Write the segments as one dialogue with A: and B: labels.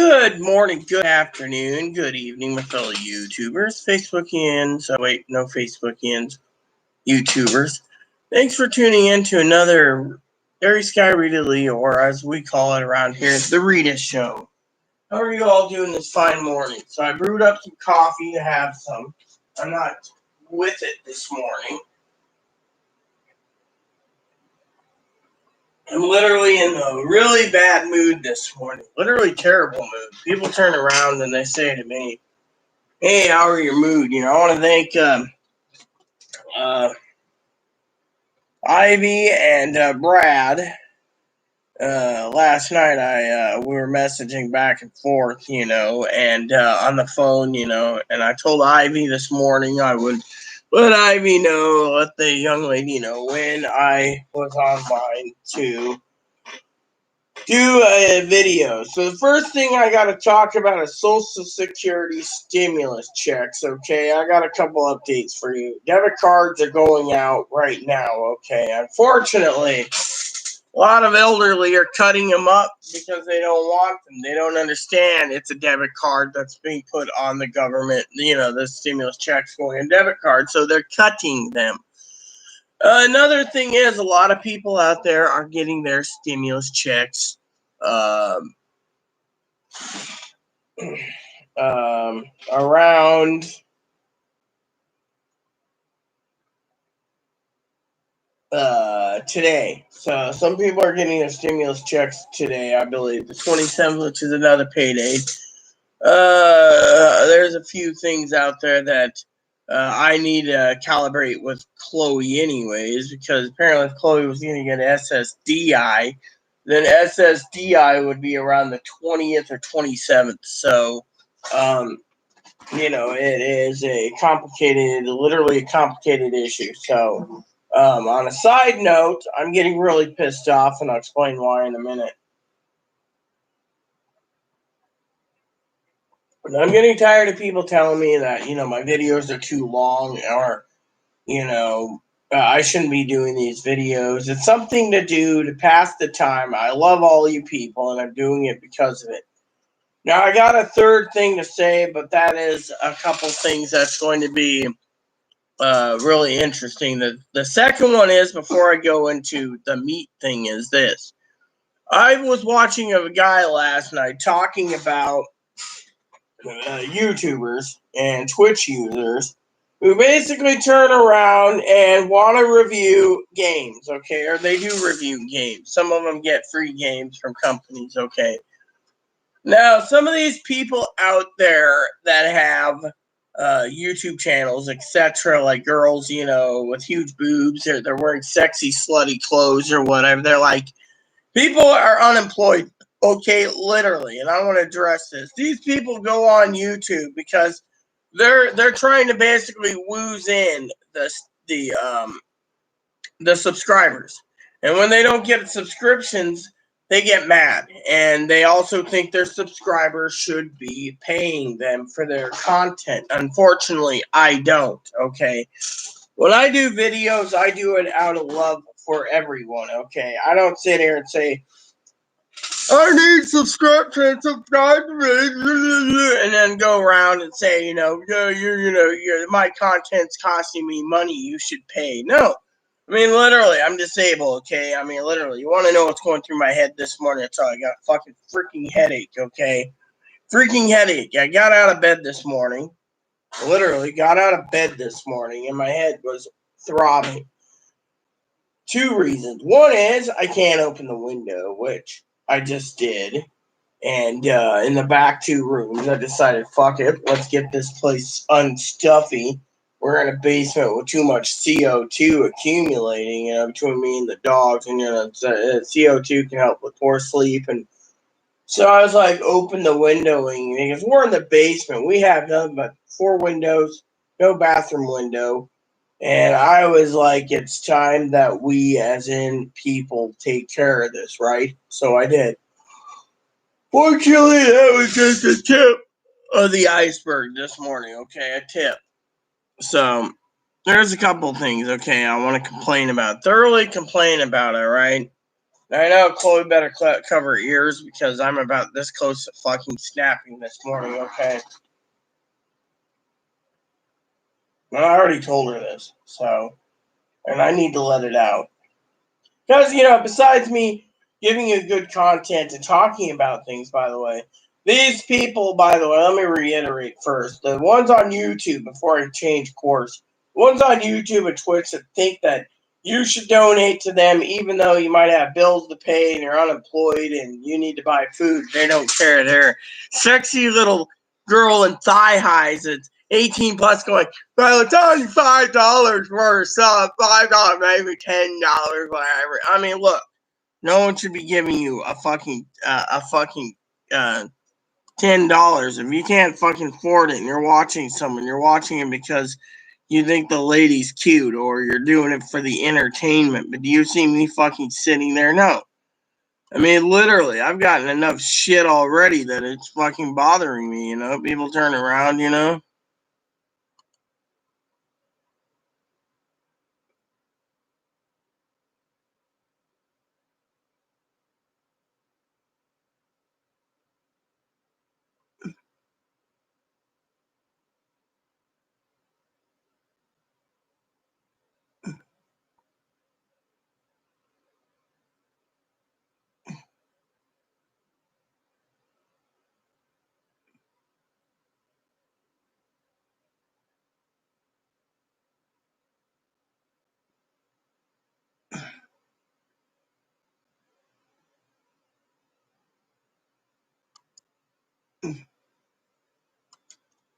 A: Good morning, good afternoon, good evening, my fellow YouTubers, Facebookians. Wait, no Facebookians, YouTubers. Thanks for tuning in to another Airy Sky Rita Lee, or as we call it around here, the Rita Show. How are you all doing this fine morning? So I brewed up some coffee to have some. I'm not with it this morning. I'm literally in a really bad mood this morning. Literally terrible mood. People turn around and they say to me, "Hey, how are your mood?" I want to thank Ivy and Brad. Last night we were messaging back and forth, and on the phone, and I told Ivy this morning I would let Ivy know, let the young lady know when I was online to do a video. So the first thing I got to talk about is Social Security stimulus checks, okay? I got a couple updates for you. Debit cards are going out right now, okay? Unfortunately, a lot of elderly are cutting them up because they don't want them. They don't understand it's a debit card that's being put on the government, the stimulus checks going in debit cards, so they're cutting them. Another thing is a lot of people out there are getting their stimulus checks around today. So some people are getting their stimulus checks today, I believe. The 27th, which is another payday. There's a few things out there that I need to calibrate with Chloe anyways, because apparently if Chloe was going to get SSDI, then SSDI would be around the 20th or 27th. So, it is literally a complicated issue. So, on a side note, I'm getting really pissed off, and I'll explain why in a minute. I'm getting tired of people telling me that, my videos are too long, or, I shouldn't be doing these videos. It's something to do to pass the time. I love all you people, and I'm doing it because of it. Now, I got a third thing to say, but that is a couple things that's going to be really interesting. The second one is, before I go into the meat thing, is this. I was watching a guy last night talking about YouTubers and Twitch users who basically turn around and want to review games, okay? Or they do review games. Some of them get free games from companies, okay? Now, some of these people out there that have YouTube channels, etc., like girls, with huge boobs, they're wearing sexy, slutty clothes or whatever. They're like, people are unemployed, okay, literally, and I want to address this. These people go on YouTube because they're trying to basically wooze in the subscribers, and when they don't get subscriptions, they get mad, and they also think their subscribers should be paying them for their content. Unfortunately, I don't. Okay, when I do videos, I do it out of love for everyone. Okay, I don't sit here and say, "I need subscribe to me," and then go around and say, my content's costing me money, you should pay. No. I mean, literally, I'm disabled, okay? I mean, literally, you want to know what's going through my head this morning? That's all. I got a fucking freaking headache, okay? Freaking headache. I got out of bed this morning. Literally, got out of bed this morning, and my head was throbbing. Two reasons. One is I can't open the window, which I just did. And in the back two rooms, I decided, fuck it, let's get this place unstuffy. We're in a basement with too much CO2 accumulating, between me and the dogs. And, CO2 can help with poor sleep. And so I was like, open the windowing, because we're in the basement. We have nothing but 4 windows, no bathroom window. And I was like, it's time that we, as in people, take care of this, right? So I did. Fortunately, that was just a tip of the iceberg this morning, okay? A tip. So, there's a couple things, okay, I want to thoroughly complain about it, right? I know Chloe better cover her ears because I'm about this close to fucking snapping this morning, okay? Well, I already told her this, so, and I need to let it out. Because, besides me giving you good content and talking about things, by the way, these people, by the way, let me reiterate first. The ones on YouTube, before I change course, the ones on YouTube and Twitch that think that you should donate to them even though you might have bills to pay and you're unemployed and you need to buy food, they don't care. They're sexy little girl in thigh highs that's 18 plus going, well, it's only $5 for a sub, $5, maybe $10, whatever. I mean, look, no one should be giving you a fucking $10 if you can't fucking afford it and you're watching someone. You're watching it because you think the lady's cute or you're doing it for the entertainment. But do you see me fucking sitting there? No. I mean, literally, I've gotten enough shit already that it's fucking bothering me. People turn around.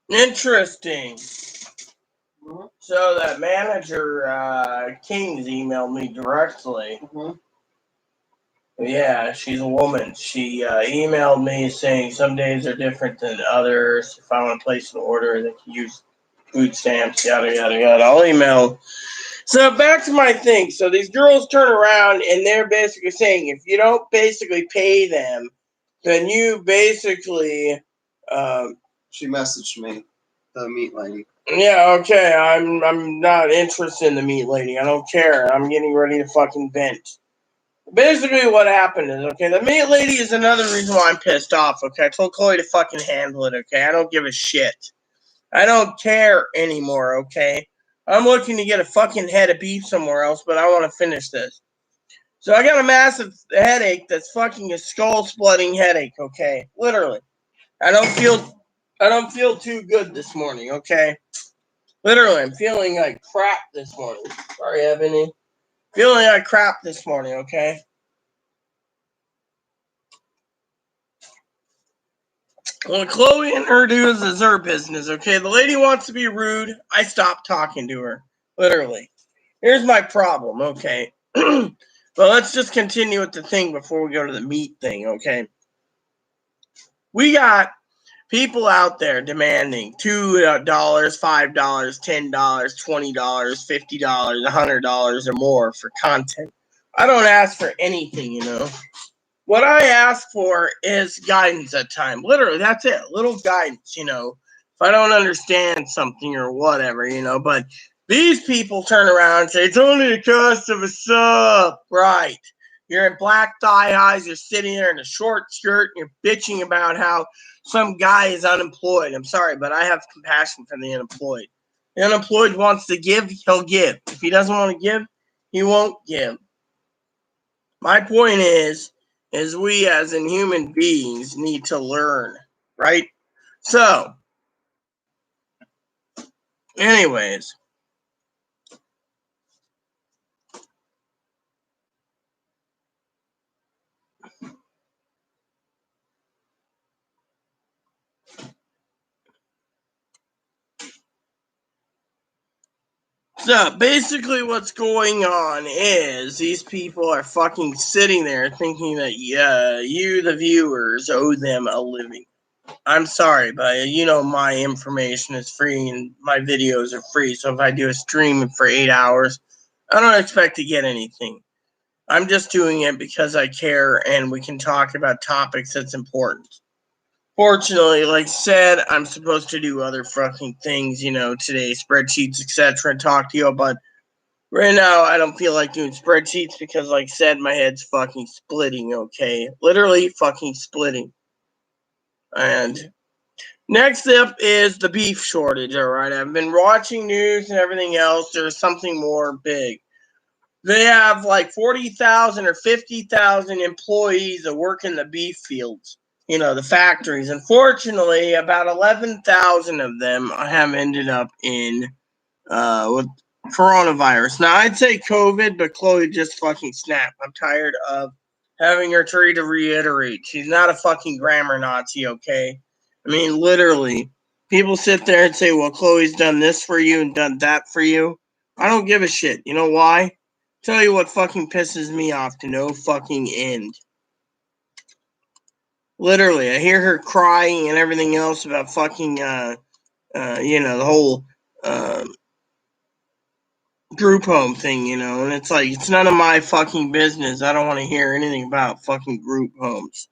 A: Interesting. So that manager, Kings, emailed me directly. Yeah, she's a woman. She emailed me saying some days are different than others. If I want to place an order, they can use food stamps, yada, yada, yada. I'll email. So back to my thing. So these girls turn around and they're basically saying if you don't basically pay them, then you basically...
B: She messaged me, the meat lady.
A: Yeah, okay. I'm not interested in the meat lady. I don't care. I'm getting ready to fucking vent. Basically, what happened is, okay, the meat lady is another reason why I'm pissed off, okay? I told Chloe to fucking handle it, okay? I don't give a shit. I don't care anymore, okay? I'm looking to get a fucking head of beef somewhere else, but I want to finish this. So I got a massive headache that's fucking a skull-splitting headache, okay? Literally. I don't feel too good this morning, okay? Literally, I'm feeling like crap this morning. Sorry, Ebony. Feeling like crap this morning, okay? Well, Chloe and her dudes is her business, okay? The lady wants to be rude. I stop talking to her. Literally. Here's my problem, okay? But let's just continue with the thing before we go to the meat thing, okay? We got people out there demanding $2, $5, $10, $20, $50, $100 or more for content. I don't ask for anything, What I ask for is guidance at time. Literally, that's it. Little guidance, If I don't understand something or whatever, But these people turn around and say, it's only the cost of a sub. Right. You're in black thigh highs. You're sitting there in a short skirt. And you're bitching about how some guy is unemployed. I'm sorry, but I have compassion for the unemployed. The unemployed wants to give, he'll give. If he doesn't want to give, he won't give. My point is we as in human beings need to learn, right? So, anyways. So, basically what's going on is these people are fucking sitting there thinking that you, the viewers, owe them a living. I'm sorry, but my information is free and my videos are free. So if I do a stream for 8 hours, I don't expect to get anything. I'm just doing it because I care and we can talk about topics that's important. Fortunately, like I said, I'm supposed to do other fucking things, today, spreadsheets, etc., and talk to you, but Right now, I don't feel like doing spreadsheets because, like I said, my head's fucking splitting, okay? Literally fucking splitting. And next up is the beef shortage, all right? I've been watching news and everything else. There's something more big. They have like 40,000 or 50,000 employees that work in the beef fields, the factories. Unfortunately, about 11,000 of them have ended up in with coronavirus. Now, I'd say COVID, but Chloe just fucking snapped. I'm tired of having her try to reiterate. She's not a fucking grammar Nazi, okay? I mean, literally. People sit there and say, well, Chloe's done this for you and done that for you. I don't give a shit. You know why? Tell you what fucking pisses me off to no fucking end. Literally, I hear her crying and everything else about fucking, the whole, group home thing, and it's like, it's none of my fucking business. I don't want to hear anything about fucking group homes.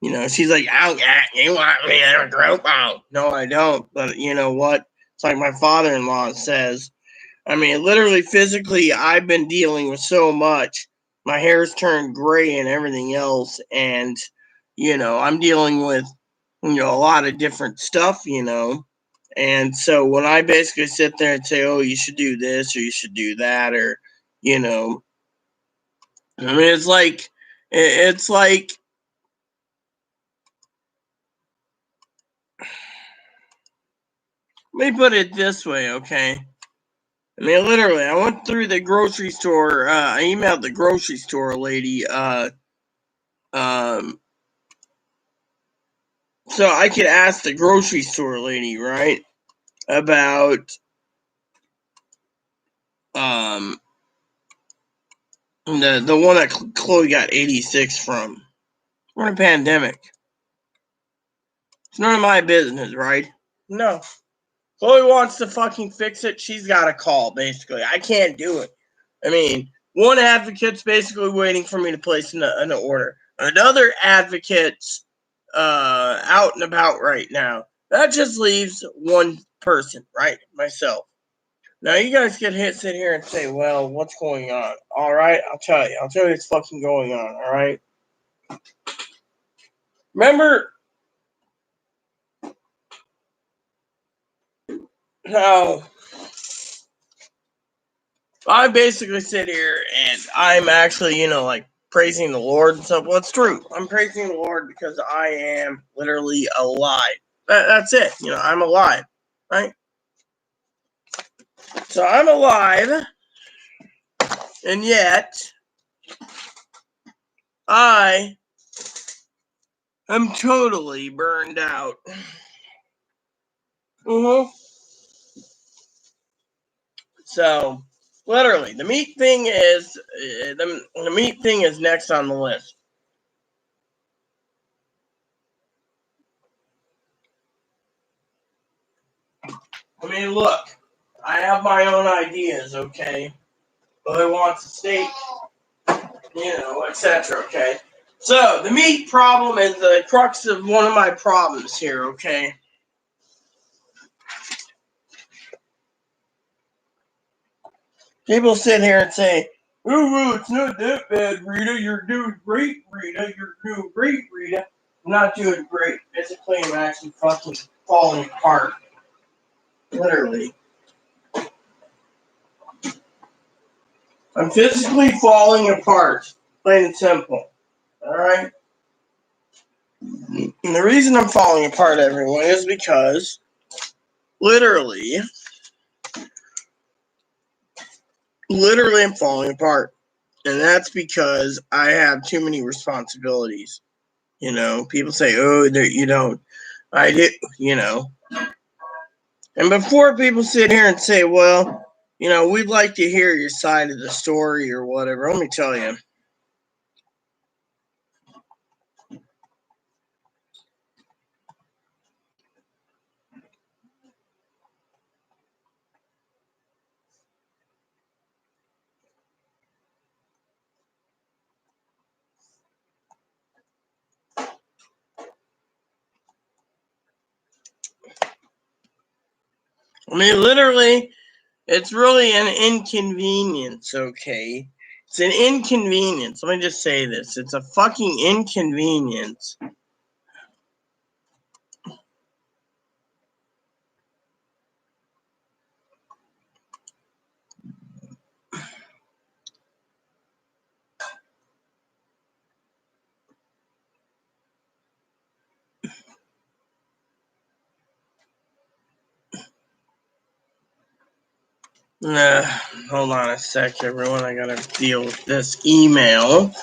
A: She's like, oh, yeah, you want me in a group home. No, I don't. But you know what? It's like my father-in-law says. I mean, literally, physically, I've been dealing with so much. My hair's turned gray and everything else. And, I'm dealing with, a lot of different stuff, And so when I basically sit there and say, oh, you should do this or you should do that, or, I mean, it's like, let me put it this way, okay? I mean, literally, I went through the grocery store. I emailed the grocery store lady, so I could ask the grocery store lady, right, about, the one that Chloe got 86 from. We're in a pandemic. It's none of my business, right? No. Chloe wants to fucking fix it. She's got to call, basically. I can't do it. I mean, one advocate's basically waiting for me to place an order. Another advocate's out and about right now. That just leaves one person, right? Myself. Now, you guys can sit here and say, well, what's going on? All right, I'll tell you. I'll tell you what's fucking going on, all right? Remember how I basically sit here and I'm actually, like praising the Lord and stuff. Well, it's true. I'm praising the Lord because I am literally alive. That's it. I'm alive, right? So I'm alive, and yet I am totally burned out. So, literally, the meat thing is the meat thing is next on the list. I mean, look, I have my own ideas, okay? Who wants a steak, etc., okay? So, the meat problem is the crux of one of my problems here, okay? People sit here and say, oh, it's not that bad, Rita. You're doing great, Rita. You're doing great, Rita. I'm not doing great. Physically, I'm actually fucking falling apart. Literally. I'm physically falling apart. Plain and simple. Alright? And the reason I'm falling apart, everyone, is because literally I'm falling apart. And that's because I have too many responsibilities. People say, oh, you don't. I do, And before people sit here and say, well, we'd like to hear your side of the story or whatever, let me tell you. I mean, literally, It's really an inconvenience, okay? It's an inconvenience. Let me just say this. It's a fucking inconvenience. Hold on a sec, everyone. I gotta deal with this email.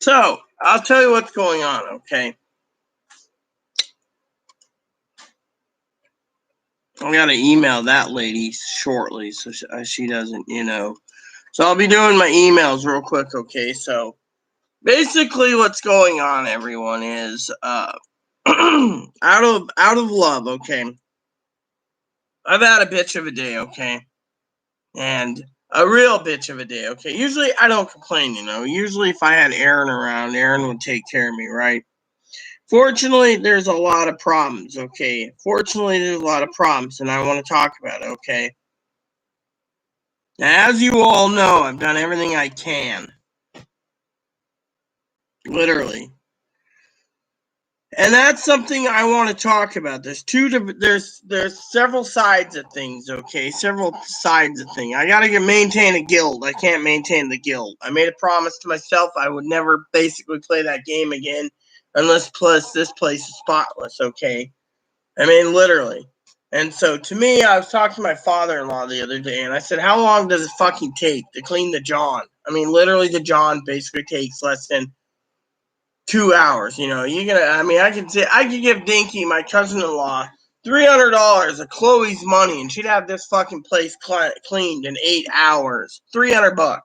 A: So, I'll tell you what's going on, okay? I gotta email that lady shortly so she doesn't, So I'll be doing my emails real quick, okay? So basically what's going on, everyone, is out of love, okay? I've had a bitch of a day, okay? And a real bitch of a day, okay? Usually I don't complain, Usually if I had Aaron around, Aaron would take care of me, right? Fortunately, there's a lot of problems, okay? Fortunately, there's a lot of problems, and I want to talk about it, okay? Now, as you all know, I've done everything I can. Literally. And that's something I want to talk about. There's several sides of things, okay? Several sides of things. I gotta maintain a guild. I can't maintain the guild. I made a promise to myself I would never basically play that game again unless this place is spotless, okay? I mean, literally. And so to me, I was talking to my father-in-law the other day, and I said, how long does it fucking take to clean the John? I mean, literally the John basically takes less than 2 hours. I could give Dinky, my cousin-in-law, $300 of Chloe's money, and she'd have this fucking place cleaned in 8 hours. $300.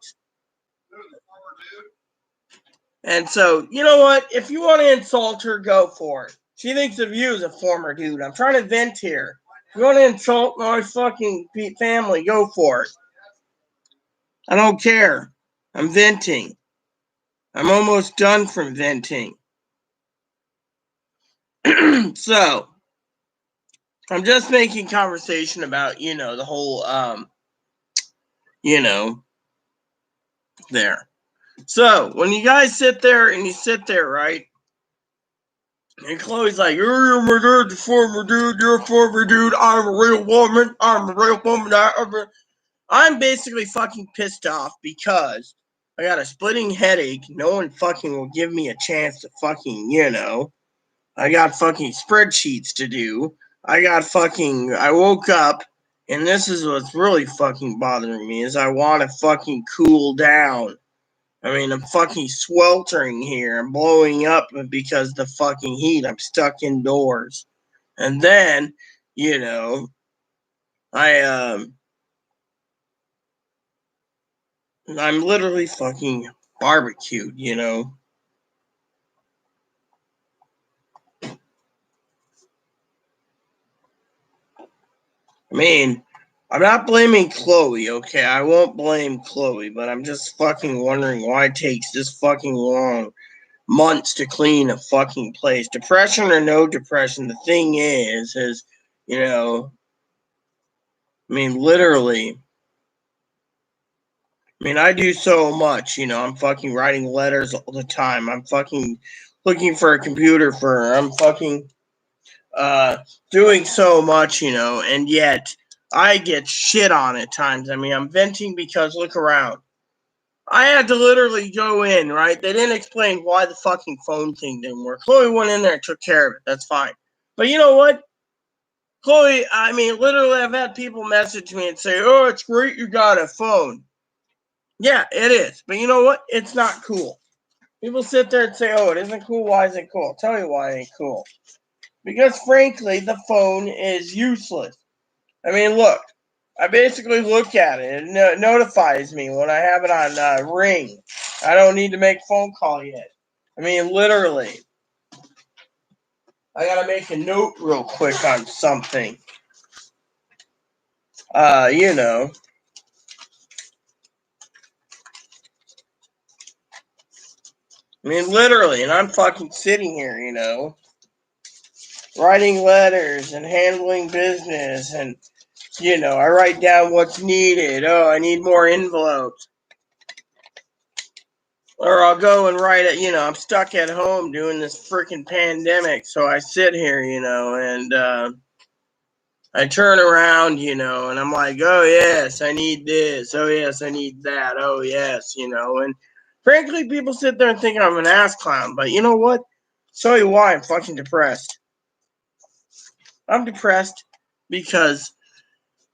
A: And so, you know what? If you want to insult her, go for it. She thinks of you as a former dude. I'm trying to vent here. If you want to insult my fucking family, go for it. I don't care. I'm venting. I'm almost done from venting. So, I'm just making conversation about, the whole, there. So, when you guys sit there, right? And Chloe's like, you're my dude, former dude, you're a former dude, I'm a real woman, I'm basically fucking pissed off because I got a splitting headache. No one fucking will give me a chance to fucking, I got fucking spreadsheets to do. I woke up, and this is what's really fucking bothering me, is I want to fucking cool down. I mean, I'm fucking sweltering here. I'm blowing up because the fucking heat. I'm stuck indoors. And then, I'm literally fucking barbecued, I mean, I'm not blaming Chloe, okay? I won't blame Chloe, but I'm just fucking wondering why it takes this fucking long. months to clean a fucking place. Depression or no depression, the thing is, literally, I do so much, I'm fucking writing letters all the time. I'm fucking looking for a computer I'm fucking doing so much, and yet I get shit on at times. I'm venting because look around. I had to literally go in, right? They didn't explain why the fucking phone thing didn't work. Chloe went in there and took care of it. That's fine. But you know what? Chloe, literally I've had people message me and say, oh, it's great you got a phone. Yeah, it is. But you know what? It's not cool. People sit there and say, oh, it isn't cool. Why is it cool? I'll tell you why it ain't cool. Because frankly, the phone is useless. Look, I basically look at it. It notifies me when I have it on ring. I don't need to make a phone call yet. Literally. I gotta make a note real quick on something. You know. Literally, and I'm fucking sitting here, writing letters and handling business, and, I write down what's needed. Oh, I need more envelopes. Or I'll go and write it, I'm stuck at home doing this freaking pandemic, so I sit here, and I turn around, and I'm like, oh, yes, I need this. Oh, yes, I need that. Oh, yes, and frankly, people sit there and think I'm an ass clown, but you know what? Tell you why I'm fucking depressed. I'm depressed because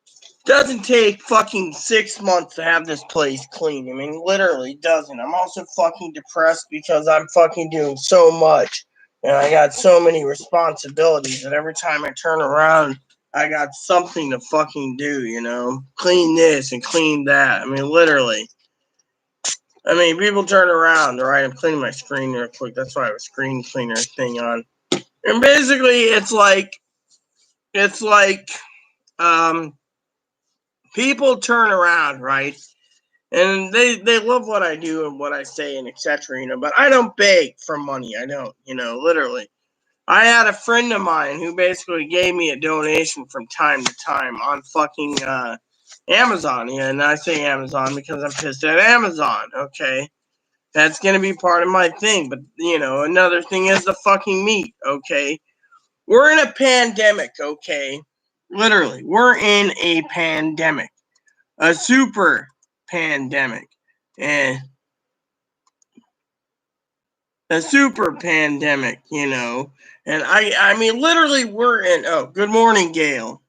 A: it doesn't take fucking 6 months to have this place clean. Literally doesn't. I'm also fucking depressed because I'm fucking doing so much. And I got so many responsibilities that every time I turn around, I got something to fucking do, Clean this and clean that. Literally. People turn around, right? I'm cleaning my screen real quick. That's why I have a screen cleaner thing on. And basically, it's like, people turn around, right? And they love what I do and what I say and etc. But I don't beg for money. I don't, literally. I had a friend of mine who basically gave me a donation from time to time on fucking Amazon. Yeah, and I say Amazon because I'm pissed at Amazon. Okay, that's gonna be part of my thing. But another thing is the fucking meat. Okay, we're in a pandemic. Okay, literally, we're in a pandemic. A super pandemic. And a super pandemic, And literally we're in, oh, good morning, Gail.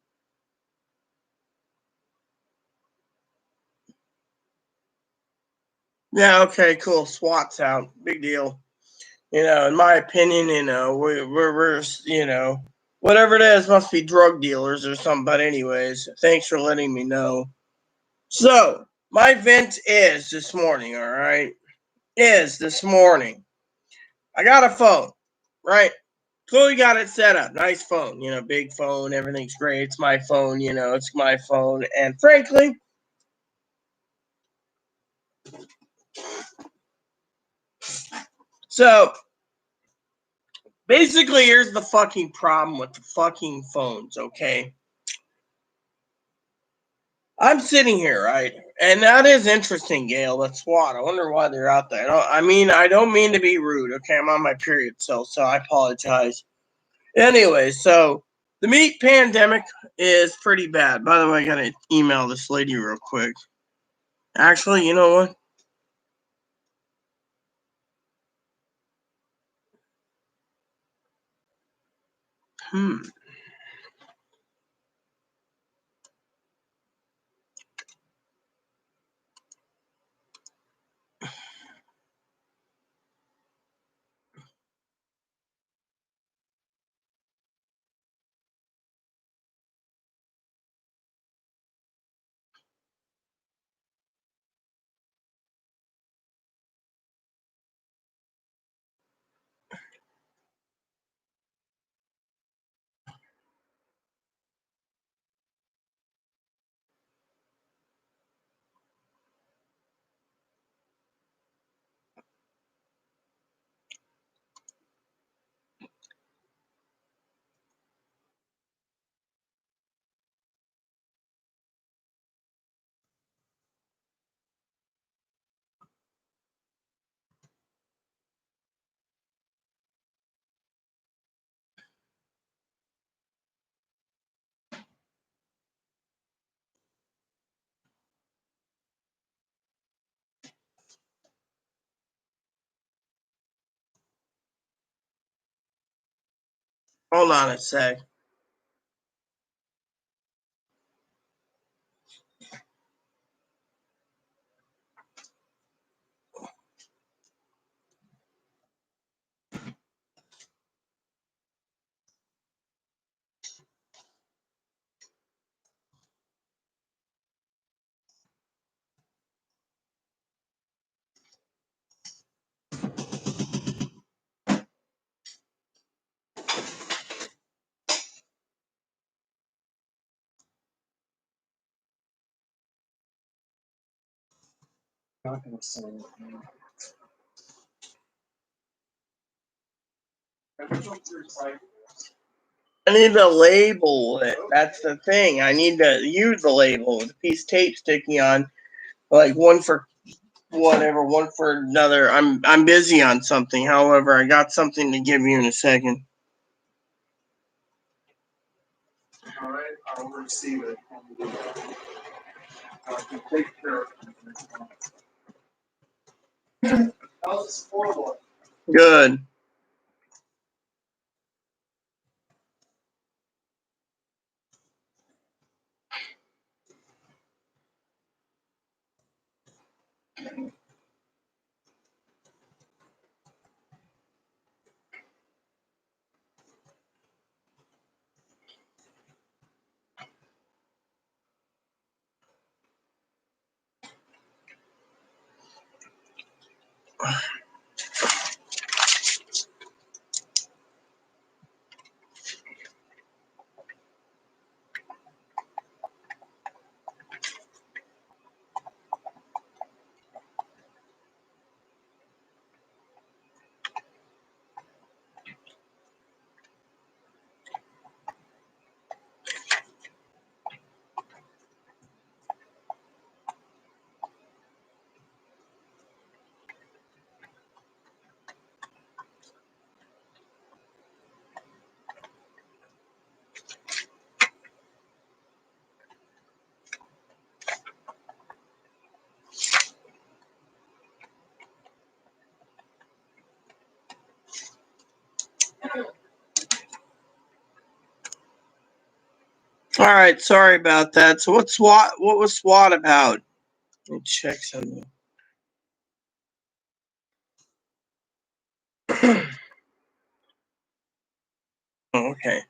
A: Yeah, okay, cool. SWAT's out. Big deal. In my opinion, we're whatever it is, must be drug dealers or something. But anyways, thanks for letting me know. So, my vent is this morning, all right? Is this morning. I got a phone, right? Chloe got it set up. Nice phone, big phone. Everything's great. It's my phone, it's my phone. And frankly, so basically, here's the fucking problem with the fucking phones, okay? I'm sitting here, right? And that is interesting, Gail. That's SWAT. I wonder why they're out there. I don't mean to be rude, okay? I'm on my period, so I apologize. Anyway, so the meat pandemic is pretty bad. By the way, I gotta email this lady real quick. Actually, you know what? Hmm. Hold on a sec.
B: Not gonna say anything.
A: I need to label it. That's the thing. I need to use the label with a piece of tape sticking on, like one for whatever, one for another. I'm busy on something. However, I got something to give you in a second.
B: All right, I'll receive it. I can take care of it. How's the sport look?
A: Good. All right, sorry about that. So what was SWAT about? Let me check something. Okay.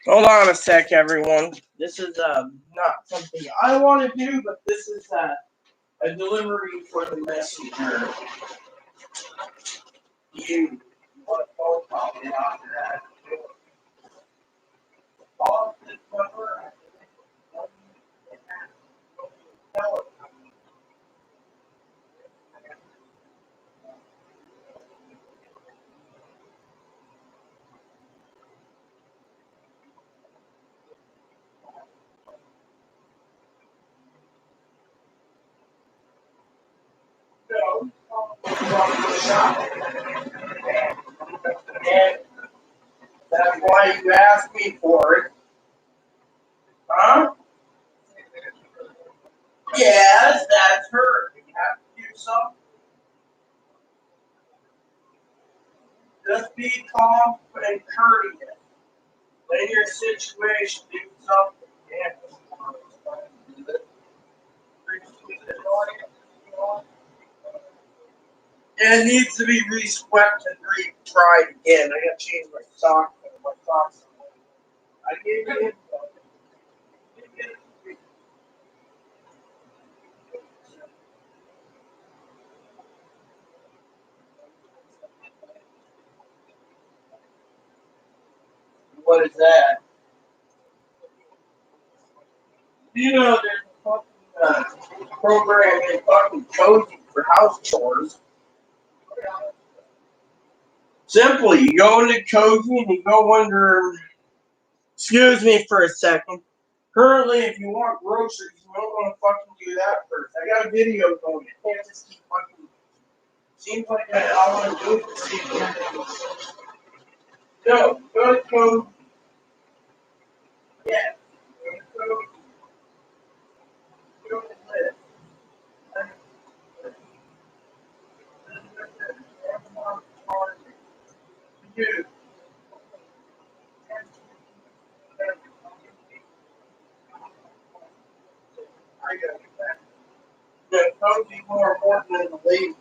A: Hold on a sec, everyone. This is not something I want to do, but this is a delivery for the messenger. You want a phone call in after that? Call this number. And that's why you asked me for it. Huh? Yes, that's her. You have to do something. Just be calm and courteous. In your situation, do something. Yeah. And it needs to be re-swept and re-tried again. I gotta change my socks. My socks. I gave it. What is that? You know, there's a fucking program in fucking Cozy for house chores. Simply, you go into Cozy and you go under. Excuse me for a second. Currently, if you want groceries, you don't want to fucking do that first. I got a video going. You can't just keep fucking. Seems like I want to do it for you. No, go to Cozy. Yeah. Go to Cozy. Go to Liz. leave.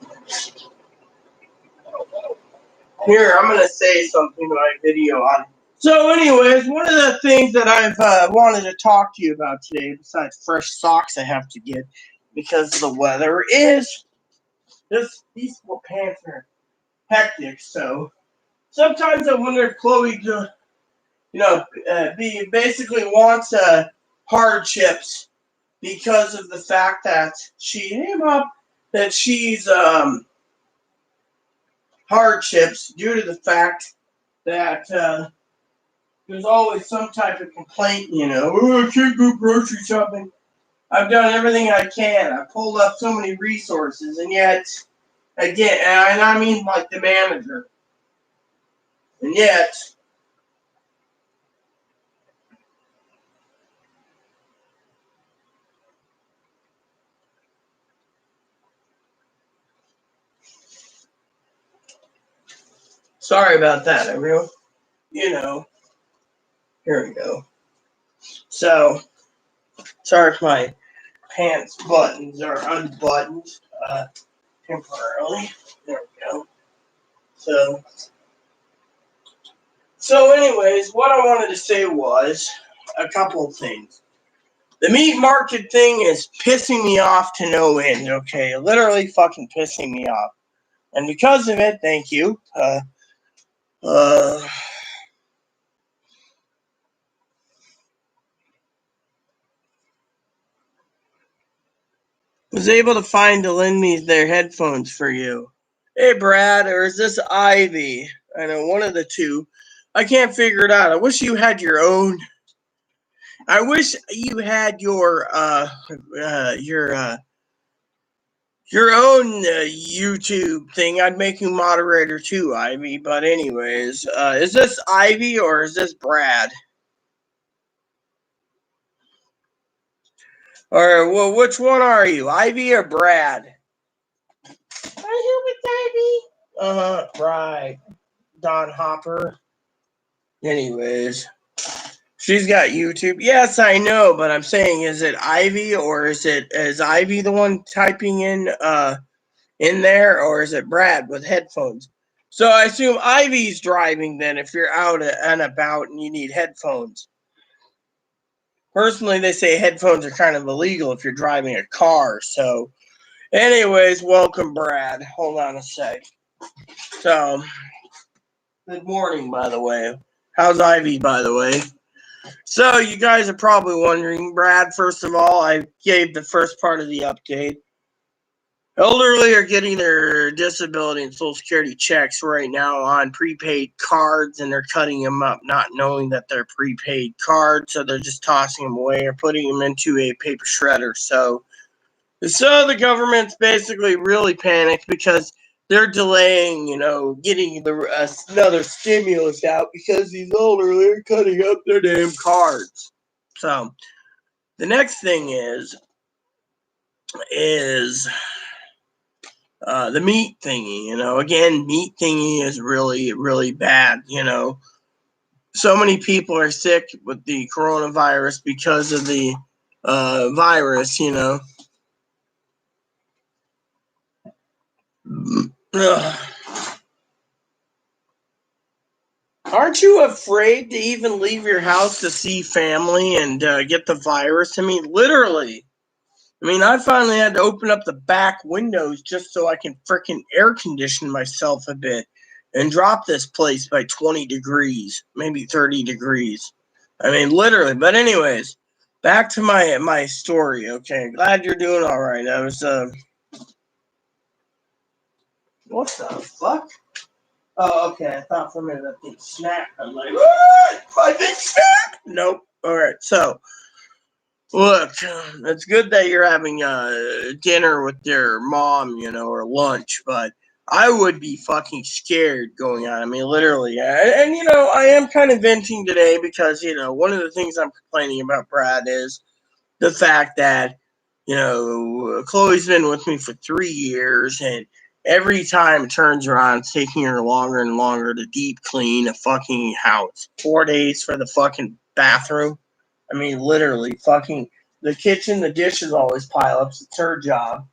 A: Here, I'm gonna say something to my video on. So, anyways, one of the things that I've wanted to talk to you about today, besides fresh socks I have to get because the weather is these pants are hectic. So sometimes I wonder if Chloe, basically wants hardships because of the fact that she's hardships due to the fact that there's always some type of complaint, oh, I can't go grocery shopping. I've done everything I can. I pulled up so many resources, and yet, again, and I mean like the manager, and yet, sorry about that, everyone. Here we go. So, sorry if my pants buttons are unbuttoned temporarily. There we go. So anyways, what I wanted to say was a couple of things. The meat market thing is pissing me off to no end, okay? Literally fucking pissing me off. And because of it, thank you. Was able to find to lend me their headphones for you. Hey, Brad, or is this Ivy? I know, one of the two. I can't figure it out. I wish you had your own. I wish you had your own YouTube thing. I'd make you moderator too, Ivy. But anyways, is this Ivy or is this Brad? Or well, which one are you, Ivy or Brad? I hope it's Ivy. Right. Don Hopper. Anyways, she's got YouTube. Yes, I know, but I'm saying, is it Ivy or is Ivy the one typing in there, or is it Brad with headphones? So I assume Ivy's driving then if you're out and about and you need headphones. Personally, they say headphones are kind of illegal if you're driving a car. So anyways, welcome, Brad. Hold on a sec. So, good morning, by the way. How's Ivy, by the way? So, you guys are probably wondering, Brad, first of all, I gave the first part of the update. Elderly are getting their disability and Social Security checks right now on prepaid cards, and they're cutting them up, not knowing that they're prepaid cards, so they're just tossing them away or putting them into a paper shredder. So the government's basically really panicked because they're delaying, getting another stimulus out because these elderly are cutting up their damn cards. So the next thing is the meat thingy. Again, meat thingy is really, really bad. So many people are sick with the coronavirus because of the virus. Ugh. Aren't you afraid to even leave your house to see family and get the virus? I mean, literally. I finally had to open up the back windows just so I can frickin' air condition myself a bit and drop this place by 20 degrees, maybe 30 degrees. Literally. But anyways, back to my story, okay? Glad you're doing all right. I was, what the fuck? Oh, okay. I thought for a minute that thing snapped. I'm like, what? My thing snapped? Nope. All right. So, look, it's good that you're having dinner with your mom, or lunch, but I would be fucking scared going on. Literally. And I am kind of venting today because, one of the things I'm complaining about, Brad, is the fact that, Chloe's been with me for 3 years, and every time it turns around, it's taking her longer and longer to deep clean a fucking house. 4 days for the fucking bathroom. Literally, fucking the kitchen, the dishes always pile up. It's her job.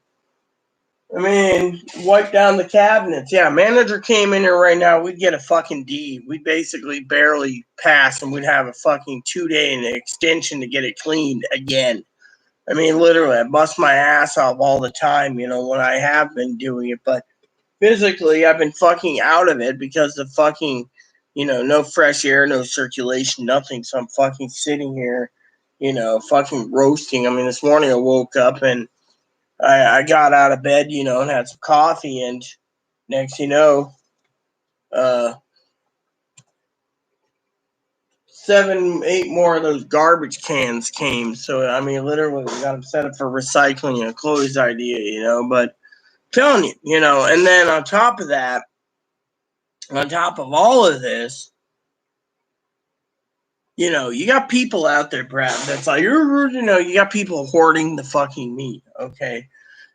A: I mean, wipe down the cabinets. Yeah, manager came in here right now, we'd get a fucking D. We'd basically barely pass, and we'd have a fucking 2-day extension to get it cleaned again. I mean, literally, I bust my ass off all the time, when I have been doing it. But physically, I've been fucking out of it because of fucking, no fresh air, no circulation, nothing. So I'm fucking sitting here, fucking roasting. I mean, this morning I woke up and I got out of bed, and had some coffee, and next uh 7, 8 more of those garbage cans came. So I mean, literally, we got them set up for recycling. Chloe's idea, but I'm telling you, and then on top of that, on top of all of this, you got people out there, Brad, that's like, you got people hoarding the fucking meat, okay?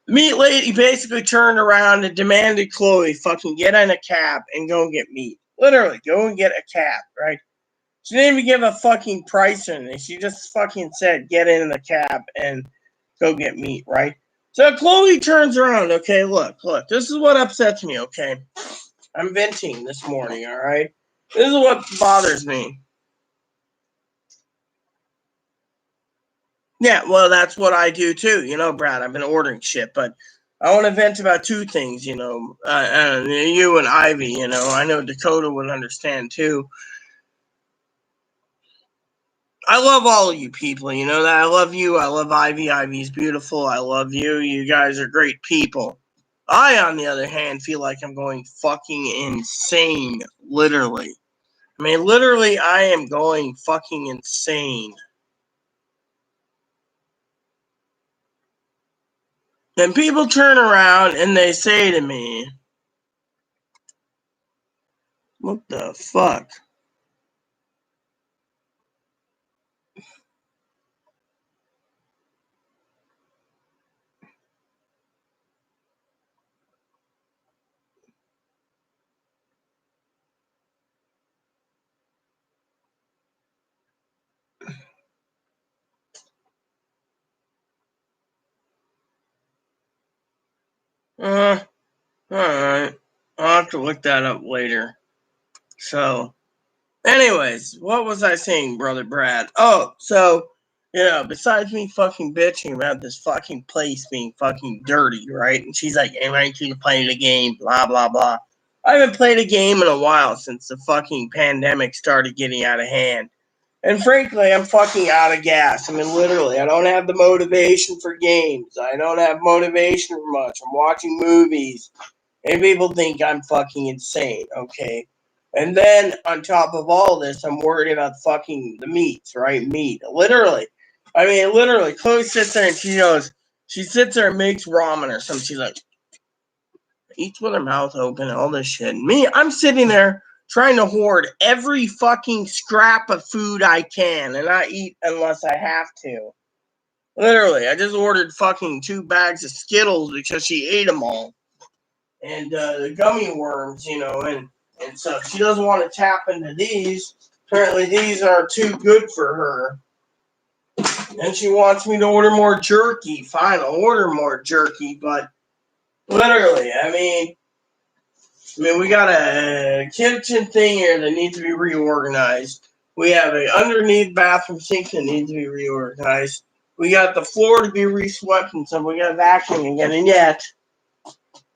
A: The meat lady basically turned around and demanded Chloe fucking get in a cab and go and get meat. Literally, go and get a cab, right? She didn't even give a fucking price on it. She just fucking said, get in the cab and go get meat, right? So Chloe turns around, okay, look, this is what upsets me, okay? I'm venting this morning, all right? This is what bothers me. Yeah, well, that's what I do too, Brad. I've been ordering shit, but I want to vent about two things, you and Ivy, I know Dakota would understand too. I love all of you people, you know that. I love you. I love Ivy. Ivy's beautiful. I love you. You guys are great people. I, on the other hand, feel like I'm going fucking insane, literally. I mean, literally, I am going fucking insane. And people turn around and they say to me, what the fuck? Alright. I'll have to look that up later. So, anyways, what was I saying, Brother Brad? Oh, so, besides me fucking bitching about this fucking place being fucking dirty, right? And she's like, am I to play the game? Blah, blah, blah. I haven't played a game in a while since the fucking pandemic started getting out of hand. And frankly, I'm fucking out of gas. I mean, literally, I don't have the motivation for games. I don't have motivation for much. I'm watching movies. And people think I'm fucking insane, okay? And then on top of all this, I'm worried about fucking the meats, right? Meat. Literally. I mean, literally, Chloe sits there and she sits there and makes ramen or something. She's like, eats with her mouth open, all this shit. Me, I'm sitting there trying to hoard every fucking scrap of food I can and not eat unless I have to. Literally, I just ordered fucking 2 bags of Skittles because she ate them all. And the gummy worms, and so she doesn't want to tap into these. Apparently, these are too good for her. And she wants me to order more jerky. Fine, I'll order more jerky, but literally, I mean, we got a kitchen thing here that needs to be reorganized. We have an underneath bathroom sink that needs to be reorganized. We got the floor to be reswept and stuff. We got vacuum again, and yet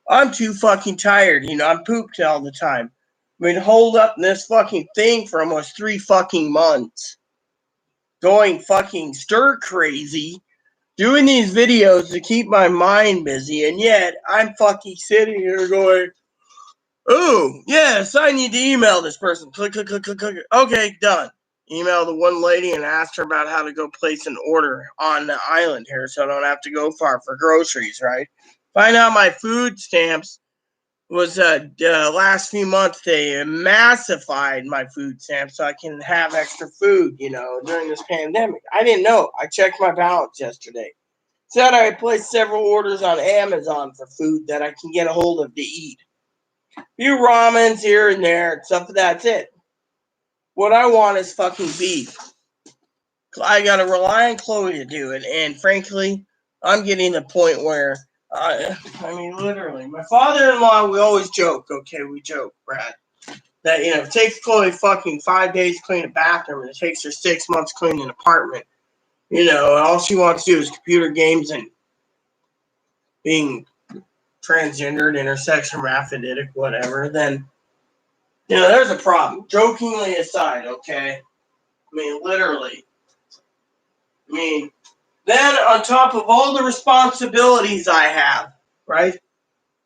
A: I'm too fucking tired. I'm pooped all the time. I've been holed up in this fucking thing for almost 3 fucking months. Going fucking stir crazy. Doing these videos to keep my mind busy. And yet, I'm fucking sitting here going, oh, yes, I need to email this person. Click, click, click, click, click. Okay, done. Email the one lady and asked her about how to go place an order on the island here so I don't have to go far for groceries, right? Find out my food stamps was last few months they massified my food stamps so I can have extra food, during this pandemic. I didn't know. I checked my balance yesterday. Said I placed several orders on Amazon for food that I can get a hold of to eat. A few ramens here and there and stuff, but that's it. What I want is fucking beef. I gotta rely on Chloe to do it, and frankly, I'm getting to the point where I mean, literally. My father-in-law, we always joke, okay? We joke, Brad, that, it takes Chloe fucking 5 days to clean a bathroom, and it takes her 6 months to clean an apartment. And all she wants to do is computer games and being transgendered, intersex, hermaphroditic, whatever. Then, there's a problem. Jokingly aside, okay? I mean, literally. Then on top of all the responsibilities I have, right?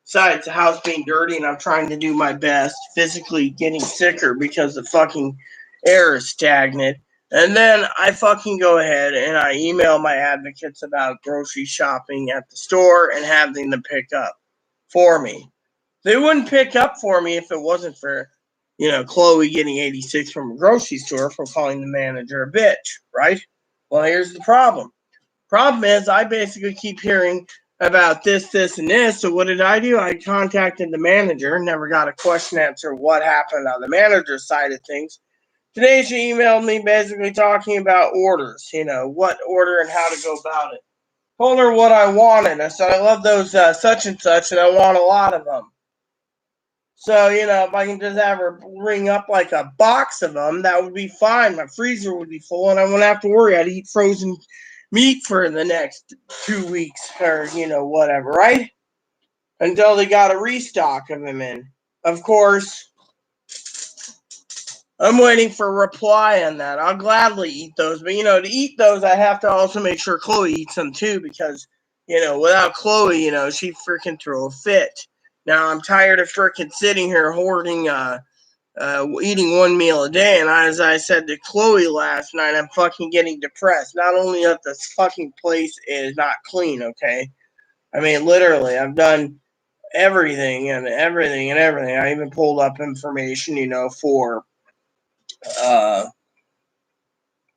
A: Besides the house being dirty and I'm trying to do my best, physically getting sicker because the fucking air is stagnant. And then I fucking go ahead and I email my advocates about grocery shopping at the store and having them pick up for me. They wouldn't pick up for me if it wasn't for, Chloe getting 86 from a grocery store for calling the manager a bitch, right? Well, here's the problem. Problem is, I basically keep hearing about this, and this. So what did I do? I contacted the manager, never got a question answer what happened on the manager's side of things. Today she emailed me basically talking about orders, what order and how to go about it. Told her what I wanted. I said, I love those such and such, and I want a lot of them. So, if I can just have her ring up like a box of them, that would be fine. My freezer would be full, and I wouldn't have to worry. I'd eat frozen meat for the next 2 weeks or, whatever, right? Until they got a restock of them in. Of course, I'm waiting for a reply on that. I'll gladly eat those. But, to eat those, I have to also make sure Chloe eats them too because, without Chloe, she'd freaking throw a fit. Now, I'm tired of freaking sitting here hoarding, eating one meal a day. And as I said to Chloe last night, I'm fucking getting depressed. Not only that this fucking place is not clean, okay? I mean, literally, I've done everything. I even pulled up information, for the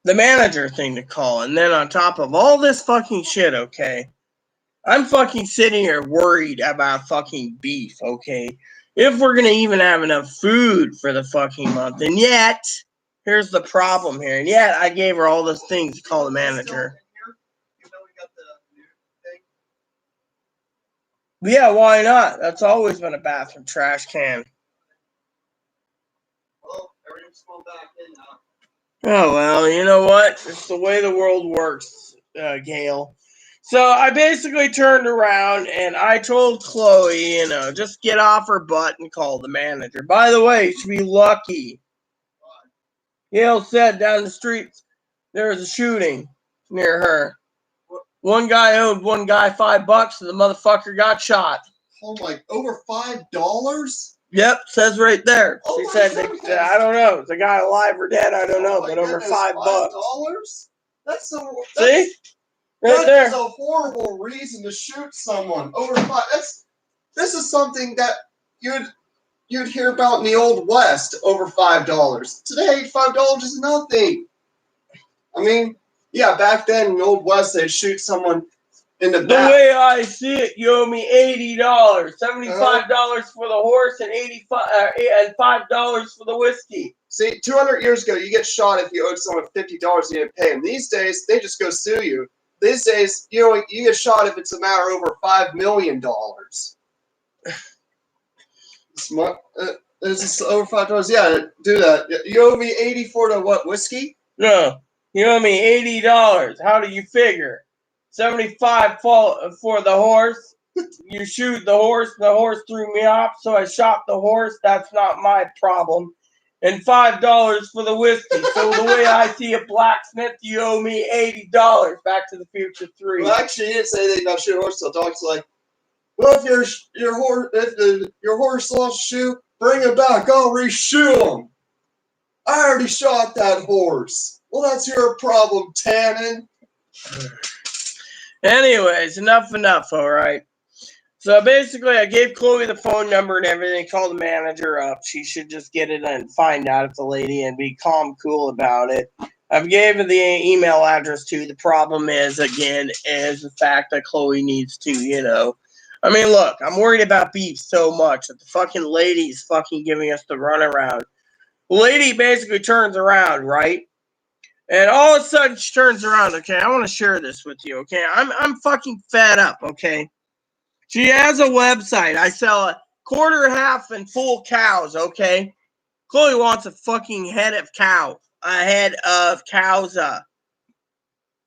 A: manager thing to call. And then on top of all this fucking shit, okay, I'm fucking sitting here worried about fucking beef, okay? If we're going to even have enough food for the fucking month. And yet, here's the problem here. And yet, I gave her all those things to call the manager. Yeah, why not? That's always been a bathroom trash can.
B: Well, everything's going back in now.
A: Oh, well, you know what? It's the way the world works, Gail. So I basically turned around and I told Chloe, just get off her butt and call the manager. By the way, you should be lucky. Gail said down the street there was a shooting near her. One guy owed one guy $5 and the motherfucker got shot.
B: Oh my, over $5?
A: Yep, says right there.
B: Oh
A: She said, I don't know. Is the guy alive or dead? I don't know, but over $5.
B: $5? That's so.
A: See? Right there.
B: That is a horrible reason to shoot someone. Over $5. This is something that you'd hear about in the Old West. Over $5. Today, $5 is nothing. I mean, yeah, back then in the Old West, they'd shoot someone in the back.
A: The way I see it, you owe me $80, $75 for the horse, and $5 for the whiskey.
B: See, 200 years ago, you get shot if you owed someone $50 you didn't pay them. These days, they just go sue you. These days, you get shot if it's a matter over $5 million. Is over $5? Yeah, do that. You owe me 80 for the what, whiskey?
A: No, you owe me $80. How do you figure? 75 for the horse. You shoot the horse threw me off, so I shot the horse. That's not my problem. And $5 for the whiskey. So the way I see a blacksmith, you owe me $80. Back to the Future 3.
B: Well, actually, he didn't say anything about shooting horse. So the dog's like, well, if your horse lost a shoe, bring it back. I'll reshoe him. I already shot that horse. Well, that's your problem, Tannen.
A: Anyways, enough, all right? So basically, I gave Chloe the phone number and everything, called the manager up. She should just get it and find out if the lady and be calm, cool about it. I've gave her the email address too. The problem is, again, is the fact that Chloe needs to, I mean, look, I'm worried about beef so much that the fucking lady's fucking giving us the runaround. The lady basically turns around, right? And all of a sudden she turns around, okay? I want to share this with you, okay? I'm fucking fed up, okay? She has a website. I sell a quarter, half, and full cows, okay? Chloe wants a fucking head of cows.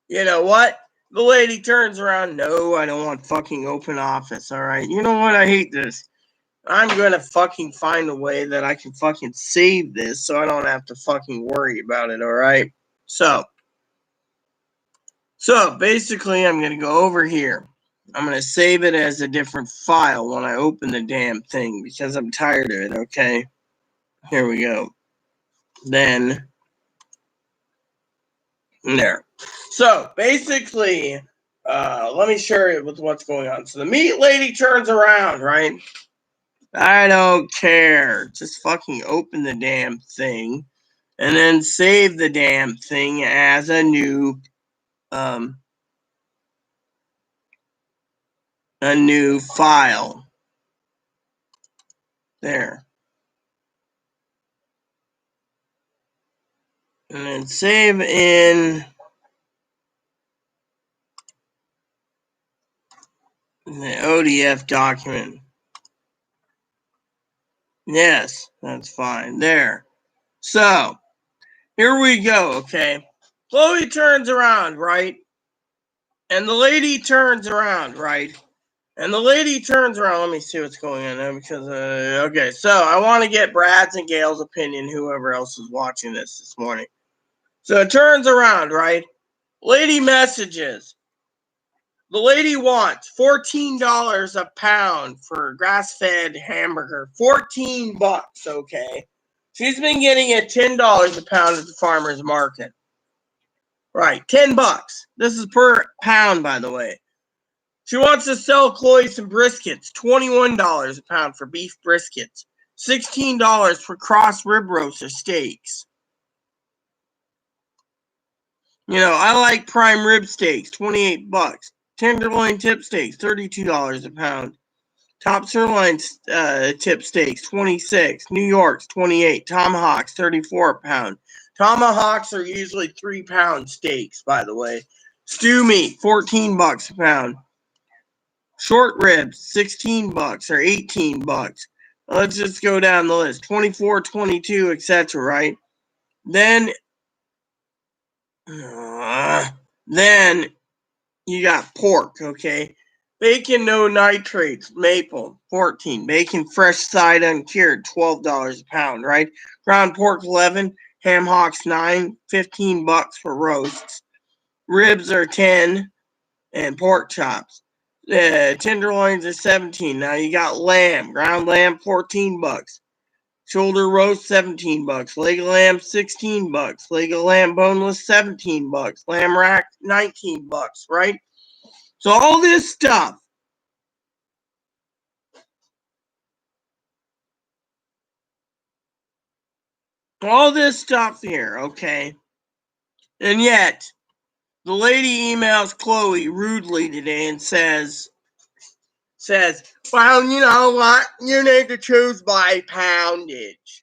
A: You know what? The lady turns around. No, I don't want fucking open office, all right? You know what? I hate this. I'm going to fucking find a way that I can fucking save this so I don't have to fucking worry about it, all right? So basically, I'm going to go over here. I'm going to save it as a different file when I open the damn thing because I'm tired of it, okay? Here we go. Then, there. So, basically, let me show you with what's going on. So, the meat lady turns around, right? I don't care. Just fucking open the damn thing and then save the damn thing as a new file. There. And then save in the ODF document. Yes, that's fine. There. So, here we go, okay? Chloe turns around, right? And the lady turns around, right? And the lady turns around. Let me see what's going on there because, okay. So, I want to get Brad's and Gail's opinion, whoever else is watching this morning. So, it turns around, right? Lady messages. The lady wants $14 a pound for grass-fed hamburger. $14, okay? She's been getting it $10 a pound at the farmer's market. Right, $10. This is per pound, by the way. She wants to sell Chloe some briskets. $21 a pound for beef briskets. $16 for cross rib roaster steaks. You know, I like prime rib steaks, $28. Tenderloin tip steaks, $32 a pound. Top sirloin tip steaks, $26. New York's, $28. Tomahawks, $34 a pound. Tomahawks are usually 3-pound steaks, by the way. Stew meat, $14 a pound. Short ribs, $16 or $18. Let's just go down the list. 24, 22, etc., right? Then you got pork, okay? Bacon, no nitrates, maple, 14. Bacon, fresh side uncured, $12 a pound, right? Ground pork, 11. Ham hocks, 9. $15 for roasts. Ribs are 10. And pork chops. Tenderloins are 17. Now you got lamb. Ground lamb, $14. Shoulder roast, $17. Leg of lamb, $16. Leg of lamb boneless, $17. Lamb rack, $19, right? So all this stuff, here, okay? And yet, the lady emails Chloe rudely today and says, well, you know what? You need to choose by poundage.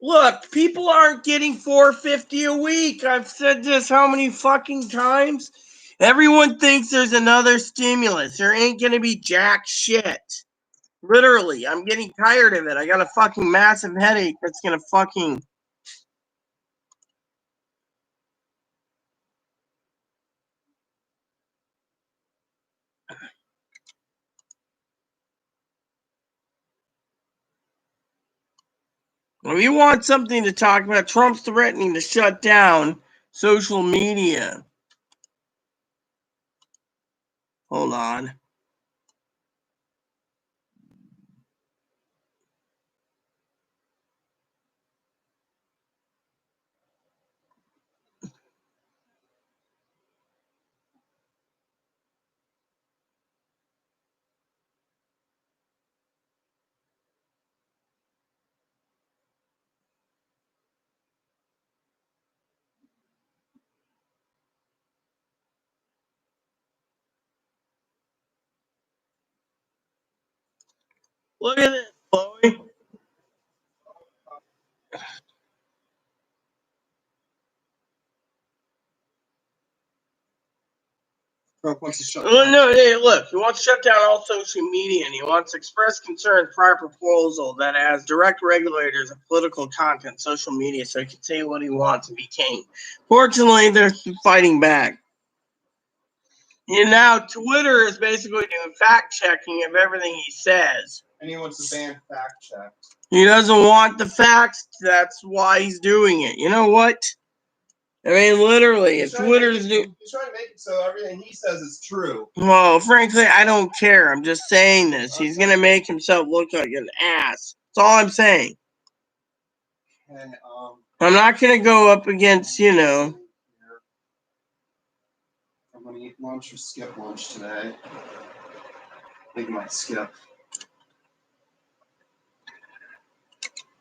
A: Look, people aren't getting $4.50 a week. I've said this how many fucking times? Everyone thinks there's another stimulus. There ain't gonna be jack shit. Literally, I'm getting tired of it. I got a fucking massive headache that's gonna fucking... If you want something to talk about, Trump's threatening to shut down social media. Hold on. Look at this, Chloe.
B: Trump wants to shut
A: Well,
B: down.
A: no, hey, look, he wants to shut down all social media, and he wants to express concern prior proposal that has direct regulators of political content, social media, so he can say what he wants and be king. Fortunately, they're fighting back. And now Twitter is basically doing fact checking of everything he says.
B: And he wants to ban fact check.
A: He doesn't want the facts. That's why he's doing it. You know what? I mean, literally, if Twitter's doing.
B: He's trying to make it so everything he says is true.
A: Well, frankly, I don't care. I'm just saying this. He's going to make himself look like an ass. That's all I'm saying.
B: And,
A: I'm not going to go up against,
B: I'm going to eat lunch or skip lunch today. I think I might skip.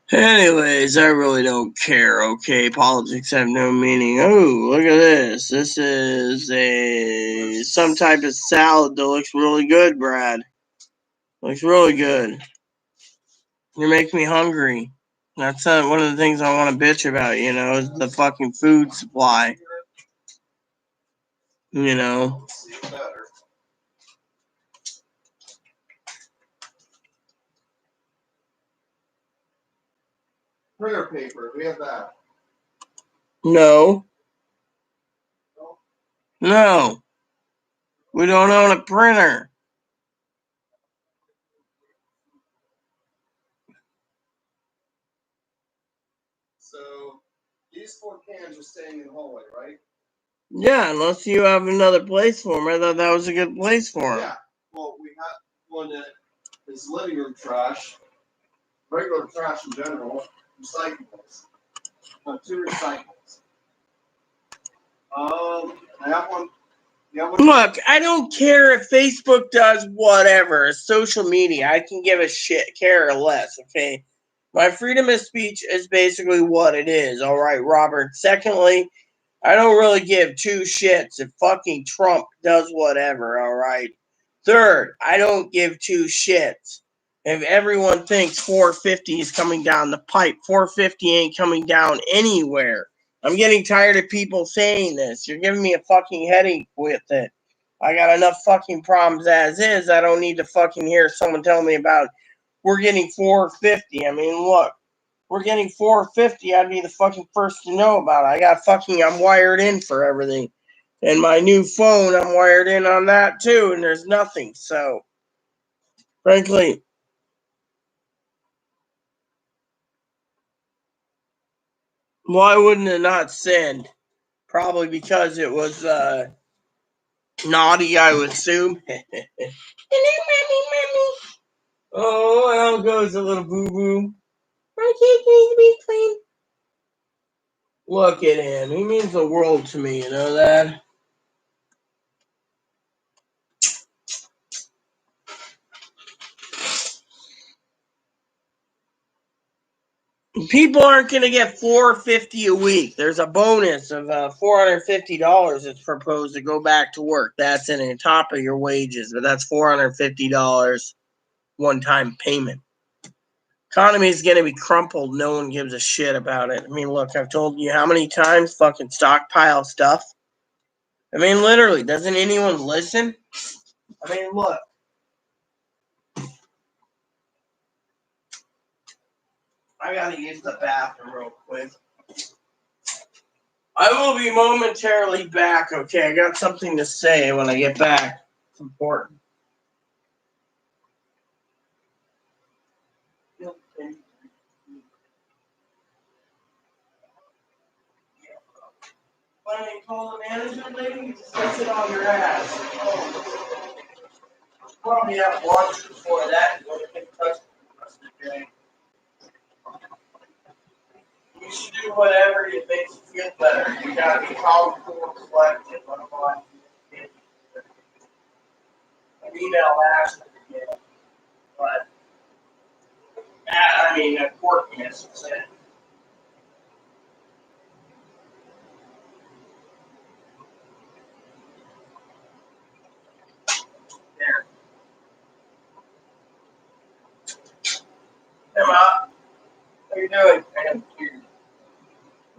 A: Anyways, I really don't care, okay? Politics have no meaning. Oh, look at this. This is some type of salad that looks really good, Brad. Looks really good. You're making me hungry. That's one of the things I want to bitch about, is the fucking food supply.
B: Better. Printer paper, we have that.
A: No. No. We don't own a printer.
B: So, these 4 cans are staying in the hallway, right?
A: Yeah, unless you have another place for them. I thought that was a good place for them.
B: Yeah. Well, we have one that is living room trash, regular trash in general, recyclables. 2 recyclables. I have one.
A: Look, I don't care if Facebook does whatever. Social media, I can give a shit, care or less, okay? My freedom of speech is basically what it is, all right, Robert? Secondly, I don't really give 2 shits if fucking Trump does whatever, all right? Third, I don't give 2 shits if everyone thinks 450 is coming down the pipe. 450 ain't coming down anywhere. I'm getting tired of people saying this. You're giving me a fucking headache with it. I got enough fucking problems as is. I don't need to fucking hear someone tell me about we're getting 450. I mean, look, we're getting 450. I'd be the fucking first to know about it. I'm wired in for everything. And my new phone, I'm wired in on that too, and there's nothing. So, frankly, why wouldn't it not send? Probably because it was naughty, I would assume. Oh, how goes a little boo boo? My cake needs to be clean. Look at him. He means the world to me, you know that? People aren't going to get $450 a week. There's a bonus of $450 that's proposed to go back to work. That's in on top of your wages, but that's $450 one-time payment. Economy is going to be crumpled. No one gives a shit about it. I mean, look, I've told you how many times, fucking stockpile stuff. I mean, literally, doesn't anyone listen? I mean, look. I gotta use the bathroom real quick. I will be momentarily back, okay? I got something to say when I get back. It's important. When I call the manager, lady, just go sit on your ass. Probably have lunch before that. You want to get touched the rest of the day. You should do whatever it makes you feel better. You gotta be calm, cool, collected. Otherwise, I email Ashley again. But, Courtney, as you said. There. Come out. How you doing? I am here.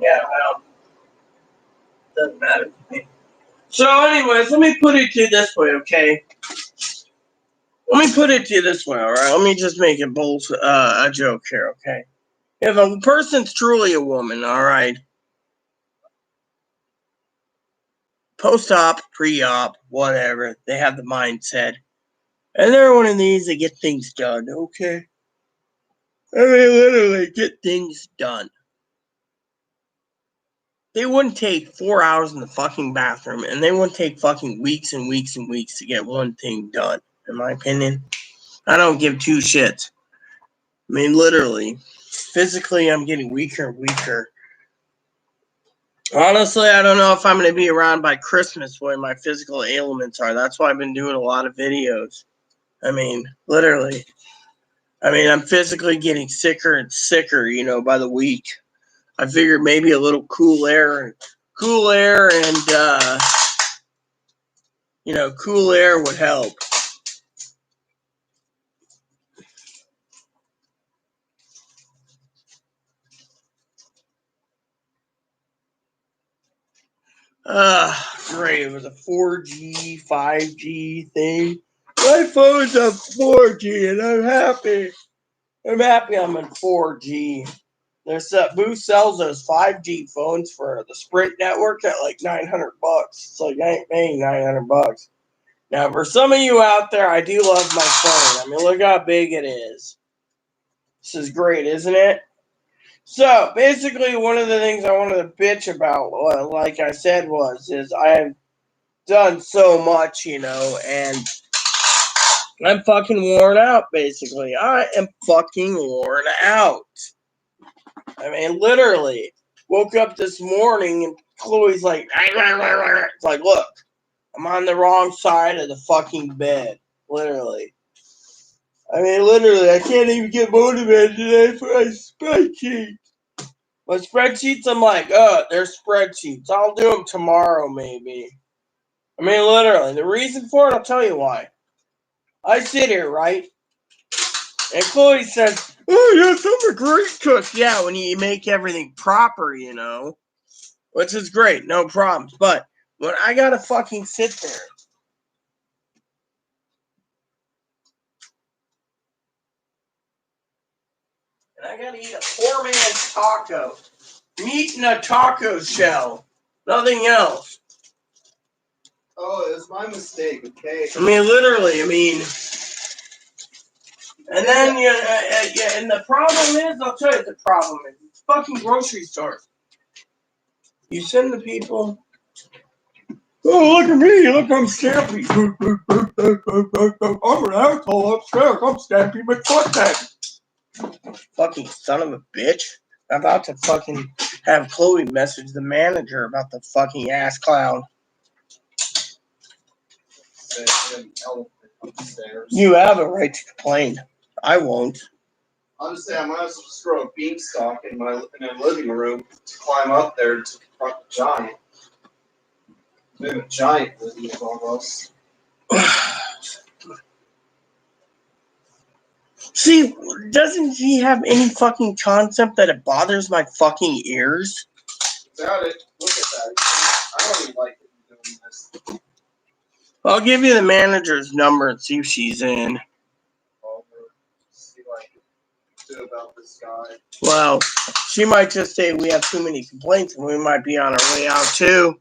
A: Yeah, well, doesn't matter to me. So, anyways, let me put it to you this way, okay? Let me put it to you this way, all right? Let me just make it a joke here, okay? If a person's truly a woman, all right, post-op, pre-op, whatever, they have the mindset, and they're one of these that get things done, okay? I mean, literally get things done. They wouldn't take 4 hours in the fucking bathroom, and they wouldn't take fucking weeks and weeks and weeks to get one thing done, in my opinion. I don't give two shits. I mean, literally, physically, I'm getting weaker and weaker. Honestly, I don't know if I'm going to be around by Christmas where my physical ailments are. That's why I've been doing a lot of videos. I mean, literally. I mean, I'm physically getting sicker and sicker, by the week. I figured maybe a little cool air and cool air would help. Great. It was a 4G, 5G thing. My phone's on 4G and I'm happy. I'm on 4G. Boost sells those 5G phones for the Sprint network at like $900. It's like I ain't paying $900. Now, for some of you out there, I do love my phone. I mean, look how big it is. This is great, isn't it? So, basically, one of the things I wanted to bitch about, like I said, is I have done so much, and I'm fucking worn out, basically. I am fucking worn out. I mean, literally. Woke up this morning and Chloe's like, it's like, look, I'm on the wrong side of the fucking bed. Literally. I mean, literally, I can't even get motivated today for my spreadsheet. My spreadsheets, I'm like, they're spreadsheets. I'll do them tomorrow, maybe. I mean, literally. The reason for it, I'll tell you why. I sit here, right? And Chloe says, oh, yes, I'm a great cook. Yeah, when you make everything proper, which is great, no problems. But when I gotta fucking sit there, and I gotta eat a poor man's taco, meat in a taco shell, nothing else.
B: Oh, it was my mistake, okay?
A: I mean, literally, and then, and the problem is, I'll tell you the problem is, it's fucking grocery stores. You send the people, oh, look at me, look, I'm Stampy. I'm an asshole upstairs, I'm Stampy McFuckhead. Fucking son of a bitch. I'm about to fucking have Chloe message the manager about the fucking ass clown. You have a right to complain. I won't.
B: I'm just saying, I might as well just throw a beanstalk in my living room to climb up there to confront the giant. We have a giant living almost.
A: See, doesn't he have any fucking concept that it bothers my fucking ears?
B: Doubt it. Look at that. I don't even like doing this.
A: I'll give you the manager's number and see if she's in.
B: See what I can do about this guy.
A: Well, she might just say we have too many complaints and we might be on our way out too.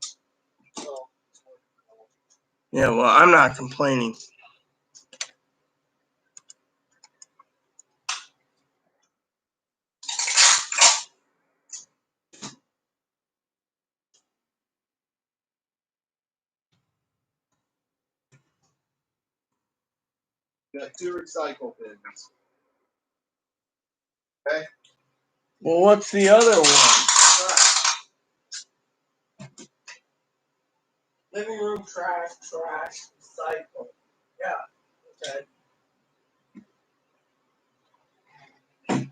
A: Yeah, well, I'm not complaining.
B: Got 2 recycle bins. Okay.
A: Well, what's the other one? Living room trash, recycle. Yeah. Okay.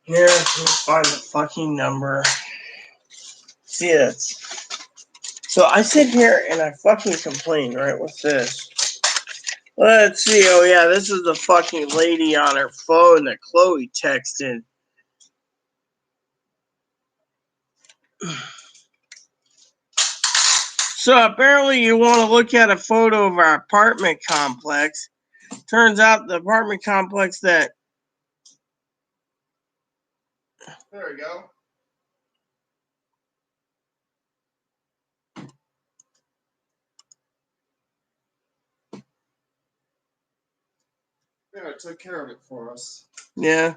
A: Here, let's find the fucking number. See this. So I sit here and I fucking complain, right? What's this? Let's see. Oh, yeah, this is the fucking lady on her phone that Chloe texted. So apparently you want to look at a photo of our apartment complex. Turns out the apartment complex that...
B: There we go. Yeah, it took care of it for us.
A: Yeah.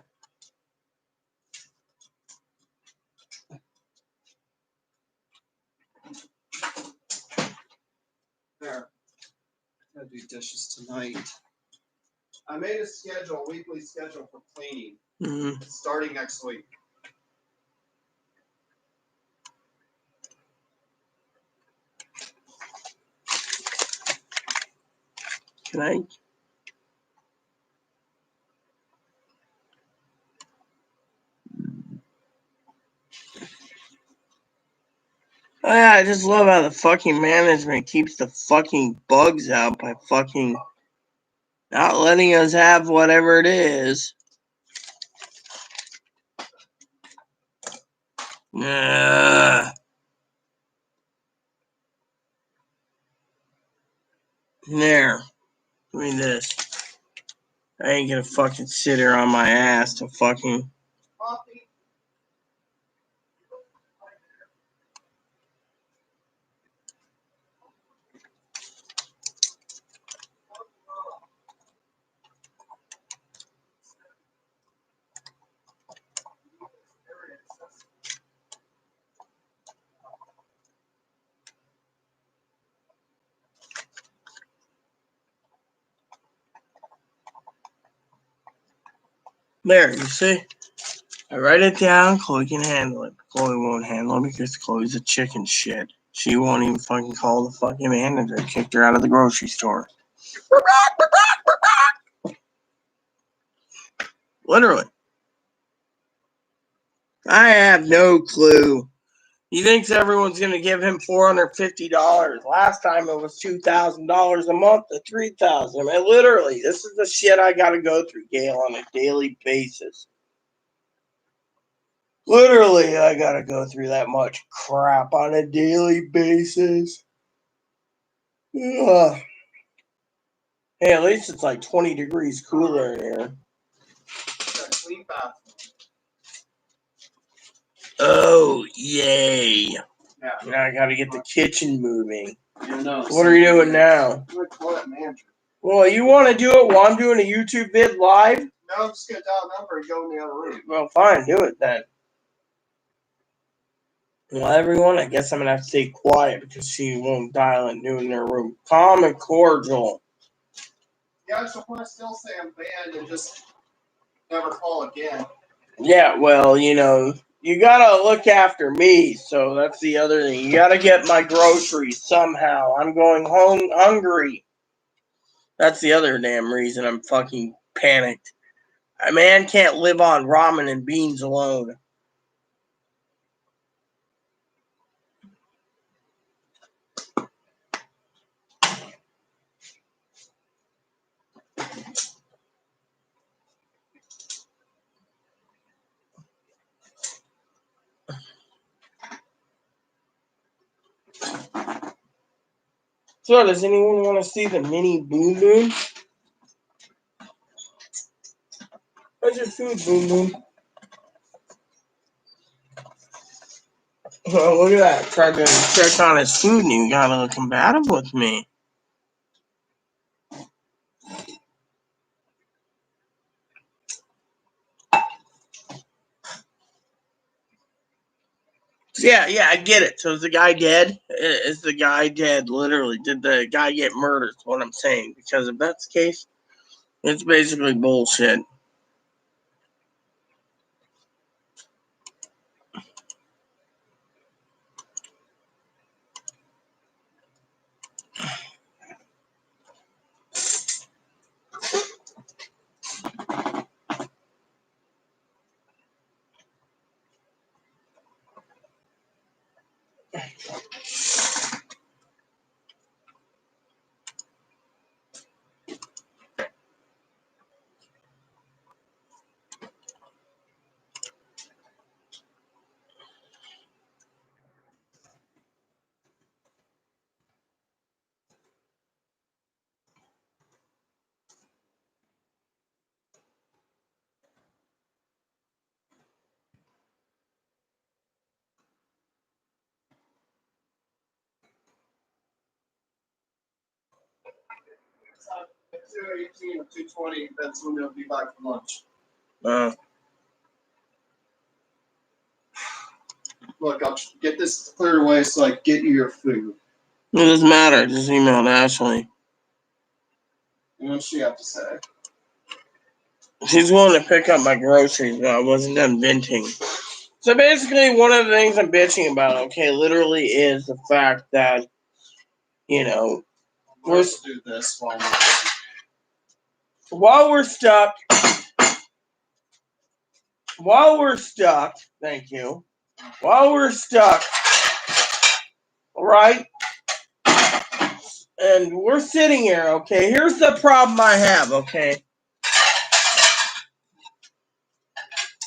B: There. Gotta do dishes tonight. I made a schedule, a weekly schedule for cleaning, starting next week.
A: Can I? Oh, yeah, I just love how the fucking management keeps the fucking bugs out by fucking not letting us have whatever it is. There. Give me this. I ain't gonna fucking sit here on my ass to fucking...
B: Coffee.
A: There, you see? I write it down, Chloe can handle it. Chloe won't handle it because Chloe's a chicken shit. She won't even fucking call the fucking manager. Kicked her out of the grocery store. Literally. I have no clue. He thinks everyone's going to give him $450. Last time it was $2,000 a month to $3,000. I mean, literally, this is the shit I got to go through, Gail, on a daily basis. Literally, I got to go through that much crap on a daily basis. Ugh. Hey, at least it's like 20 degrees cooler in here.
B: Clean bathroom.
A: Oh, yay.
B: Yeah.
A: Now I got to get the kitchen moving.
B: No,
A: What are you doing now?
B: I'm gonna call that manager.
A: Well, you want to do it while I'm doing a YouTube vid live?
B: No, I'm just gonna dial a number and go in the other room.
A: Well, fine, do it then. Well, everyone, I guess I'm going to have to stay quiet because she won't dial and do it in her room. Calm and cordial.
B: Yeah, she'll probably still say I'm banned and just never call again.
A: Yeah, well, you know, you got to look after me, so that's the other thing. You got to get my groceries somehow. I'm going home hungry. That's the other damn reason I'm fucking panicked. A man can't live on ramen and beans alone. So, does anyone want to see the mini Boom Boom? How's your food, Boom Boom? Oh, look at that. Tried to check on his food and he got a little combative with me. Yeah, I get it. So is the guy dead? Is the guy dead? Literally, did the guy get murdered? Is what I'm saying. Because if that's the case, it's basically bullshit.
B: At 2:18 or 2:20, that's when they'll be back for lunch. Look, I'll get this cleared away so I get you your food.
A: It doesn't matter. Just email Ashley.
B: What's she have to say?
A: She's willing to pick up my groceries, but I wasn't done venting. So basically, one of the things I'm bitching about, okay, literally is the fact that, you know,
B: Let's do this
A: while we're stuck, thank you, while we're stuck, right, and we're sitting here, okay, here's the problem I have, okay.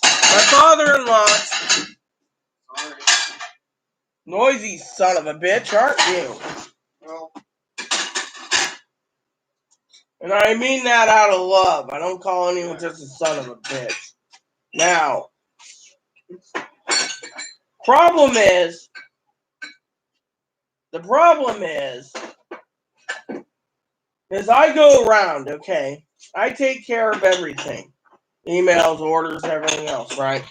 A: My father-in-law, noisy son of a bitch, aren't you?
B: Well,
A: and I mean that out of love. I don't call anyone just a son of a bitch. Now, the problem is, I go around, okay, I take care of everything. Emails, orders, everything else, right?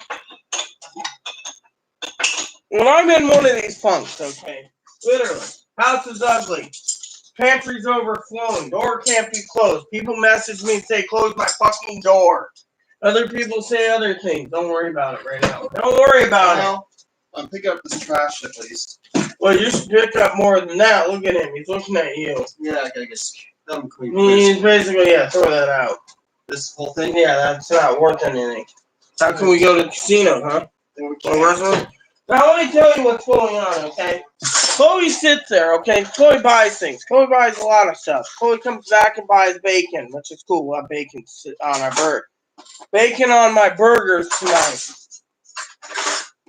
A: When I'm in one of these funks, okay, literally, house is ugly, pantry's overflowing, door can't be closed. People message me and say, close my fucking door. Other people say other things. Don't worry about it right now. Don't worry about it.
B: I'm picking up this trash at least.
A: Well, you should pick up more than that. Look at him. He's looking at you.
B: Yeah, I gotta get them clean.
A: He's basically, throw that out.
B: This whole thing?
A: Yeah, that's not worth anything. How can we go to the casino, huh? Now, let me tell you what's going on, okay? Chloe sits there, okay? Chloe buys things. Chloe buys a lot of stuff. Chloe comes back and buys bacon, which is cool. We'll have bacon on our burger. Bacon on my burgers tonight.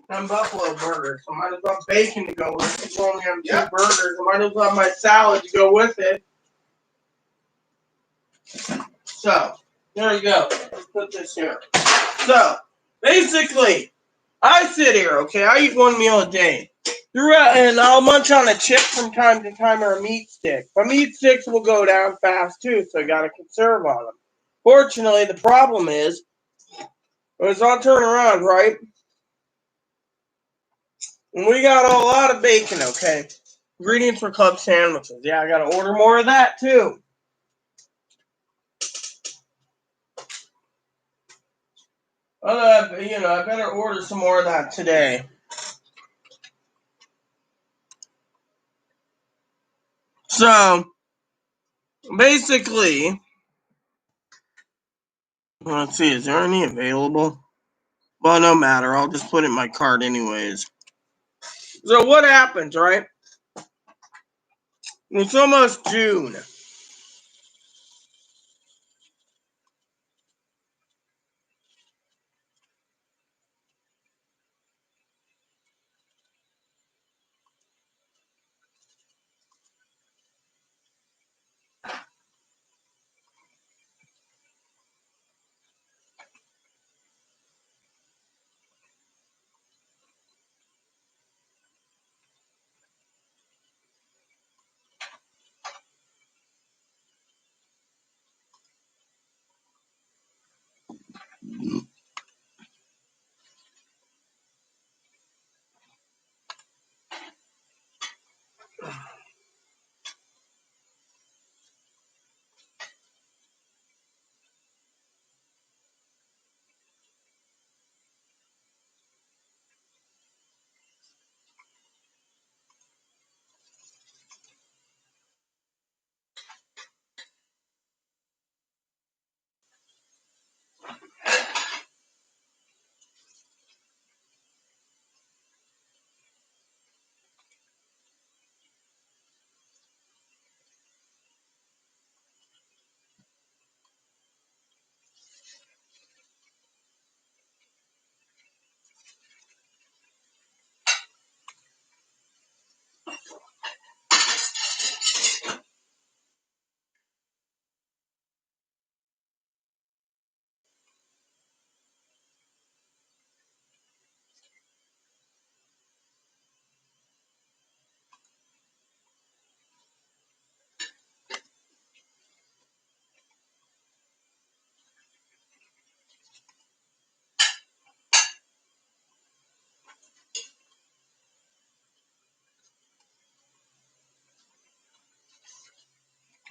A: I'm buffalo burgers, so I might as well have bacon to go with it. We only have two burgers. I might as well have my salad to go with it. So, there you go. Let's put this here. So, basically, I sit here, okay? I eat one meal a day. And I'll munch on a chip from time to time or a meat stick. My meat sticks will go down fast too, so I gotta conserve on them. Fortunately, the problem is, it's on turn around, right? And we got a lot of bacon, okay? Ingredients for club sandwiches. Yeah, I gotta order more of that too. I better order some more of that today. So, basically, let's see, is there any available? Well, no matter. I'll just put it in my cart anyways. So what happens, right? It's almost June.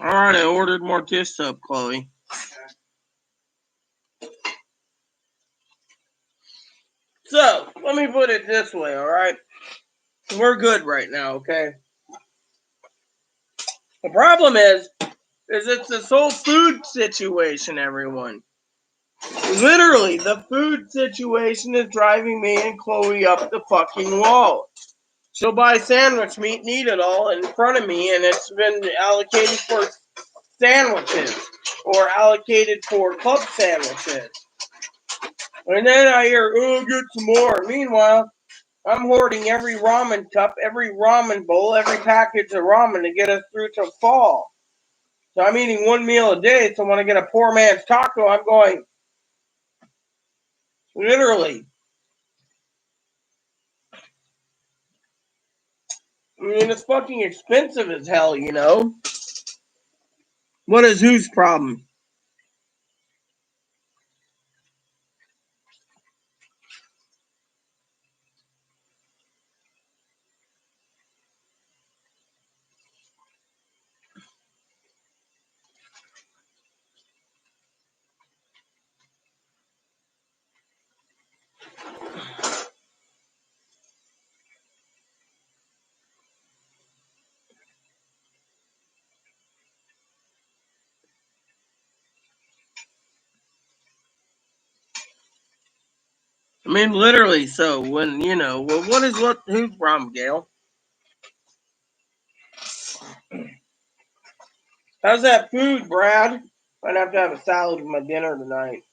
A: Alright, I ordered more dish soap, Chloe. So, let me put it this way, alright? We're good right now, okay? The problem is it's this whole food situation, everyone. Literally, the food situation is driving me and Chloe up the fucking wall. She'll buy sandwich meat and eat it all in front of me, and it's been allocated for sandwiches or allocated for club sandwiches. And then I hear, oh, get some more. Meanwhile, I'm hoarding every ramen cup, every ramen bowl, every package of ramen to get us through till fall. So I'm eating one meal a day, so when I get a poor man's taco, I'm going, literally. I mean, it's fucking expensive as hell, you know? What is whose problem? I mean, literally, so when, you know, well, whose problem, Gail? How's that food, Brad? I'd have to have a salad with my dinner tonight.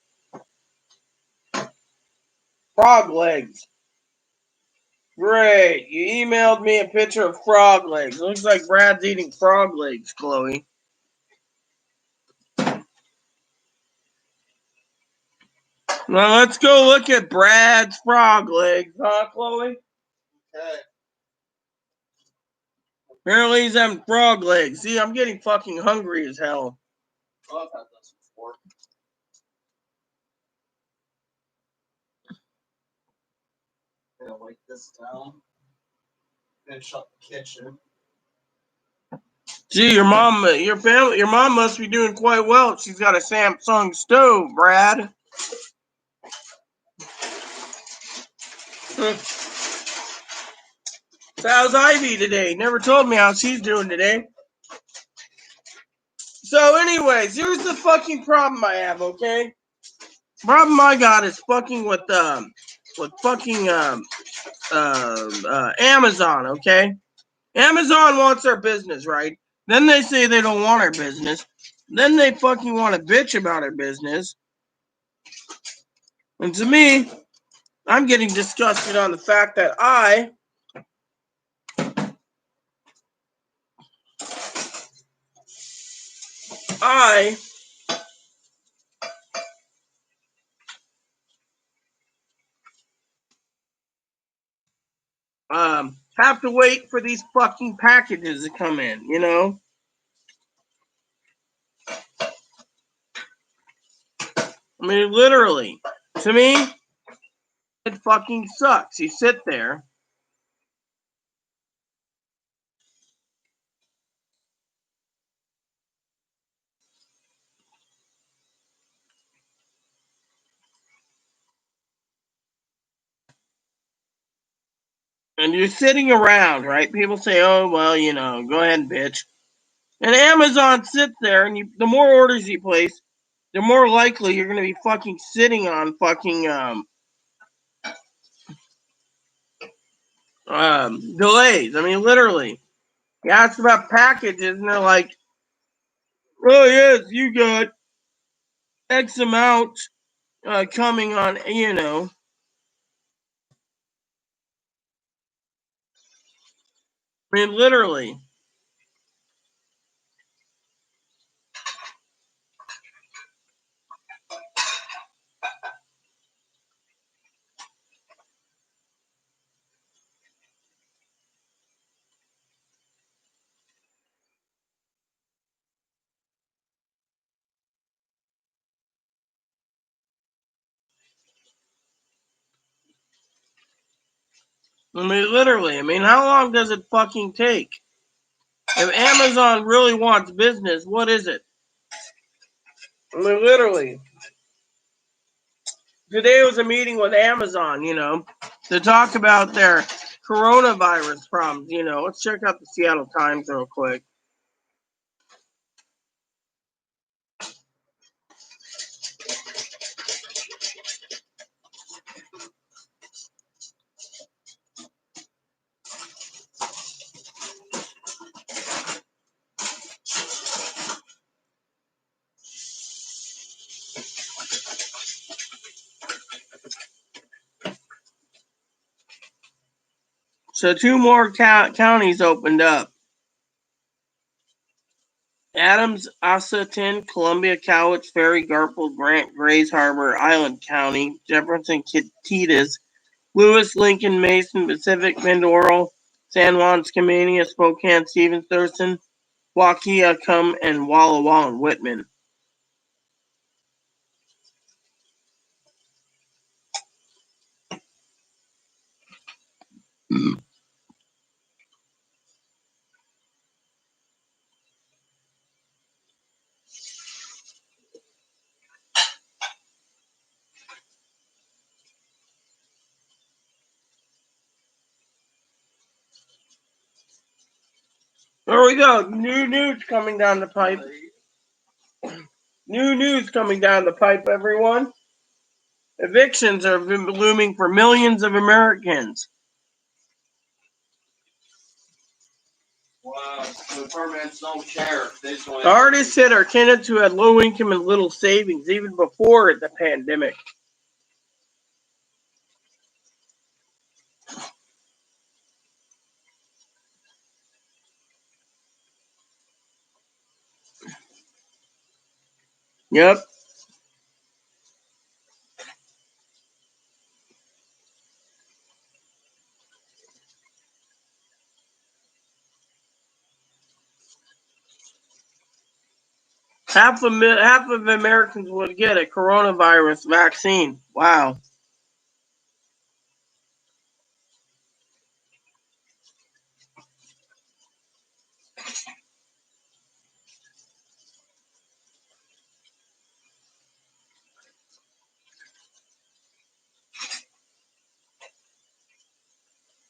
A: Frog legs. Great. You emailed me a picture of frog legs. Looks like Brad's eating frog legs, Chloe. Now let's go look at Brad's frog legs, huh, Chloe?
B: Okay.
A: Apparently he's having frog legs. See, I'm getting fucking hungry as hell.
B: Oh, I've had this before. Yeah, like this down. Finish up the kitchen.
A: Gee, your mom must be doing quite well. She's got a Samsung stove, Brad. So how's Ivy today? Never told me how she's doing today. So anyways, here's the fucking problem I have, okay? Problem I got is fucking with fucking Amazon, okay? Amazon wants our business, right? Then they say they don't want our business. Then they fucking want to bitch about our business. And to me, I'm getting disgusted on the fact that I have to wait for these fucking packages to come in, you know? I mean, literally, to me, it fucking sucks. You sit there. And you're sitting around, right? People say, oh, well, you know, go ahead and bitch. And Amazon sits there, and the more orders you place, the more likely you're going to be fucking sitting on fucking delays. I mean, literally. You ask about packages, and they're like, oh, yes, you got X amount coming on, you know. I mean, literally. I mean, literally. I mean, how long does it fucking take? If Amazon really wants business, what is it? I mean, literally. Today was a meeting with Amazon, to talk about their coronavirus problems. Let's check out the Seattle Times real quick. So 2 more counties opened up. Adams, Asotin, Columbia, Cowicz, Ferry, Garfield, Grant, Grays Harbor, Island County, Jefferson, Kittitas, Lewis, Lincoln, Mason, Pacific, Mindoro, San Juan, Skamania, Spokane, Stevens, Thurston, Waukegan, and Walla Walla and Whitman. There we go. New news coming down the pipe. New news coming down the pipe, everyone. Evictions are looming for millions of Americans.
B: Wow, the permits don't care. They just want
A: The hardest hit are tenants who had low income and little savings, even before the pandemic. Yep. Half of Americans would get a coronavirus vaccine. Wow.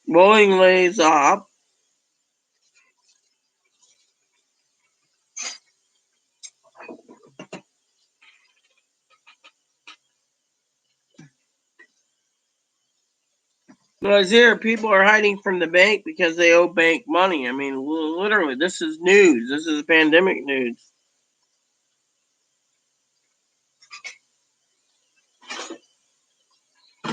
A: Boeing lays off. Because here, people are hiding from the bank because they owe bank money. I mean, literally, this is news. This is pandemic news.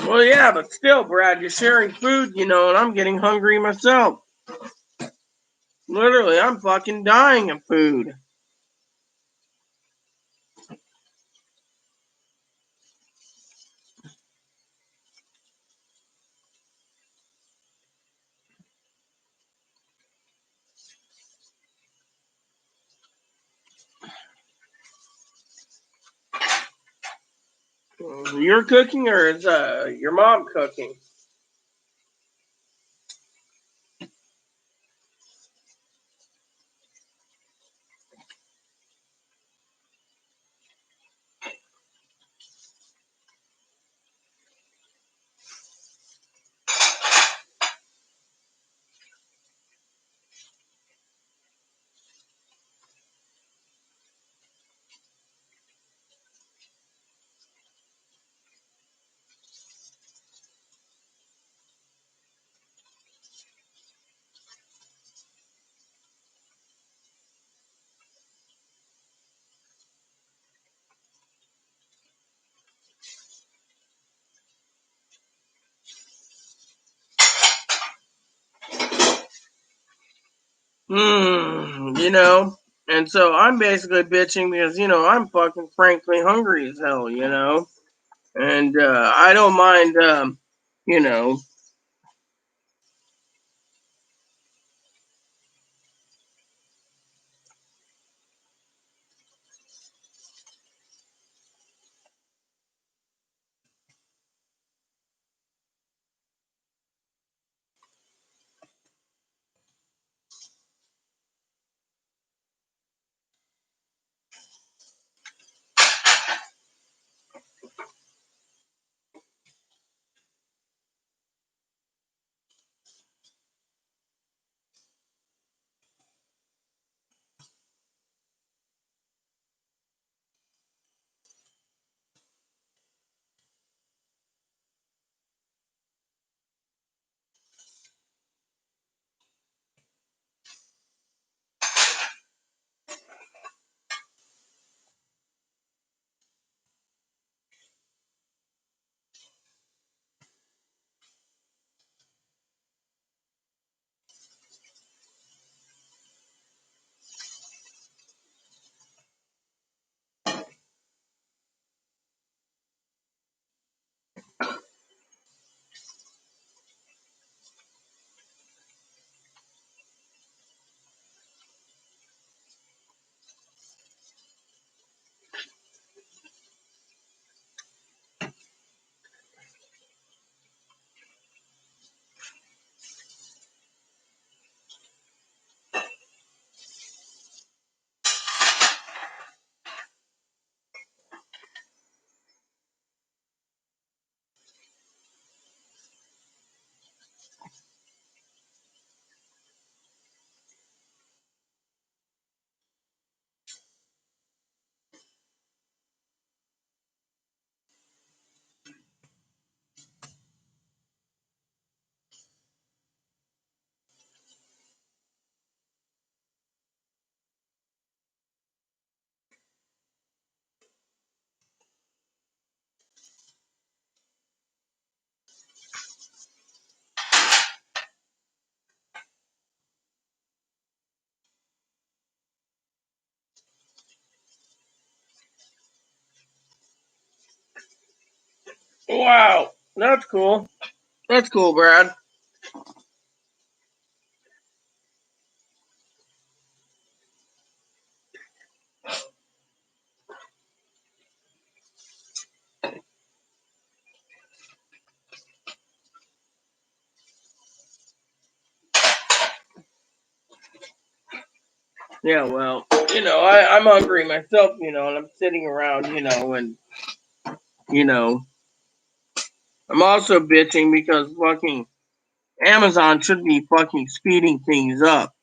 A: Well, yeah, but still, Brad, you're sharing food, and I'm getting hungry myself. Literally, I'm fucking dying of food. You're cooking, or is your mom cooking? And so I'm basically bitching because, I'm fucking frankly hungry as hell, and I don't mind, you know, Wow, that's cool. That's cool, Brad. Yeah, well, I'm hungry myself, and I'm sitting around, and you know, I'm also bitching because fucking Amazon should be fucking speeding things up.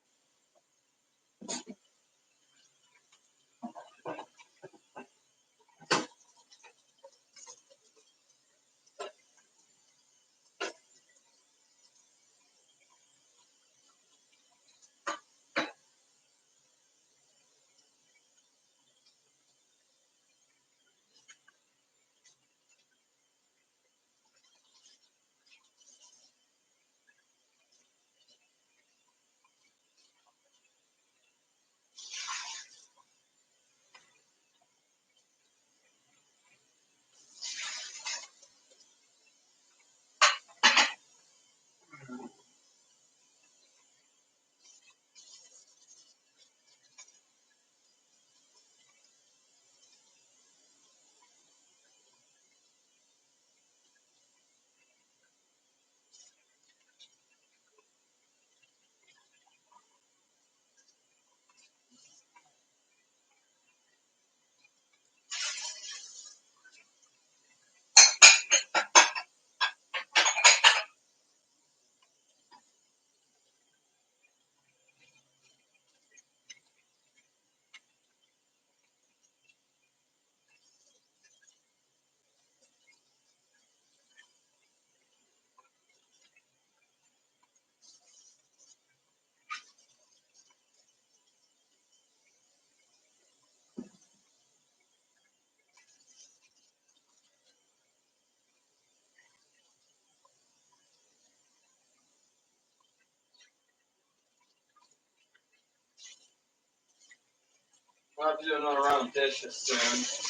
B: I'll have to do another round of dishes soon.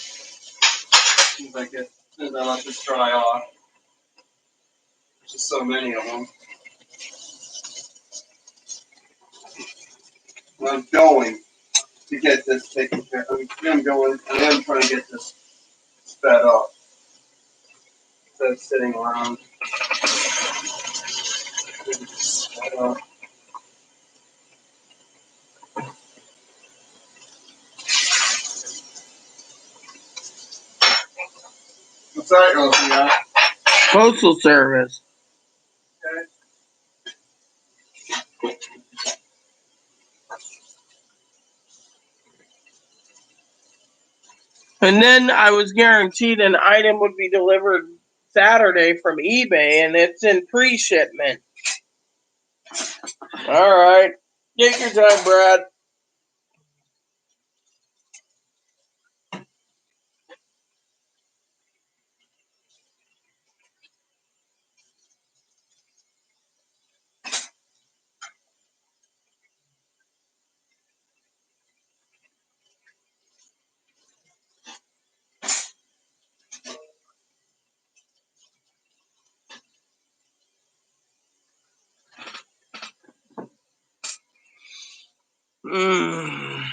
B: Seems like it. As I let this dry off. There's just so many of them. And I'm going to get this taken care of. I'm going. I am trying to get this sped up. Instead of sitting around. Sped up. What's that you're looking at?
A: Postal Service.
B: Okay.
A: And then I was guaranteed an item would be delivered Saturday from eBay, and it's in pre-shipment. All right, take your time, Brad. Mm.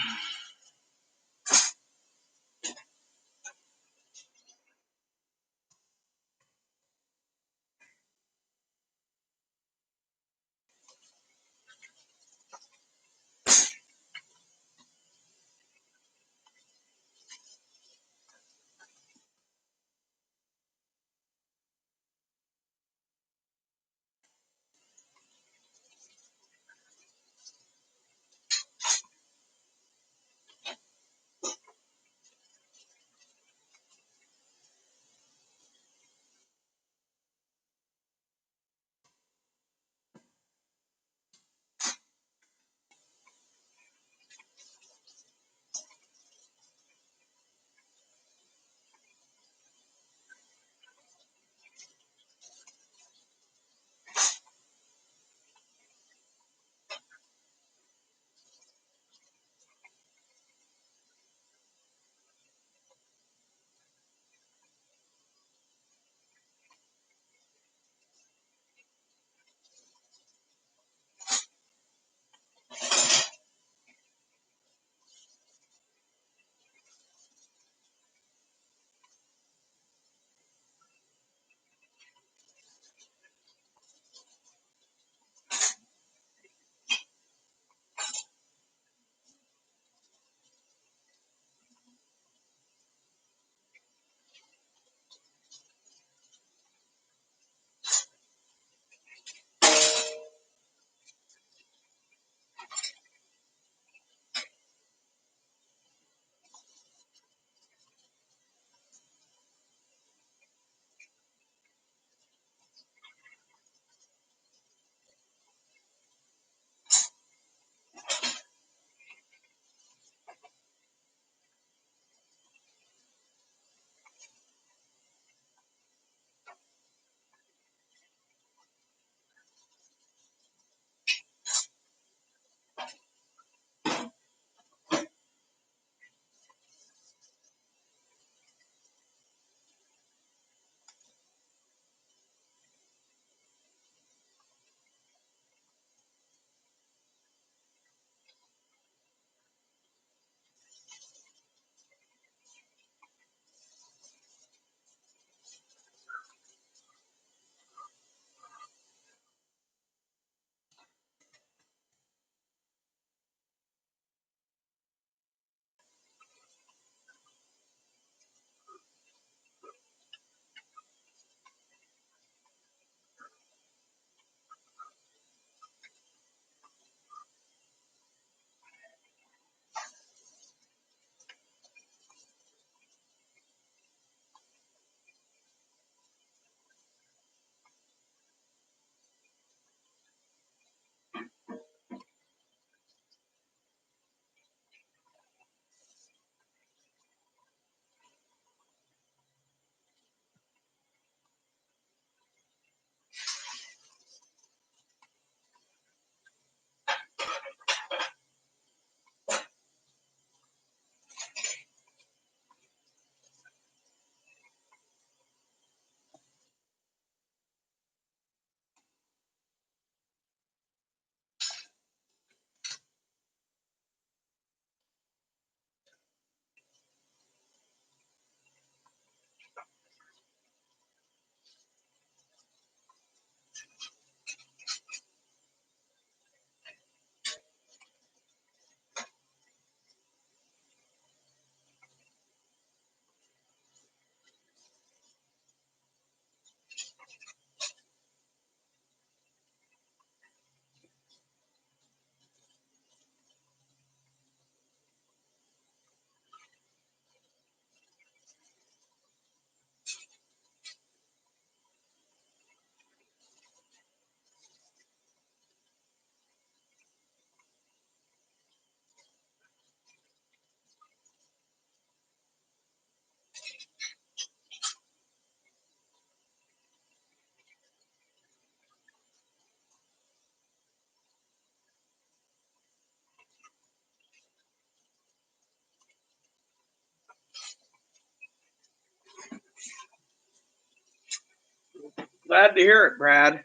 A: Glad to hear it, Brad.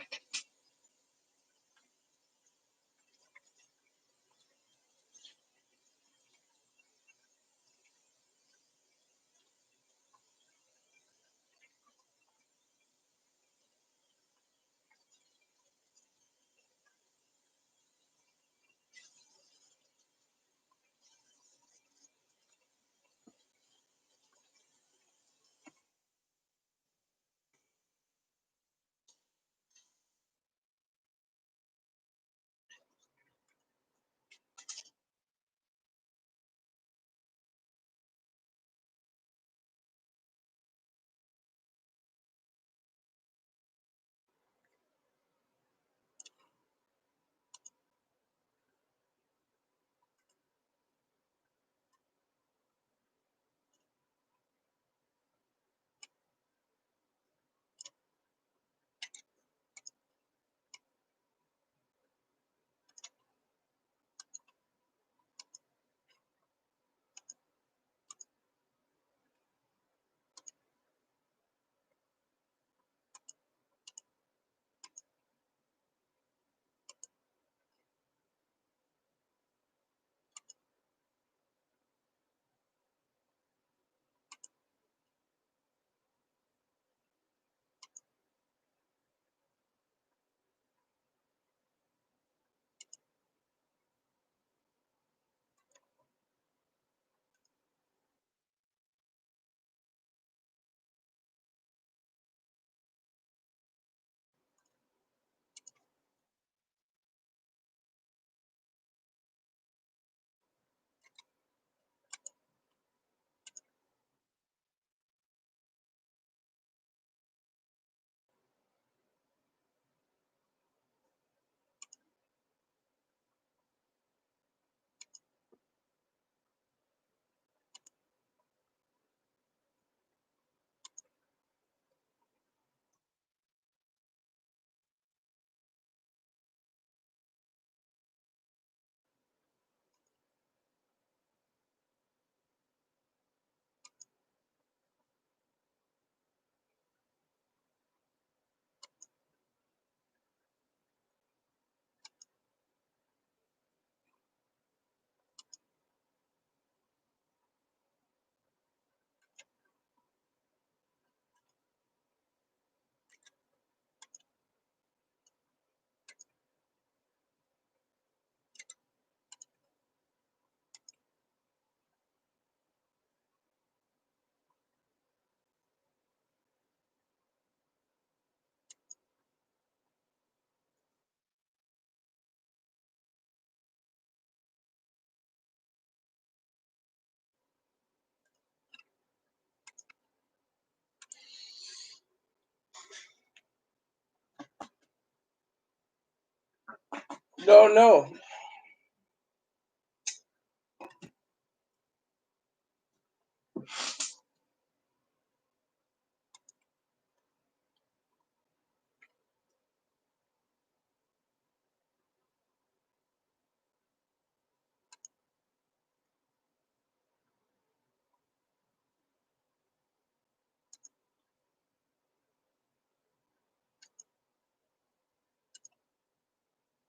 A: No.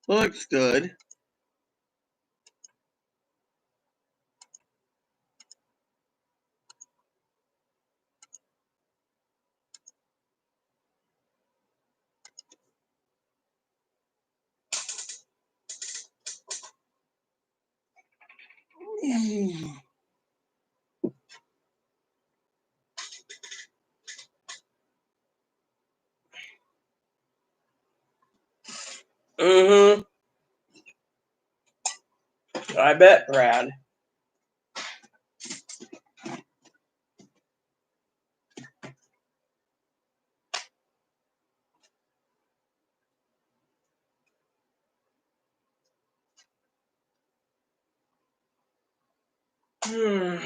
A: Looks good. Mm-hmm. I bet, Brad. Hmm.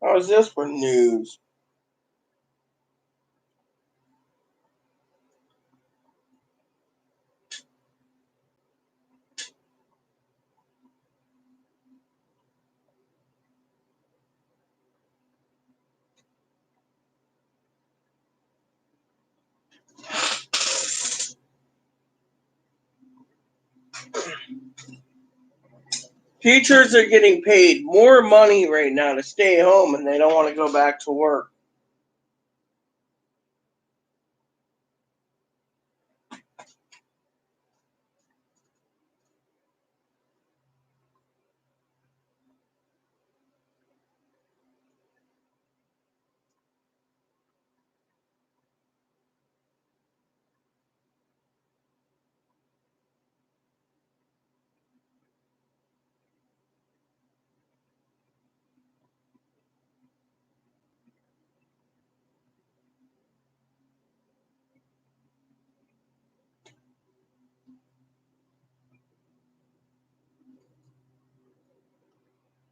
A: How's this for news? Teachers are getting paid more money right now to stay home and they don't want to go back to work.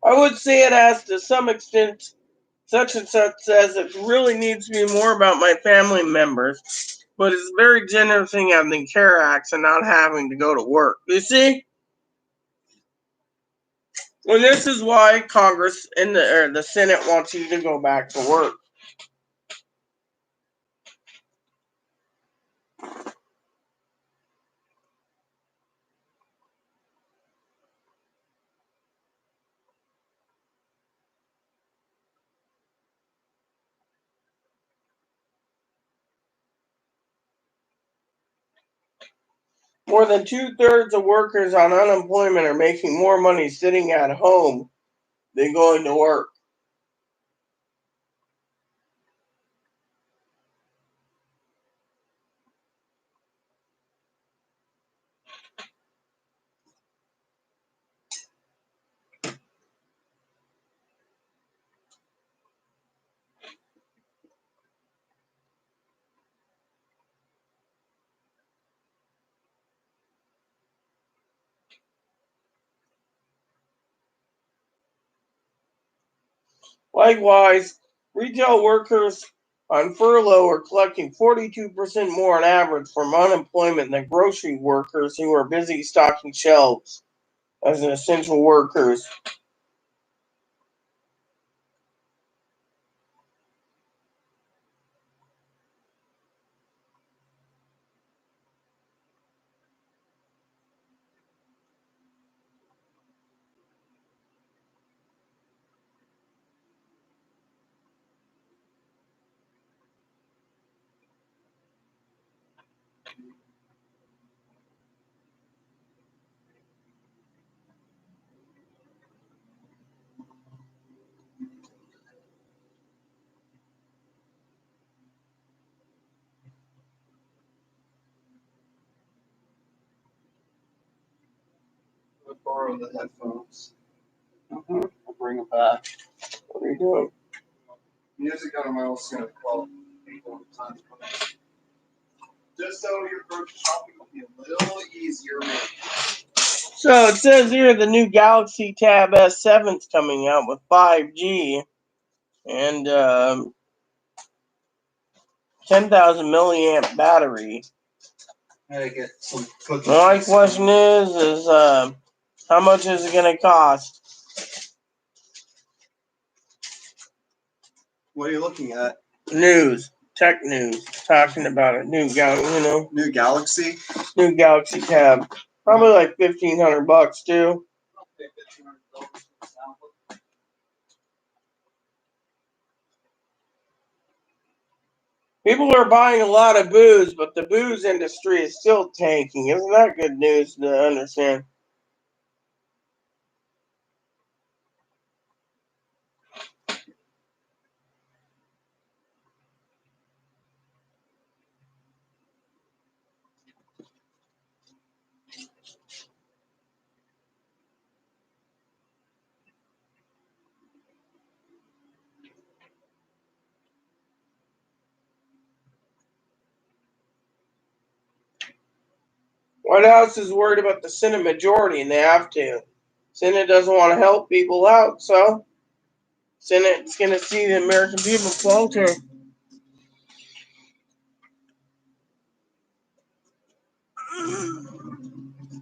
A: I would say it has to some extent such and such says it really needs to be more about my family members, but it's very generous thing having the CARE Acts and not having to go to work. You see? Well, this is why Congress and the Senate wants you to go back to work. More than 2/3 of workers on unemployment are making more money sitting at home than going to work. Likewise, retail workers on furlough are collecting 42% more on average from unemployment than grocery workers who are busy stocking shelves as an essential workers.
B: borrow the headphones.
A: I'll bring it back. What are you doing?
B: Music on my old gonna call people time. Just so your grocery shopping will be a little easier, maybe.
A: So it says here the new Galaxy Tab S7 is coming out with 5G and 10,000 milliamp battery.
B: I get some cookies.
A: My question is how much is it going to cost?
B: What are you looking at?
A: News, tech news, talking about a new
B: New Galaxy.
A: New Galaxy Tab. Probably like $1,500 too. People are buying a lot of booze, but the booze industry is still tanking. Isn't that good news to understand? White House is worried about the Senate majority, and they have to. Senate doesn't want to help people out, so Senate's going to see the American people falter.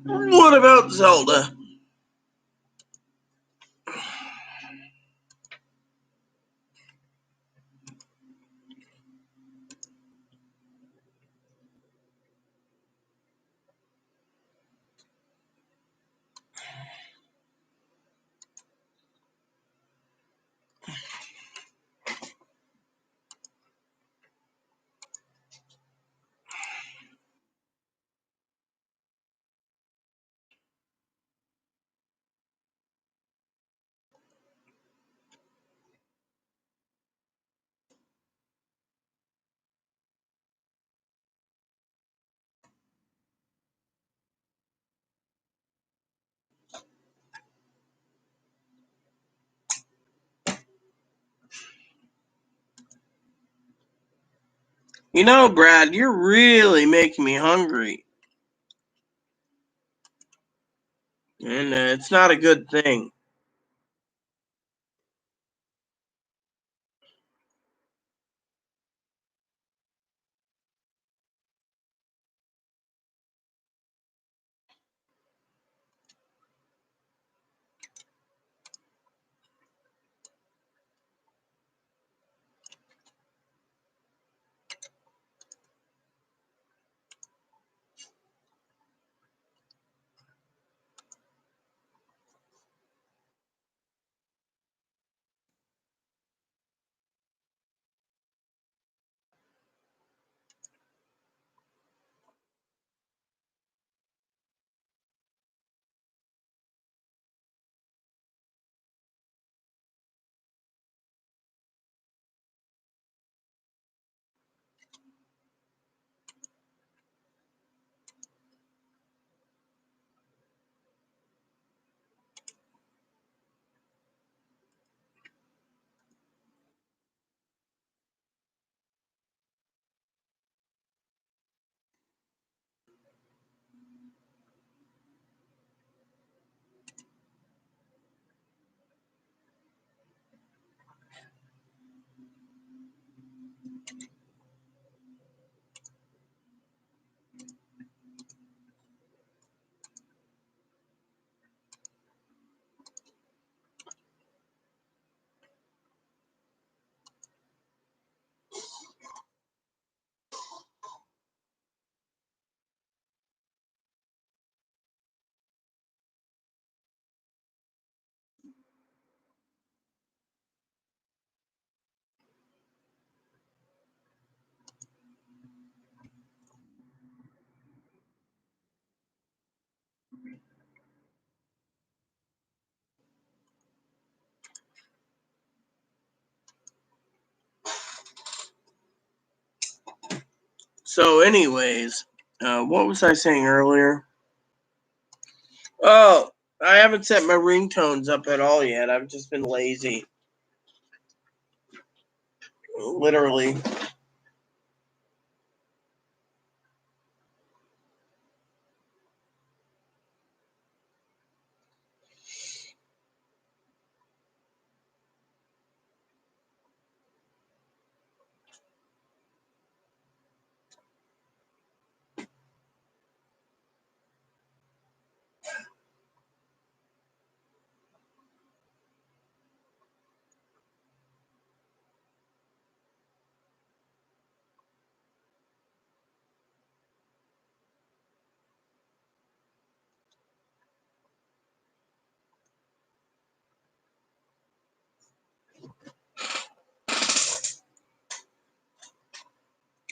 A: What about Zelda? You know, Brad, you're really making me hungry. And it's not a good thing. So, anyways, what was I saying earlier? Oh, I haven't set my ringtones up at all yet. I've just been lazy. Literally.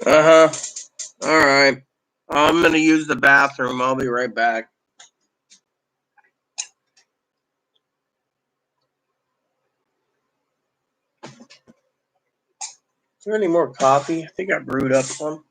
A: Uh-huh. All right. I'm going to use the bathroom. I'll be right back. Is there any more coffee? I think I brewed up some.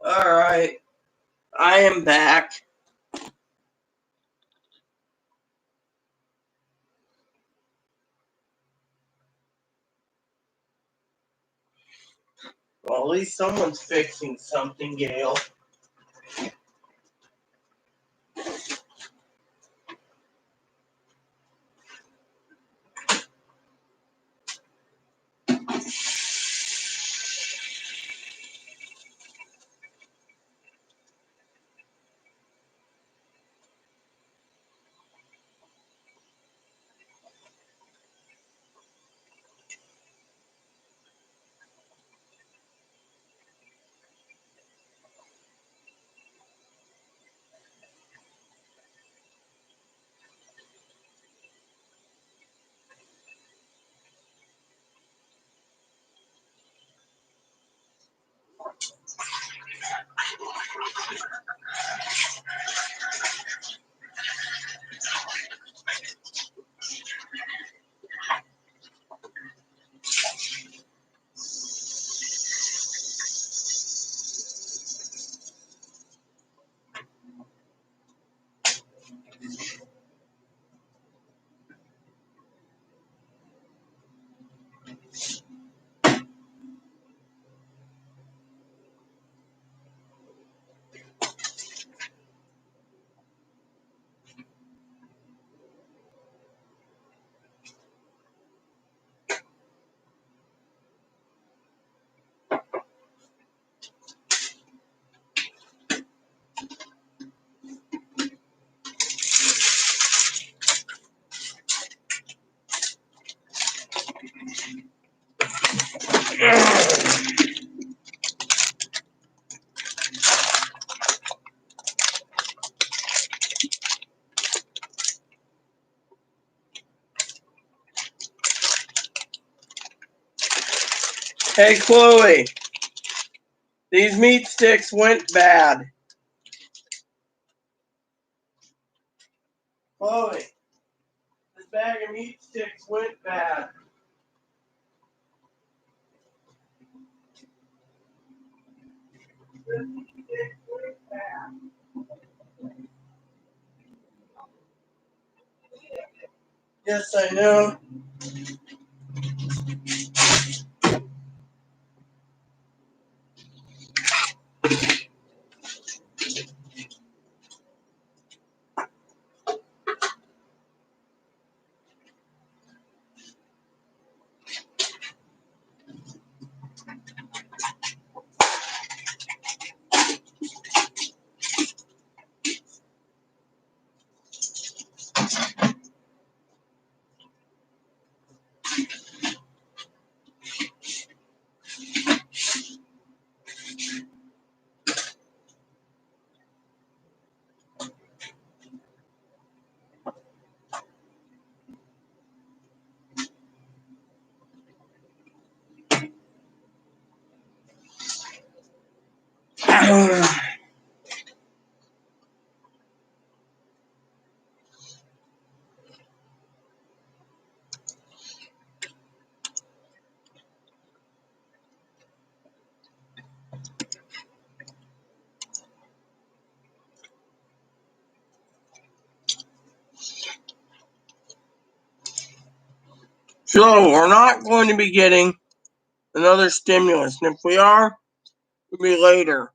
A: All right, I am back. Well, at least someone's fixing something, Gail. Hey, Chloe. These meat sticks went bad. Chloe, this bag of meat sticks went bad. This meat sticks went bad. Yes, I know. So, we're not going to be getting another stimulus, and if we are, it'll be later.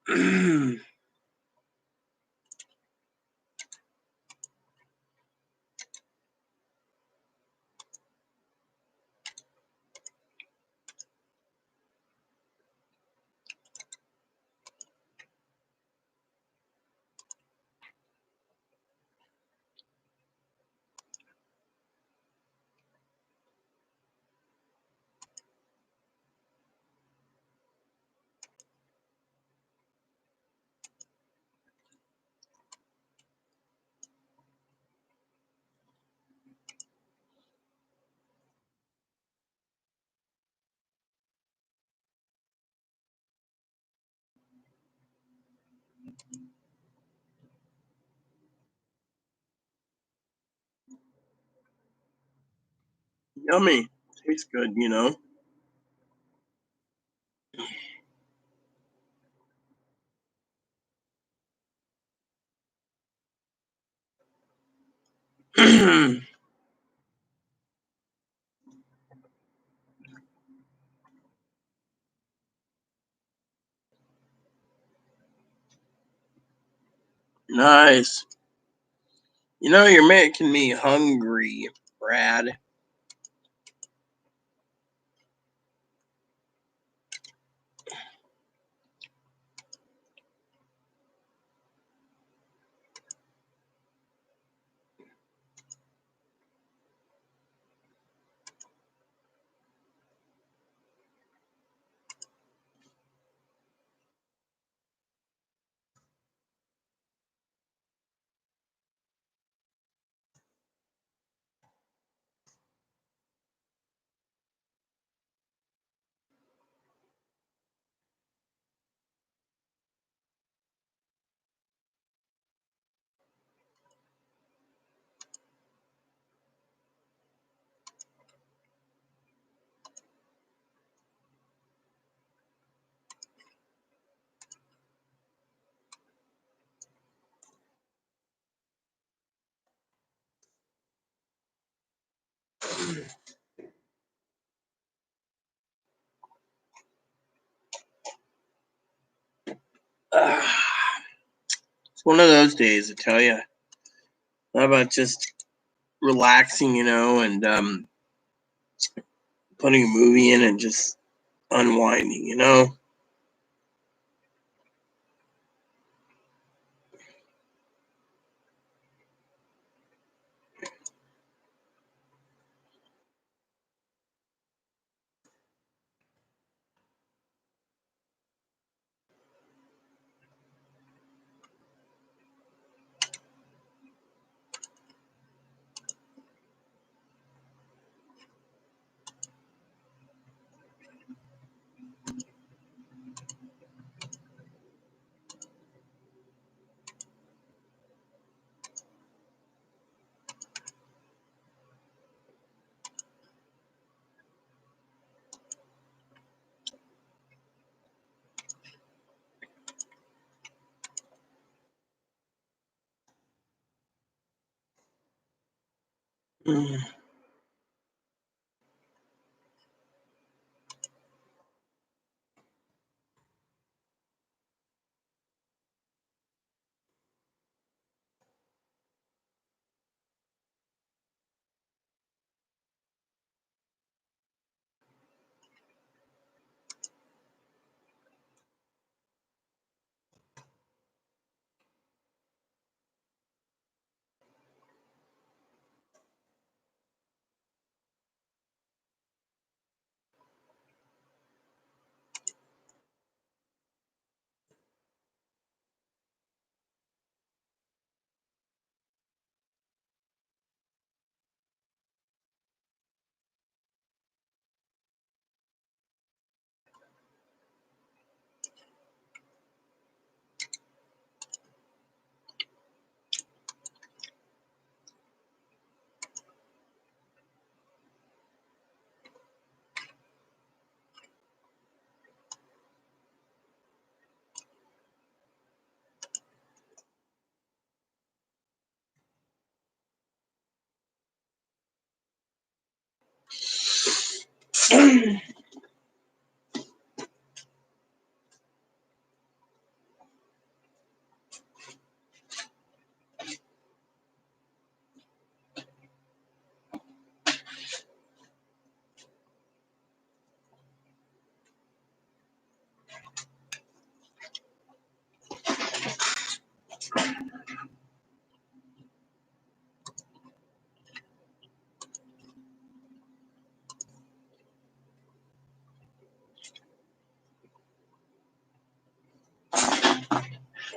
A: Yummy. Tastes good, you know. Nice. You know, you're making me hungry, Brad. It's one of those days, I tell you. How about just relaxing, you know, and putting a movie in and just unwinding, you know? Mm.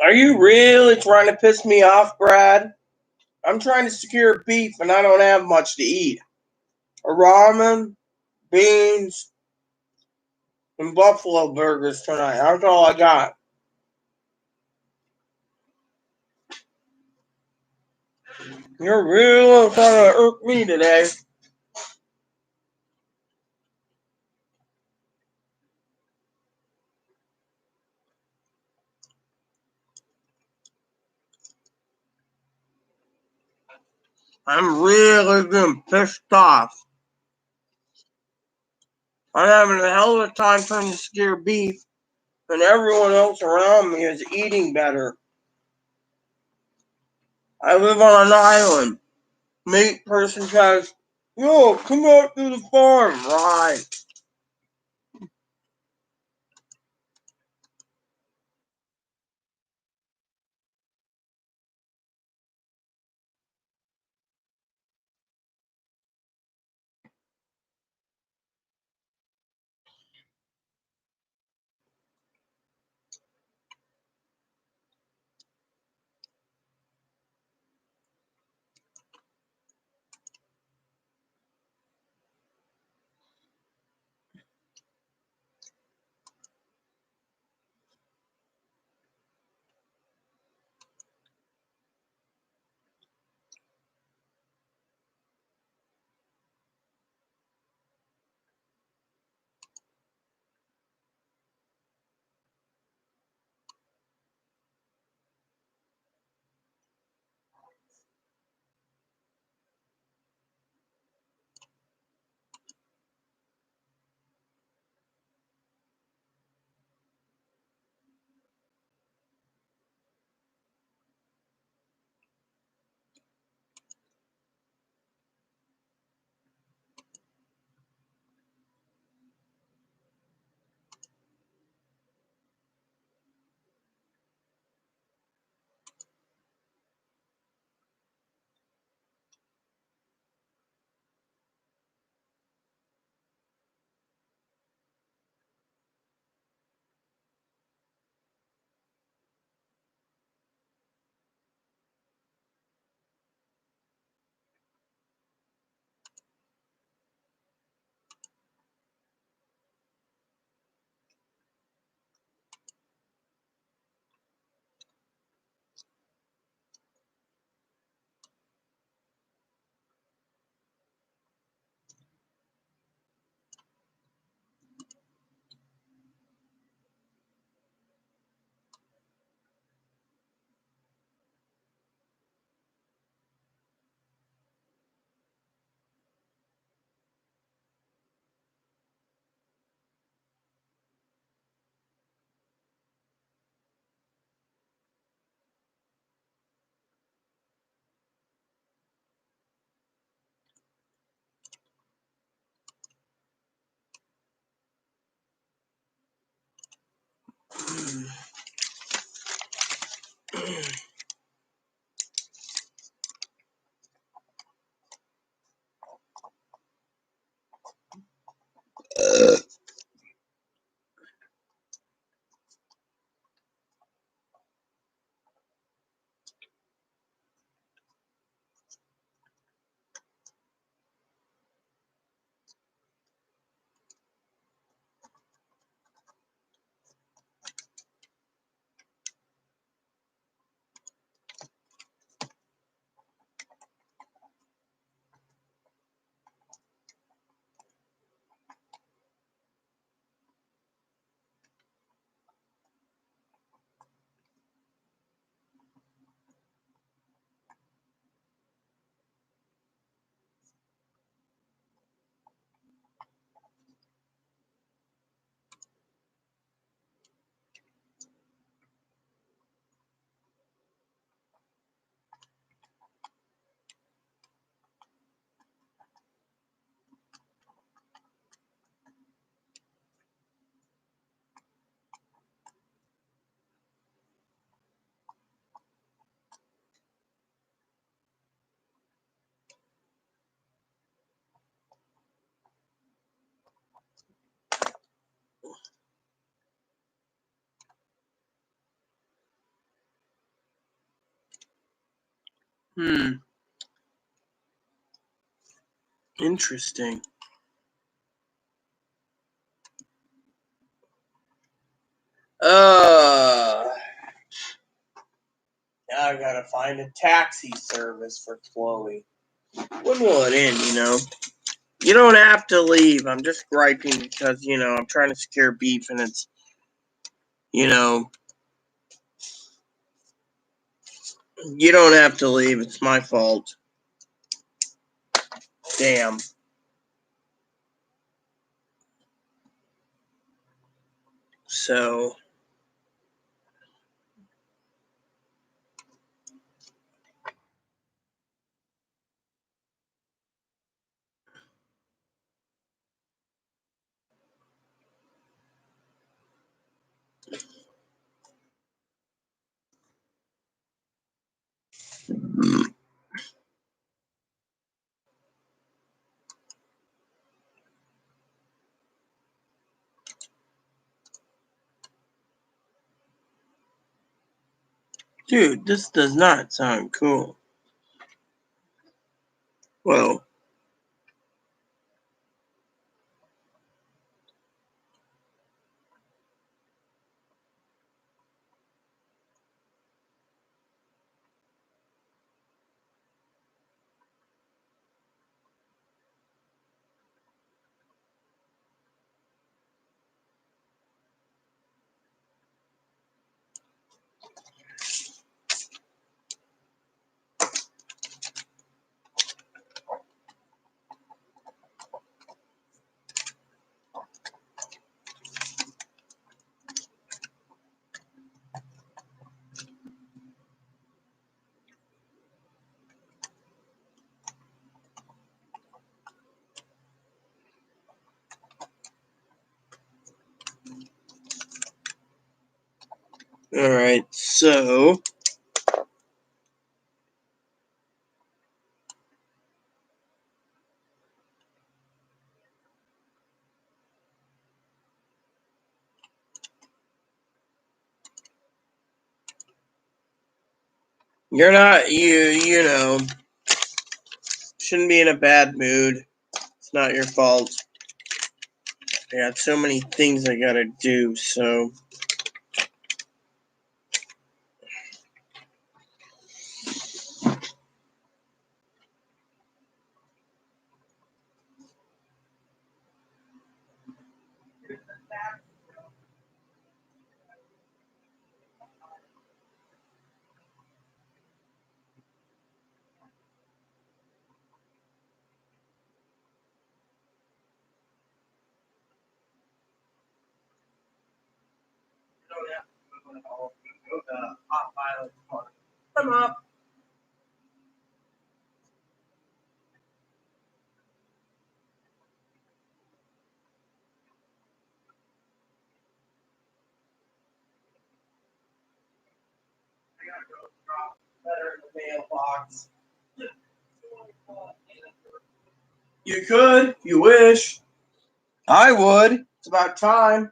A: Are you really trying to piss me off, Brad? I'm trying to secure beef and I don't have much to eat. A ramen, beans, and buffalo burgers tonight. That's all I got. You're really trying to irk me today. I'm really getting pissed off. I'm having a hell of a time trying to secure beef, and everyone else around me is eating better. I live on an island. Meat person says, "Yo, come out to the farm." Right. Interesting. Now I gotta find a taxi service for Chloe. When will it end, you know? You don't have to leave. I'm just griping because, you know, I'm trying to secure beef and it's, you know, you don't have to leave. It's my fault. Damn. So, dude, this does not sound cool. Well, alright, so you're not, you know, shouldn't be in a bad mood. It's not your fault. I got so many things I gotta do, so. Come up. I gotta go drop a letter in the mailbox. You could, if you wish. I would. It's about time.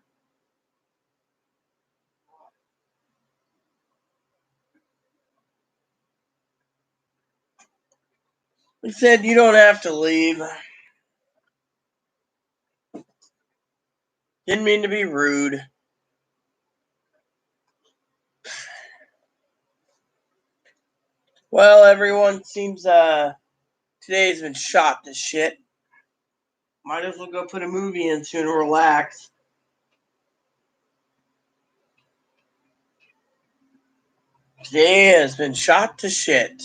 A: We said you don't have to leave. Didn't mean to be rude. Well, everyone seems today's been shot to shit. Might as well go put a movie in soon and relax. Today has been shot to shit.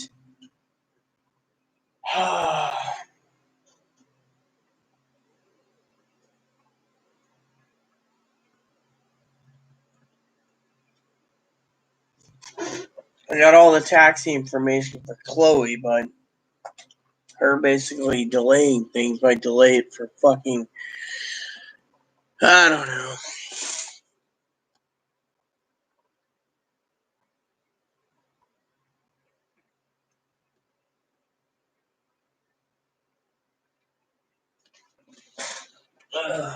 A: I got all the taxi information for Chloe, but her basically delaying things might delay it for fucking, I don't know. Ugh.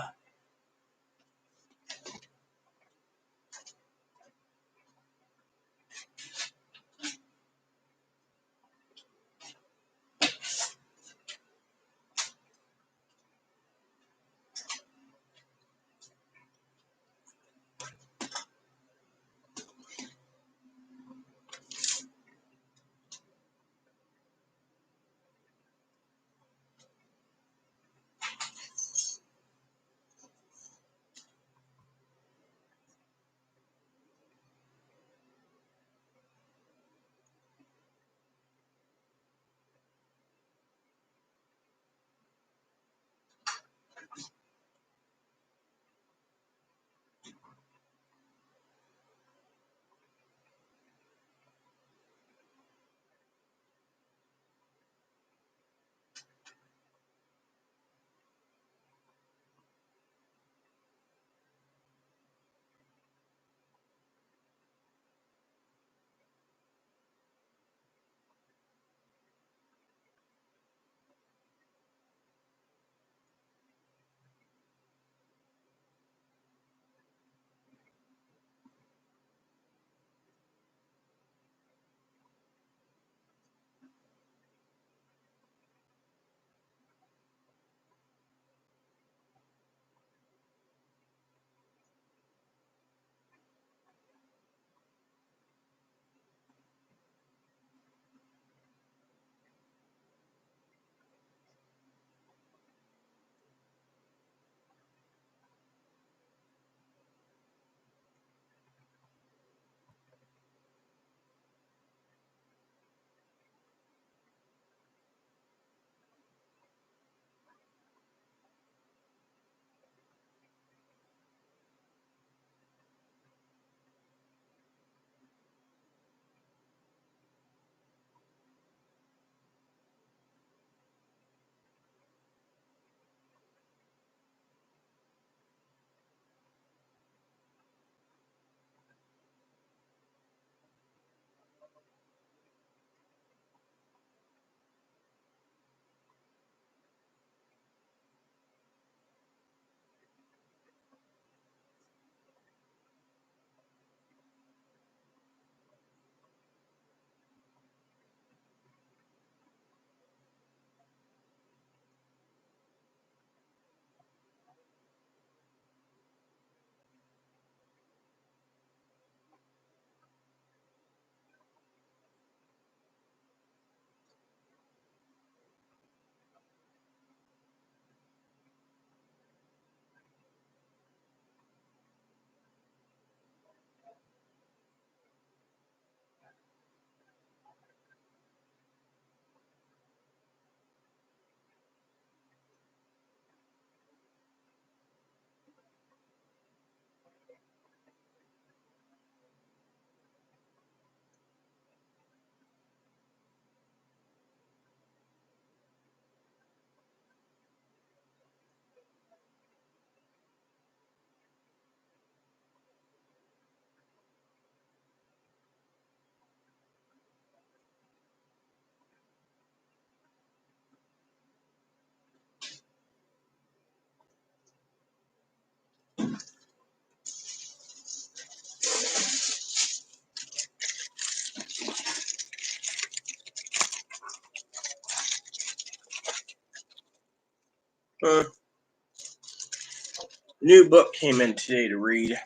A: New book came in today to read.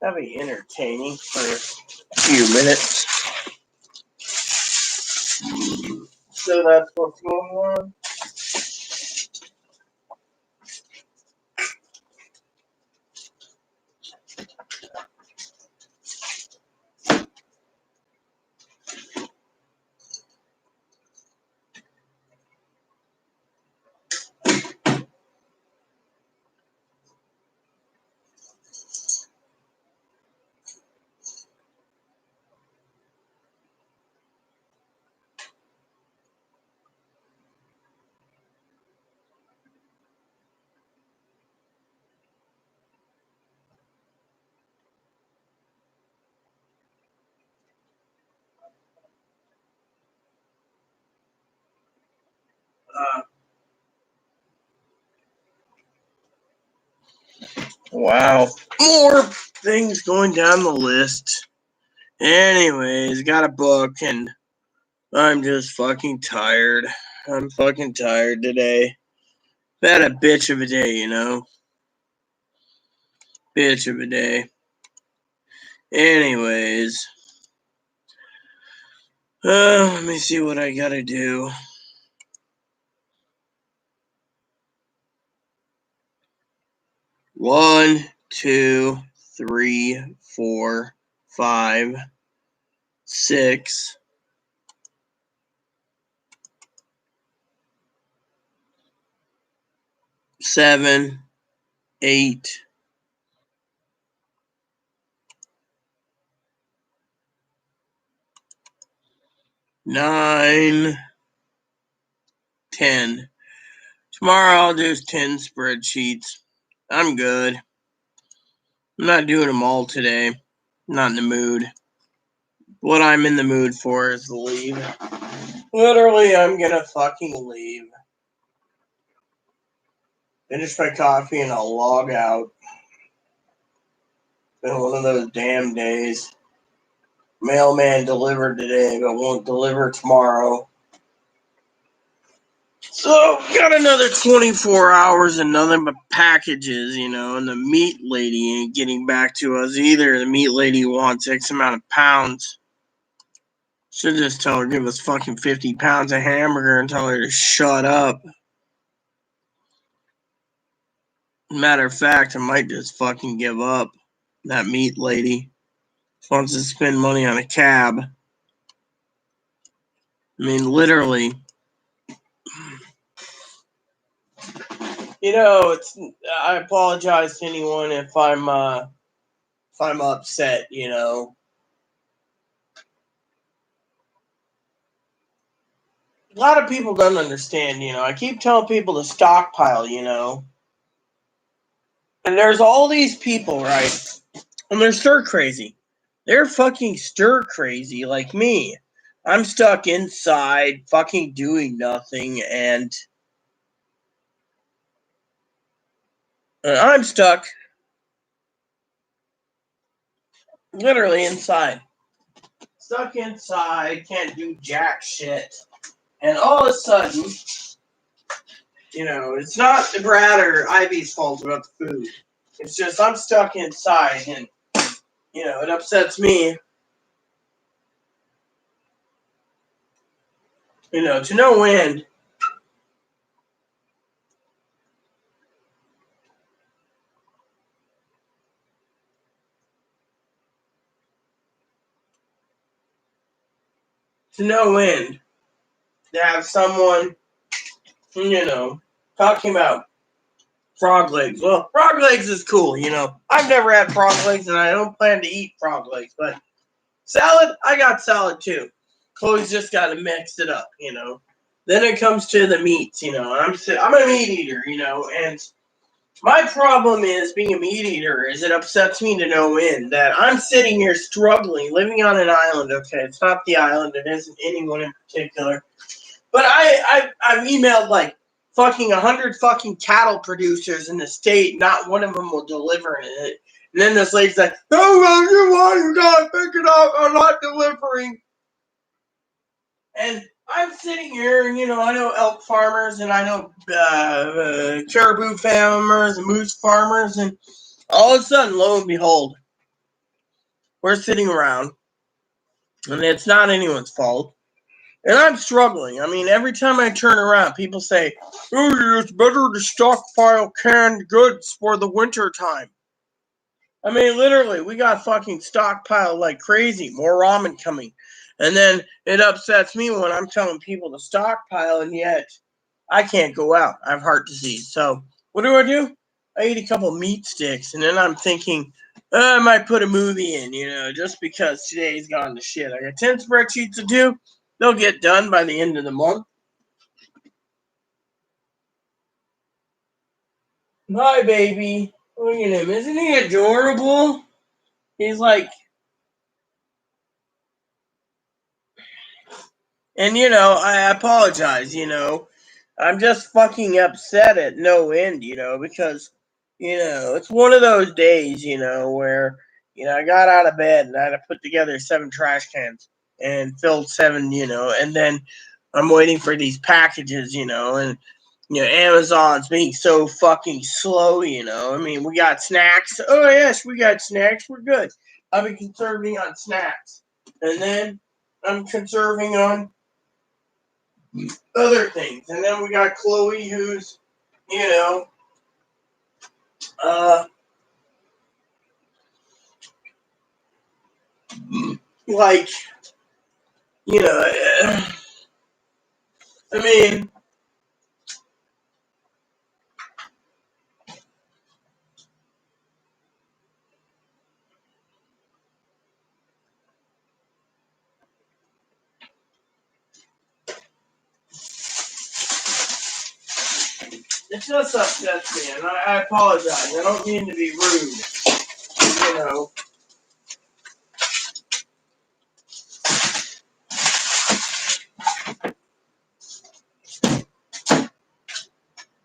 A: That'll be entertaining for a few minutes. So that's what's going on. Wow. More things going down the list. Anyways, got a book and I'm just fucking tired. I'm fucking tired today. Had a bitch of a day, you know? Bitch of a day. Anyways. Let me see what I gotta do. One, 2, 3, 4, 5, 6, 7, 8, 9, 10. Tomorrow I'll do 10 spreadsheets. I'm good. I'm not doing them all today. I'm not in the mood. What I'm in the mood for is to leave. Literally, I'm gonna fucking leave. Finish my coffee and I'll log out. Been one of those damn days. Mailman delivered today, but won't deliver tomorrow. So, got another 24 hours and nothing but packages, you know, and the meat lady ain't getting back to us either. The meat lady wants X amount of pounds. Should just tell her give us fucking 50 pounds of hamburger and tell her to shut up. Matter of fact, I might just fucking give up. That meat lady wants to spend money on a cab. I mean, literally. You know, I apologize to anyone if I'm upset, you know. A lot of people don't understand, you know. I keep telling people to stockpile, you know. And there's all these people, right? And they're stir crazy. They're fucking stir crazy like me. I'm stuck inside, fucking doing nothing, and I'm stuck literally inside. Stuck inside, can't do jack shit. And all of a sudden, you know, it's not Brad or Ivy's fault about the food. It's just I'm stuck inside and, you know, it upsets me. You know, to no end. To no end. To have someone, you know, talking about frog legs. Well, frog legs is cool, you know. I've never had frog legs and I don't plan to eat frog legs, but salad, I got salad too. Chloe's just got to mix it up, you know. Then it comes to the meats, you know. I'm a meat eater, you know, and my problem is being a meat eater is it upsets me to no end that I'm sitting here struggling, living on an island. Okay, it's not the island, it isn't anyone in particular. But I've emailed like fucking 100 fucking cattle producers in the state, not one of them will deliver it. And then this lady's like, oh, you gotta pick it up, I'm not delivering. And I'm sitting here, and I know elk farmers, and I know caribou farmers and moose farmers, and all of a sudden, lo and behold, we're sitting around, and it's not anyone's fault. And I'm struggling. I mean, every time I turn around, people say, "Oh, it's better to stockpile canned goods for the winter time." I mean, literally, we got fucking stockpiled like crazy. More ramen coming. And then it upsets me when I'm telling people to stockpile, and yet I can't go out. I have heart disease. So what do? I eat a couple meat sticks, and then I'm thinking, I might put a movie in, just because today's gone to shit. I got 10 spreadsheets to do. They'll get done by the end of the month. Hi, baby. Look at him. Isn't he adorable? He's like, and I apologize, I'm just fucking upset at no end, because, it's one of those days, where, I got out of bed and I had to put together 7 trash cans and filled 7, and then I'm waiting for these packages, and, Amazon's being so fucking slow, I mean, we got snacks. Oh, yes, we got snacks. We're good. I've been conserving on snacks. And then I'm conserving on other things. And then we got Chloe, who's, you know, uh, like, you know, I mean, it just upsets me, and I apologize. I don't mean to be rude, you know.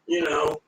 A: You know,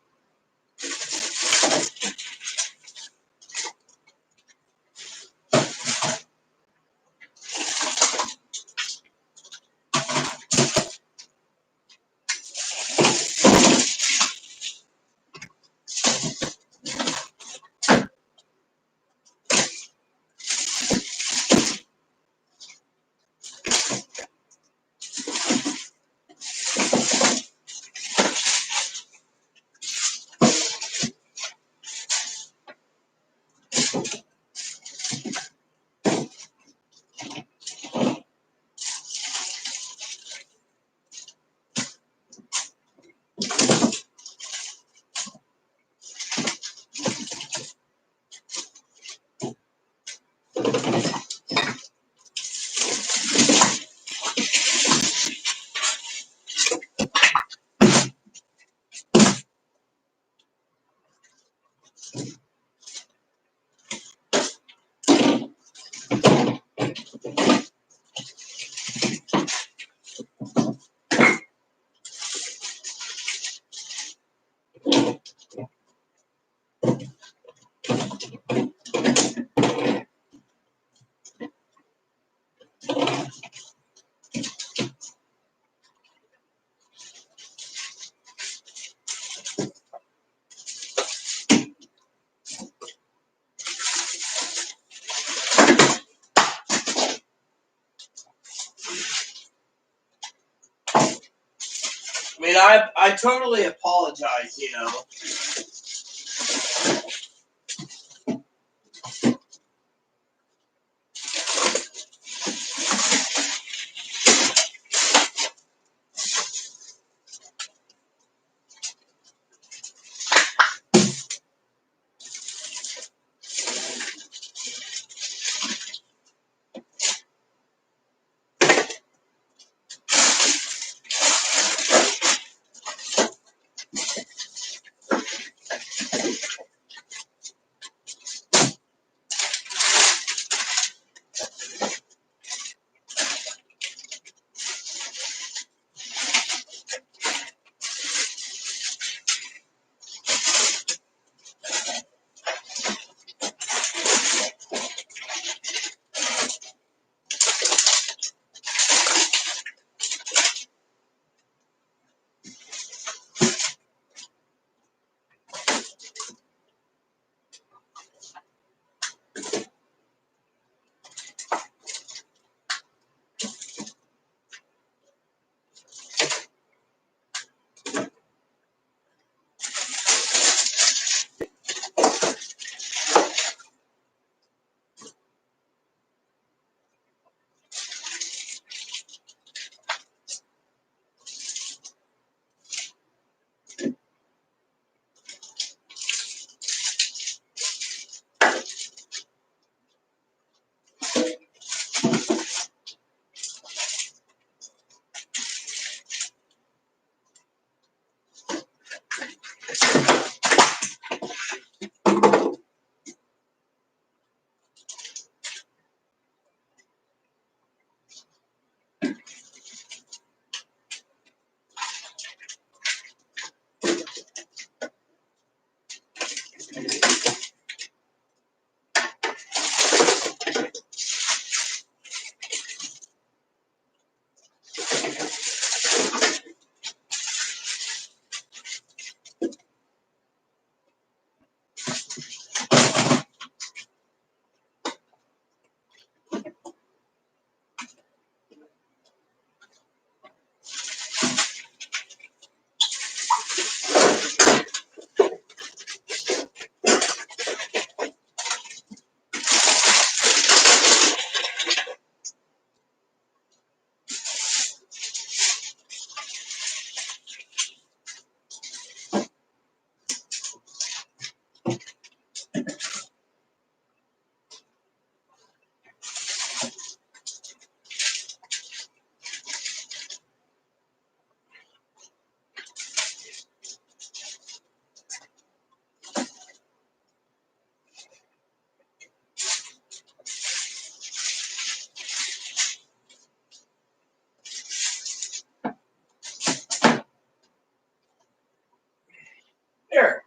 A: I mean, I totally apologize, you know.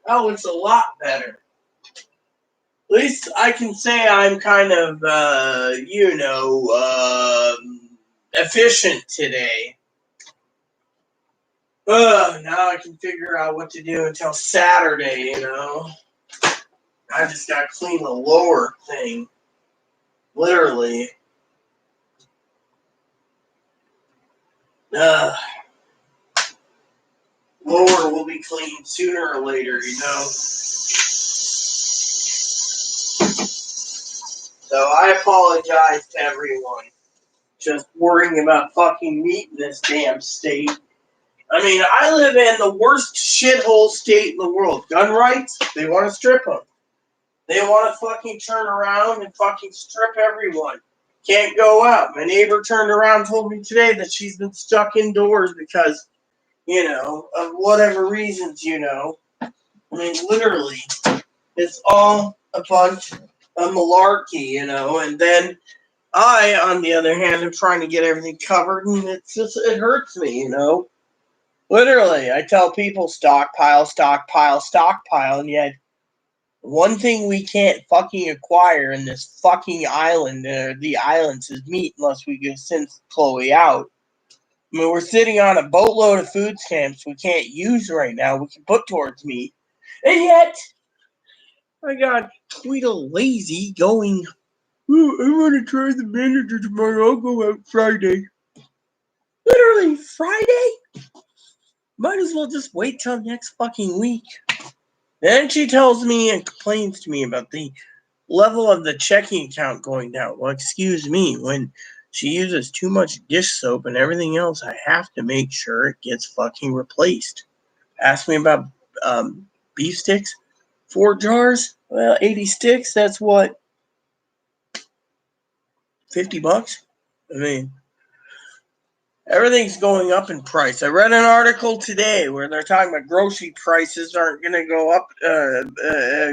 A: That looks a lot better. At least I can say I'm kind of, efficient today. Now I can figure out what to do until Saturday, I just gotta clean the lower thing. Literally. Lower will be cleaned sooner or later, So I apologize to everyone. Just worrying about fucking meat in this damn state. I mean, I live in the worst shithole state in the world. Gun rights, they want to strip them. They want to fucking turn around and fucking strip everyone. Can't go out. My neighbor turned around and told me today that she's been stuck indoors because, of whatever reasons, I mean, literally, it's all a bunch of malarkey, and then I, on the other hand, am trying to get everything covered, and it hurts me, Literally, I tell people stockpile, stockpile, stockpile, and yet one thing we can't fucking acquire in this fucking island, the islands, is meat unless we can send Chloe out. I mean, we're sitting on a boatload of food stamps we can't use right now. We can put towards meat. And yet, I got Tweedle Lazy going, oh, I want to try the manager tomorrow. I'll go out Friday. Literally, Friday? Might as well just wait till next fucking week. Then she tells me and complains to me about the level of the checking account going down. Well, excuse me, when she uses too much dish soap and everything else, I have to make sure it gets fucking replaced. Ask me about beef sticks. 4 jars? Well, 80 sticks, that's what? $50? I mean, everything's going up in price. I read an article today where they're talking about grocery prices aren't going to go up,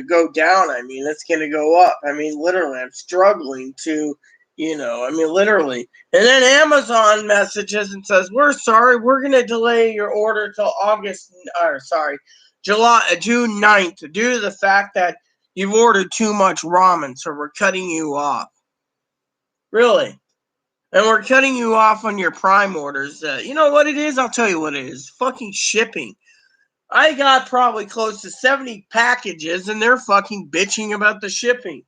A: go down. I mean, it's going to go up. I mean, literally, I'm struggling to, literally. And then Amazon messages and says, we're sorry, we're going to delay your order till June 9th due to the fact that you've ordered too much ramen, so we're cutting you off. Really? And we're cutting you off on your Prime orders. You know what it is? I'll tell you what it is. Fucking shipping. I got probably close to 70 packages, and they're fucking bitching about the shipping.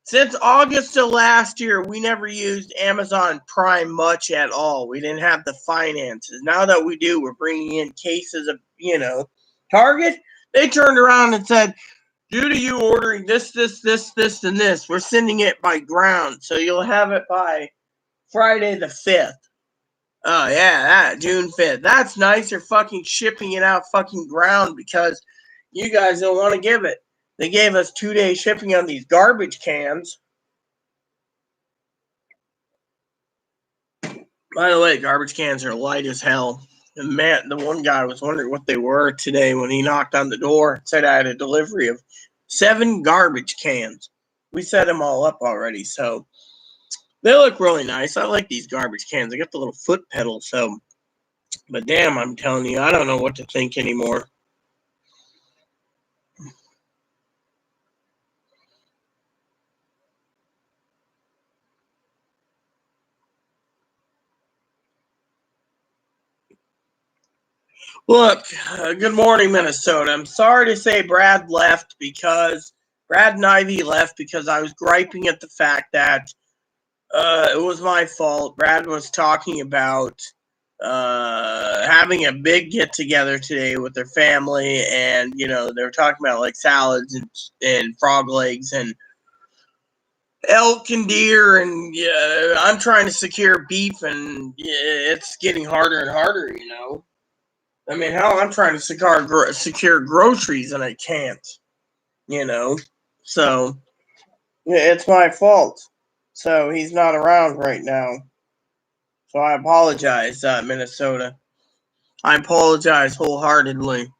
A: Since August of last year, we never used Amazon Prime much at all. We didn't have the finances. Now that we do, we're bringing in cases of, Target. They turned around and said, due to you ordering this, and this, we're sending it by ground. So you'll have it by Friday the 5th. Oh, yeah, June 5th. That's nice. They're fucking shipping it out fucking ground because you guys don't want to give it. They gave us 2-day shipping on these garbage cans. By the way, garbage cans are light as hell. And man, the one guy was wondering what they were today when he knocked on the door. Said I had a delivery of 7 garbage cans. We set them all up already, so they look really nice. I like these garbage cans. They got the little foot pedal, so. But damn, I'm telling you, I don't know what to think anymore. Look, good morning, Minnesota. I'm sorry to say Brad and Ivy left because I was griping at the fact that it was my fault. Brad was talking about having a big get together today with their family, and they were talking about like salads and frog legs and elk and deer, and I'm trying to secure beef, and it's getting harder and harder. I mean, hell, I'm trying to secure groceries and I can't. So it's my fault. So he's not around right now. So I apologize, Minnesota. I apologize wholeheartedly.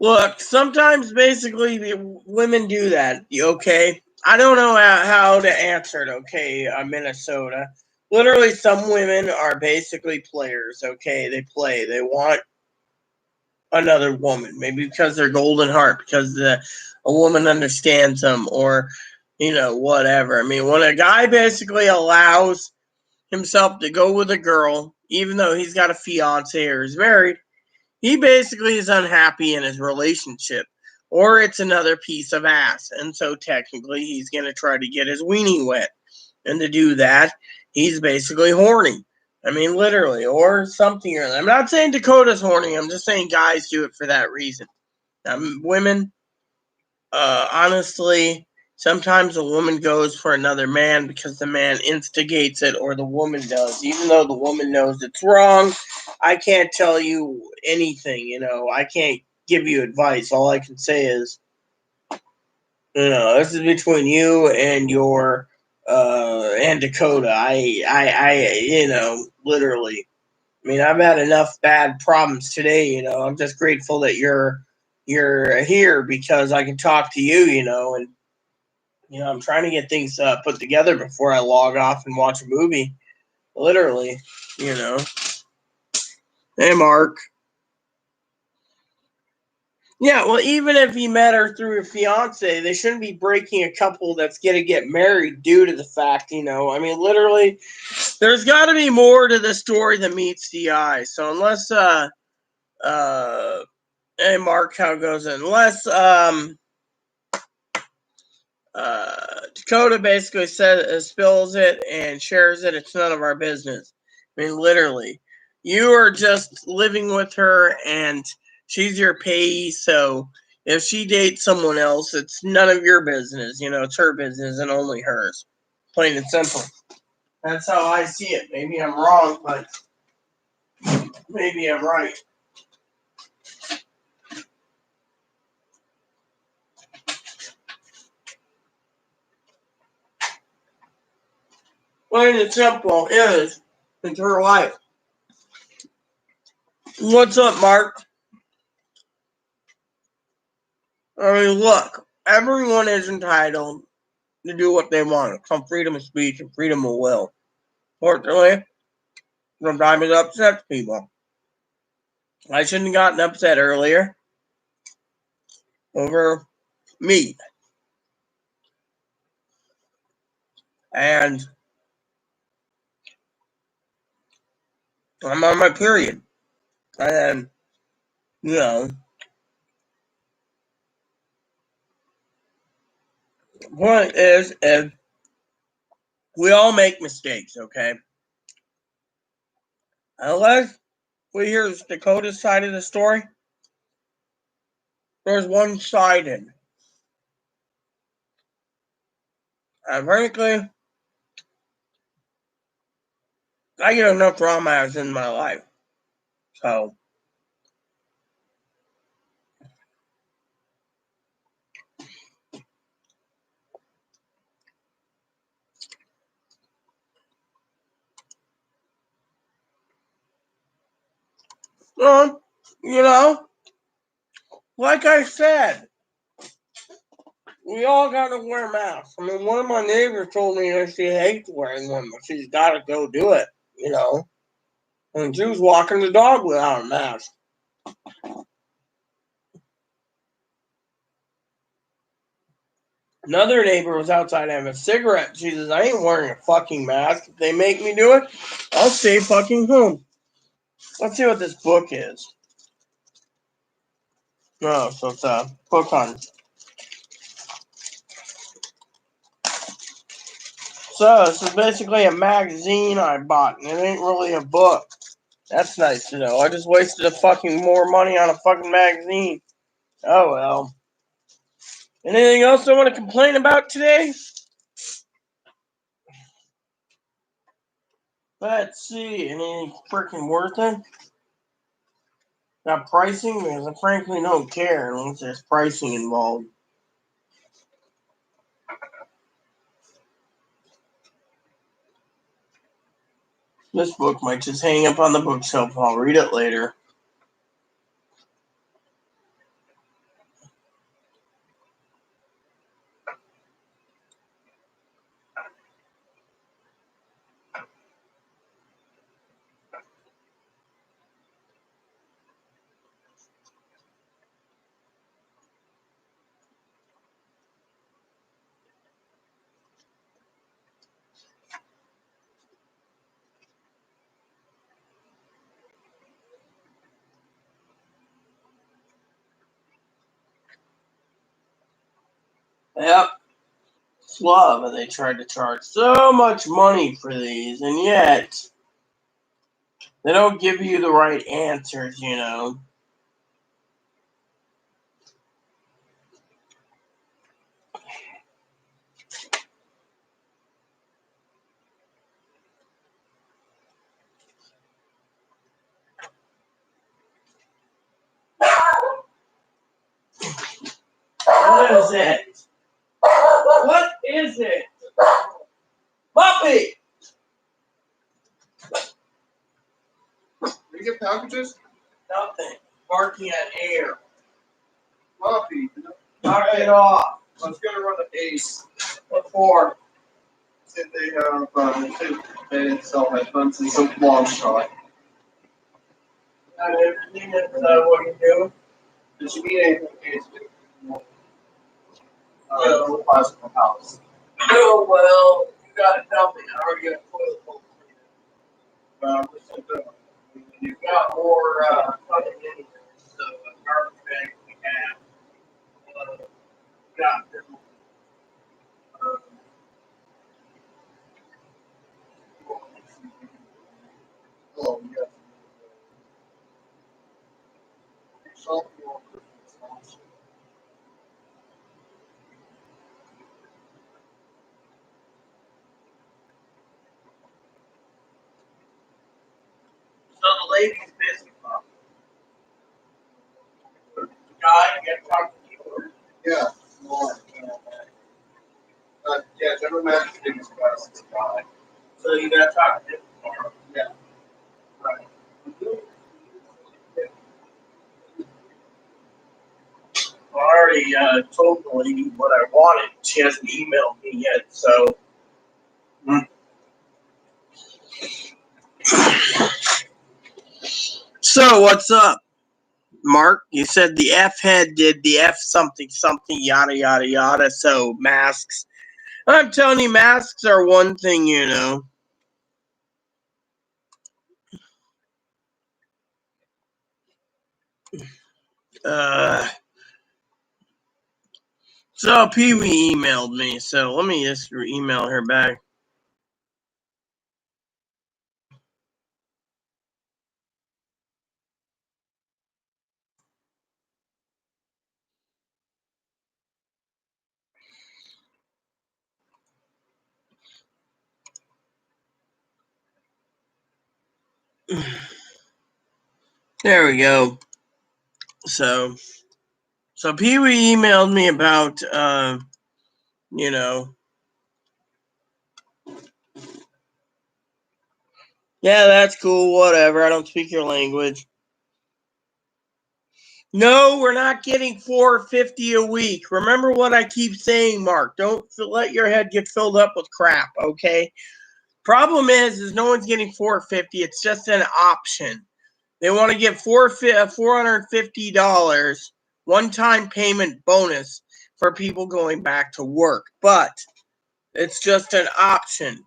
A: Look, sometimes basically the women do that, okay? I don't know how to answer it, okay, Minnesota. Literally, some women are basically players, okay? They play. They want another woman, maybe because they're golden heart, because a woman understands them, or, whatever. I mean, when a guy basically allows himself to go with a girl, even though he's got a fiance or is married, he basically is unhappy in his relationship, or it's another piece of ass. And so technically, he's going to try to get his weenie wet. And to do that, he's basically horny. I mean, literally, or something. I'm not saying Dakota's horny. I'm just saying guys do it for that reason. Women, honestly, sometimes a woman goes for another man because the man instigates it, or the woman does. Even though the woman knows it's wrong, I can't tell you anything. I can't give you advice. All I can say is, this is between you and your and Dakota. Literally. I mean, I've had enough bad problems today. I'm just grateful that you're here because I can talk to you. And I'm trying to get things put together before I log off and watch a movie. Literally, Hey, Mark. Yeah, well, even if he met her through a fiance, they shouldn't be breaking a couple that's going to get married due to the fact, I mean, literally, there's got to be more to the story than meets the eye. So unless, hey, Mark, how goes it? Unless, Dakota basically says spills it and shares it, it's none of our business. I mean, literally, you are just living with her and she's your payee, so if she dates someone else, it's none of your business. It's her business and only hers. Plain and simple. That's how I see it. Maybe I'm wrong, but maybe I'm right. Plain and simple is it's her life. What's up, Mark? I mean, look, everyone is entitled to do what they want. Some freedom of speech and freedom of will. Fortunately, sometimes it upsets people. I shouldn't have gotten upset earlier over meat. And I'm on my period. And, the point is we all make mistakes, okay? Unless we hear Dakota's side of the story, there's one-sided. And frankly, I get enough dramas in my life. So, well, like I said, we all gotta wear masks. I mean, one of my neighbors told me that she hates wearing one, but she's gotta go do it, And she was walking the dog without a mask. Another neighbor was outside having a cigarette. She says, I ain't wearing a fucking mask. If they make me do it, I'll stay fucking home. Let's see what this book is. Oh, so it's a book on. So, this is basically a magazine I bought, and it ain't really a book. That's nice to know. I just wasted a fucking more money on a fucking magazine. Oh, well. Anything else I want to complain about today? Let's see. Anything freaking worth it? Got pricing? Because I frankly don't care unless there's pricing involved. This book might just hang up on the bookshelf. I'll read it later. Yep. Love, and they tried to charge so much money for these, and yet they don't give you the right answers, you know. What is it? What is it? Puppy!
B: You get packages?
A: Nothing. Barking at air.
B: Coffee.
A: Knock it off.
B: I was gonna run the Ace.
A: What for?
B: Said they sell headphones and some long shot.
A: Not everything that's what you do.
B: Did you need anything Ace? The plastic house.
A: Oh, well, you gotta tell me. I already got a toilet bowl for you. You've got more coming in. So, garbage bags we have. Got them. Uh,
B: Oh, yeah. So
A: the lady's busy, Mom. The guy, you gotta talk to you.
B: yeah. More. Yeah, General Manager's biggest guy.
A: So you gotta talk to him tomorrow.
B: Yeah.
A: Right. I already told the lady what I wanted. She hasn't emailed me yet, so. So what's up, Mark? You said the F head did the F something something yada yada yada. So masks. I'm telling you, masks are one thing, you know. So Pee Wee emailed me, so let me just email her back. There we go. So Pee Wee emailed me about you know. Yeah, that's cool, whatever. I don't speak your language. No, we're not getting $4.50 a week. Remember what I keep saying, Mark. Don't let your head get filled up with crap, okay? Problem is no one's getting $4.50. It's just an option. They want to get $450 one-time payment bonus for people going back to work, but it's just an option.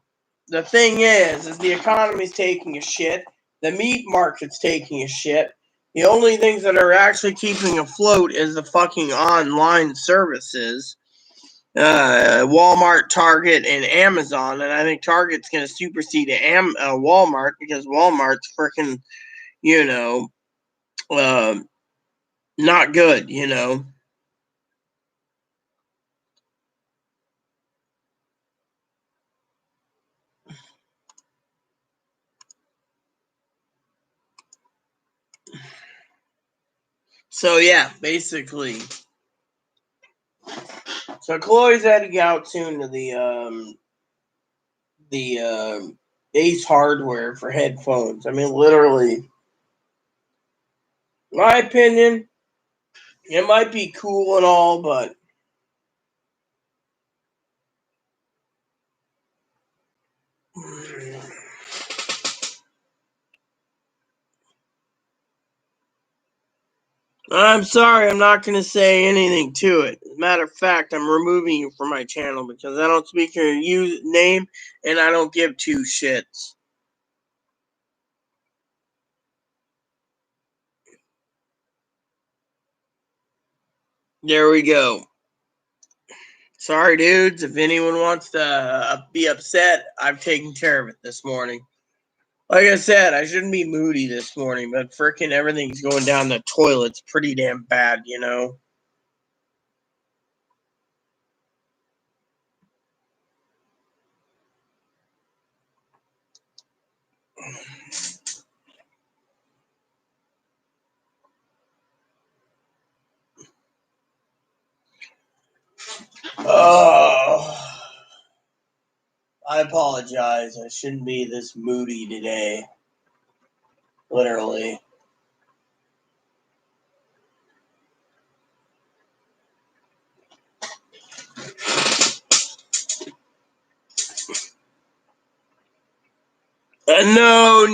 A: The thing is the economy's taking a shit. The meat market's taking a shit. The only things that are actually keeping afloat is the fucking online services. Walmart, Target, and Amazon. And I think Target's going to supersede Walmart because Walmart's freaking, you know, not good, you know. So yeah, basically. So Chloe's heading out soon to the Ace Hardware for headphones. I mean, literally, my opinion, it might be cool and all, but I'm sorry, I'm not going to say anything to it. As a matter of fact, I'm removing you from my channel because I don't speak your name and I don't give two shits. There we go. Sorry, dudes. If anyone wants to be upset, I've taken care of it this morning. Like I said, I shouldn't be moody this morning, but frickin' everything's going down the toilet's pretty damn bad, you know? Oh, I apologize. I shouldn't be this moody today. Literally. No.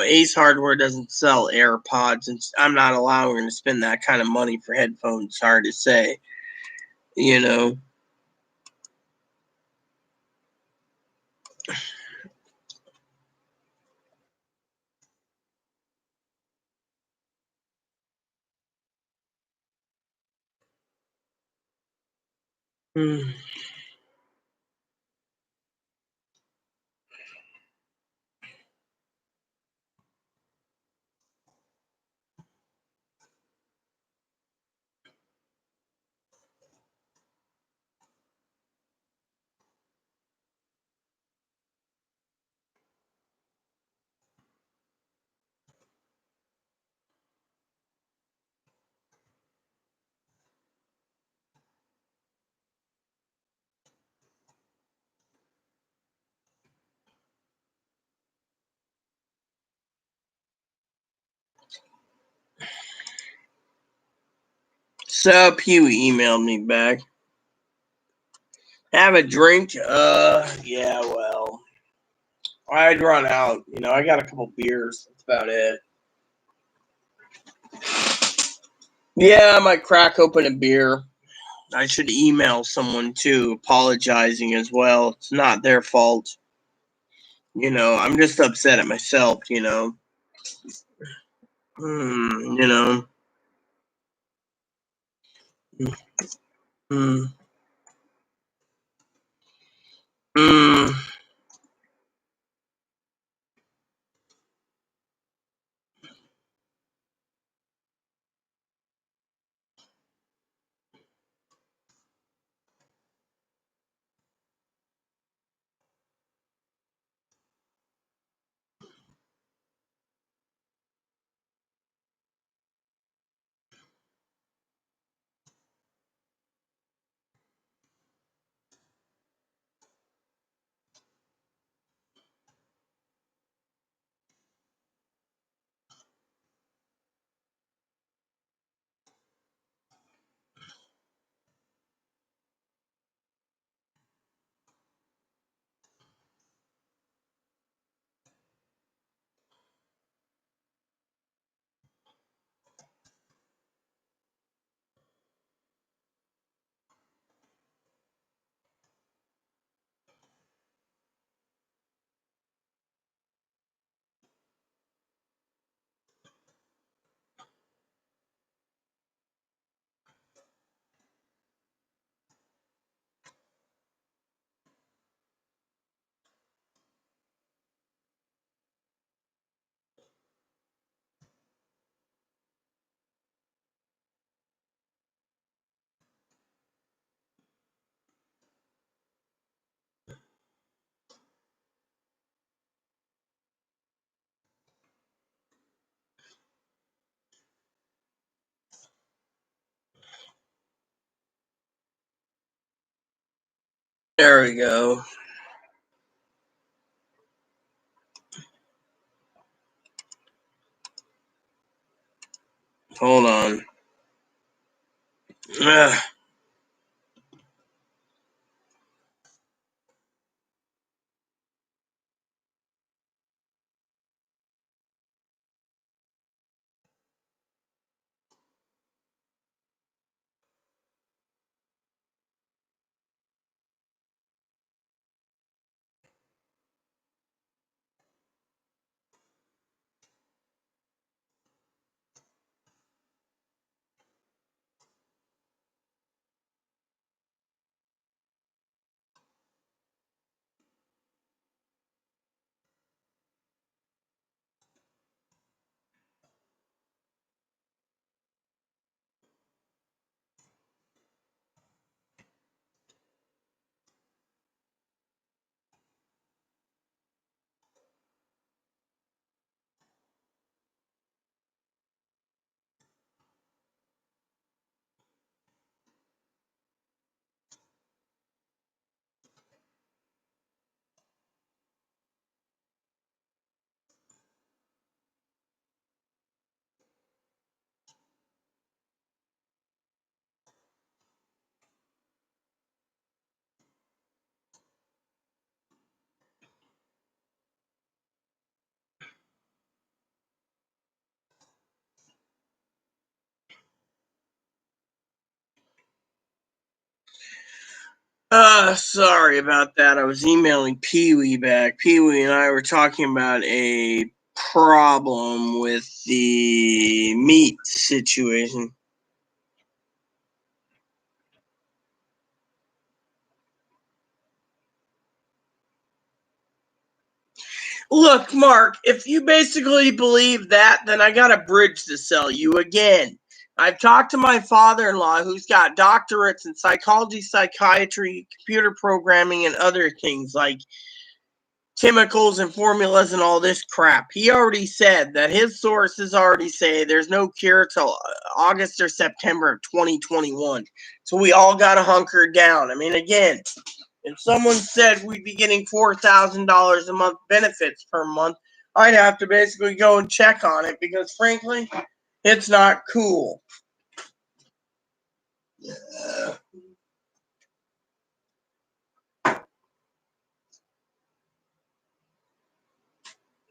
A: Ace Hardware doesn't sell AirPods, and I'm not allowing them to spend that kind of money for headphones. Hard to say, you know. Hmm. Sup, Huey emailed me back. Have a drink? Yeah, well, I'd run out. You know, I got a couple beers. That's about it. Yeah, I might crack open a beer. I should email someone too, apologizing as well. It's not their fault. You know, I'm just upset at myself, you know. You know. Mm, mm. There we go. Hold on. Ugh. Sorry about that. I was emailing Pee-wee back. Pee-wee and I were talking about a problem with the meat situation. Look, Mark, if you basically believe that, then I got a bridge to sell you again. I've talked to my father-in-law who's got doctorates in psychology, psychiatry, computer programming, and other things like chemicals and formulas and all this crap. He already said that his sources already say there's no cure till August or September of 2021. So we all got to hunker down. I mean, again, if someone said we'd be getting $4,000 a month benefits per month, I'd have to basically go and check on it because, frankly, it's not cool.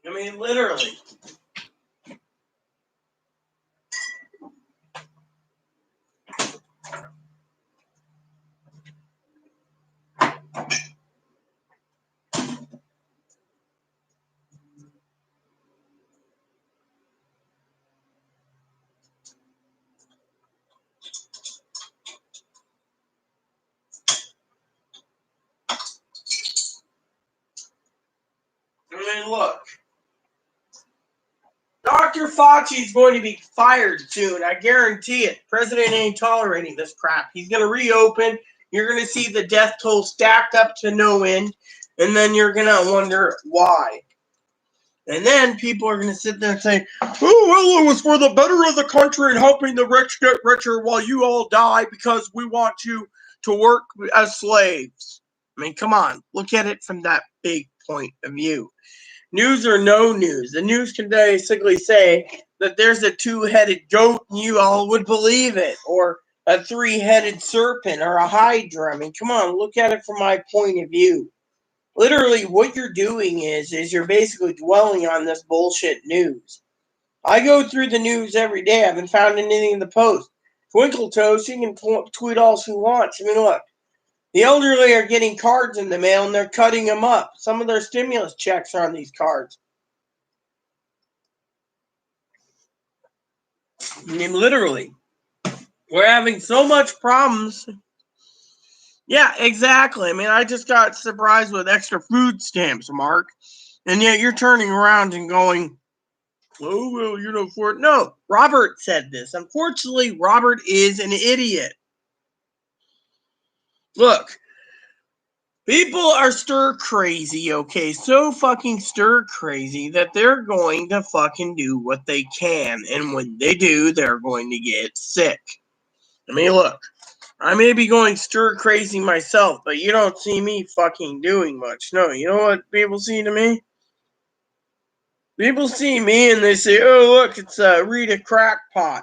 A: I mean, literally. I mean, look. Dr. Fauci is going to be fired soon. I guarantee it. President ain't tolerating this crap. He's going to reopen. You're going to see the death toll stacked up to no end. And then you're going to wonder why. And then people are going to sit there and say, oh, well, it was for the better of the country and helping the rich get richer while you all die because we want you to work as slaves. I mean, come on. Look at it from that big point of view. News or no news. The news can basically say that there's a two-headed goat and you all would believe it. Or a three-headed serpent or a hydra. I mean, come on, look at it from my point of view. Literally, what you're doing is you're basically dwelling on this bullshit news. I go through the news every day. I haven't found anything in the Post. Twinkle Toes, she can tweet all she wants. I mean, look. The elderly are getting cards in the mail and they're cutting them up. Some of their stimulus checks are on these cards. I mean, literally. We're having so much problems. Yeah, exactly. I mean, I just got surprised with extra food stamps, Mark. And yet you're turning around and going, oh, well, you know, for it. No, Robert said this. Unfortunately, Robert is an idiot. Look, people are stir crazy, okay? So fucking stir crazy that they're going to fucking do what they can. And when they do, they're going to get sick. I mean, look, I may be going stir crazy myself, but you don't see me fucking doing much. No, you know what people see to me? People see me and they say, oh, look, it's Rita Crackpot.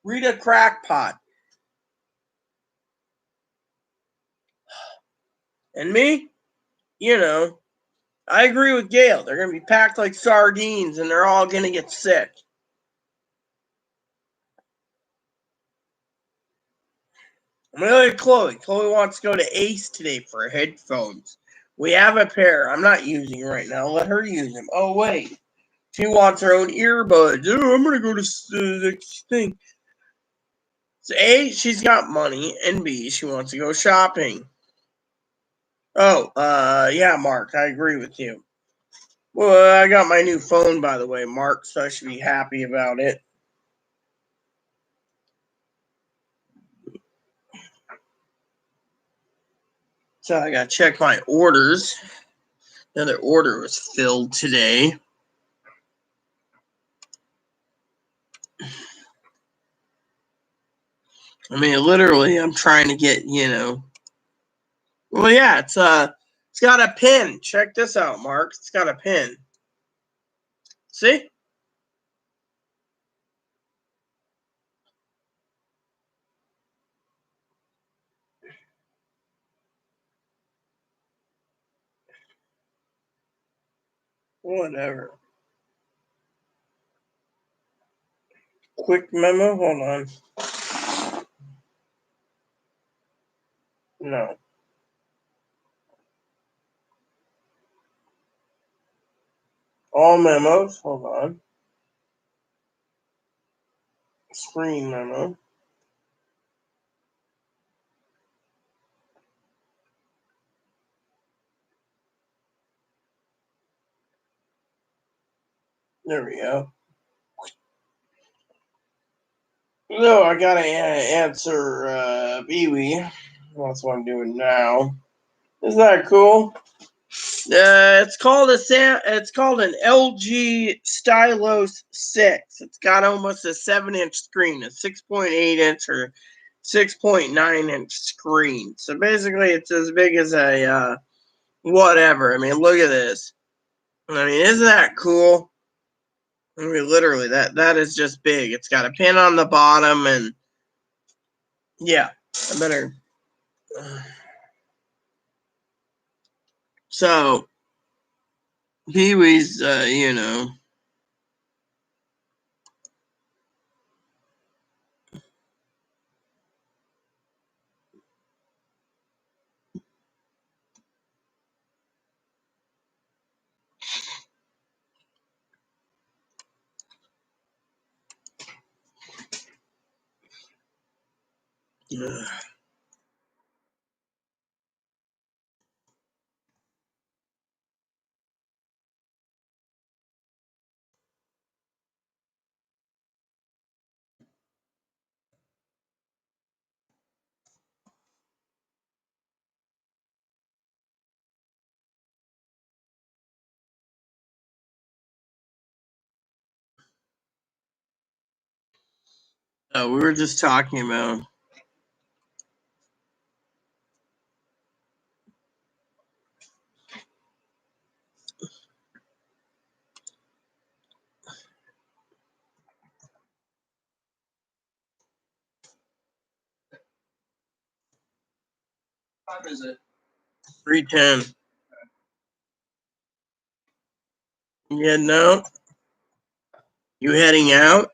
A: Rita Crackpot. And me, you know, I agree with Gail. They're going to be packed like sardines and they're all going to get sick. I'm going to look at Chloe. Chloe wants to go to Ace today for headphones. We have a pair. I'm not using right now. Let her use them. Oh, wait. She wants her own earbuds. Oh, I'm going to go to the thing. So A, she's got money, and B, she wants to go shopping. Oh, yeah, Mark, I agree with you. Well, I got my new phone, by the way, Mark, so I should be happy about it. So I gotta check my orders. Another order was filled today. I mean, literally, I'm trying to get, you know. Well, yeah, it's got a pin. Check this out, Mark. It's got a pin. See? Whatever. Quick memo. Hold on. No. All memos. Hold on. Screen memo. There we go. No, I gotta answer Pee-wee. That's what I'm doing now. Isn't that cool? It's called an LG Stylos 6. It's got almost a 7-inch screen, a 6.8-inch or 6.9-inch screen. So basically, it's as big as a whatever. I mean, look at this. I mean, isn't that cool? I mean, literally, that is just big. It's got a pin on the bottom, and yeah, I better. So, Pee-wee's, you know. We were just talking about.
B: What time is it?
A: 3:10. You heading out? You heading out?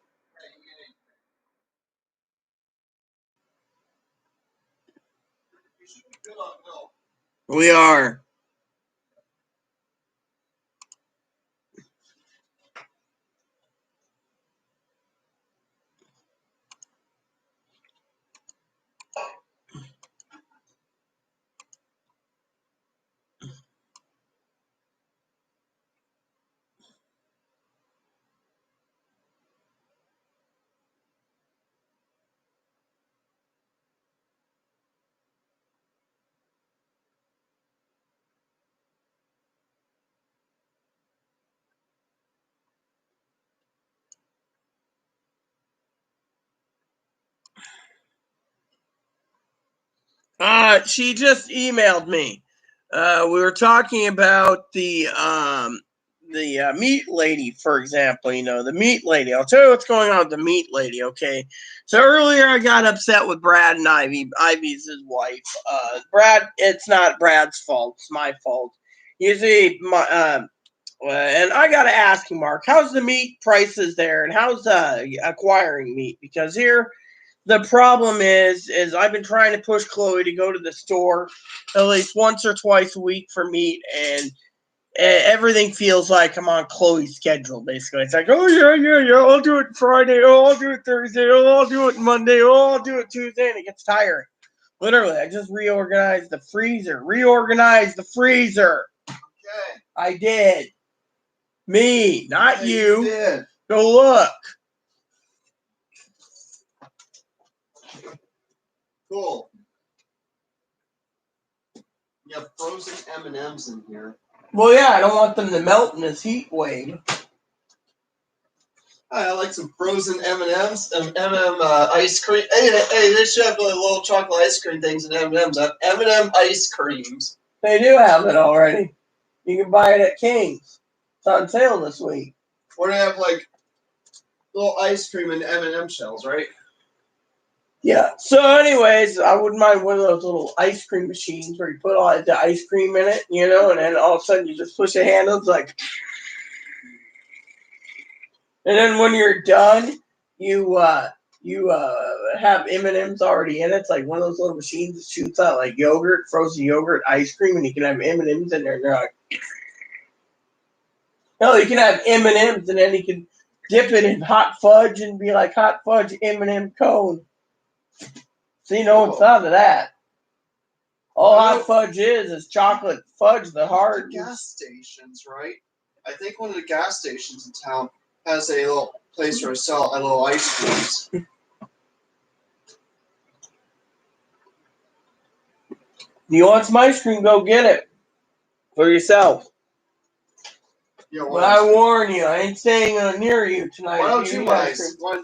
A: We are. She just emailed me. We were talking about the meat lady, for example. You know, the meat lady. I'll tell you what's going on with the meat lady. Okay, so earlier I got upset with Brad and Ivy. Ivy's his wife. Brad. It's not Brad's fault. It's my fault. You see, and I gotta ask you, Mark, how's the meat prices there, and how's acquiring meat? Because here the problem is I've been trying to push Chloe to go to the store at least once or twice a week for meat, and everything feels like I'm on Chloe's schedule. Basically, it's like, oh yeah, I'll do it Friday, oh I'll do it Thursday, oh I'll do it Monday, oh I'll do it Tuesday, and it gets tiring. Literally, I just reorganized the freezer.
B: Okay.
A: I did. Me, not
B: Yeah,
A: you.
B: did.
A: Go look.
B: Cool. You have frozen M&Ms in here.
A: Well, yeah, I don't want them to melt in this heat wave.
B: I like some frozen M&Ms and M&M ice cream. Hey, they should have like little chocolate ice cream things in M&Ms. M&M ice creams.
A: They do have it already. You can buy it at King's. It's on sale this week.
B: Or they have like little ice cream in M&M shells, right?
A: Yeah. So, anyways, I wouldn't mind one of those little ice cream machines where you put all the ice cream in it, you know, and then all of a sudden you just push a handle, it's like. And then when you're done, you you have M&Ms already in it. It's like one of those little machines that shoots out like yogurt, frozen yogurt, ice cream, and you can have M&Ms in there. And they're like, no, you can have M&Ms, and then you can dip it in hot fudge and be like hot fudge M&M cone. So you know what's out of that. All hot fudge is chocolate fudge, the hard.
B: Gas stations, right? I think one of the gas stations in town has a little place where I sell a little ice creams.
A: You want some ice cream? Go get it for yourself. But I warn you, I ain't staying near you tonight.
B: Why don't you want ice cream?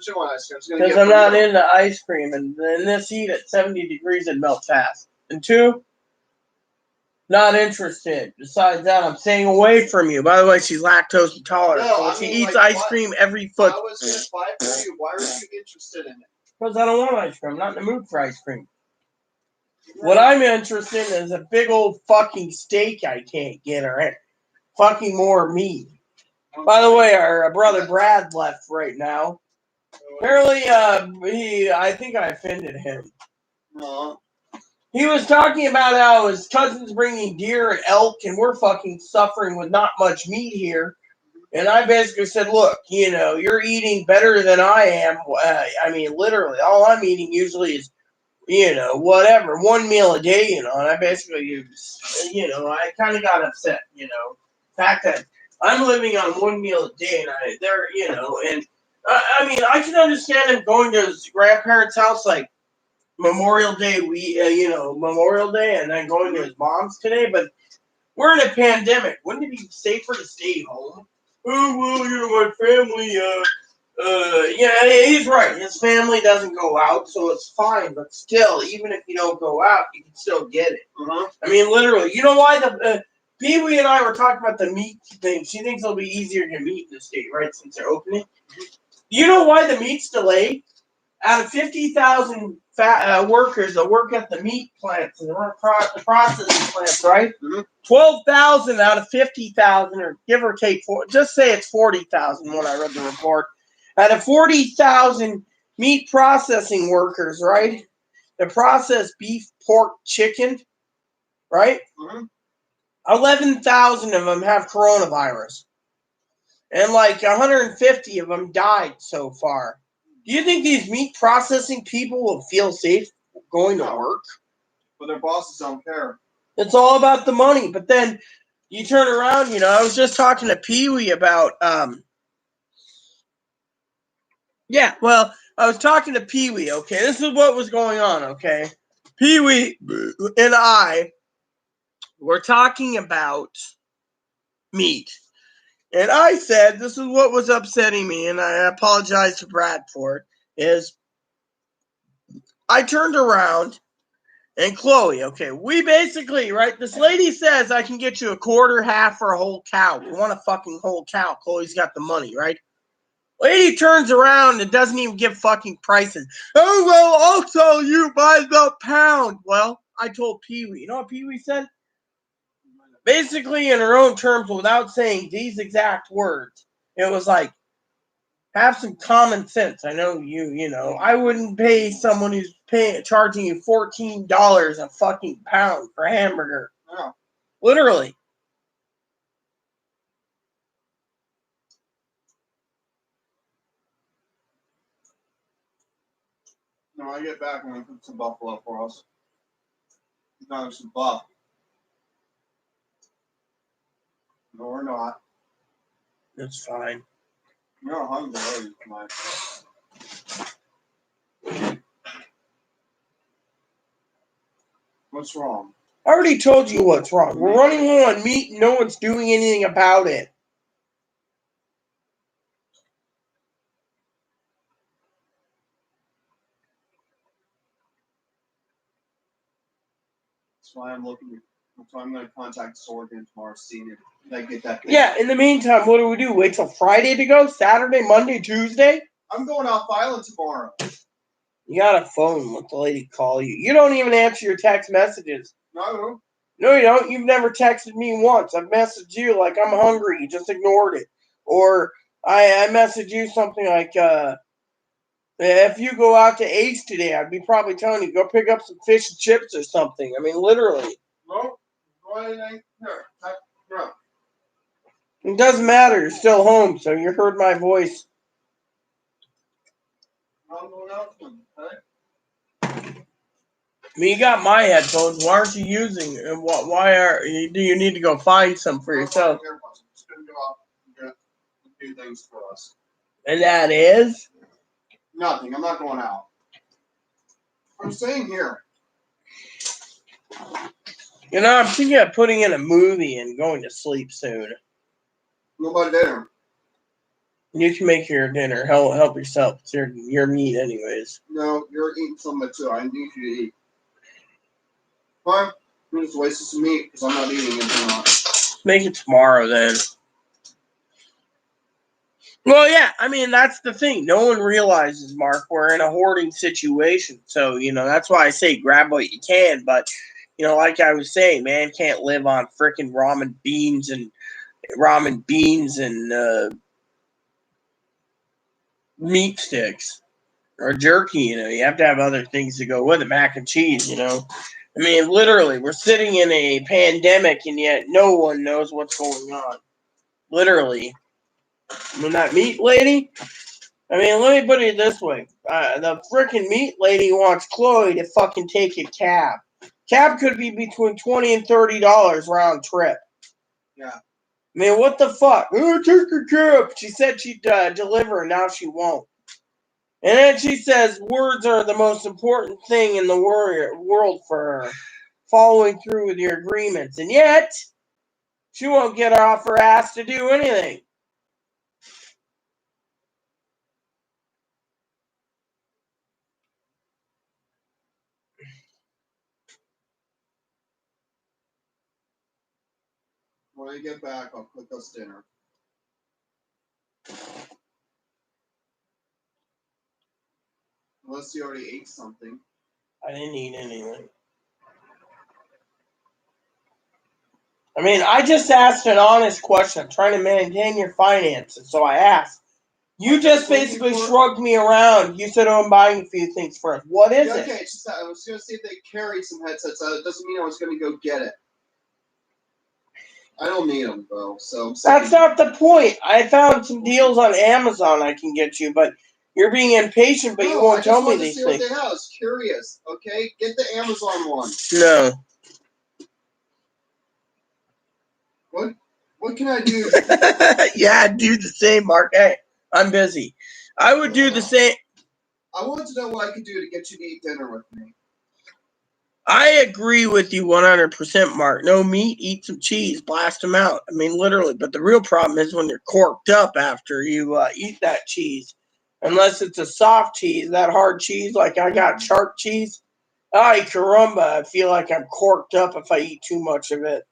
A: Because I'm not into ice cream, and in this heat at 70 degrees, it melts fast. And two, not interested. Besides that, I'm staying away from you. By the way, she's lactose intolerant, so she eats ice cream every foot.
B: If I was going to buy it for you, why are you interested in it?
A: Because I don't want ice cream. I'm not in the mood for ice cream. What I'm interested in is a big old fucking steak I can't get, or fucking more meat. By the way, our brother Brad left right now. Apparently, I think I offended him. He was talking about how his cousin's bringing deer and elk, and we're fucking suffering with not much meat here. And I basically said, look, you're eating better than I am. I mean, literally, all I'm eating usually is, whatever, one meal a day, and I basically, I kind of got upset, the fact that I'm living on one meal a day, and I mean, I can understand him going to his grandparents' house, like, Memorial Day, Memorial Day, and then going to his mom's today, but we're in a pandemic. Wouldn't it be safer to stay home? Oh, well, my family, he's right. His family doesn't go out, so it's fine, but still, even if you don't go out, you can still get it. I mean, literally, you know why Pee-wee and I were talking about the meat thing. She thinks it'll be easier to get meat in the state, right, since they're opening. You know why the meat's delayed? Out of 50,000 workers that work at the meat plants and the processing plants, right? 12,000 out of 50,000, or give or take, just say it's 40,000 when I read the report. Out of 40,000 meat processing workers, right? The process beef, pork, chicken, right? 11,000 of them have coronavirus. And like 150 of them died so far. Do you think these meat processing people will feel safe going to work?
B: But their bosses don't care.
A: It's all about the money. But then you turn around, I was just talking to Pee-wee about, I was talking to Pee-wee, okay? This is what was going on, okay? Pee-wee and I were talking about meat. And I said, this is what was upsetting me, and I apologize to Brad for it, is I turned around, and Chloe, okay, we basically, right, this lady says I can get you a quarter, half, or a whole cow. We want a fucking whole cow. Chloe's got the money, right? Lady turns around and doesn't even give fucking prices. Oh, well, I'll tell you by the pound. Well, I told Pee-wee. You know what Pee-wee said? Basically, in her own terms, without saying these exact words, it was like, have some common sense. I know I wouldn't pay someone who's charging you $14 a fucking pound for a hamburger.
B: No.
A: Literally.
B: No, I get back and we cook some buffalo for us. No, some buff. No, we're not.
A: It's fine.
B: We're hungry tonight. What's wrong?
A: I already told you what's wrong. We're running low on meat and no one's doing anything about it.
B: That's why I'm looking. That's why I'm going to contact the store again tomorrow, see if I get that thing.
A: Yeah, in the meantime, what do? Wait till Friday to go? Saturday, Monday, Tuesday?
B: I'm going off island tomorrow.
A: You got a phone. Let the lady call you. You don't even answer your text messages.
B: No.
A: No, you don't. You've never texted me once. I've messaged you like I'm hungry. You just ignored it. Or I messaged you something like, If you go out to Ace today, I'd be probably telling you, go pick up some fish and chips or something. I mean, literally.
B: No, go ahead and here. No.
A: It doesn't matter. You're still home, so you heard my voice.
B: I'm going out to them, okay?
A: I mean, you got my headphones. Why aren't you using it? And do you need to go find some for yourself?
B: I'm just going to go out and do things for us.
A: And that is?
B: Nothing. I'm not going out. I'm staying here.
A: You know, I'm thinking of putting in a movie and going to sleep soon.
B: Nobody there.
A: You can make your dinner. Help yourself. It's your meat anyways.
B: No, you're eating some of it too. I need you to eat. Fine. I'm just wasting some meat because I'm not eating it.
A: Make it tomorrow then. Well, yeah, I mean, that's the thing. No one realizes, Mark, we're in a hoarding situation. So, that's why I say grab what you can. But, like I was saying, man can't live on freaking ramen beans and meat sticks or jerky. You have to have other things to go with it. Mac and cheese, I mean, literally, we're sitting in a pandemic and yet no one knows what's going on. Literally. I mean, that meat lady, I mean, let me put it this way. The freaking meat lady wants Chloe to fucking take a cab. Cab could be between $20 and $30 round trip.
B: Yeah.
A: I mean, what the fuck? Oh, take a cab. She said she'd deliver, and now she won't. And then she says words are the most important thing in the world for her. Following through with your agreements. And yet, she won't get off her ass to do anything.
B: When I get back, I'll cook us dinner. Unless you already ate something.
A: I didn't eat anything. I mean, I just asked an honest question. I'm trying to maintain your finances, so I asked. You just basically shrugged me around. You said, oh, I'm buying a few things first. What is it?
B: Okay, just, I was going to see if they carried some headsets. It doesn't mean I was going to go get it. I don't need them, though. So
A: that's not the point. I found some deals on Amazon I can get you, but you're being impatient, but you won't tell me these things.
B: I just wanted to see what they have. I was curious. Okay, get the Amazon one.
A: No.
B: What can I do?
A: Yeah, I'd do the same, Mark. Hey, I'm busy. I would do the same.
B: I wanted to know what I could do to get you to eat dinner with me.
A: I agree with you 100%, Mark. No meat, eat some cheese, blast them out. I mean, literally. But the real problem is when you're corked up after you eat that cheese. Unless it's a soft cheese, that hard cheese, like I got shark cheese. Ay, caramba, I feel like I'm corked up if I eat too much of it.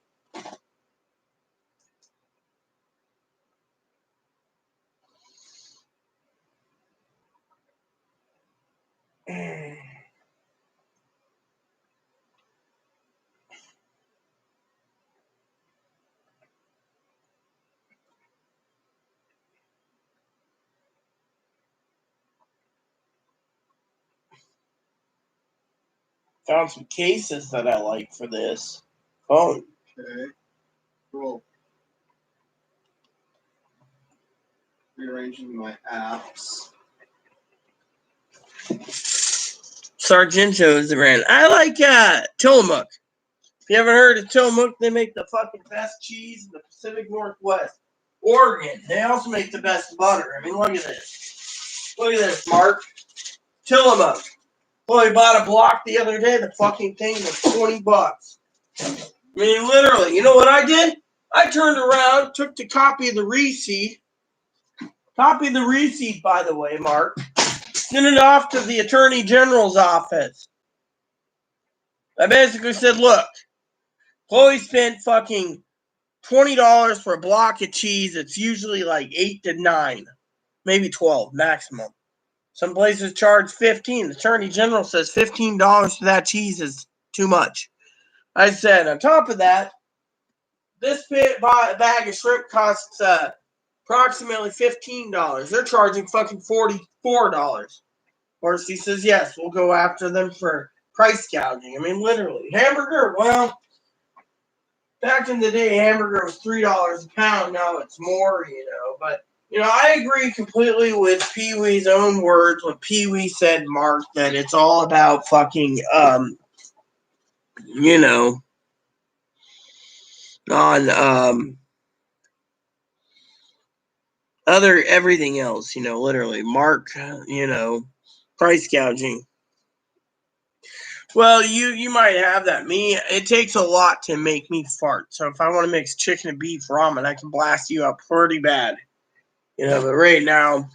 A: Found some cases that I like for this phone.
B: Okay, cool. Rearranging my apps.
A: Sargento's the brand. I like Tillamook. If you haven't heard of Tillamook, they make the fucking best cheese in the Pacific Northwest. Oregon, they also make the best butter. I mean, look at this. Look at this, Mark. Tillamook. Well, we bought a block the other day. The fucking thing was $20. I mean, literally. You know what I did? I turned around, took the copy of the receipt. Copy of the receipt, by the way, Mark. Sent it off to the Attorney General's office. I basically said, look, Chloe spent fucking $20 for a block of cheese. It's usually like 8 to 9, maybe 12 maximum. Some places charge $15. The Attorney General says $15 for that cheese is too much. I said, on top of that, this bag of shrimp costs approximately $15. They're charging fucking $44. course, he says, yes, we'll go after them for price gouging. I mean, literally. Hamburger, well, back in the day, hamburger was $3 a pound. Now it's more, But, I agree completely with Pee Wee's own words when Pee Wee said, Mark, that it's all about fucking, on other everything else, literally. Mark, price gouging. Well, you might have that. Me, it takes a lot to make me fart. So if I want to mix chicken and beef ramen, I can blast you up pretty bad. But right now,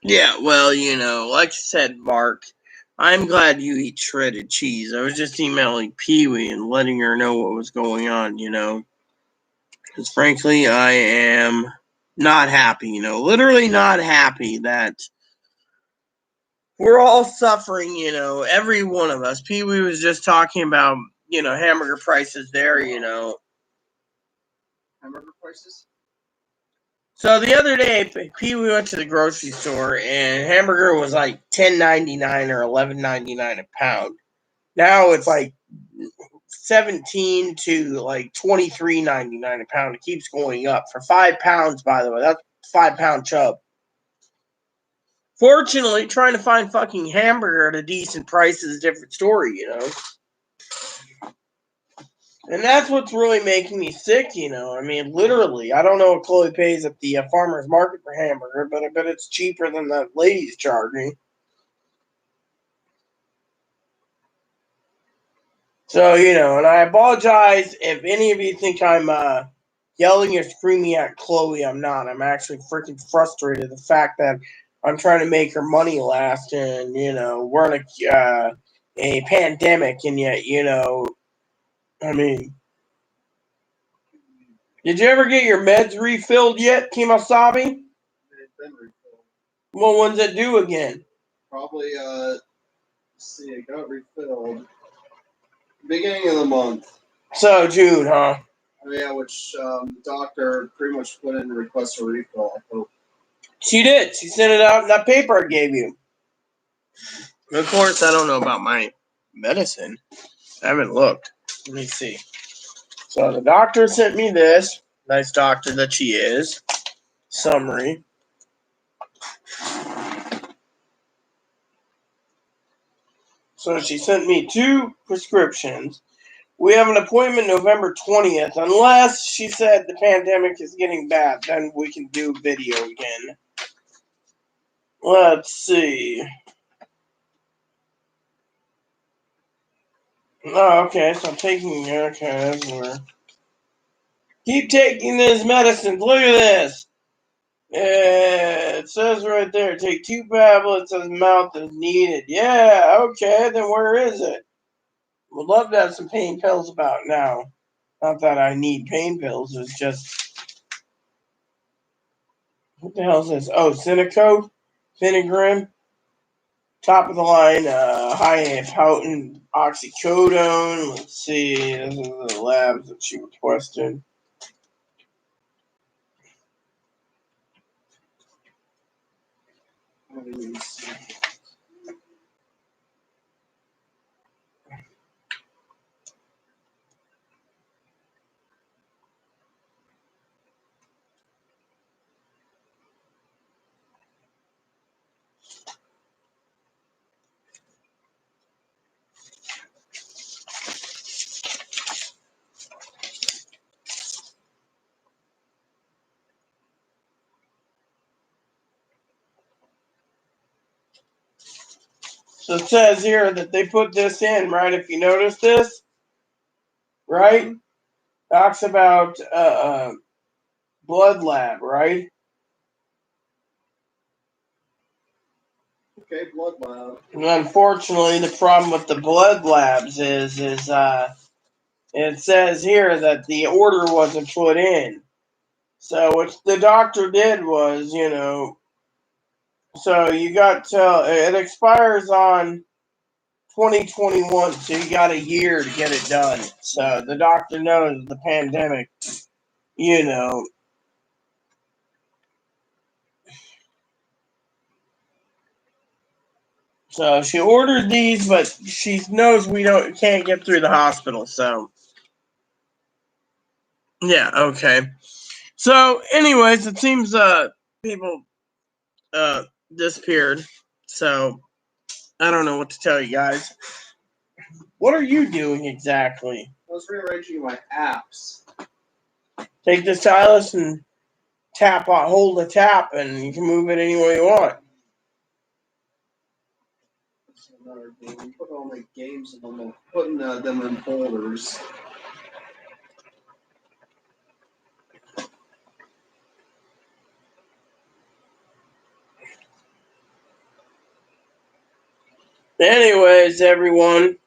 A: yeah, well, like I said, Mark, I'm glad you eat shredded cheese. I was just emailing Pee Wee and letting her know what was going on, because frankly, I am not happy, literally not happy that we're all suffering, every one of us. Pee Wee was just talking about, hamburger prices there,
B: Hamburger prices?
A: So the other day, Pee Wee went to the grocery store and hamburger was like $10.99 or $11.99 a pound. Now it's like 17 to like $23.99 a pound. It keeps going up for 5 pounds. By the way, that's 5 pound chub. Fortunately, trying to find fucking hamburger at a decent price is a different story, And that's what's really making me sick, I mean, literally, I don't know what Chloe pays at the farmer's market for hamburger, but I bet it's cheaper than that lady's charging. So, and I apologize if any of you think I'm yelling or screaming at Chloe. I'm not. I'm actually freaking frustrated. The fact that I'm trying to make her money last and, we're in a pandemic and yet, I mean, did you ever get your meds refilled yet, Kimasabi?
B: They've been refilled.
A: Well, when's it due again?
B: Probably, see, it got refilled beginning of the month.
A: So, June, huh?
B: Oh, yeah, which the doctor pretty much put in a request for refill, I hope.
A: She did. She sent it out in that paper I gave you. Of course, I don't know about my medicine. I haven't looked. Let me see. So the doctor sent me this. Nice doctor that she is. Summary. So she sent me 2 prescriptions. We have an appointment November 20th. Unless she said the pandemic is getting bad, then we can do video again. Let's see. Oh, okay, so I'm taking, okay, that's where. Keep taking this medicine. Look at this. It says right there, take 2 tablets as mouth as needed. Yeah, okay, then where is it? Would love to have some pain pills about now. Not that I need pain pills, it's just, what the hell is this? Oh, Cinecote, Phenigrim, top of the line, high potent oxycodone. Let's see, this is the labs that she requested. So it says here that they put this in, right? If you notice this, right? Talks about blood lab, right?
B: Okay, blood lab.
A: And unfortunately, the problem with the blood labs is it says here that the order wasn't put in. So what the doctor did was, so you got till it expires on 2021, so you got a year to get it done. So the doctor knows the pandemic, you know. So she ordered these, but she knows we can't get through the hospital. So yeah, okay. So, anyways, it seems people disappeared. So I don't know what to tell you guys. What are you doing exactly?
B: I was rearranging my apps.
A: Take the stylus and hold the tap, and you can move it any way you want.
B: That's another game. Put all my games in them, putting them in folders.
A: Anyways, everyone,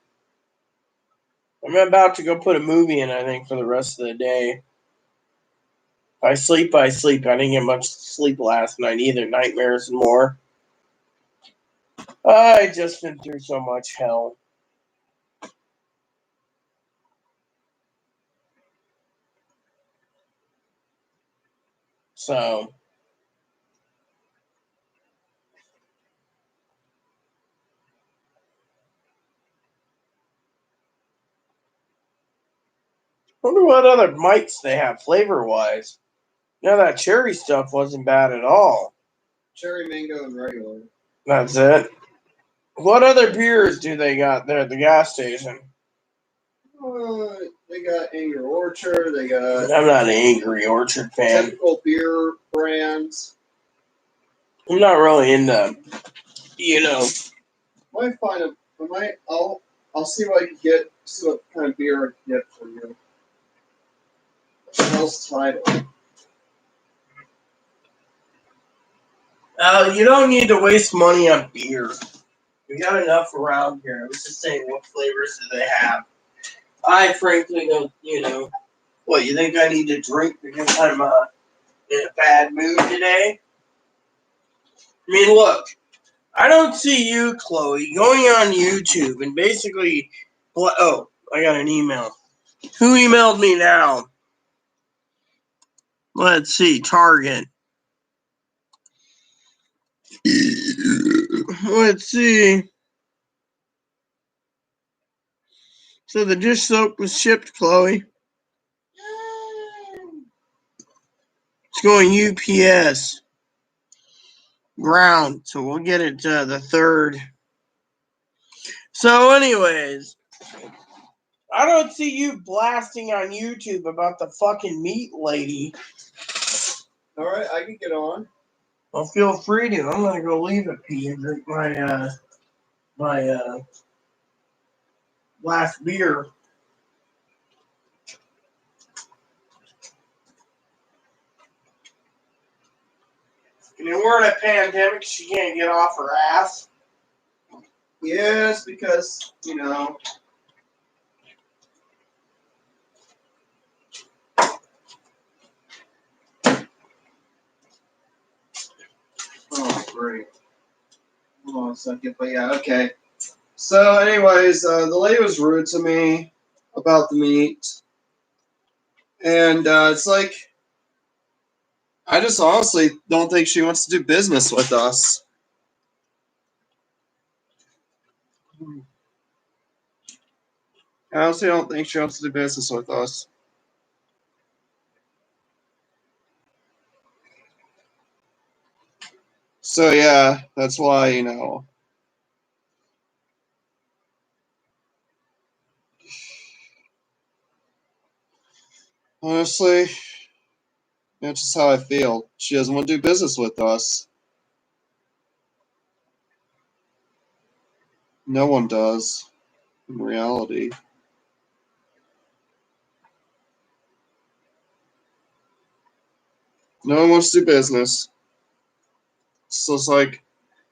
A: I'm about to go put a movie in, I think, for the rest of the day. If I sleep, I sleep. I didn't get much sleep last night either. Nightmares and more. I just been through so much hell. So, wonder what other mites they have flavor-wise. That cherry stuff wasn't bad at all.
B: Cherry, mango, and regular.
A: That's it. What other beers do they got there at the gas station?
B: They got Angry Orchard. They got.
A: I'm not an Angry Orchard fan.
B: Typical beer brands.
A: I'm not really into,
B: Might find a. I'll see what I can get. See what kind of beer I can get for you. Hell's title.
A: You don't need to waste money on beer. We got enough around here. I was just saying, what flavors do they have? I frankly don't, What, you think I need to drink because I'm in a bad mood today? I mean, look, I don't see you, Chloe, going on YouTube and basically, I got an email. Who emailed me now? Let's see, Target. Let's see. So the dish soap was shipped, Chloe. It's going UPS. Ground. So we'll get it the 3rd. So anyways, I don't see you blasting on YouTube about the fucking meat lady.
B: All right, I can get on.
A: Well, feel free to. I'm gonna go leave it, pee, and drink my last beer. And we're in a pandemic. She can't get off her ass.
B: Yes, because, you know. Oh, great. Hold on a second. But yeah, okay. So, anyways, the lady was rude to me about the meat. And it's like, I just honestly don't think she wants to do business with us. I honestly don't think she wants to do business with us. So yeah, that's why, you know. Honestly, that's just how I feel. She doesn't want to do business with us. No one does, in reality. No one wants to do business. So it's like,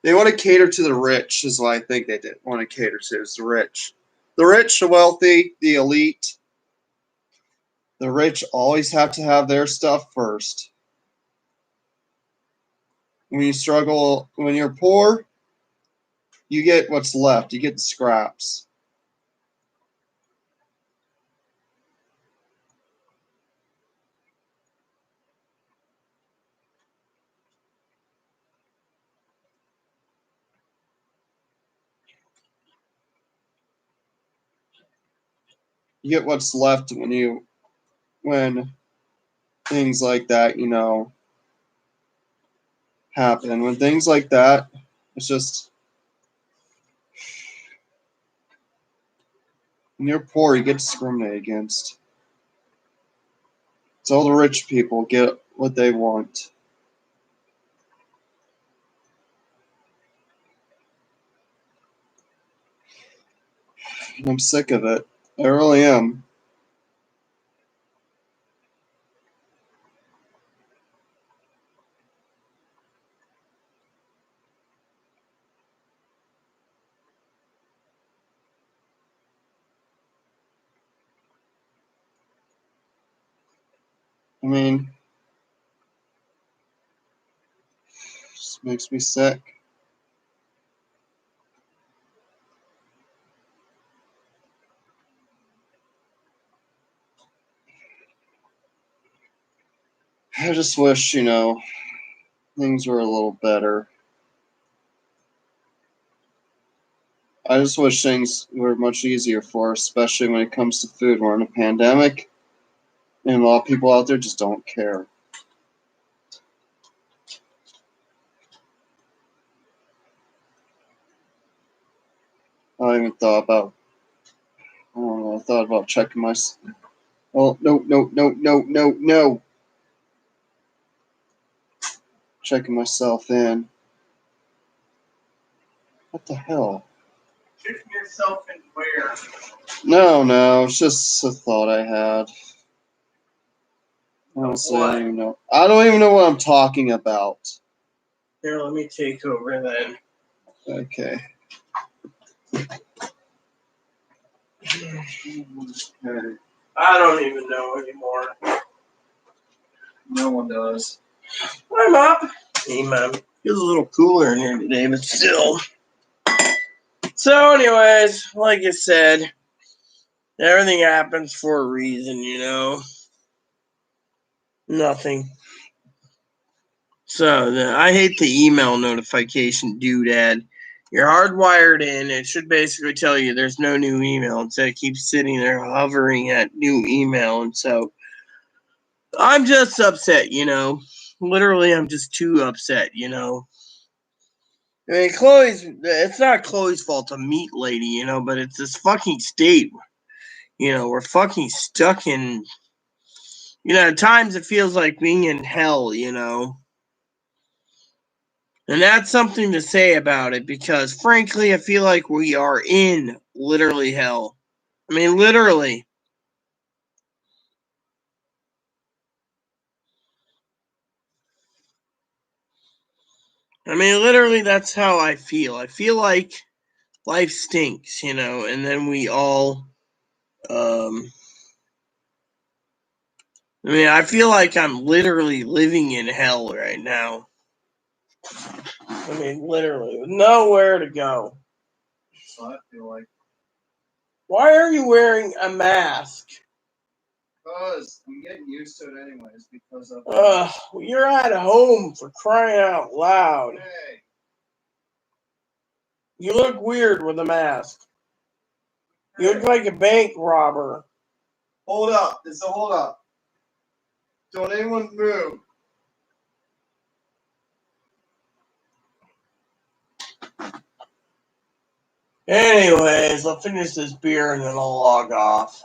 B: they want to cater to the rich, is what I think they did. Want to cater to is the rich. The rich, the wealthy, the elite. The rich always have to have their stuff first. When you struggle, when you're poor, you get what's left. You get the scraps. You get what's left when things like that, you know, happen. When things like that, it's just when you're poor, you get discriminated against. So all the rich people get what they want. And I'm sick of it. I really am. I mean, it just makes me sick. I just wish, you know, things were a little better. I just wish things were much easier for us, especially when it comes to food. We're in a pandemic, and a lot of people out there just don't care. I even thought about, I don't know, I thought about checking my. Oh, no, no, no, no, no, no. Checking myself in. What the hell?
A: Checking yourself in where?
B: No, it's just a thought I had. Honestly, I don't even know. I don't even know what I'm talking about.
A: Here, let me take over then.
B: Okay.
A: I don't even know anymore.
B: No one does.
A: I'm up. Hey, man. Feels a little cooler in here today, but still. So, anyways, like I said, everything happens for a reason, you know. Nothing. So I hate the email notification doodad. You're hardwired in. It should basically tell you there's no new email. Instead, it keeps sitting there hovering at new email. And so I'm just upset, Literally, I'm just too upset, I mean, it's not Chloe's fault, a meat lady, but it's this fucking state. We're fucking stuck in, at times it feels like being in hell, And that's something to say about it because, frankly, I feel like we are in literally hell. I mean, literally. I mean, literally, that's how I feel. I feel like life stinks, and then we all. I mean, I feel like I'm literally living in hell right now. I mean, literally, with nowhere to go.
B: So I feel like.
A: Why are you wearing a mask?
B: Because I'm getting used to it anyways because of.
A: You're at home, for crying out loud.
B: Hey.
A: You look weird with a mask. You look like a bank robber.
B: Hold up. Hold up. Don't anyone move.
A: Anyways, I'll finish this beer and then I'll log off.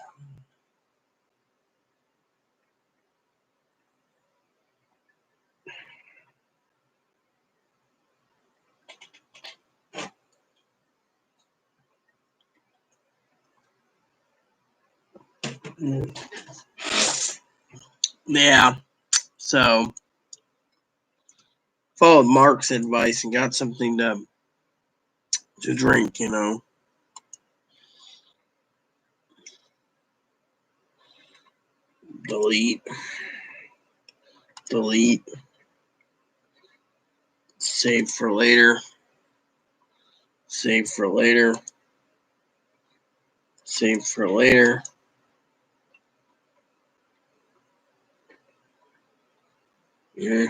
A: Yeah, so followed Mark's advice and got something to drink, Delete. Save for later. Save for later. Save for later. Yeah.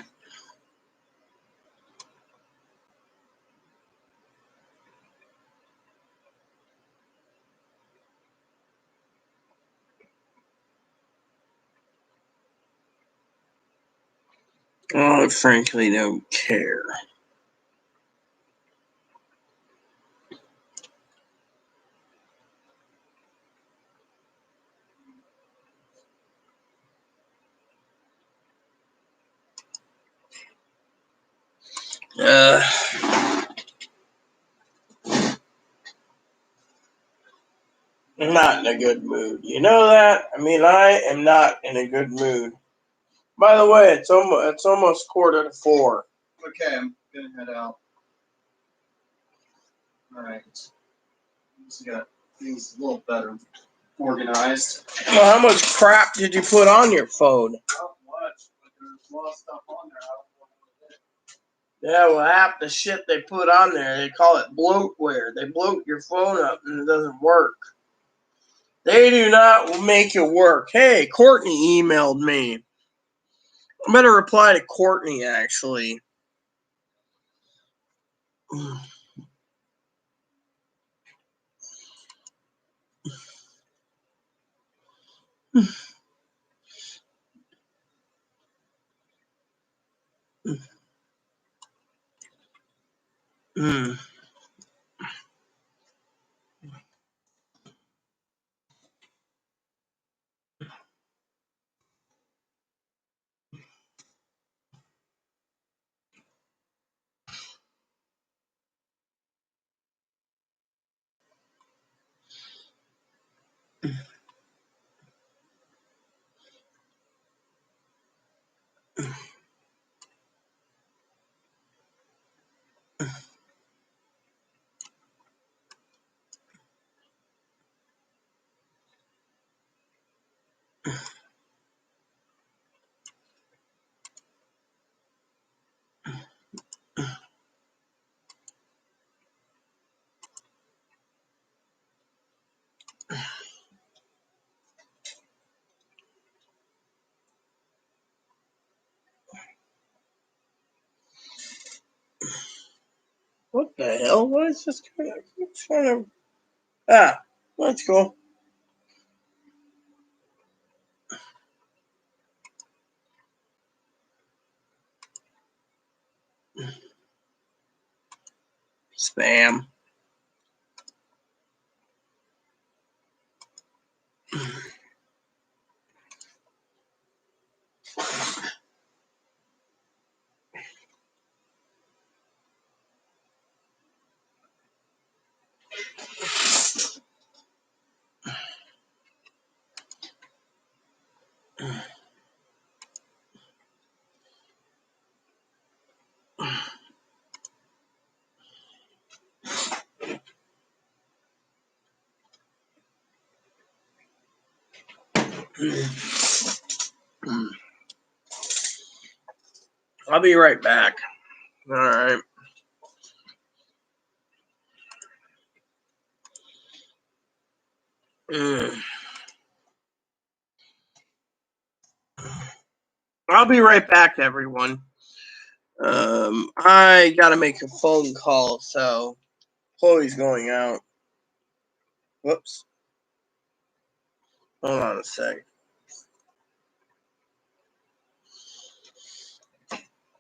A: I frankly don't care. I'm not in a good mood. You know that? I mean, I am not in a good mood. By the way, it's almost 3:45.
B: Okay, I'm gonna head out. Alright. Just got things a little better organized.
A: Well, how much crap did you put on your phone?
B: Not much, but there's a lot of stuff on there.
A: Yeah, well, half the shit they put on there, they call it bloatware. They bloat your phone up and it doesn't work. They do not make it work. Hey, Courtney emailed me. I better reply to Courtney, actually. The hell? What is this kind of? Ah, that's cool. Spam. I'll be right back. All right. I'll be right back, everyone. I gotta make a phone call, so Chloe's going out. Whoops. Hold on a sec.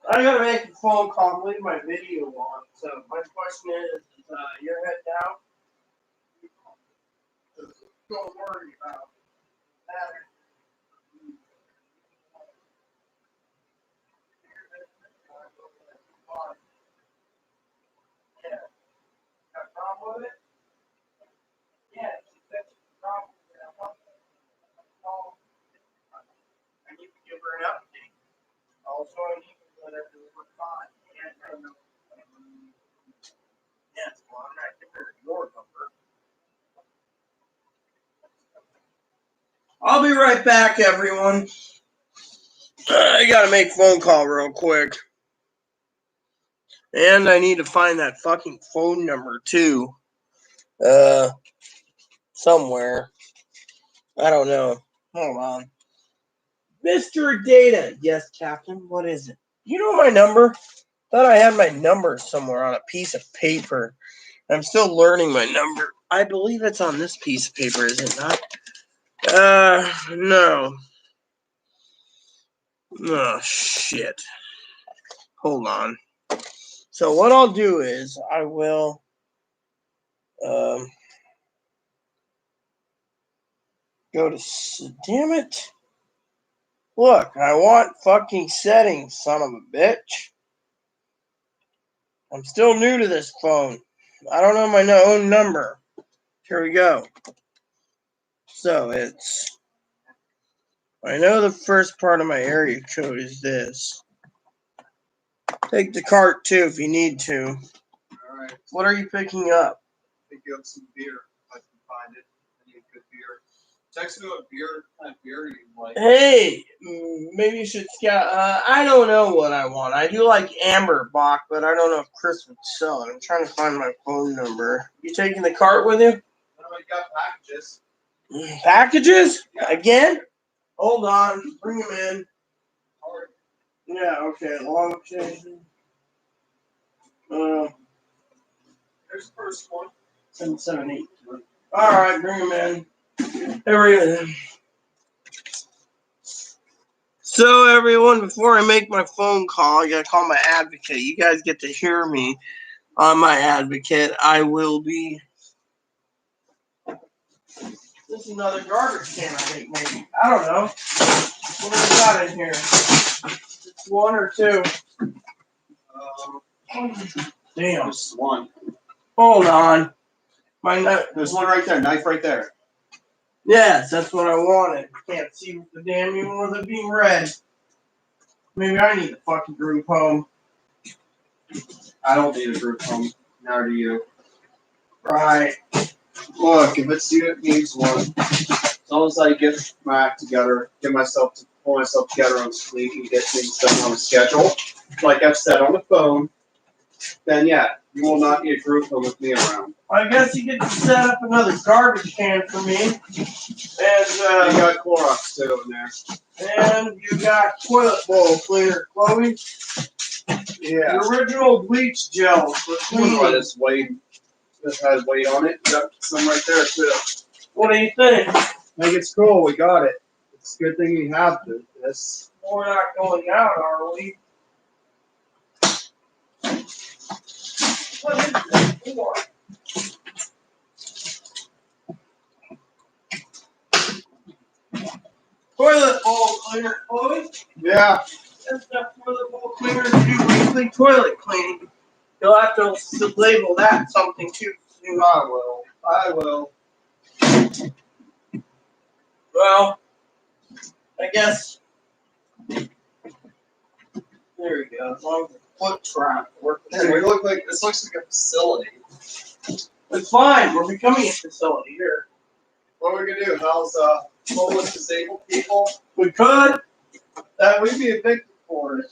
A: I gotta make a phone call. Leave my video on. So my question is, you're heading out? Don't worry about that. Yeah. Got a problem with it? Yeah. She said she's a problem with it. I need to give her an update. Also, I need to let her do her fine. Yes, well, I'm not giving her your number. I'll be right back, everyone. I gotta make a phone call real quick. And I need to find that fucking phone number, too. Somewhere. I don't know. Hold on. Mr. Data. Yes, Captain. What is it? You know my number? Thought I had my number somewhere on a piece of paper. I'm still learning my number. I believe it's on this piece of paper, is it not? No. Oh, shit. Hold on. So what I'll do is I will go to, damn it. Look, I want fucking settings, son of a bitch. I'm still new to this phone. I don't know my own number. Here we go. So it's, I know the first part of my area code is this. Take the cart too if you need to.
B: All right.
A: What are you picking up?
B: Pick you up some beer if I can find it. I need good beer. Text me what kind of beer you like.
A: Hey, maybe you should scout. I don't know what I want. I do like Amber Bock, but I don't know if Chris would sell it. I'm trying to find my phone number. You taking the cart with you?
B: I got packages.
A: Packages? Yeah. Again? Hold on. Bring them in. Yeah, okay. Long chain.
B: There's the first one.
A: 778. All right, bring them in. Everything. So, everyone, before I make my phone call, I gotta call my advocate. You guys get to hear me on my advocate. I will be. This is another garbage can, I think, maybe. I don't know. What do we got in here? It's one or two. Damn.
B: There's one.
A: Hold on.
B: There's one right there. Knife right there.
A: Yes, that's what I wanted. Can't see the damn even with it being red. Maybe I need a fucking group home.
B: I don't need a group home. Neither do you.
A: Right.
B: Look, if it's you, it needs one. As long as I get my act together, pull myself together on sleep and get things done on a schedule, like I've said on the phone, then yeah, you will not need a group home with me around.
A: I guess you get to set up another garbage can for me. And
B: you got Clorox too in there.
A: And you got toilet bowl cleaner, Chloe.
B: Yeah.
A: The original bleach gel for cleaning.
B: This weight. This has weight on it. Got some right there too.
A: What do you think?
B: I think it's cool. We got it. It's a good thing we have this.
A: We're not going out, are we? What is this for? Toilet bowl cleaner, Chloe.
B: Yeah.
A: That's the toilet bowl cleaner to do weekly toilet cleaning. You'll have to label that something too soon.
B: I will. I will.
A: Well, I guess. There we go. As long as the foot trap works.
B: Man, we look like this looks like a facility.
A: It's fine. We're becoming a facility here.
B: What are we gonna do? House homeless disabled people?
A: We could.
B: That we'd be evicted for it.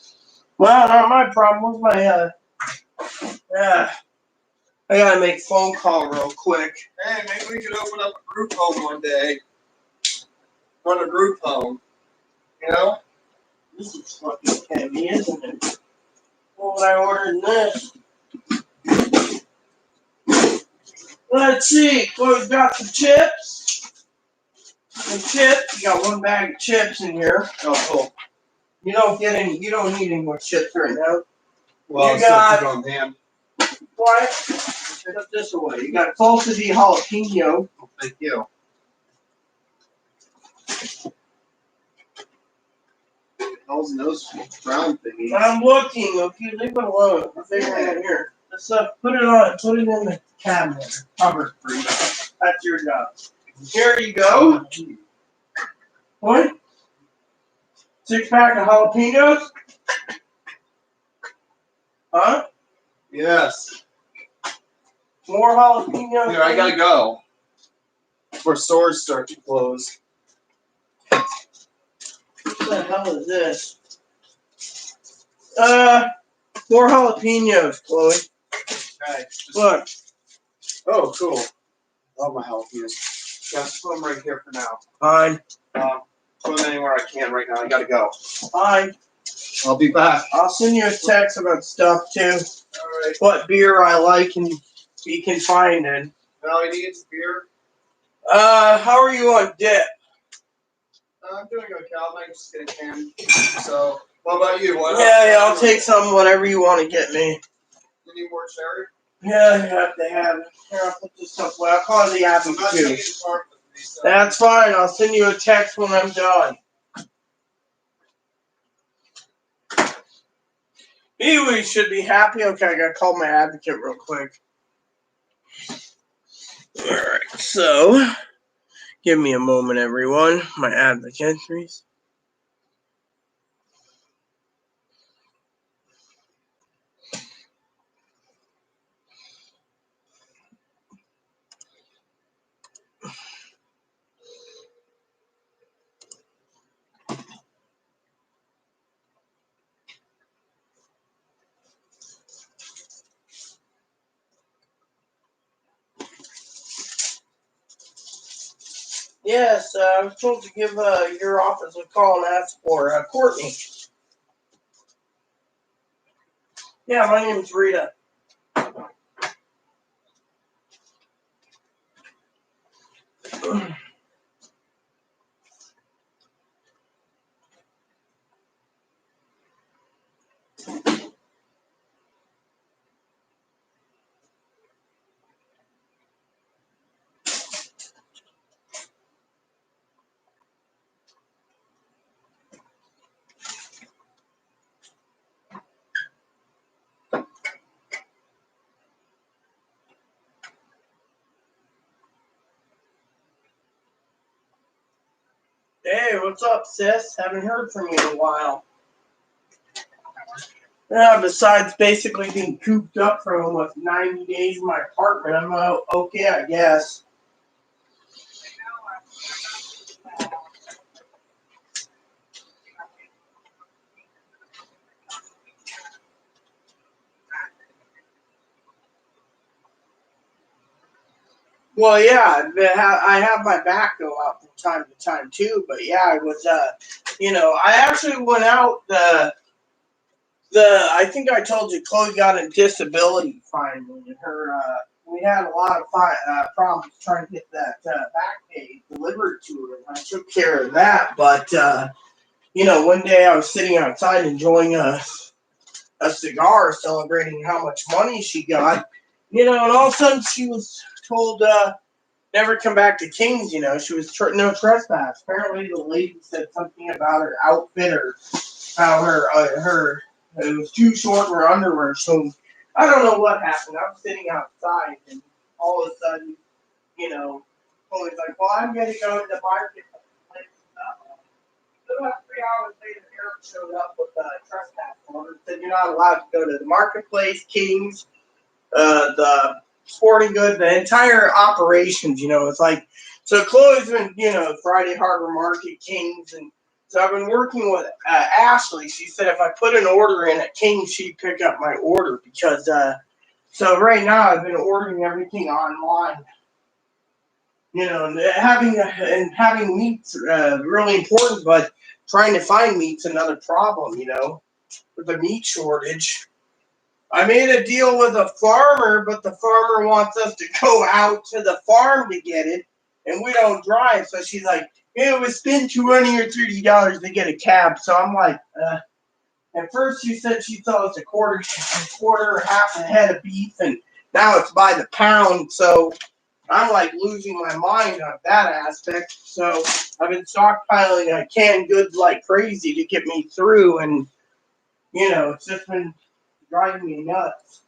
A: Well, not my problem. What's my I gotta make a phone call real quick.
B: Hey, maybe we could open up a group home one day. Run a group home. You know?
A: This is fucking heavy, isn't it? What would I order in this? Let's see. Well, we've got some chips. Some chips. You got one bag of chips in here.
B: Oh, cool.
A: You don't get any. You don't need any more chips right now.
B: Well,
A: You got-
B: on hand.
A: What? Put this away. You got salsa di jalapeno.
B: Oh, thank you. How's those brown thingies?
A: I'm looking. Okay, leave it alone. I'm figuring it here. Let's put it on. Put it in the cabinet. Cover for you. That's your job. Here you go. What? 6-pack of jalapenos? Huh?
B: Yes.
A: More jalapenos?
B: Here, I gotta go. Before stores start to close.
A: What the hell is this? More jalapenos, Chloe.
B: Okay.
A: Look.
B: Oh, cool. Love my jalapenos. Just put them right here for now.
A: Fine.
B: Put them anywhere I can right now. I gotta go.
A: Fine.
B: I'll be back.
A: I'll send you a text about stuff too.
B: Alright.
A: What beer I like and you can find it.
B: Now I need some beer.
A: How are you on dip?
B: I'm doing okay. I might just get a can. So, what about you? What
A: Yeah, I'll take some, whatever you want to get me.
B: You need more cherry?
A: Yeah, you have to have it. Here, I'll put this stuff away. I'll call the
B: I'm
A: apple
B: not
A: too.
B: taking the card with me. So.
A: That's fine. I'll send you a text when I'm done. You should be happy. Okay, I gotta call my advocate real quick. Alright, so give me a moment, everyone. My advocate, please. Yes, I was told to give your office a call and ask for Courtney. Yeah, my name's Rita. Hey, what's up, sis? Haven't heard from you in a while. Yeah, besides basically being cooped up for almost 90 days in my apartment, I'm okay, I guess. Well, yeah, I have my back go out from time to time too, but yeah, I was, I actually went out I think I told you Chloe got a disability finally. We had a lot of problems trying to get that back pay delivered to her, and I took care of that. But one day I was sitting outside enjoying a cigar, celebrating how much money she got. And all of a sudden she was told never come back to King's. She was no trespass. Apparently the lady said something about her outfit or how her it was too short in her underwear. So I don't know what happened. I'm sitting outside and all of a sudden, Chloe's like, well, I'm going to go to the market. So about 3 hours later, Eric showed up with a trespass order. Said you're not allowed to go to the marketplace, King's, the sporting goods, the entire operations. It's like, so Chloe's been, Friday Harbor Market, King's, and so I've been working with Ashley. She said if I put an order in at King's, she'd pick up my order because, so right now I've been ordering everything online. Having meat's really important, but trying to find meat's another problem, with the meat shortage. I made a deal with a farmer, but the farmer wants us to go out to the farm to get it, and we don't drive. So she's like, it would spend $20 or $30 to get a cab. So I'm like, at first she said she thought it's a quarter or half a head of beef, and now it's by the pound. So I'm like losing my mind on that aspect. So I've been stockpiling canned goods like crazy to get me through, and it's just been driving me nuts.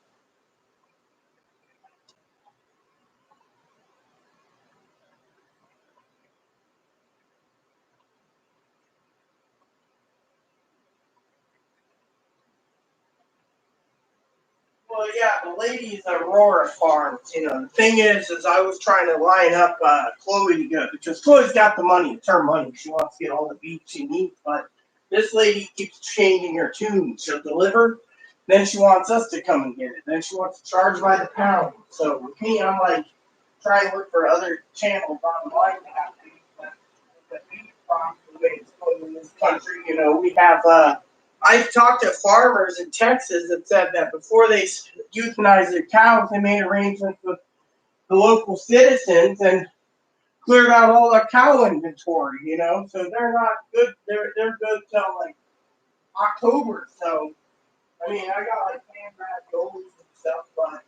A: Well, yeah, the ladies at Aurora Farms, the thing is I was trying to line up Chloe to go, because Chloe's got the money, it's her money. She wants to get all the beef she needs, but this lady keeps changing her tune. She'll deliver, then she wants us to come and get it. Then she wants to charge by the pound. So with me, I'm like, trying to look for other channels online to have beef. But the beef problem, the way it's going in this country, we have I've talked to farmers in Texas that said that before they euthanized their cows, they made arrangements with the local citizens and cleared out all their cow inventory. So they're not good. They're good till like October. So I mean, I got like canned raviolis and stuff, but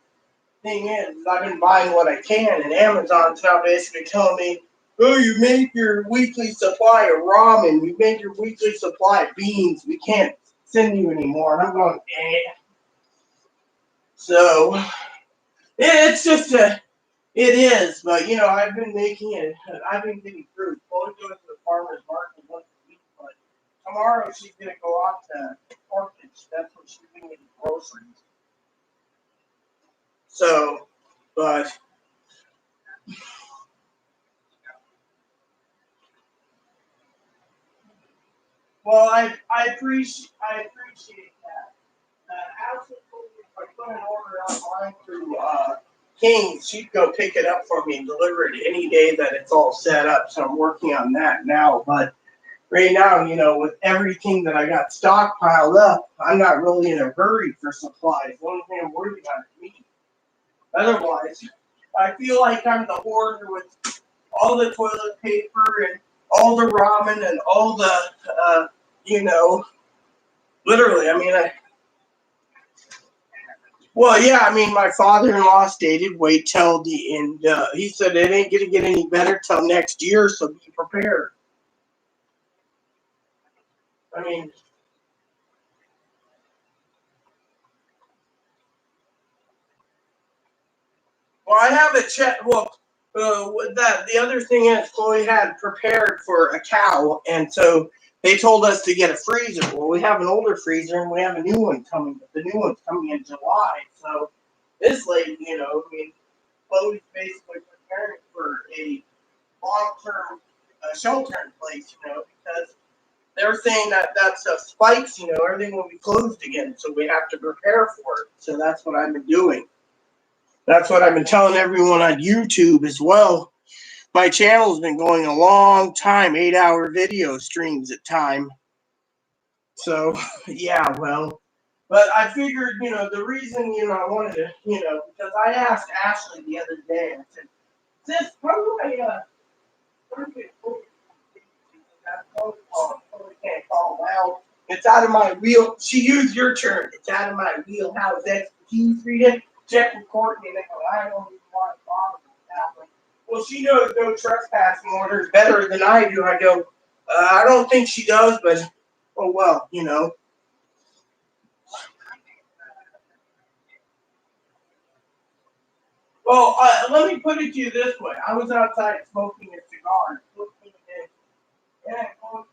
A: thing is, I've been buying what I can, and Amazon's now basically telling me, oh, you made your weekly supply of ramen, you made your weekly supply of beans, we can't send you anymore. And I'm going, eh. So it's just it is, but I've been making it. I've been getting through. Chloe goes to the farmer's market once a week, but tomorrow she's gonna go off to Orchage. That's what she's gonna get groceries. So, but well, I appreciate that. Absolutely, if I put an order online through King, she'd go pick it up for me and deliver it any day that it's all set up. So I'm working on that now. But right now, with everything that I got stockpiled up, I'm not really in a hurry for supplies. The only thing I'm worried about is meat. Otherwise, I feel like I'm the hoarder with all the toilet paper and all the ramen and all the, literally. I mean, well, yeah. I mean, my father-in-law stated wait till the end. He said it ain't gonna get any better till next year, so be prepared. I mean, well, I have a check. Well, with that, the other thing is Chloe had prepared for a cow, and so they told us to get a freezer. Well, we have an older freezer, and we have a new one coming, but the new one's coming in July. So this lady, I mean, Chloe's basically preparing for a long-term shelter in place, because they're saying that stuff spikes, everything will be closed again, so we have to prepare for it. So that's what I've been doing. That's what I've been telling everyone on YouTube as well. My channel's been going a long time, 8-hour video streams at time. So, yeah, well, But I figured, the reason, I wanted to, because I asked Ashley the other day, I said, "Sis, how do I, can't call out. It's out of my wheel." She used your term. It's out of my wheelhouse expertise. Read it. Check with Courtney. And they go, "I don't even want to bother with that one." Well, she knows no trespassing orders better than I do. I go, I don't think she does, but oh well. Well, let me put it to you this way. I was outside smoking a cigar, looking at it, and I started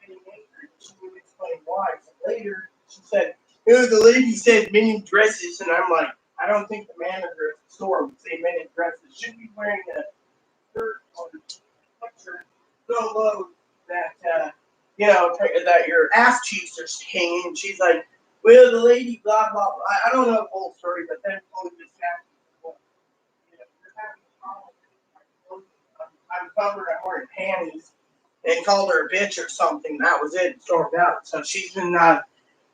A: getting angry. She would explain why. So later, she said, the lady said mini dresses, and I'm like, I don't think the manager at the store would say mini dresses. Should be wearing a shirt or sweatshirt so low that, that your ass cheeks are hanging. And she's like, well, the lady, blah, blah, blah. I don't know the whole story, but then Chloe just asked me, well, you're having a problem. I'm covered, I'm wearing panties, and called her a bitch or something. That was it, stormed out. So she's been not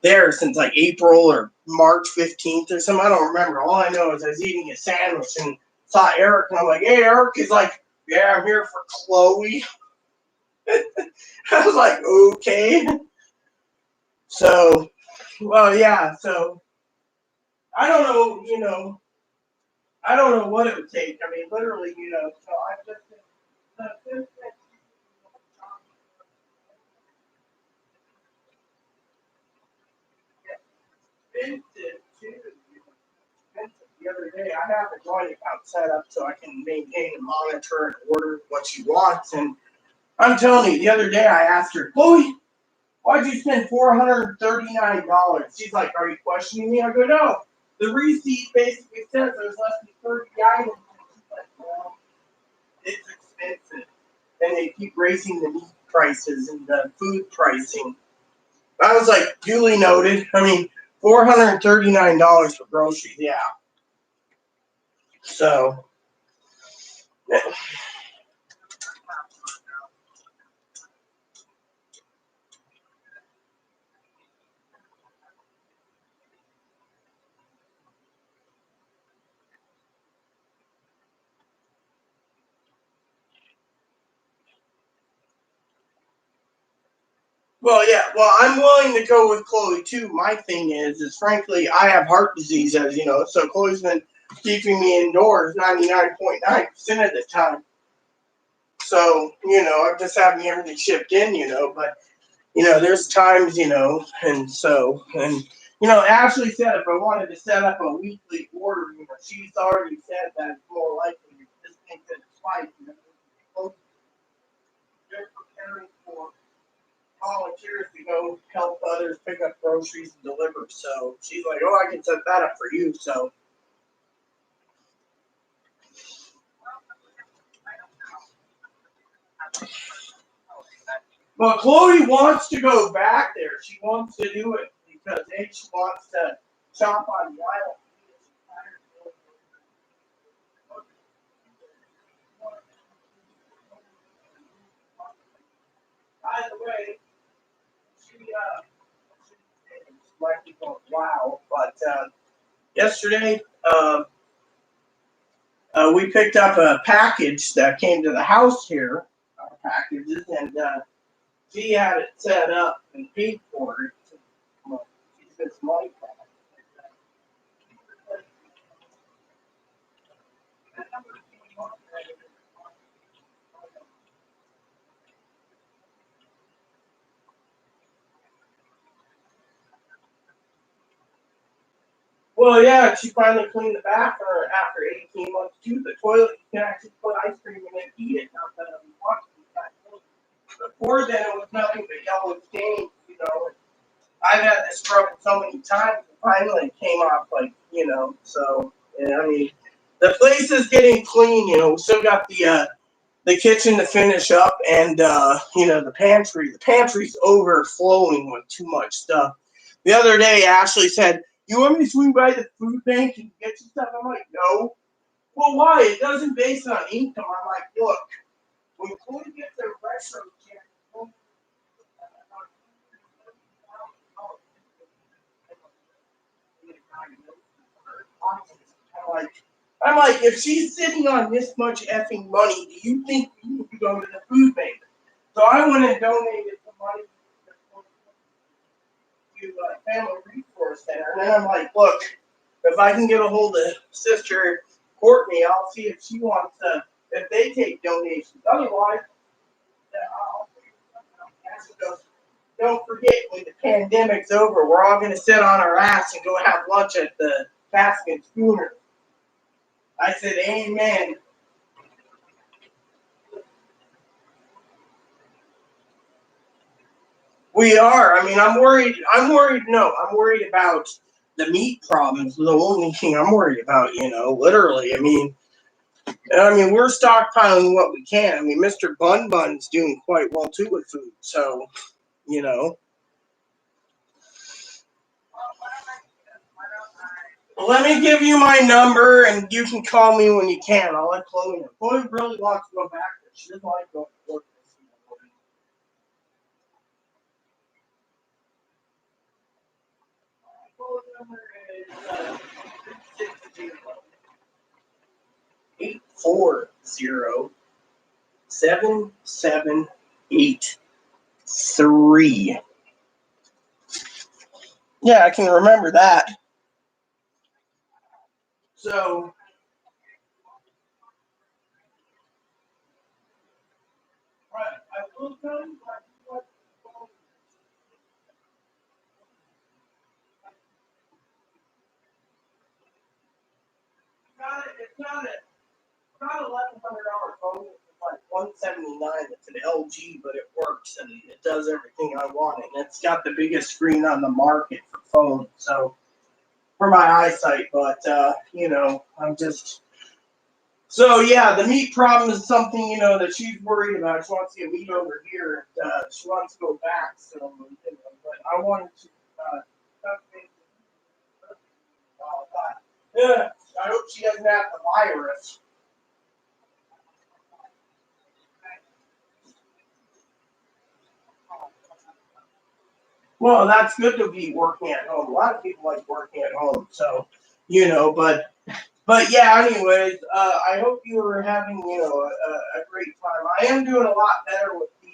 A: there since like April or March 15th or something. I don't remember. All I know is I was eating a sandwich and saw Eric, and I'm like, hey, Eric. He's like, yeah, I'm here for Chloe. I was like, okay. So, well, yeah. So I don't know, I don't know what it would take. I mean, literally, so I just expensive too. The other day, I have a joint account set up so I can maintain and monitor and order what she wants. And I'm telling you, the other day I asked her, Chloe, why'd you spend $439? She's like, are you questioning me? I go, no. The receipt basically says there's less than 30 items. And she's like, well, it's expensive. And they keep raising the meat prices and the food pricing. I was like, duly noted. I mean, $439 for groceries, yeah. So, well, yeah. Well, I'm willing to go with Chloe too. My thing is frankly, I have heart disease, as you know. So Chloe's been keeping me indoors 99.9% of the time. So I'm just having everything shipped in, But there's times, and so Ashley said if I wanted to set up a weekly order, she's already said that it's more likely this thing could spike. They're preparing for volunteers to go help others pick up groceries and deliver. So she's like, "Oh, I can set that up for you." So, well, Chloe wants to go back there. She wants to do it because she wants to shop on the island. By the way, she might be going wow, but yesterday. We picked up a package that came to the house here, our packages, and she had it set up and paid for it. Well, she spent some money for it. Well, yeah, she finally cleaned the bathroom after 18 months too. The toilet, you can actually put ice cream in it and eat it. Not that I'm watching. Before then, it was nothing but yellow stains, I've had this trouble so many times. And finally, it came off So, yeah, I mean, the place is getting clean. We still got the kitchen to finish up, and the pantry. The pantry's overflowing with too much stuff. The other day, Ashley said, "You want me to swing by the food bank and get you stuff?" I'm like, "No." Well, why? It doesn't base on income. I'm like, look, when Chloe gets a retro check, I'm like, if she's sitting on this much effing money, do you think you need to go to the food bank? So I went and donated some money to Family Resource Center, and then I'm like, look, if I can get a hold of Sister Courtney, I'll see if she wants if they take donations. Otherwise, I'll don't forget, when the pandemic's over, we're all going to sit on our ass and go have lunch at the Baskin Schooner. I said, amen. We are. I mean, I'm worried. No, I'm worried about the meat problems. The only thing I'm worried about, literally. I mean, we're stockpiling what we can. I mean, Mr. Bun Bun's doing quite well too with food. So, Let me give you my number, and you can call me when you can. I'll let Chloe know. Chloe really wants to go back there. She doesn't like going to work. Phone number is 840-7783. Yeah, I can remember that. So, I will tell you what it's not a $1,100 phone. It's like $179. It's an LG, but it works and it does everything I want. And it's got the biggest screen on the market for phones. So for my eyesight, but I'm just. So yeah, the meat problem is something that she's worried about. She wants to get meat over here. She wants to go back. So, but I wanted to. Yeah, I hope she doesn't have the virus. Well, that's good to be working at home. A lot of people like working at home, so but yeah. Anyways, I hope you were having a great time. I am doing a lot better with the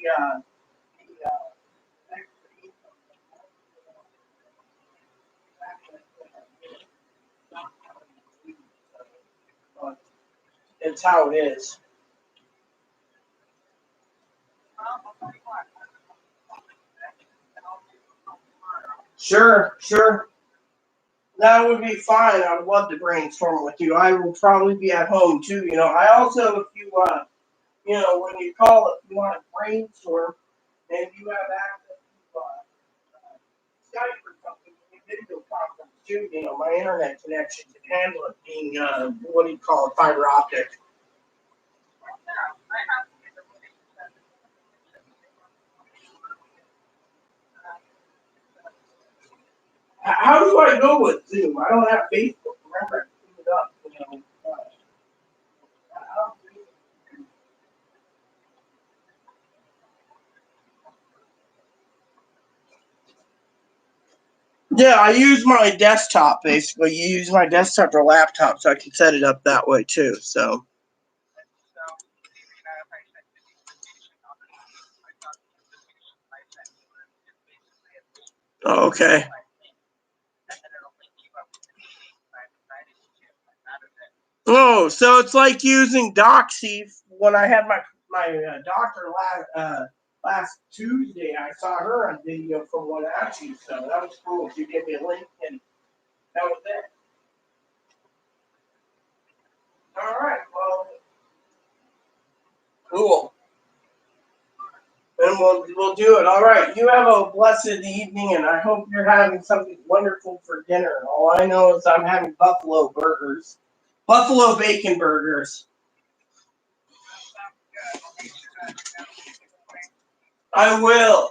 A: it's how it is. Sure. That would be fine. I would love to brainstorm with you. I will probably be at home too. I also, if you, when you call, if you want to brainstorm and you have access to Skype or something, video conference too. My internet connection can handle it being, what do you call it, fiber optic. How do I go with Zoom? I don't have Facebook. Remember, I screwed it up. Yeah, I use my desktop basically. You use my desktop or laptop, so I can set it up that way too. So. Oh, okay. Oh, so it's like using Doxy. When I had my doctor last Tuesday, I saw her on video from Wenatchee, so that was cool. She gave me a link, and that was it. All right, well, cool. And we'll do it. All right. You have a blessed evening, and I hope you're having something wonderful for dinner. All I know is I'm having buffalo burgers, buffalo bacon burgers. I will,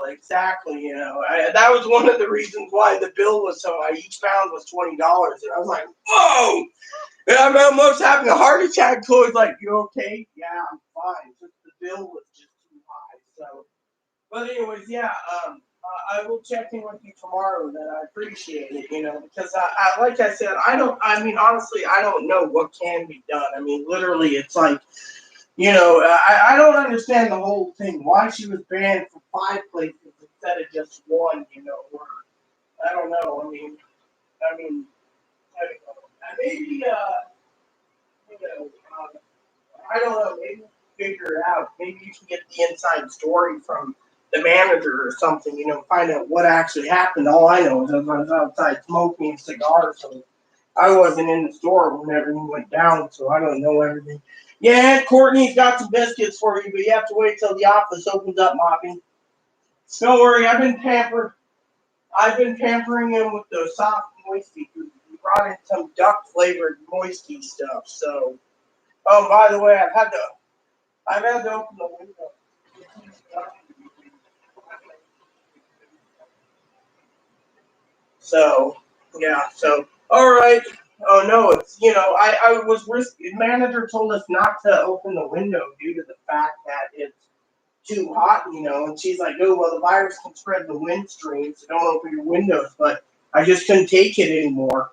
A: exactly. That was one of the reasons why the bill was so high. Each pound was $20, and I was like, whoa! And I'm almost having a heart attack. Chloe's like, you okay? Yeah, I'm fine. Just the bill was just too high. So, but anyways, yeah. I will check in with you tomorrow. Then I appreciate it, because like I said, I don't. I mean, honestly, I don't know what can be done. I mean, literally, it's like, I don't understand the whole thing. Why she was banned from 5 places instead of just one, or I don't know. I mean, I don't know. Maybe, you know, I don't know. Maybe figure it out. Maybe you can get the inside story from the manager or something. Find out what actually happened. All I know is I was outside smoking a cigar, so I wasn't in the store when everything went down, so I don't know everything. Yeah, Courtney's got some biscuits for you, but you have to wait till the office opens up, Moppy. Don't worry, I've been pampering him with those soft moisty. We brought in some duck flavored moisty stuff. So, oh, by the way, I've had to open the window. So, yeah. So, all right. Oh no, it's I was risky. The manager told us not to open the window due to the fact that it's too hot, and she's like, oh, well, the virus can spread the wind stream, so don't open your windows. But I just couldn't take it anymore.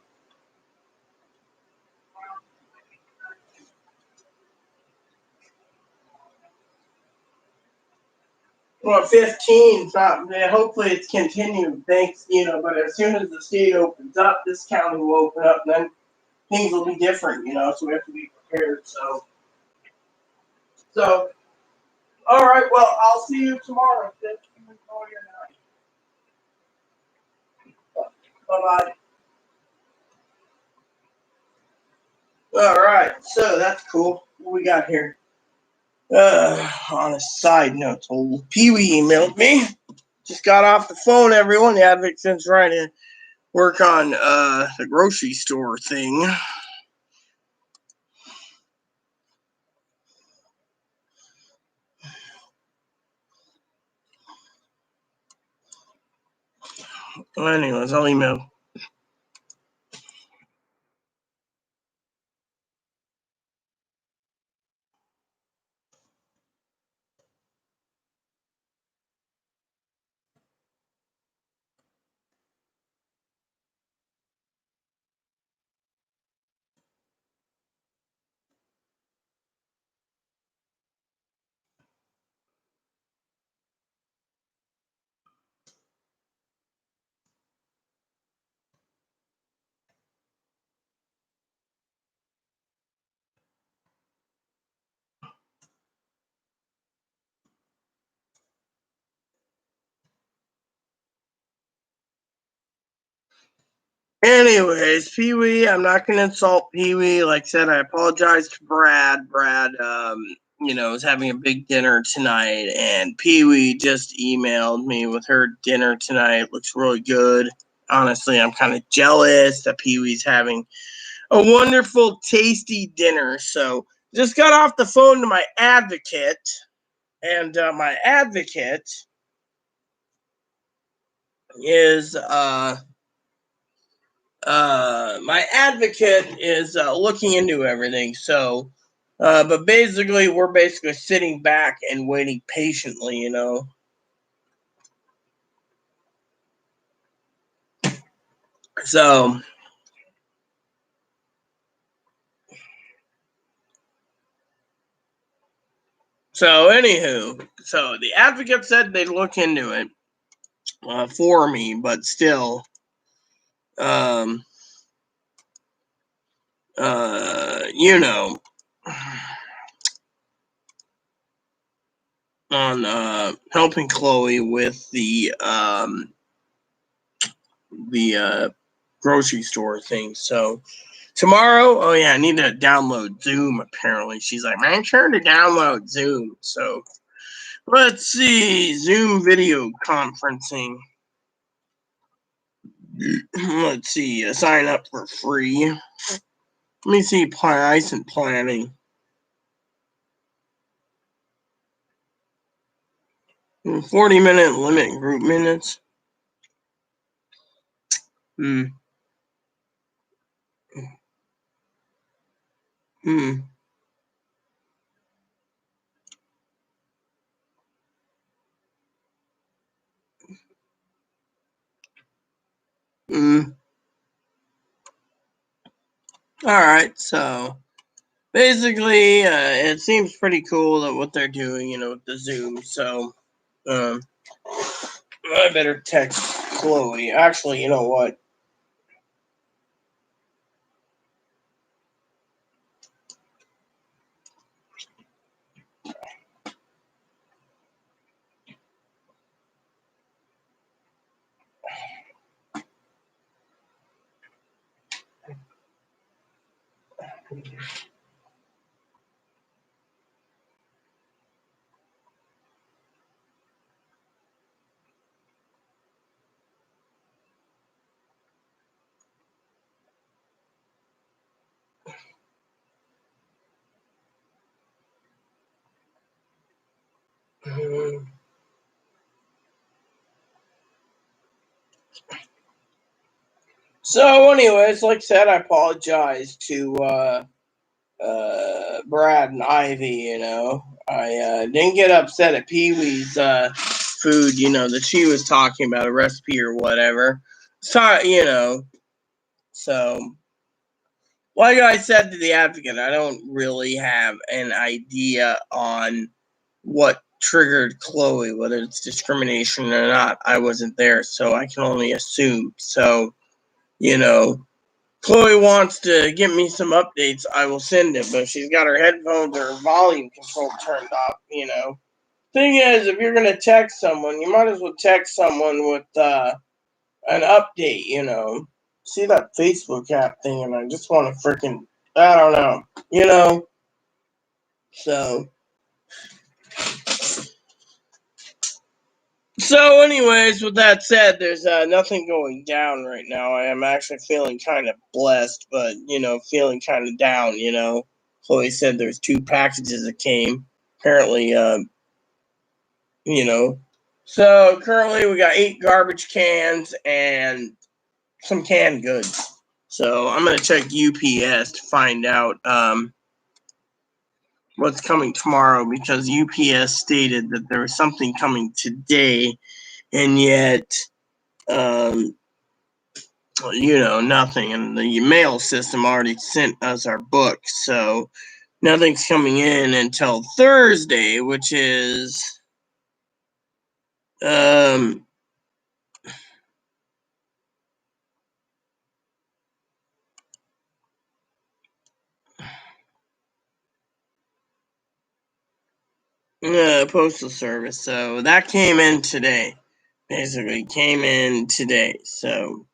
A: Well, 15, not, yeah, hopefully it's continued. Thanks, but as soon as the state opens up, this county will open up, and then things will be different, so we have to be prepared. So, all right, well, I'll see you tomorrow. Thank you for your night. Bye-bye. All right, so that's cool. What we got here? On a side note, old Pee Wee emailed me. Just got off the phone, everyone. The advocate's trying to work on the grocery store thing. Well, anyways, I'll email. Anyways, Pee Wee, I'm not gonna insult Pee Wee. Like I said, I apologize to Brad. Brad, is having a big dinner tonight, and Pee Wee just emailed me with her dinner tonight. Looks really good. Honestly, I'm kind of jealous that Pee Wee's having a wonderful, tasty dinner. So, just got off the phone to my advocate, and my advocate is looking into everything. So, but basically, we're basically sitting back and waiting patiently. So, anywho, so the advocate said they'd look into it for me, but still, um, you know, on helping Chloe with the grocery store thing. So tomorrow, oh yeah, I need to download Zoom. Apparently, she's like, make sure to download Zoom. So let's see, Zoom video conferencing. Let's see, sign up for free. Let me see, license planning. 40-minute limit group minutes. Hmm. Hmm. Alright, so basically, it seems pretty cool that what they're doing, with the Zoom. So, I better text Chloe. Actually, you know what? So, anyways, like I said, I apologize to Brad and Ivy. I didn't get upset at Pee Wee's food. That she was talking about a recipe or whatever. So, so like I said to the Advocate, I don't really have an idea on what triggered Chloe, whether it's discrimination or not. I wasn't there, so I can only assume. So, Chloe wants to give me some updates, I will send it, but she's got her headphones or her volume control turned off. Thing is, if you're gonna text someone, you might as well text someone with an update. See that Facebook app thing, and I just want to freaking, I don't know. So. So, anyways, with that said, there's nothing going down right now. I am actually feeling kind of blessed, but feeling kind of down. Chloe said there's 2 packages that came. Apparently, So currently we got 8 garbage cans and some canned goods. So I'm gonna check UPS to find out what's coming tomorrow, because UPS stated that there was something coming today, and yet nothing. And the mail system already sent us our books, so nothing's coming in until Thursday, which is postal service. So that came in today. Basically came in today. So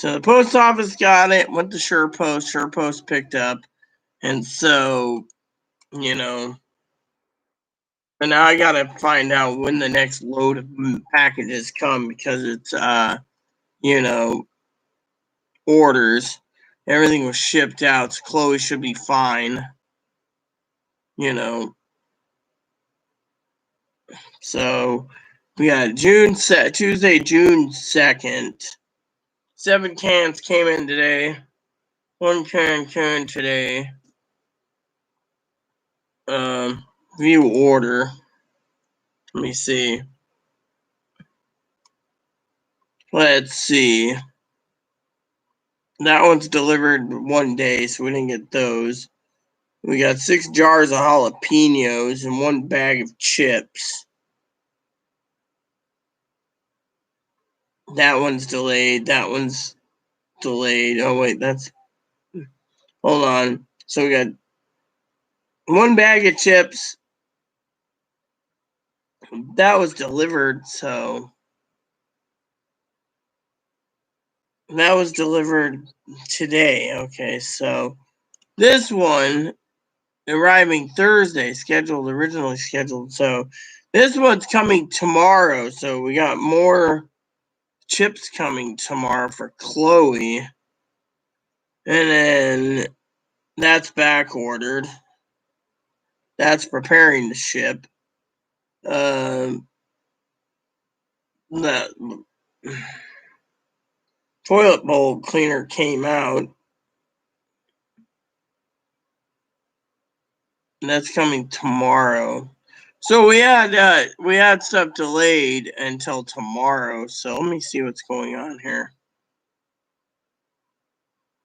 A: the post office got it, went to SurePost. SurePost picked up, and so but now I gotta find out when the next load of packages come, because it's orders. Everything was shipped out, so Chloe should be fine. So we got Tuesday, June 2nd. 7 cans came in today. 1 can today. View order. Let me see. Let's see. That one's delivered one day, so we didn't get those. We got 6 jars of jalapenos and 1 bag of chips. That one's delayed. That one's delayed. Oh, wait, hold on. So we got 1 bag of chips. That was delivered, so that was delivered today. Okay, so this one arriving Thursday, originally scheduled. So this one's coming tomorrow. So we got more chips coming tomorrow for Chloe. And then that's back ordered. That's preparing to ship. The toilet bowl cleaner came out. That's coming tomorrow. So we had stuff delayed until tomorrow. So let me see what's going on here.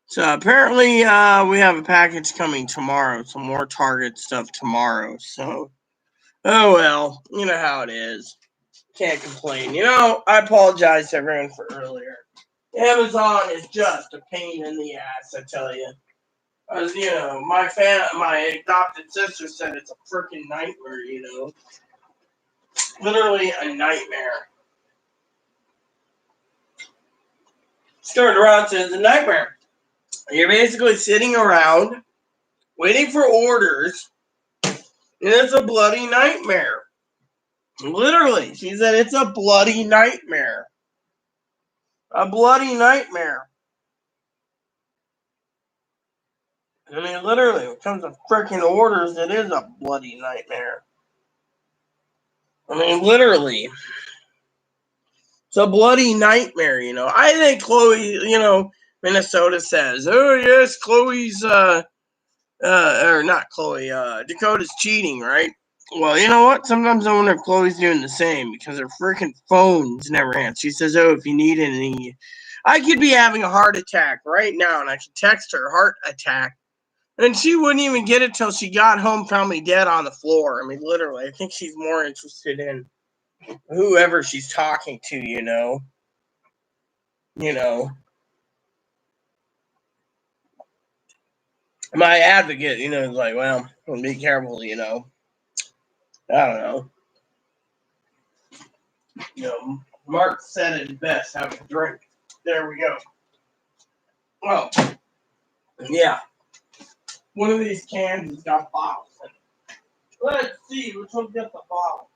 A: So apparently we have a package coming tomorrow. Some more Target stuff tomorrow. So oh well, you know how it is. Can't complain. I apologize to everyone for earlier. Amazon is just a pain in the ass, I tell you. As my adopted sister said, it's a freaking nightmare. Literally a nightmare. Turned around and said it's a nightmare. You're basically sitting around waiting for orders, and it's a bloody nightmare. Literally, she said it's a bloody nightmare. A bloody nightmare. I mean, literally, when it comes to freaking orders, it is a bloody nightmare. I mean, literally. It's a bloody nightmare, I think Chloe, Minnesota says, oh, yes, Chloe's, or not Chloe, Dakota's cheating, right? Well, you know what? Sometimes I wonder if Chloe's doing the same because her freaking phone's never answers. She says, oh, if you need anything, I could be having a heart attack right now, and I could text her heart attack. And she wouldn't even get it till she got home, found me dead on the floor. I mean, literally, I think she's more interested in whoever she's talking to, You my advocate, is like, well, be careful, I don't know. Mark said it best, have a drink. There we go. Oh, yeah. One of these cans has got bottles in it. Let's see which one's got the bottles.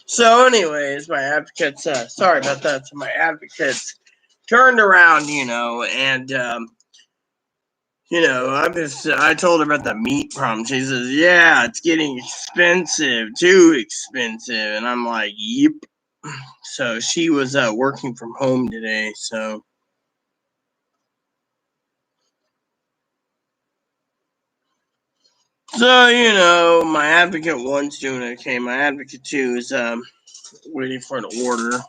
A: So, anyways, my advocates, sorry about that. So, my advocates turned around, and, I told her about the meat problem. She says, yeah, it's getting expensive, too expensive. And I'm like, yep. So, she was working from home today. So, my advocate one's doing okay. My advocate two is waiting for an order.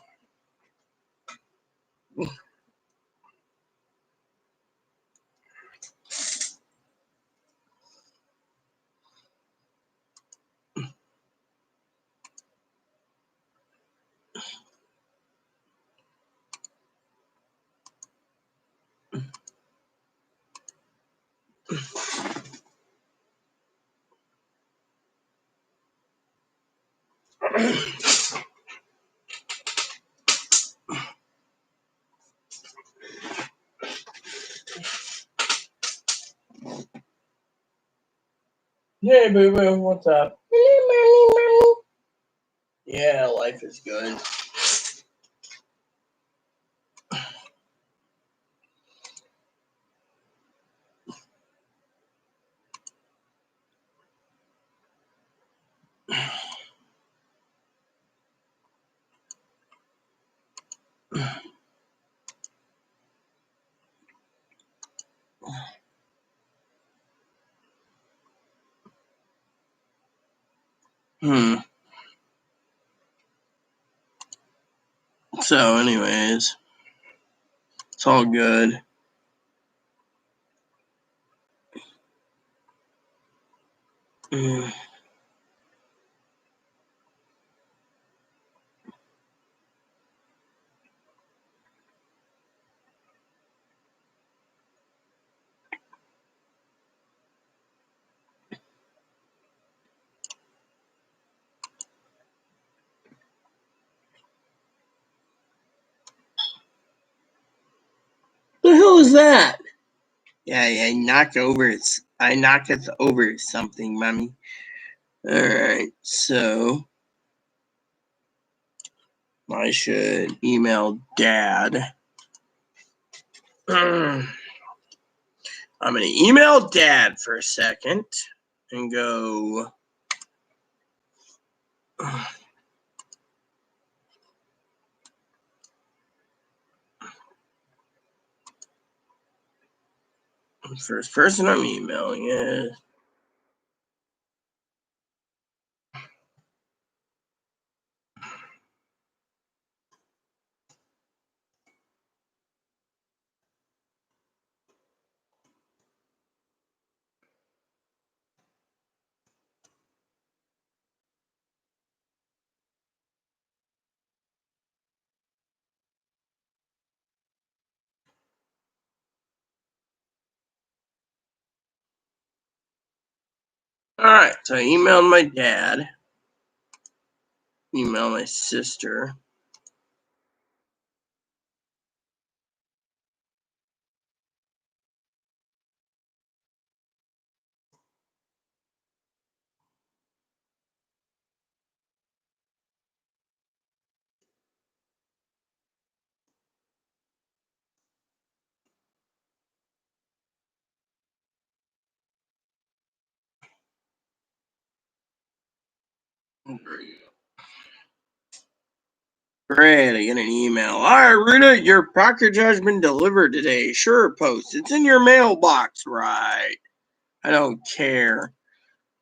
A: Hey, boo boo, what's up? Yeah, life is good. So, anyways, it's all good. was that? Yeah, I knocked it over something, mommy. Alright, so I should email Dad. I'm going to email Dad for a second and go. The first person I'm emailing is. Alright, so I emailed my dad. Email my sister. Great, I get an email. All right, Rita, your package has been delivered today. Sure, post. It's in your mailbox, right? I don't care.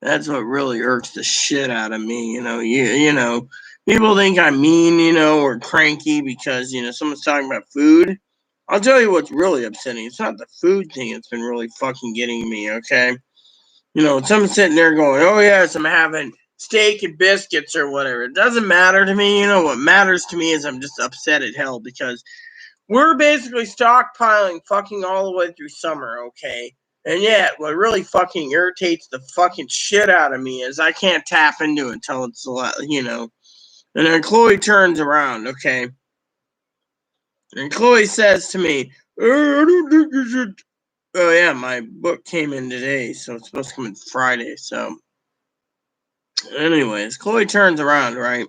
A: That's what really irks the shit out of me. You know, people think I'm mean, or cranky because, someone's talking about food. I'll tell you what's really upsetting. It's not the food thing that's been really fucking getting me, okay? Someone's sitting there going, oh, yes, I'm having steak and biscuits or whatever. It doesn't matter to me. What matters to me is I'm just upset at hell because we're basically stockpiling fucking all the way through summer, okay? And yet, what really fucking irritates the fucking shit out of me is I can't tap into it until it's, And then Chloe turns around, okay? And Chloe says to me, I don't think you should. Oh, yeah, my book came in today, so it's supposed to come in Friday, so. Anyways, Chloe turns around, right?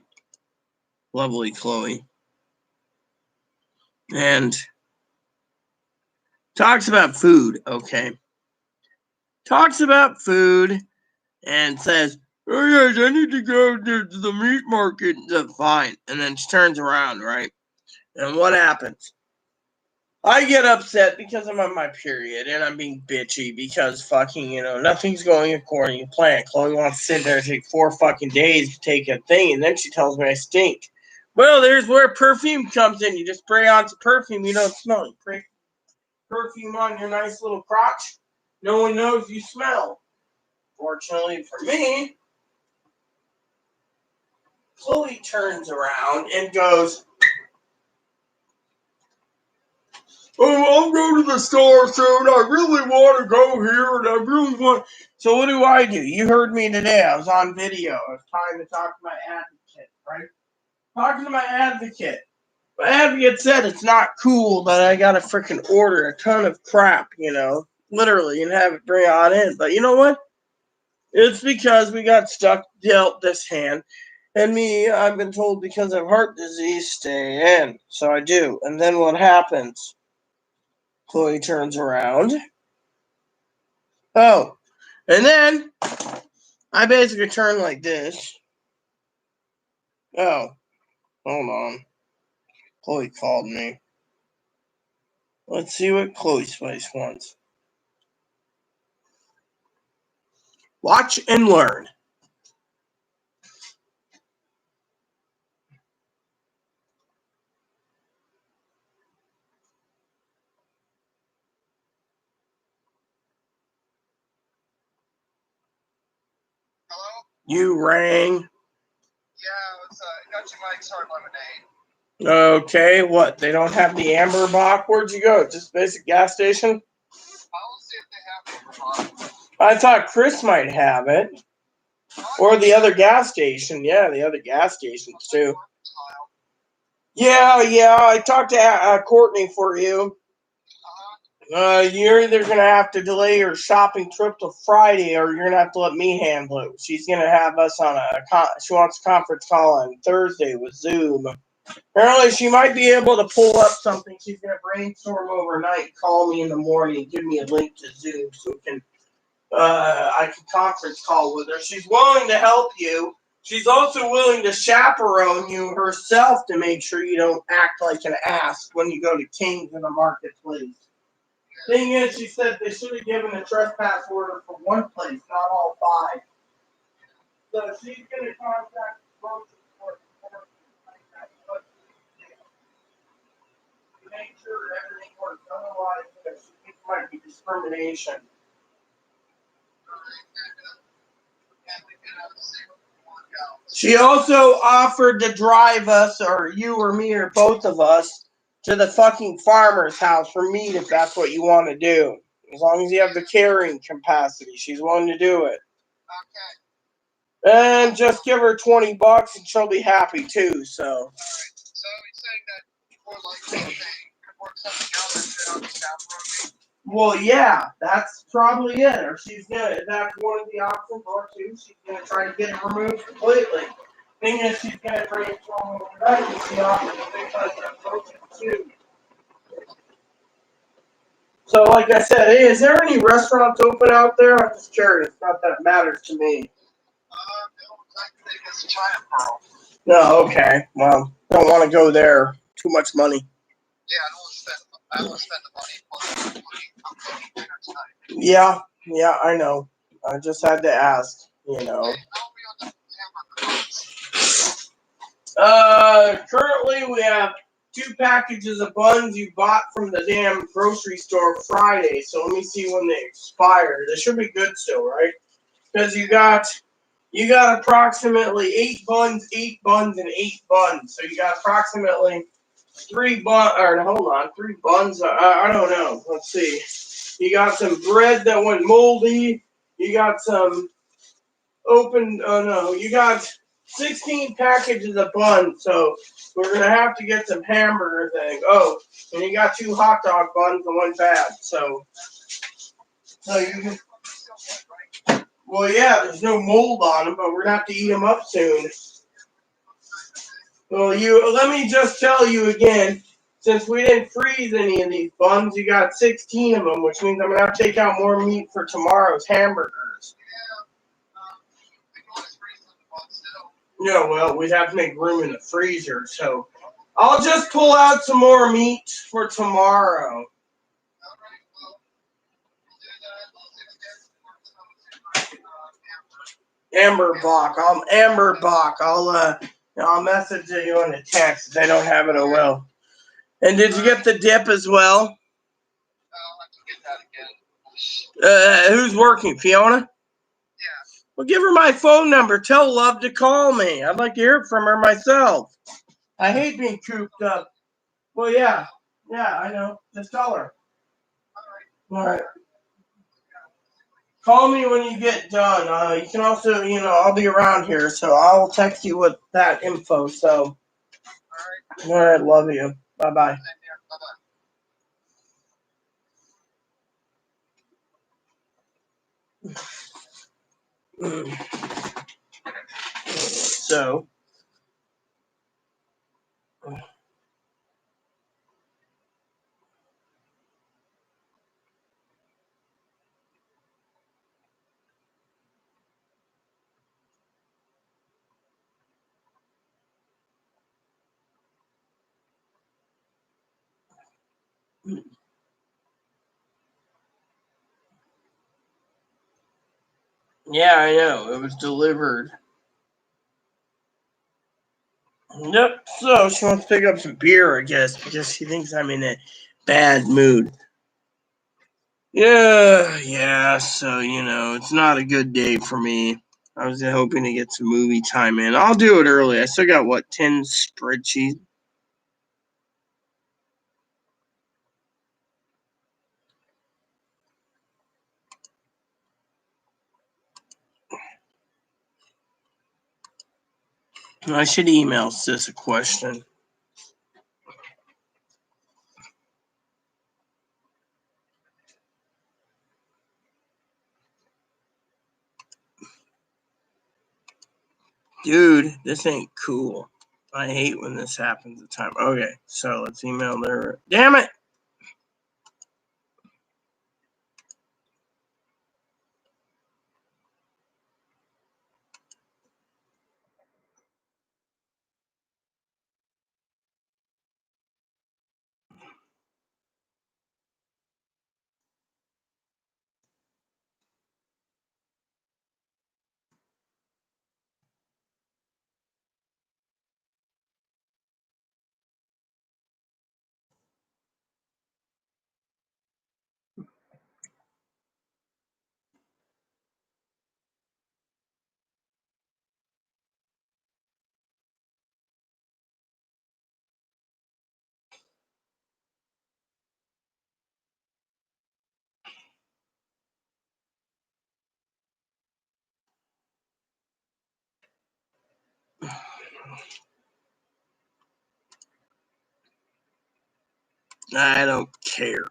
A: Lovely Chloe. And talks about food, okay? Talks about food and says, oh, yes, I need to go to the meat market. Fine. And then she turns around, right? And what happens? I get upset because I'm on my period and I'm being bitchy because fucking, nothing's going according to plan. Chloe wants to sit there and take 4 fucking days to take a thing, and then she tells me I stink. Well, there's where perfume comes in. You just spray on some perfume, you don't smell. You spray perfume on your nice little crotch. No one knows you smell. Fortunately for me, Chloe turns around and goes, oh, I'm going to the store soon. I really want to go here, and I really want. So what do? You heard me today. I was on video. I was trying to talk to my advocate, right? Talking to my advocate. My advocate said it's not cool that I got to freaking order a ton of crap, literally, and have it bring on in. But you know what? It's because we got dealt this hand. And me, I've been told because of heart disease, stay in. So I do. And then what happens? Chloe turns around. Oh, and then I basically turn like this. Oh, hold on. Chloe called me. Let's see what Chloe Spice wants. Watch and learn.
B: Hello?
A: You rang.
B: Yeah, it's got your Mike's Hard Lemonade.
A: Okay, what? They don't have the Amber Bock? Where'd you go? Just basic gas station?
B: I'll see if they have Amber Bock.
A: I thought Chris might have it. Or the other gas station. Yeah, the other gas stations too. Yeah, I talked to Courtney for you. You're either gonna have to delay your shopping trip till Friday, or you're gonna have to let me handle it. She's gonna have us on she wants a conference call on Thursday with Zoom. Apparently, she might be able to pull up something. She's gonna brainstorm overnight, call me in the morning, give me a link to Zoom so I can conference call with her. She's willing to help you. She's also willing to chaperone you herself to make sure you don't act like an ass when you go to King's in the marketplace. Thing is, she said they should have given a trespass order for one place, not all five. So she's going to contact the grocery store to make sure everything works. Otherwise, she thinks it might be discrimination. She also offered to drive us, or you or me, or both of us, to the fucking farmer's house for meat if that's what you want to do. As long as you have the carrying capacity, she's willing to do it. Okay. And just give her $20 and she'll be happy too. So. All right. So he's saying that before like work something out. Well, yeah, that's probably it. Or she's gonna. That's one of the options. Or two, she's gonna try to get it removed completely. Thing is, she's gonna brainstorm overnight and see options because they're approaching too. So, like I said, hey, is there any restaurants open out there? I'm just curious. Not that it matters to me. No, okay. Well, don't want to go there. Too much money. Yeah, I don't want to spend the money. Yeah, I know. I just had to ask, you know. Currently we have 2 packages of buns you bought from the damn grocery store Friday. So let me see when they expire. They should be good still, right? Because you got approximately 8 buns, and 8 buns. So you got approximately 3 buns. Or hold on, 3 buns. I don't know. Let's see. You got some bread that went moldy. You got some open. Oh no, you got 16 packages of buns. So we're gonna have to get some hamburger thing. Oh, and you got 2 hot dog buns and 1 bag. So you can. Well, yeah, there's no mold on them, but we're gonna have to eat them up soon. Well, let me just tell you again. Since we didn't freeze any of these buns, you got 16 of them, which means I'm gonna have to take out more meat for tomorrow's hamburgers. Yeah, well, we'd have to make room in the freezer, so I'll just pull out some more meat for tomorrow. Amber Bach. I'll message you on the text. If they don't have it, I will. And did you get the dip as well? I'll have to get that again. Who's working? Fiona? Yeah. Well, give her my phone number. Tell Love to call me. I'd like to hear from her myself. I hate being cooped up. Well, yeah. Yeah, I know. Just tell her. All right. Call me when you get done. You can also, I'll be around here, so I'll text you with that info. So, all right, love you. Bye-bye. So, yeah, I know. It was delivered. Yep. So she wants to pick up some beer, I guess, because she thinks I'm in a bad mood. Yeah. So, it's not a good day for me. I was hoping to get some movie time in. I'll do it early. I still got, 10 spreadsheets? I should email Sis a question. Dude, this ain't cool. I hate when this happens at time. Okay, so let's email their. Damn it! I don't care.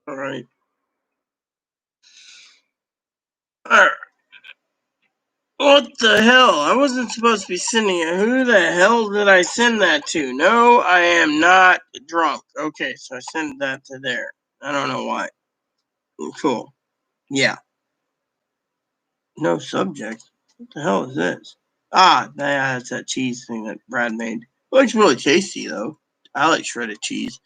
A: All right. All right. What the hell? I wasn't supposed to be sending it. Who the hell did I send that to? No, I am not drunk. Okay, so I sent that to there. I don't know why. Cool. Yeah. No subject. What the hell is this? Ah, that's that cheese thing that Brad made. Looks really tasty, though. I like shredded cheese.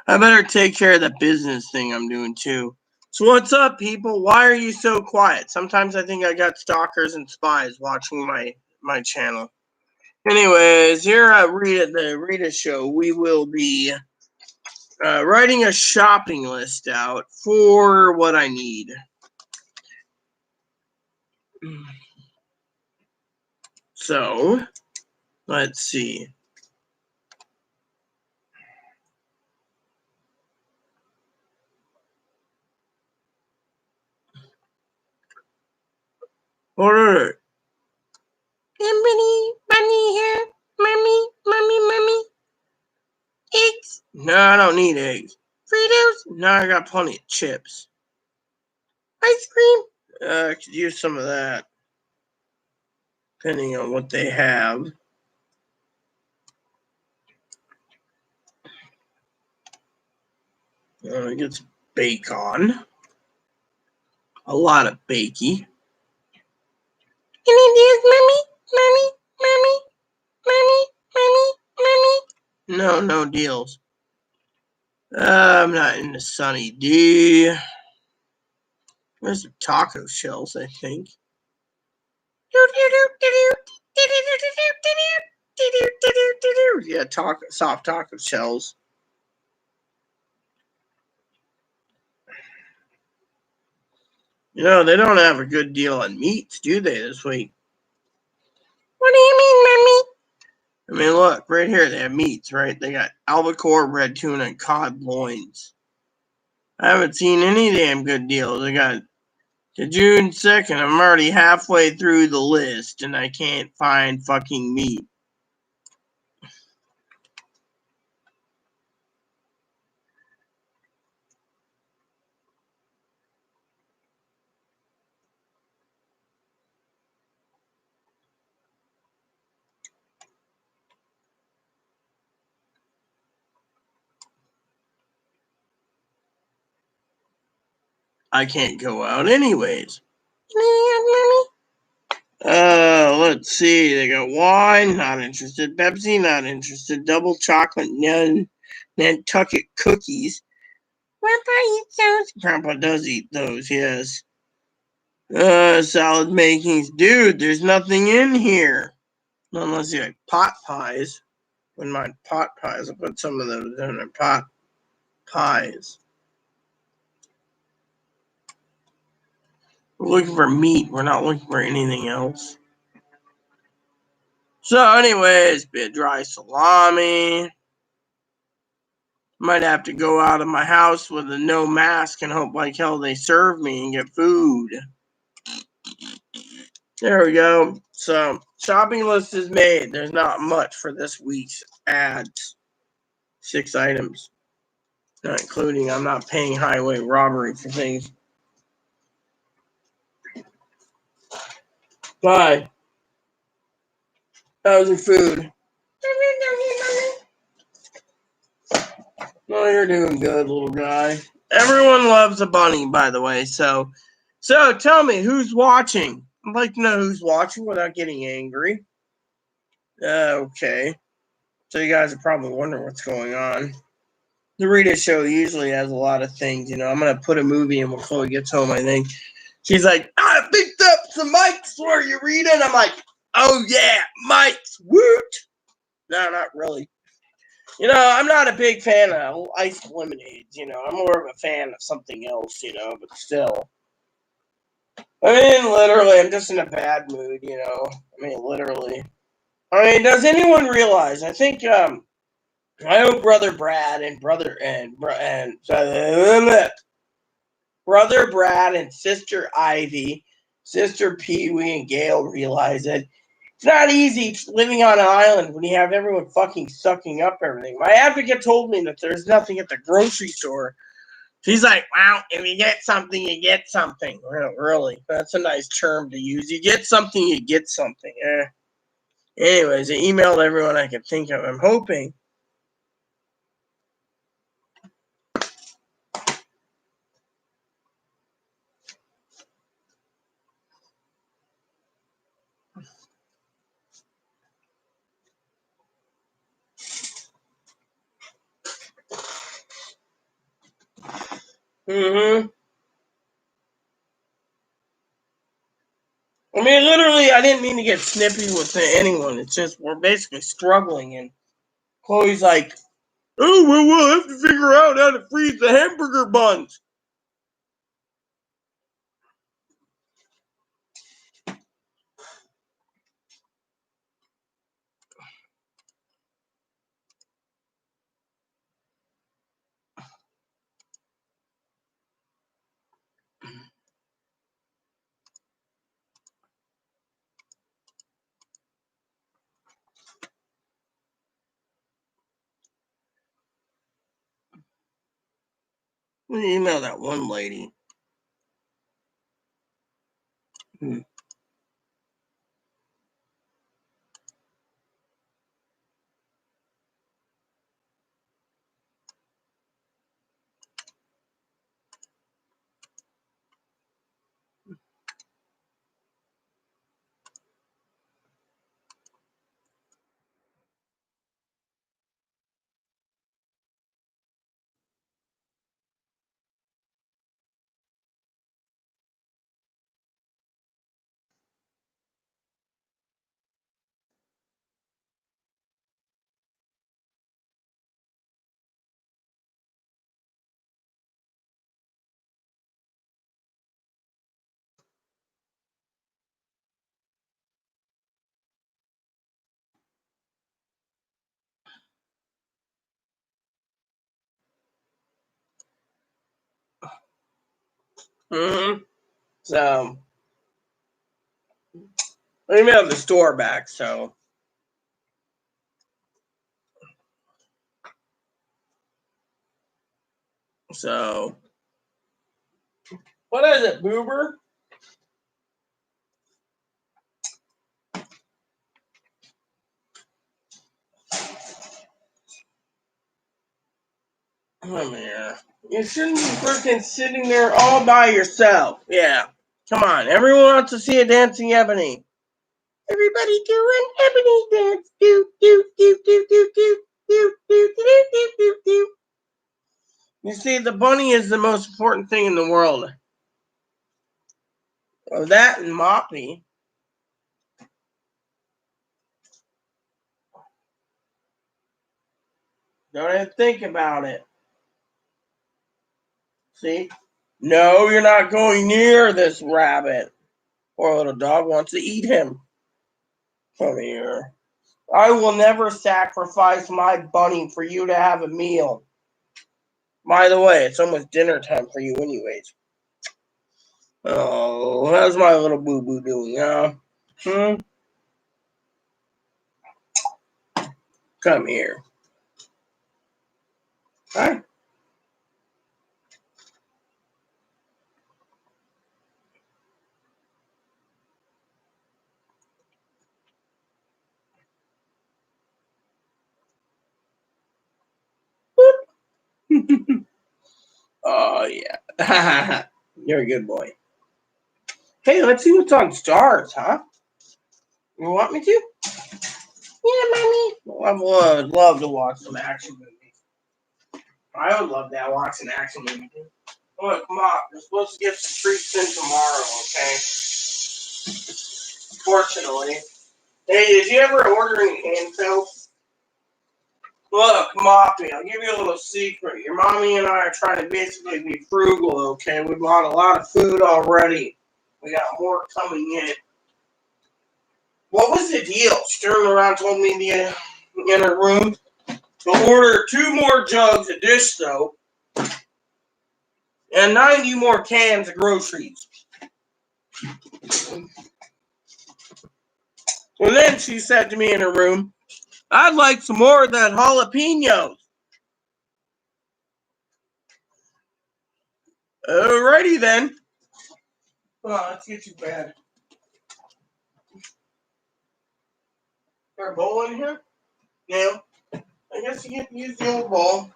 A: I better take care of that business thing I'm doing, too. So what's up, people? Why are you so quiet? Sometimes I think I got stalkers and spies watching my channel. Anyways, here at the Rita Show, we will be writing a shopping list out for what I need. So, let's see. Order. Bunny here. Mommy. Eggs? No, I don't need eggs. Fritos? No, I got plenty of chips. Ice cream? I could use some of that, depending on what they have. I get some bacon. A lot of bakey. Any deals, mommy? No deals. I'm not into Sunny D. There's some taco shells, I think. Yeah, soft taco shells. You know, they don't have a good deal on meats, do they, this week? What do you mean, Mommy? I mean, look, right here, they have meats, right? They got albacore, red tuna, and cod loins. I haven't seen any damn good deals. I got to June 2nd. I'm already halfway through the list, and I can't find fucking meat. I can't go out anyways. Let's see. They got wine, not interested. Pepsi, not interested. Double chocolate, none. Nantucket cookies. Grandpa eats those. Grandpa does eat those, yes. Salad makings. Dude, there's nothing in here. Unless you like pot pies. Wouldn't mind pot pies. I'll put some of those in there. Pot pies. We're looking for meat. We're not looking for anything else. So, anyways, bit dry salami. Might have to go out of my house with a no mask and hope like hell they serve me and get food. There we go. So, shopping list is made. There's not much for this week's ads. 6 items. Not including, I'm not paying highway robbery for things. Bye. How's your food? Oh, you're doing good, little guy. Everyone loves a bunny, by the way. So tell me, who's watching? I'd like to know who's watching without getting angry. Okay. So you guys are probably wondering what's going on. The Rita show usually has a lot of things. I'm going to put a movie in when Chloe gets home, I think. She's like, I picked up some mics for you, Rita. And I'm like, oh, yeah, mics. Woot. No, not really. I'm not a big fan of ice lemonades. I'm more of a fan of something else, but still. Literally, I'm just in a bad mood, literally. Does anyone realize? I think, I know Brother Brad and Brother Brad and Sister Ivy, Sister Pee Wee and Gail realize that it's not easy living on an island when you have everyone fucking sucking up everything. My advocate told me that there's nothing at the grocery store. She's like, well, if you get something, you get something. Well, really, that's a nice term to use. You get something, you get something. Anyways, I emailed everyone I could think of. I'm hoping. Literally, I didn't mean to get snippy with anyone. It's just we're basically struggling, and Chloe's like, oh, well, we'll have to figure out how to freeze the hamburger buns. Let me email that one lady. So, I emailed the store back, so. What is it, Boober? Come here. You shouldn't be freaking sitting there all by yourself. Yeah. Come on. Everyone wants to see a dancing ebony. Everybody doing ebony dance. Do, do, do, do, do, do, do, do, do, do, do, do. You see, the bunny is the most important thing in the world. Well, that and Moppy. Don't even think about it. See? No, you're not going near this rabbit. Poor little dog wants to eat him. Come here. I will never sacrifice my bunny for you to have a meal. By the way, it's almost dinner time for you anyways. Oh, how's my little boo-boo doing, huh? Come here. Hi. Oh, yeah. You're a good boy. Hey, let's see what's on Stars, huh? You want me to? Yeah, mommy. Well, I would love to watch some action movies. I would love to watch an action movie. Look, come on. We're supposed to get some treats in tomorrow, okay? Fortunately. Hey, did you ever order any hand soap? Look, Moppy, I'll give you a little secret. Your mommy and I are trying to basically be frugal, okay? We bought a lot of food already. We got more coming in. What was the deal? She turned around, told me in her room to order 2 more jugs of dish soap and 90 more cans of groceries. And then she said to me in her room, I'd like some more of that jalapenos. Alrighty then. Oh, let's get you bad. Is there a bowl in here? Yeah. I guess you can use the old bowl.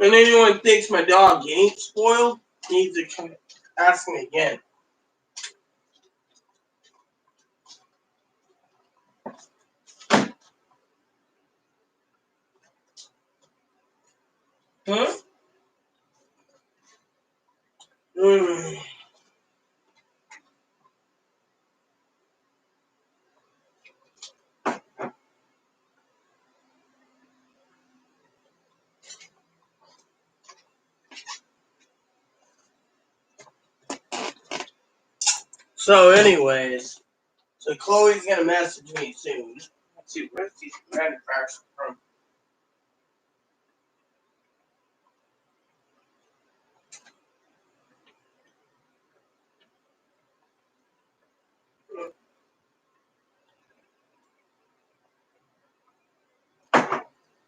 A: And anyone thinks my dog ain't spoiled, needs to come ask me again. Huh? So, anyways, so Chloe's gonna message me soon. Let's see, where's these manufactured from?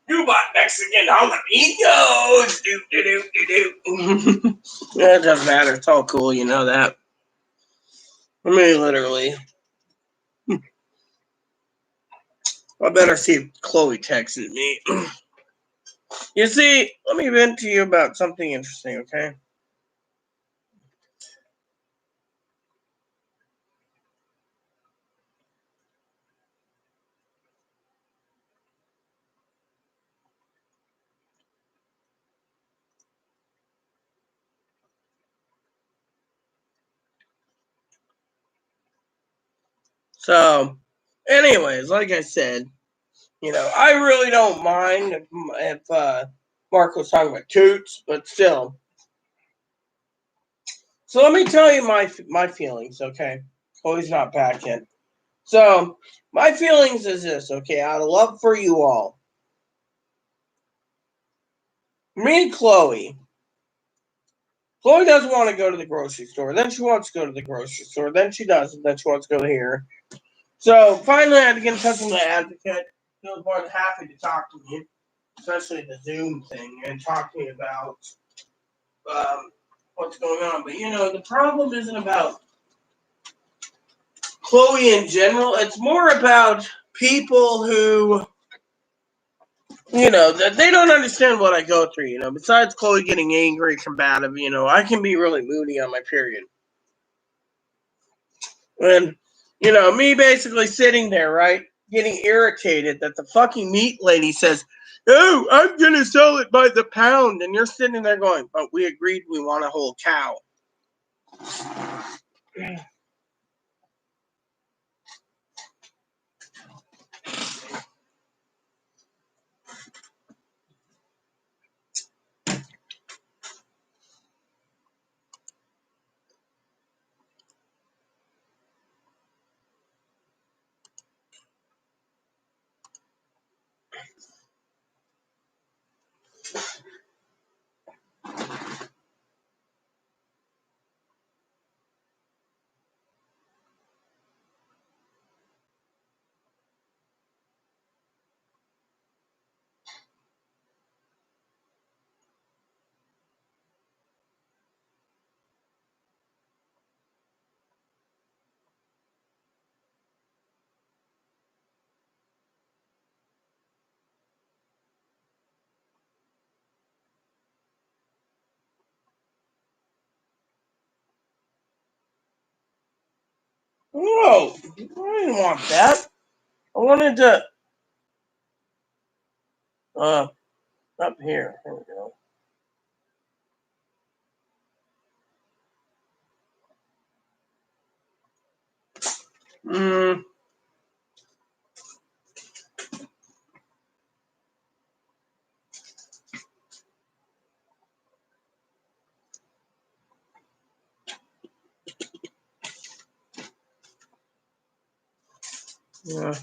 A: You bought Mexican jalapenos. Do do do do do. Yeah, it doesn't matter. It's all cool. You know that. I mean, literally. I better see if Chloe texted me. You see, let me vent to you about something interesting, okay? So, anyways, like I said, I really don't mind if Mark was talking about toots, but still. So let me tell you my feelings, okay? Chloe's not back yet. So my feelings is this, okay? Out of love for you all, me and Chloe Chloe doesn't want to go to the grocery store. Then she wants to go to the grocery store. Then she doesn't. Then she wants to go here. So finally, I had to get in touch with my advocate. He was more than happy to talk to me, especially the Zoom thing, and talk to me about what's going on. But the problem isn't about Chloe in general. It's more about people who, that they don't understand what I go through. Besides Chloe getting angry, combative, I can be really moody on my period. And, me basically sitting there, right, getting irritated that the fucking meat lady says, "Oh, I'm going to sell it by the pound." And you're sitting there going, "But we agreed we want a whole cow." Whoa, I didn't want that. I wanted to, up here. There we go. Yeah.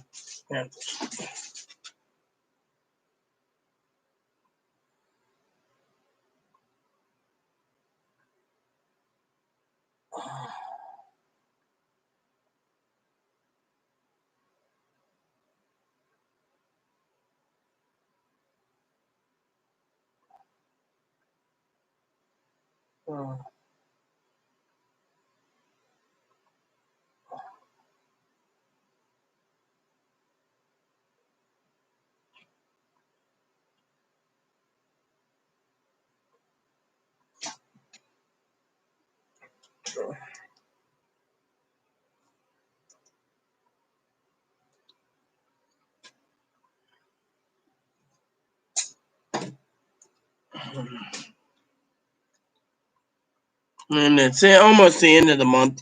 A: And it's almost the end of the month,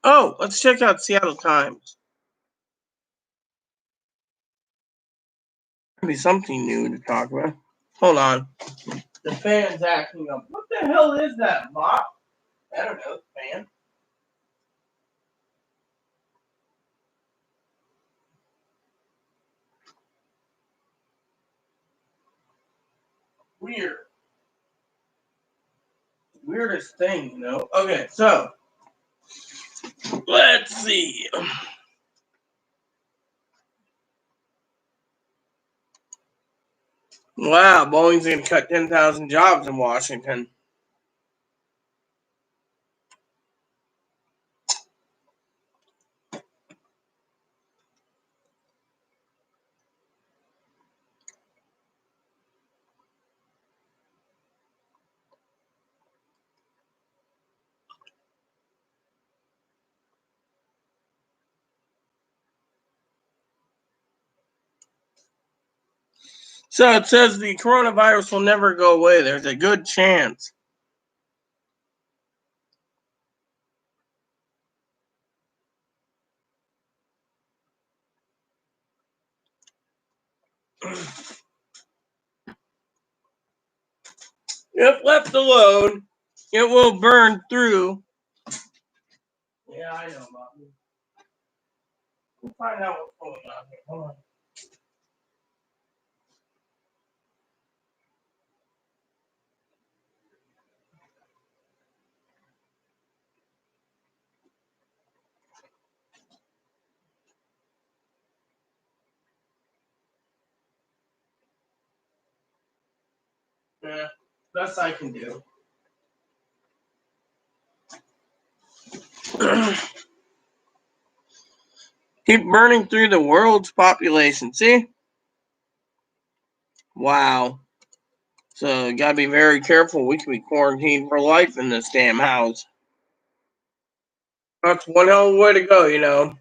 A: Oh, let's check out Seattle Times. Be something new to talk about. Hold on. The fan's acting up. What the hell is that, Mop? I don't know, fan. Weird. Weirdest thing, Okay, so let's see. Wow, Boeing's going to cut 10,000 jobs in Washington. So it says the coronavirus will never go away. There's a good chance. If left alone, it will burn through. Yeah, I know, Bobby. We'll find out what's going on here. Hold on. Yeah, best I can do. Keep burning through the world's population. See? Wow. So, gotta be very careful. We could be quarantined for life in this damn house. That's one hell of a way to go, you know.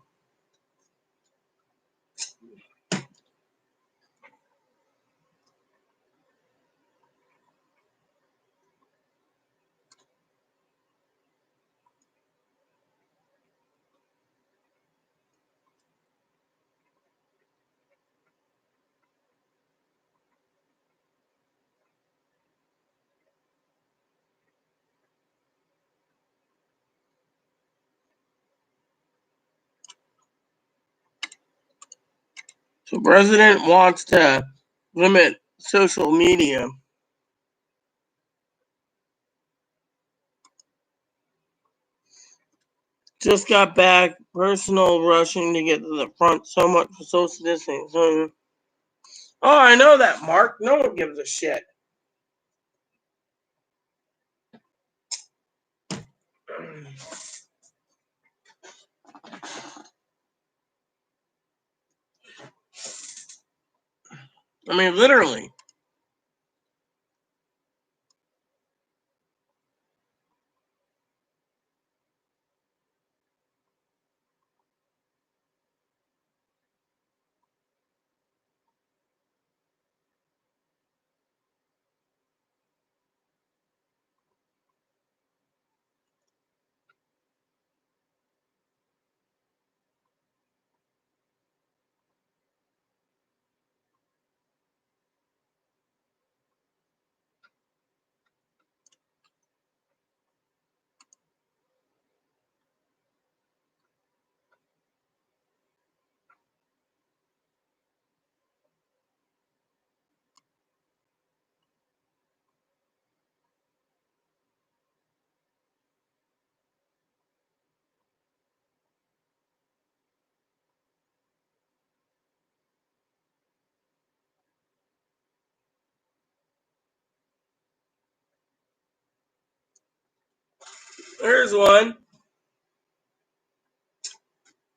A: So, president wants to limit social media. Just got back. Personal rushing to get to the front. So much for social distancing. Oh, I know that, Mark. No one gives a shit. I mean, literally. There's one.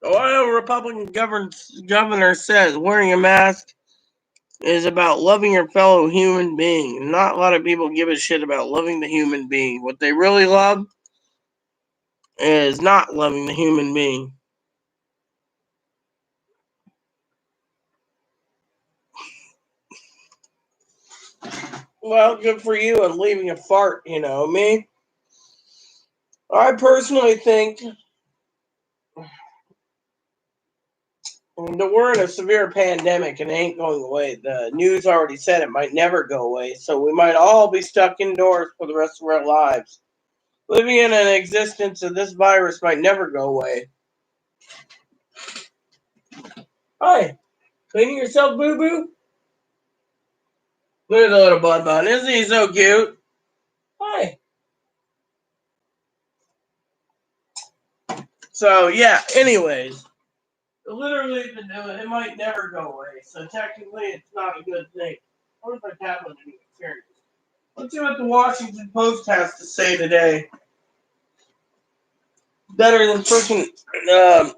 A: Ohio Republican governor says wearing a mask is about loving your fellow human being. Not a lot of people give a shit about loving the human being. What they really love is not loving the human being. Well, good for you and leaving a fart, you know me. I personally think that we're in a severe pandemic and it ain't going away. The news already said it might never go away, so we might all be stuck indoors for the rest of our lives. Living in an existence of this virus might never go away. Hi, cleaning yourself, boo boo? Look at the little bud bun. Isn't he so cute? Hi. So, yeah, anyways. Literally, it might never go away. So, technically, it's not a good thing. What if I have a new experience? Let's see what the Washington Post has to say today. Better than freaking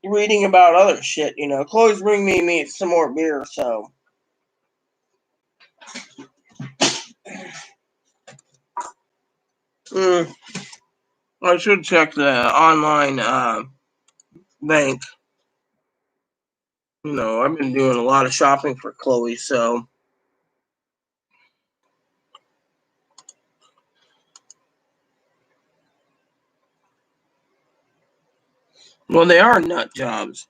A: reading about other shit, you know. Chloe's bringing me some more beer, so. I should check the online bank. You know, I've been doing a lot of shopping for Chloe, so. Well, they are nut jobs.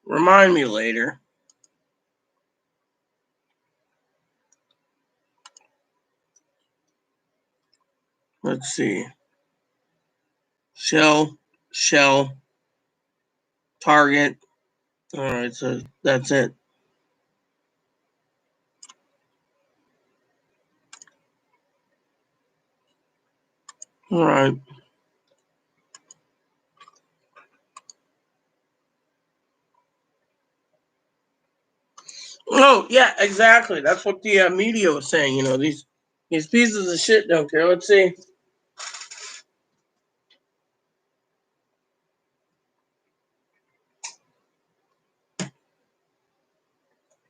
A: Remind me later. Let's see. Shell, Target. All right, so that's it. All right. Oh, yeah, exactly. That's what the media was saying. You know, these pieces of shit don't care. Let's see.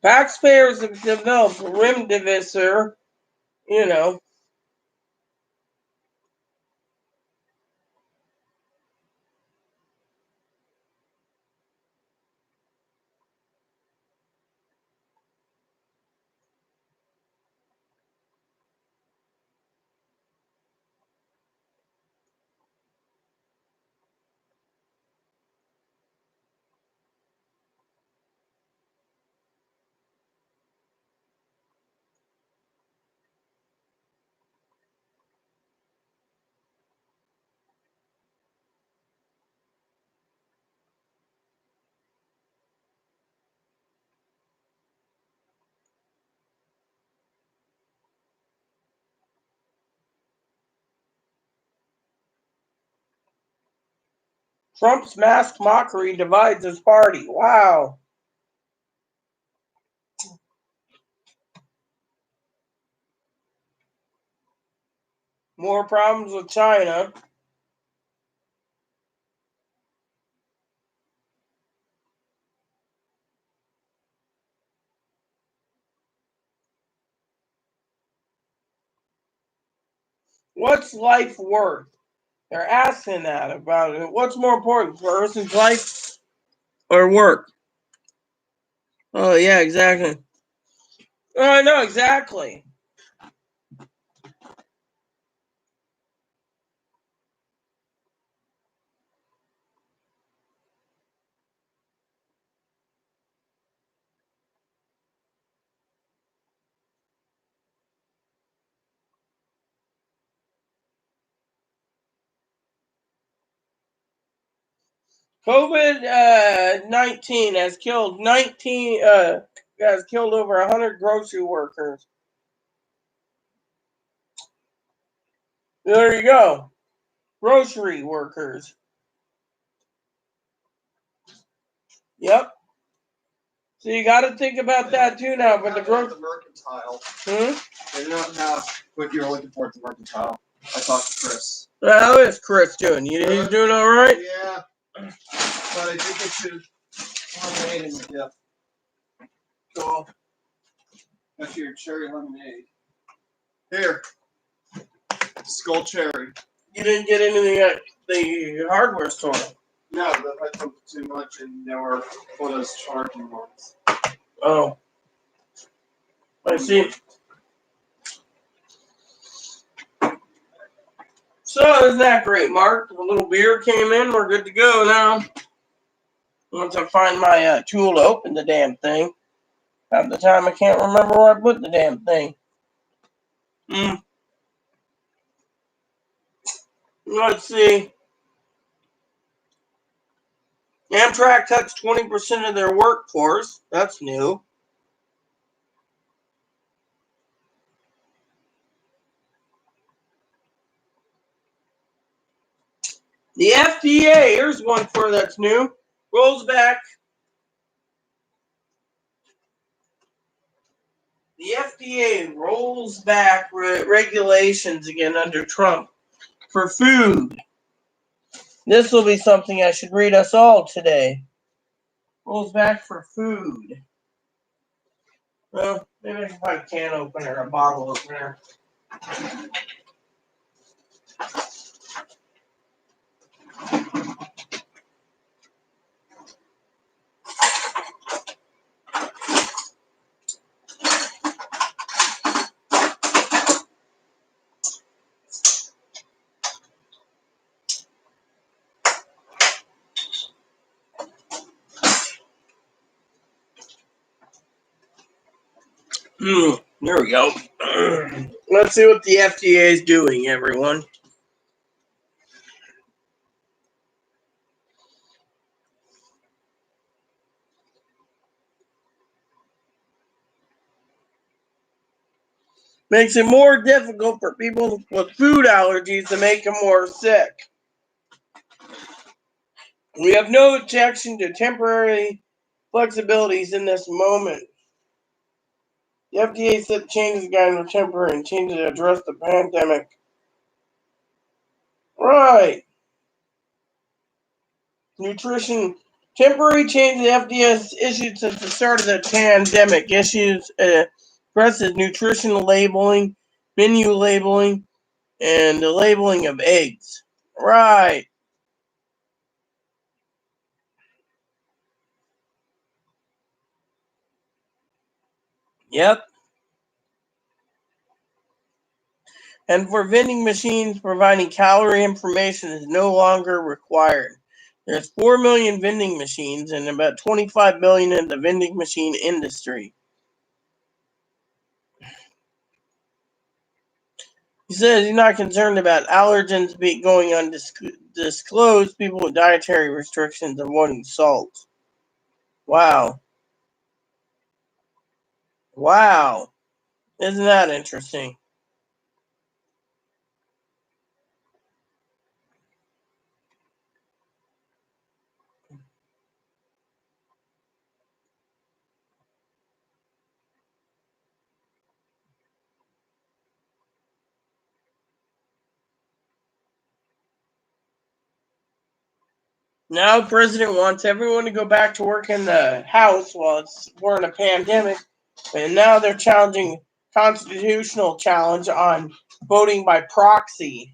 A: Taxpayers have developed remdesivir, you know. Trump's mask mockery divides his party. Wow. More problems with China. What's life worth? They're asking that about it. What's more important, a person's life or work? Oh, yeah, exactly. Oh, I know, exactly. COVID-19 has killed over 100 grocery workers. There you go. Grocery workers. Yep. So you got to think about that too now. But the
B: mercantile.
A: Hmm?
B: They do not have what you're looking for at the mercantile. I talked to Chris.
A: How is Chris doing? He's doing all right?
B: Yeah. But I did get you lemonade in the gift.
A: Cool.
B: That's your cherry lemonade. Here. Skull cherry.
A: You didn't get anything at the hardware store.
B: No, but I took too much and they were one of those charging ones.
A: Oh. I see. So isn't that great, Mark? The little beer came in. We're good to go now. Once I find my tool to open the damn thing. Half the time I can't remember where I put the damn thing. Let's see. Amtrak cuts 20% of their workforce. That's new. The FDA, here's one for that's new, rolls back. The FDA rolls back regulations again under Trump for food. This will be something I should read us all today. Rolls back for food. Well, maybe I can find a can opener, a bottle opener. There we go. Let's see what the FDA is doing, everyone. Makes it more difficult for people with food allergies to make them more sick. We have no objection to temporary flexibilities in this moment. The FDA said changes guidance were temporary and changes to address the pandemic. Right. Nutrition. Temporary change the FDA has issued since the start of the pandemic. Issues addresses nutrition labeling, menu labeling, and the labeling of eggs. Right. Yep. And for vending machines, providing calorie information is no longer required. There's 4 million vending machines and about 25 million in the vending machine industry. He says he's not concerned about allergens going undisclosed, people with dietary restrictions avoiding salt. Wow. Wow. Isn't that interesting? Now the president wants everyone to go back to work in the house while we're in a pandemic. And now they're challenging constitutional challenge on voting by proxy.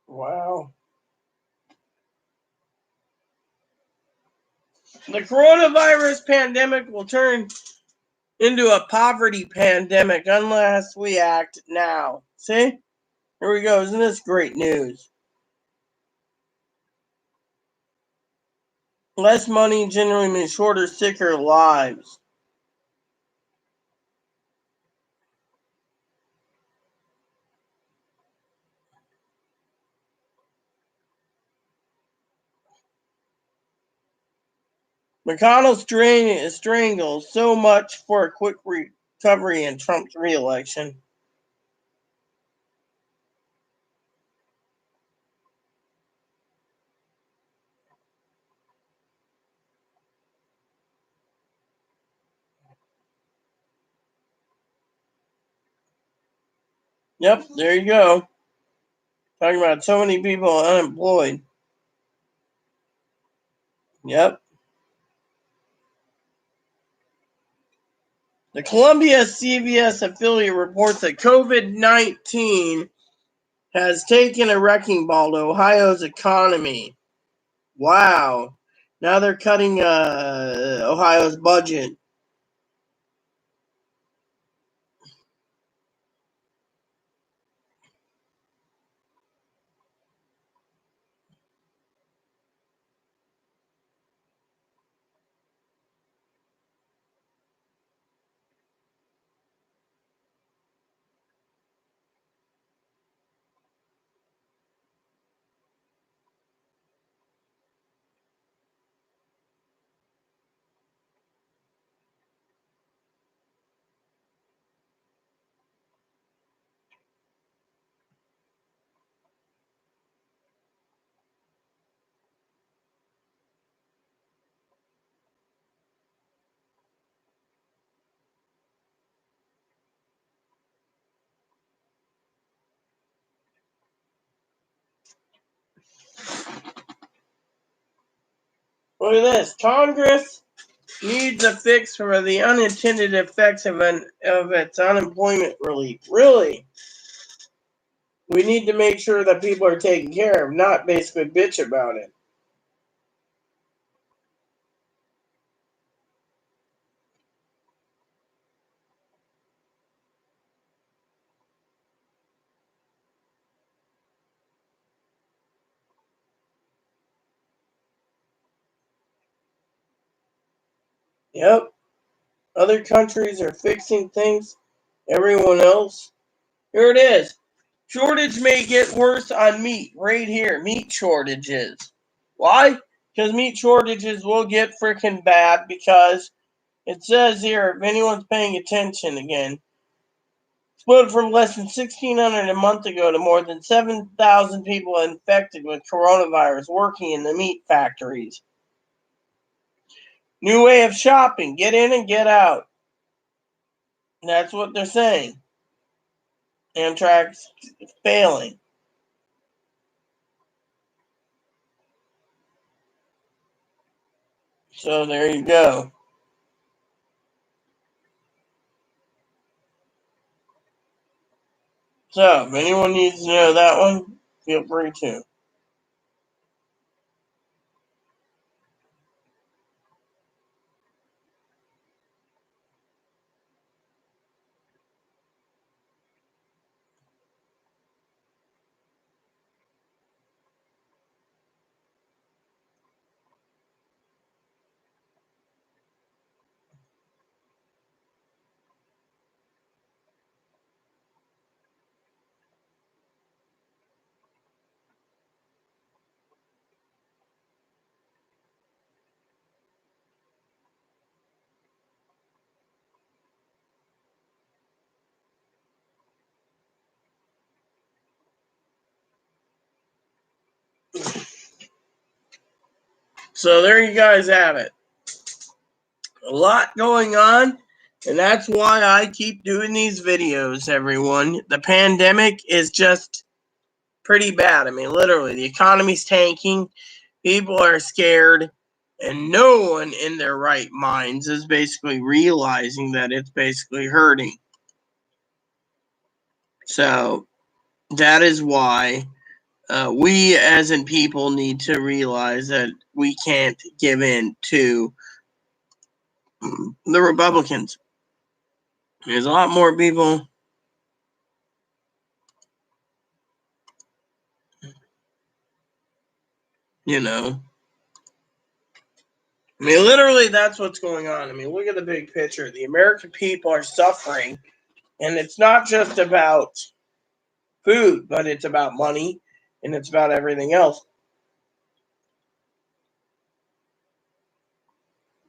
A: Wow. The coronavirus pandemic will turn into a poverty pandemic unless we act now. See? Here we go. Isn't this great news? Less money generally means shorter, sicker lives. McConnell strangles so much for a quick recovery in Trump's reelection. Yep, there you go. Talking about so many people unemployed. Yep. The Columbia CBS affiliate reports that COVID-19 has taken a wrecking ball to Ohio's economy. Wow. Now they're cutting Ohio's budget. Look at this. Congress needs a fix for the unintended effects of its unemployment relief. Really? We need to make sure that people are taken care of, not basically bitch about it. Yep. Other countries are fixing things. Everyone else. Here it is. Shortage may get worse on meat. Right here. Meat shortages. Why? Because meat shortages will get freaking bad because it says here, if anyone's paying attention again, exploded from less than 1,600 a month ago to more than 7,000 people infected with coronavirus working in the meat factories. New way of shopping. Get in and get out. That's what they're saying. Amtrak's failing. So there you go. So if anyone needs to know that one, feel free to. So there you guys have it. A lot going on, and that's why I keep doing these videos, everyone. The pandemic is just pretty bad. I mean, literally, the economy's tanking, people are scared, and no one in their right minds is basically realizing that it's basically hurting. So that is why we as in people need to realize that we can't give in to the Republicans. There's a lot more people, you know. I mean, literally, that's what's going on. I mean, look at the big picture. The American people are suffering, and it's not just about food, but it's about money, and it's about everything else.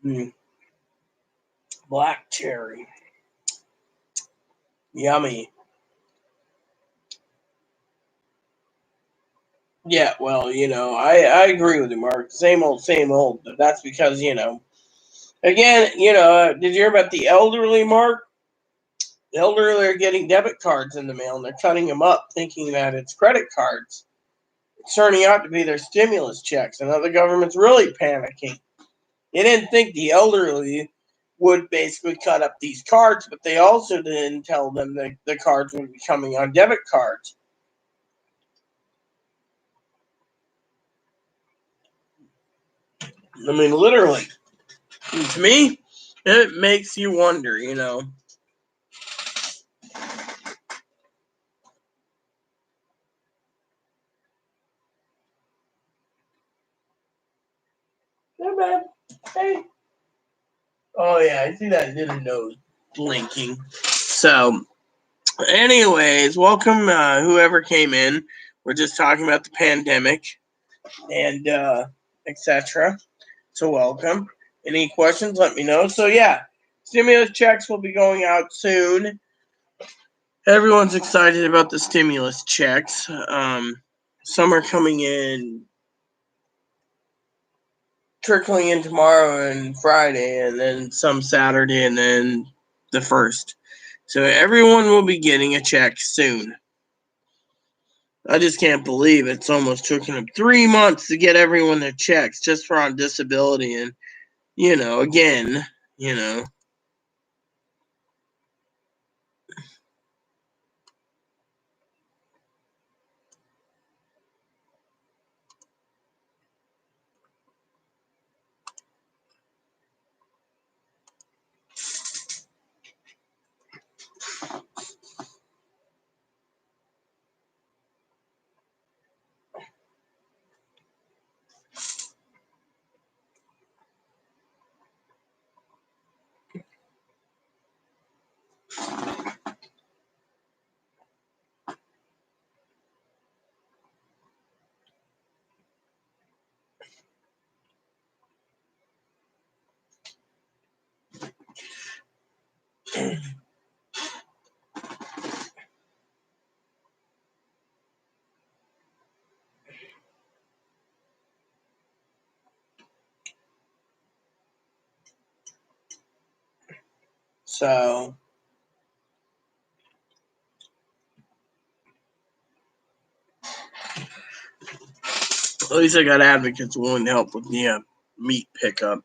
A: Mm. Black cherry. Yummy. Yeah, well, I agree with you, Mark. Same old, same old. But that's because, again, did you hear about the elderly, Mark? The elderly are getting debit cards in the mail, and they're cutting them up, thinking that it's credit cards. It's turning out to be their stimulus checks, and now the government's really panicking. They didn't think the elderly would basically cut up these cards, but they also didn't tell them that the cards would be coming on debit cards. I mean, literally. And to me, it makes you wonder. Hey, man. Hey. Oh, yeah, I see that little nose blinking. So, anyways, welcome whoever came in. We're just talking about the pandemic and etc. So welcome. Any questions? Let me know. So yeah, stimulus checks will be going out soon. Everyone's excited about the stimulus checks. Some are coming in, trickling in tomorrow and Friday, and then some Saturday, and then the first. So everyone will be getting a check soon. I just can't believe it's almost taken them 3 months to get everyone their checks just for on disability. And, again, you know. So at least I got advocates willing to help with the meat pickup.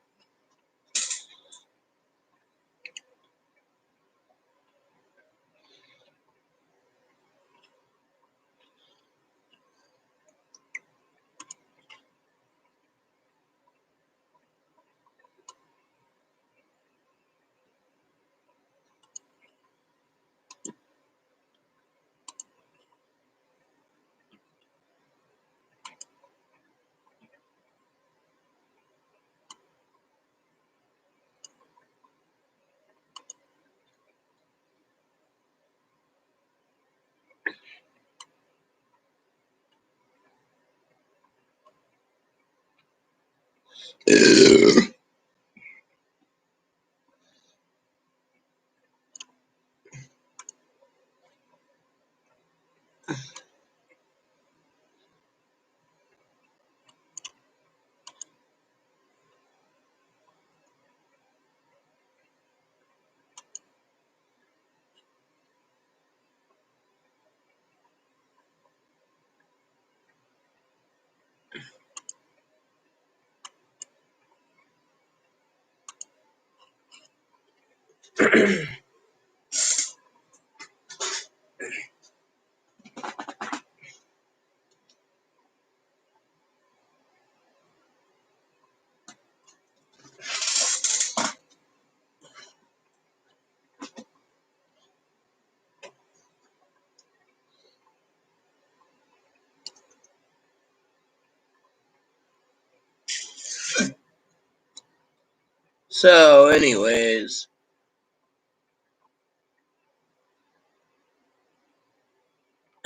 A: So, anyways,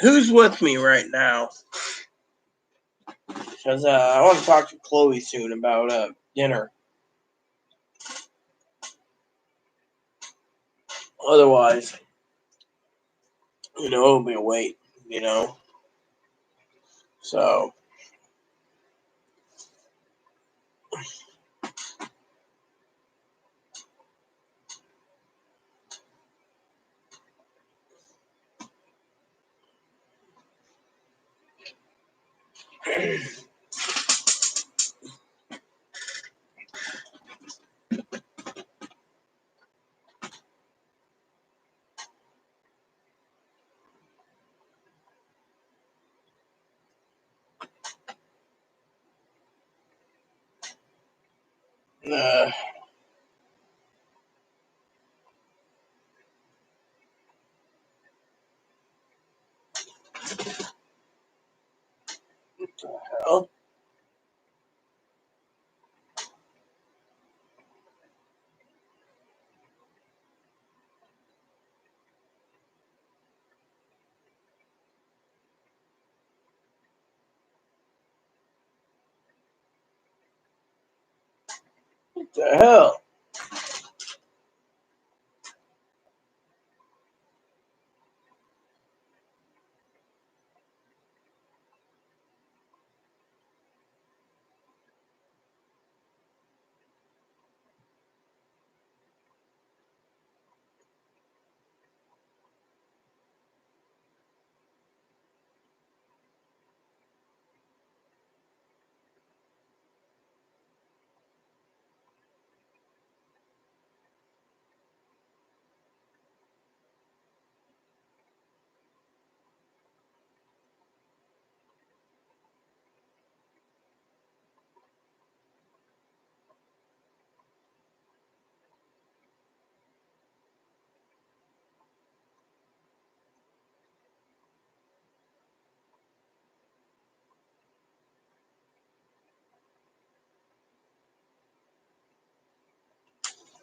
A: who's with me right now? Because I want to talk to Chloe soon about dinner. Otherwise, it'll be a wait, So, uh, hell? What the hell?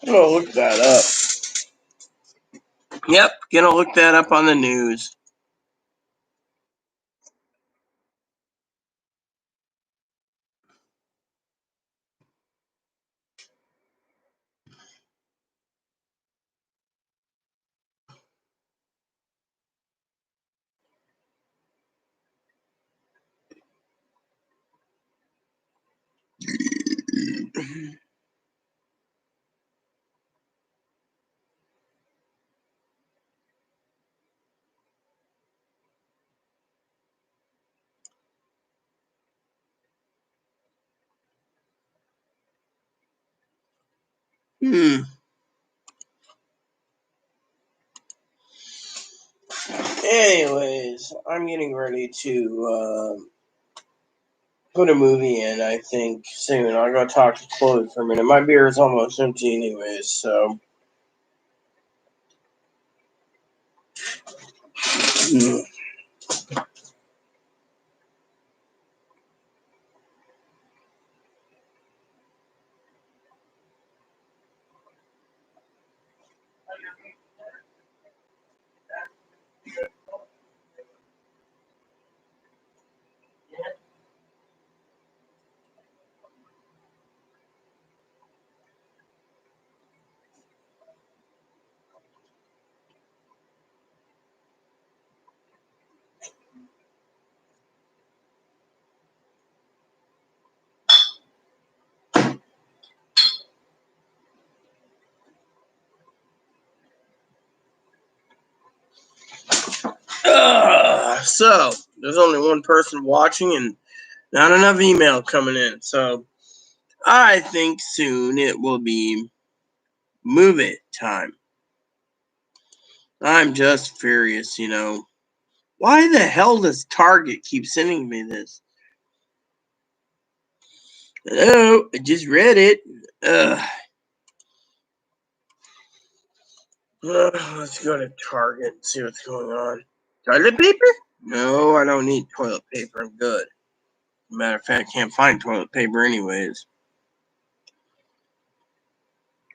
A: I'm gonna look that up. Yep, gonna look that up on the news. Anyways, I'm getting ready to put a movie in, I think, soon. I'll go talk to Chloe for a minute. My beer is almost empty anyways, so. Mm. So, there's only one person watching and not enough email coming in. So, I think soon it will be Move It time. I'm just furious, Why the hell does Target keep sending me this? Hello, I just read it. Let's go to Target and see what's going on. Toilet paper? No, I don't need toilet paper. I'm good. Matter of fact, I can't find toilet paper anyways.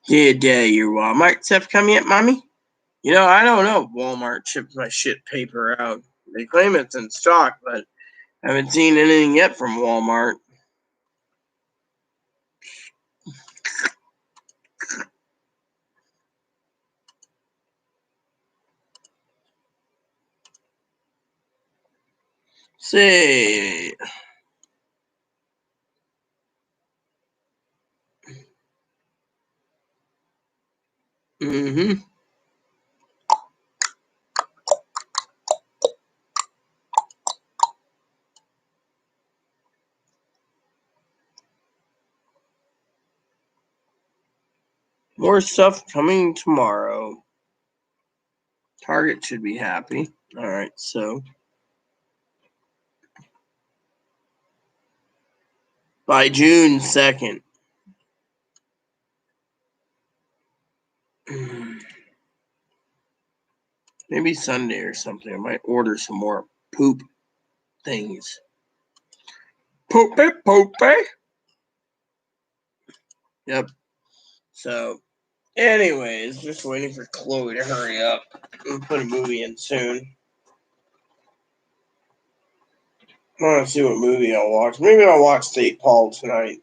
A: Did your Walmart stuff come yet, Mommy? I don't know if Walmart shipped my shit paper out. They claim it's in stock, but I haven't seen anything yet from Walmart. Say. Mm-hmm. More stuff coming tomorrow. Target should be happy. All right, so by June 2nd. Maybe Sunday or something. I might order some more poop things. Poopy. Yep. So, anyways, just waiting for Chloe to hurry up and put a movie in soon. I want to see what movie I'll watch. Maybe I'll watch St. Paul tonight.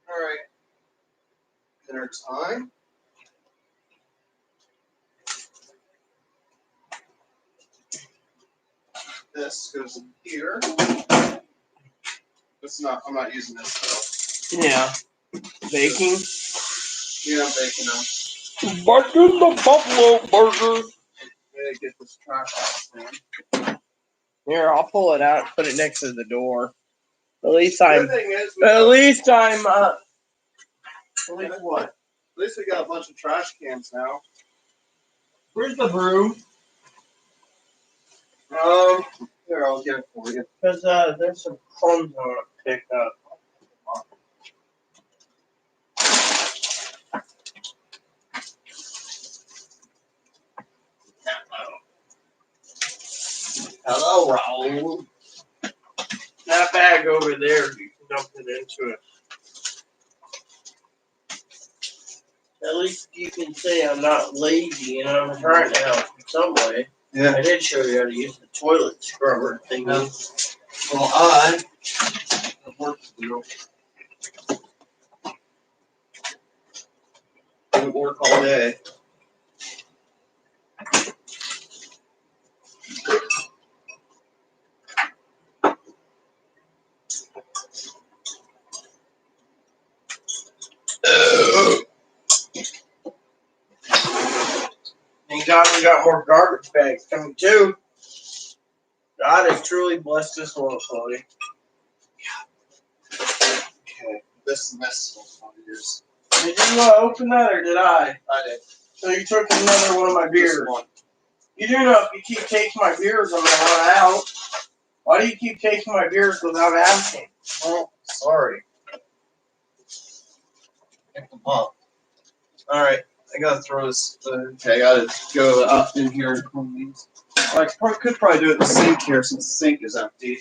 B: All right. Dinner time. This goes in here. I'm not using this though.
A: Yeah. Baking?
B: Yeah, I'm baking them.
A: Baking the buffalo burger.
B: I gotta get this trash out, man.
A: Here, I'll pull it out and put it next to the door. At least
B: Good thing is
A: what?
B: At least what? At least we got a bunch of trash cans now.
A: Where's the broom?
B: Here, I'll get it for you.
A: Because there's some crumbs I want to pick up. Hello, Raul. That bag over there, you can dump it into it. At least you can say I'm not lazy and I'm trying to help in some way.
B: Yeah.
A: I did show you how to use the toilet scrubber thing.
B: Yeah. Well, I have work to do. Didn't work all day.
A: Thank God we got more garbage bags coming too. God has truly blessed this world, Chloe.
B: Okay, this is one of yours.
A: Did you open that or did I?
B: I did.
A: So you took another one of my beers.
B: Just one.
A: You do know if you keep taking my beers, I'm gonna run out. Why do you keep taking my beers without asking?
B: Well, sorry. Pick them up. Alright, I gotta throw this. Okay, I gotta go up in here and clean these. I could probably do it in the sink here since the sink is empty.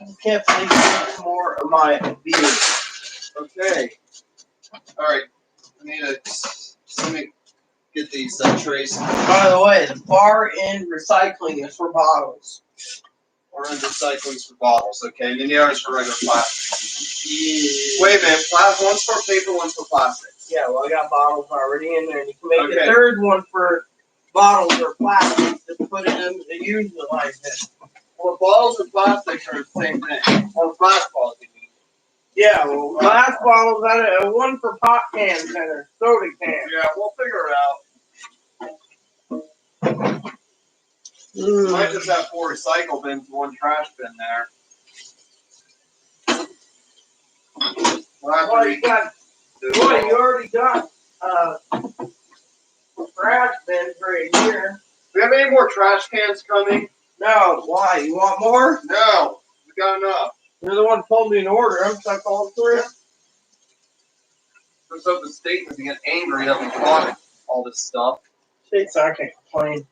A: I can't take more of my beers.
B: Okay. Alright. I need to. Let me get these trays.
A: By the way, the far end recycling is for bottles.
B: Or in recycling's for bottles, okay? And then the other's for regular plastic. Wait a minute, one's for paper, one's for plastic.
A: Yeah, well, I got bottles already in there. And you can make
B: Okay.
A: a third one for bottles or plastic to put it in and utilize it.
B: Well, bottles and plastic are the same thing. Or glass bottles, you mean?
A: Yeah, well, glass bottles, one for pop cans and a soda can.
B: Yeah, we'll figure it out. Might just have 4 recycle bins and 1 trash bin there.
A: Well, you already got trash bins right here.
B: Do we have any more trash cans coming?
A: No, why? You want more?
B: No, we got enough.
A: You're the one who told me to order them, so I called for it.
B: There's up the statement to get angry that we bought all this stuff.
A: State's not gonna complain.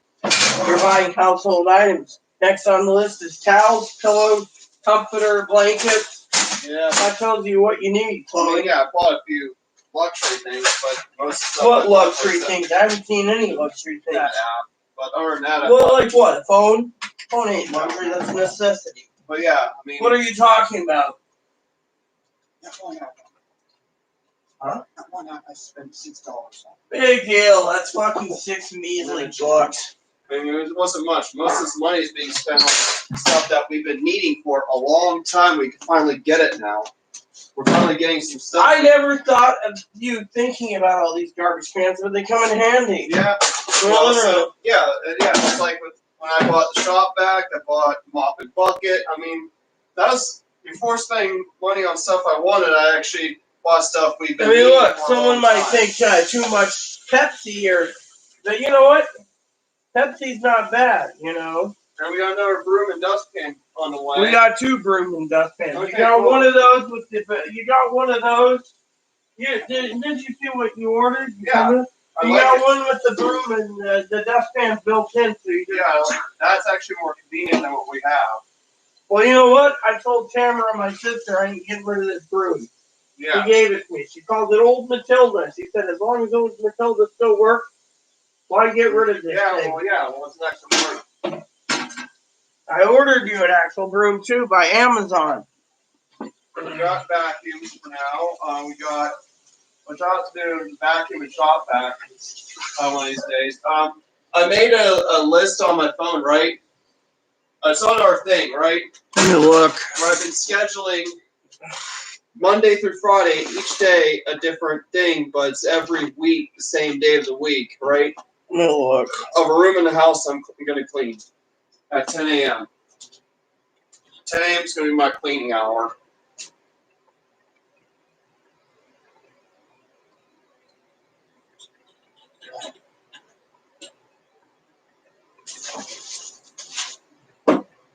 A: You're buying household items. Next on the list is towels, pillows, comforter, blankets.
B: Yeah.
A: I told you what you need, Chloe.
B: Yeah, I bought a few luxury things, but most stuff.
A: What luxury things? I haven't seen any luxury things.
B: Yeah, but other than that,
A: Well, like what? A phone? Phone ain't luxury, that's a necessity.
B: But yeah, I mean.
A: What are you talking about?
B: Huh? That one app I spent $6 on.
A: Big deal. That's fucking 6 measly bucks.
B: I mean, it wasn't much. Most of this money is being spent on stuff that we've been needing for a long time. We can finally get it now. We're finally getting some stuff.
A: I never thought of you thinking about all these garbage cans, but they come in handy.
B: Yeah. Well, so, yeah. It's like when I bought the shop vac, I bought mop and bucket. I mean, that was before spending money on stuff I wanted. I actually bought stuff we've been.
A: I mean,
B: needing
A: look,
B: for a
A: someone
B: long
A: might
B: time.
A: think too much Pepsi or, but you know what? Pepsi's not bad, you know.
B: And we got another broom and dustpan on the way.
A: We got 2 broom and dustpans.
B: Okay,
A: you got
B: cool.
A: one of those with the. You got one of those. Didn't you see what you ordered?
B: Yeah.
A: You got one with the broom and the dustpan built in, so you just.
B: Yeah, that's actually more convenient than what we have.
A: Well, you know what? I told Tamara, my sister, I ain't getting rid of this broom.
B: Yeah.
A: She gave it to me. She called it Old Matilda. She said, as long as Old Matilda still works, why get rid of this thing?
B: Well, it's next to work.
A: I ordered you an actual broom, too, by Amazon.
B: We got vacuums for now. We got to do the vacuum and shop vac one of these days. I made a list on my phone, right? It's on our thing, right?
A: Let me look.
B: Where I've been scheduling Monday through Friday, each day a different thing, but it's every week the same day of the week, right?
A: Let me look.
B: Of a room in the house I'm going to clean at 10 a.m. 10 a.m. is going to be my cleaning hour.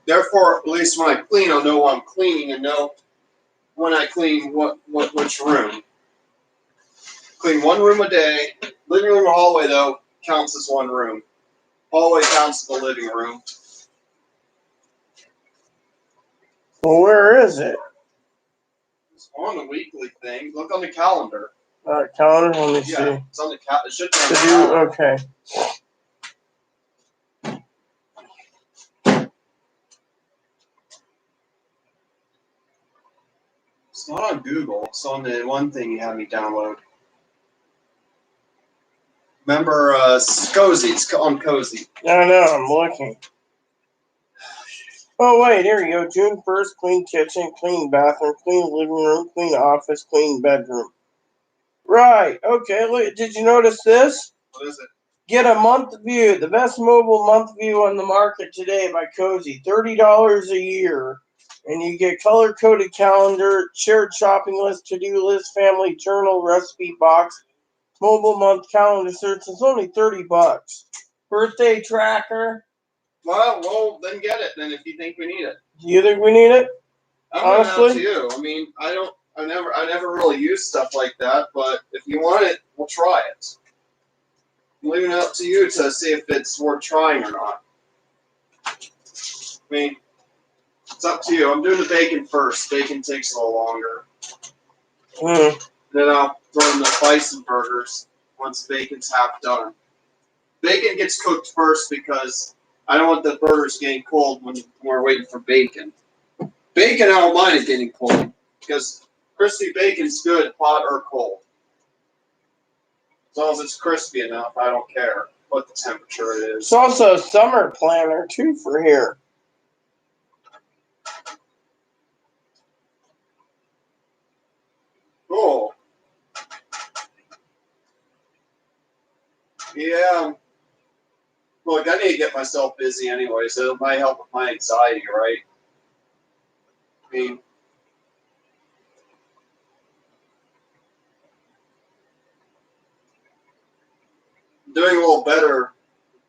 B: Therefore, at least when I clean, I'll know what I'm cleaning and know when I clean which room. Clean one room a day. Living room or hallway, though, counts as one room. Hallway counts as the living room.
A: Well, where is it?
B: It's on the weekly thing. Look on the calendar.
A: Calendar, let me see.
B: Yeah, it's on the calendar. It should be on the calendar.
A: Okay.
B: not on Google. It's on the one thing you had me download. Remember, Cozy. It's on Cozy.
A: I know, I'm looking. Oh, wait, here you go. June 1st, clean kitchen, clean bathroom, clean living room, clean office, clean bedroom. Right, okay, look, did you notice this?
B: What is it?
A: Get a month view, the best mobile month view on the market today by Cozy. $30 a year. And you get color-coded calendar, shared shopping list, to-do list, family journal, recipe box, mobile month calendar search. It's only $30. Birthday tracker.
B: Well, then get it. Then if you think we need it,
A: Do you think we need it?
B: I'm leaving it up to
A: Honestly?
B: you. I mean, I never really use stuff like that. But if you want it, we'll try it. I'm leaving it up to you to see if it's worth trying or not. I mean, it's up to you. I'm doing the bacon first. Bacon takes a little longer. Then I'll throw in the bison burgers once the bacon's half done. Bacon gets cooked first because I don't want the burgers getting cold when we're waiting for bacon. Bacon, I don't mind it getting cold because crispy bacon's good hot or cold. As long as it's crispy enough, I don't care what the temperature it is.
A: It's also a summer planner, too, for here.
B: Cool. Yeah. Look, I need to get myself busy anyway, so it might help with my anxiety, right? I mean, I'm doing a little better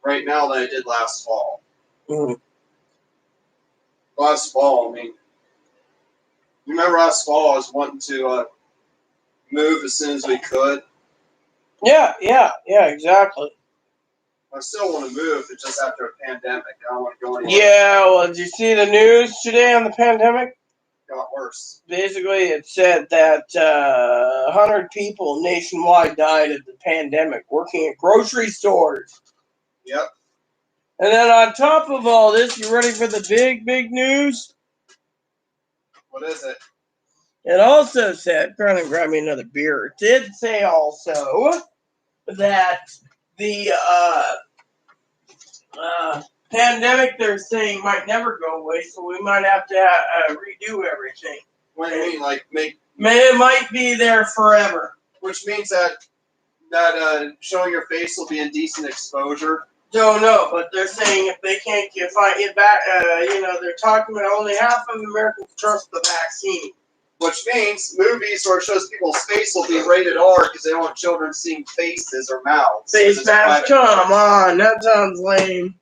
B: right now than I did last fall.
A: Mm.
B: Last fall, I mean, you remember last fall I was wanting to move as soon as we could?
A: Yeah, exactly.
B: I still want to move, but just after a pandemic. I don't want to go anywhere.
A: Yeah, well, did you see the news today on the pandemic?
B: It got worse.
A: Basically, it said that 100 people nationwide died of the pandemic working at grocery stores.
B: Yep.
A: And then on top of all this, you ready for the big news?
B: What is it?
A: It also said, trying to grab me another beer. It did say also that the pandemic, they're saying, might never go away, so we might have to redo everything.
B: What do you mean, like make?
A: It might be there forever.
B: Which means that showing your face will be indecent exposure.
A: Don't know, but they're saying if they can't find it back, they're talking about only half of Americans trust the vaccine.
B: Which means movies where it shows people's face will be rated R because they don't want children seeing faces or mouths.
A: Face masks, come on, that sounds lame.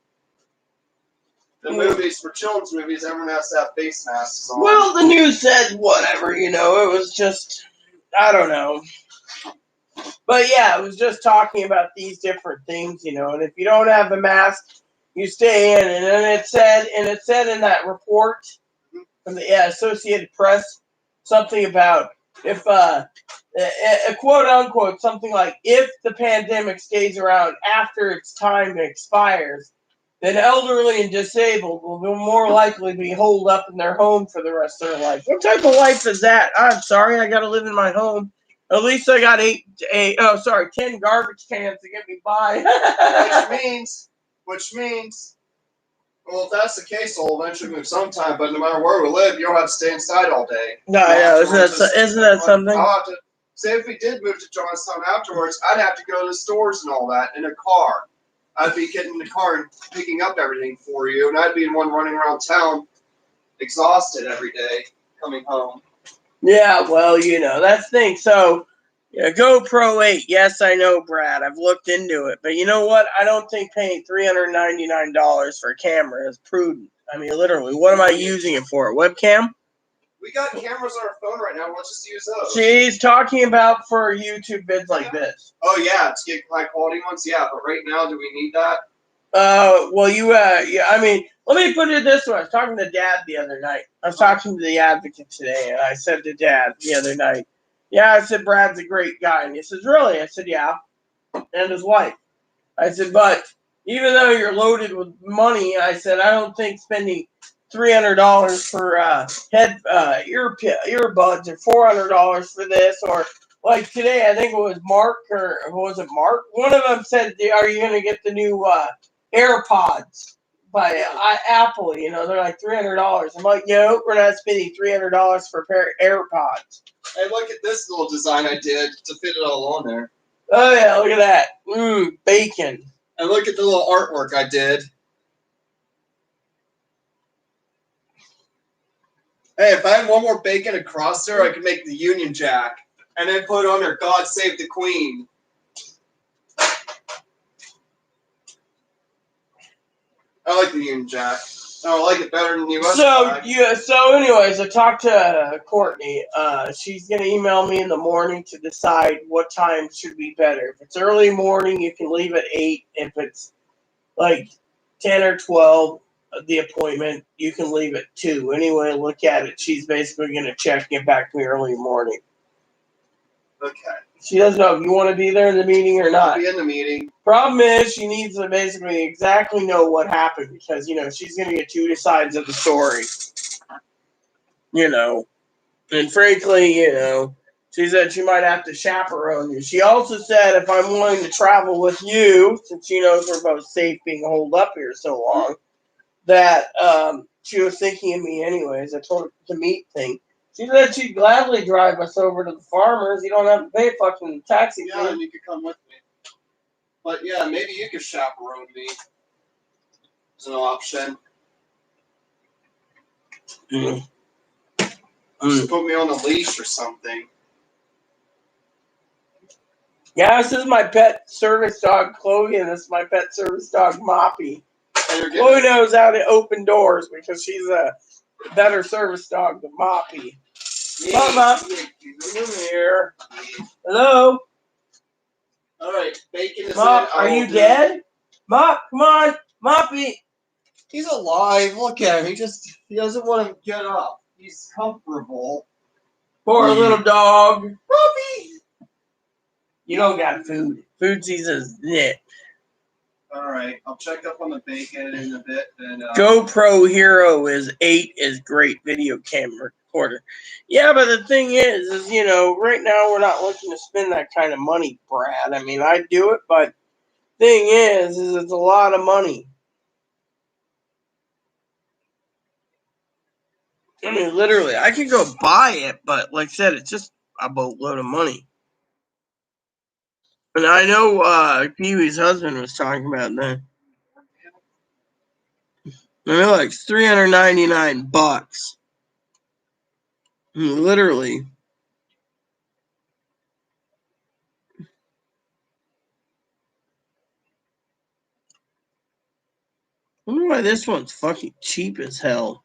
B: The movies, for children's movies, everyone has to have face masks on.
A: Well, the news said whatever, it was just, I don't know. But yeah, it was just talking about these different things, and if you don't have a mask, you stay in. And then it said in that report from the Associated Press, something about if, a quote unquote, something like, if the pandemic stays around after its time expires, then elderly and disabled will more likely be holed up in their home for the rest of their life. What type of life is that? I'm sorry, I got to live in my home. At least I got 10 garbage cans to get me by.
B: Which means, well, if that's the case, we'll eventually move sometime. But no matter where we live, you don't have to stay inside all day.
A: No, I know. Isn't that something?
B: I'll have to say if we did move to Johnstown afterwards, I'd have to go to the stores and all that in a car. I'd be getting in the car and picking up everything for you, and I'd be the one running around town, exhausted every day, coming home.
A: Yeah, well, that's the thing. So, GoPro 8, yes, I know, Brad. I've looked into it. But you know what? I don't think paying $399 for a camera is prudent. I mean, literally, what am I using it for? A webcam?
B: We got cameras on our phone right now. Let's just use those.
A: She's talking about for YouTube vids like this.
B: Oh, yeah, to get high-quality ones? Yeah, but right now, do we need that?
A: I mean, let me put it this way. I was talking to Dad the other night. I was talking to the Advocate today, and I said to Dad the other night, yeah, I said, Brad's a great guy. And he says, really? I said, yeah. And his wife. I said, but even though you're loaded with money, I said, I don't think spending $300 for earbuds, or $400 for this, or like today, I think it was Mark, or was it Mark? One of them said, "Are you going to get the new AirPods by Apple?" You know, they're like $300. I'm like, "Yo, we're not spending $300 for a pair of AirPods."
B: Hey, look at this little design I did to fit it all on there.
A: Oh yeah, look at that. Bacon.
B: And look at the little artwork I did. Hey, if I had one more bacon across there, I could make the Union Jack. And then put on there, "God Save the Queen." I like the Union Jack. I like it better than the US flag.
A: So anyways, I talked to Courtney. She's gonna email me in the morning to decide what time should be better. If it's early morning, you can leave at 8. If it's like 10 or 12, the appointment, you can leave at 2. Anyway, look at it. She's basically gonna check, get back to me early morning.
B: Okay.
A: She doesn't know if you want to be there in the meeting or not.
B: I'll be in the meeting.
A: Problem is, she needs to basically exactly know what happened, because, you know, she's going to get two sides of the story. You know. And frankly, you know, she said she might have to chaperone you. She also said if I'm willing to travel with you, since she knows we're both safe being holed up here so long, that she was thinking of me anyways. I told her the meat thing. She said she'd gladly drive us over to the farmers. You don't have to pay a fucking taxi fee.
B: Yeah, and you could come with me. But yeah, maybe you could chaperone me. It's an option. Just put me on a leash or something.
A: Yeah, this is my pet service dog, Chloe, and this is my pet service dog, Moppy. Chloe knows how to open doors because she's a better service dog than Moppy. Mama, come here. Hello?
B: Alright, bacon is
A: Mop, are you dead? Mop, come on. Moppy.
B: He's alive. Look at him. He doesn't want to get up. He's comfortable.
A: Poor little dog.
B: Moppy!
A: You don't got food. Food season's it.
B: Alright, I'll check up on the bacon in a bit. And,
A: GoPro Hero 8 is great video camera recorder. Yeah, but the thing is, you know, right now we're not looking to spend that kind of money, Brad. I mean, I'd do it, but thing is it's a lot of money. I mean, literally, I could go buy it, but like I said, it's just a boatload of money. And I know Pee-wee's husband was talking about that. I know, like $399. Literally. I wonder why this one's fucking cheap as hell.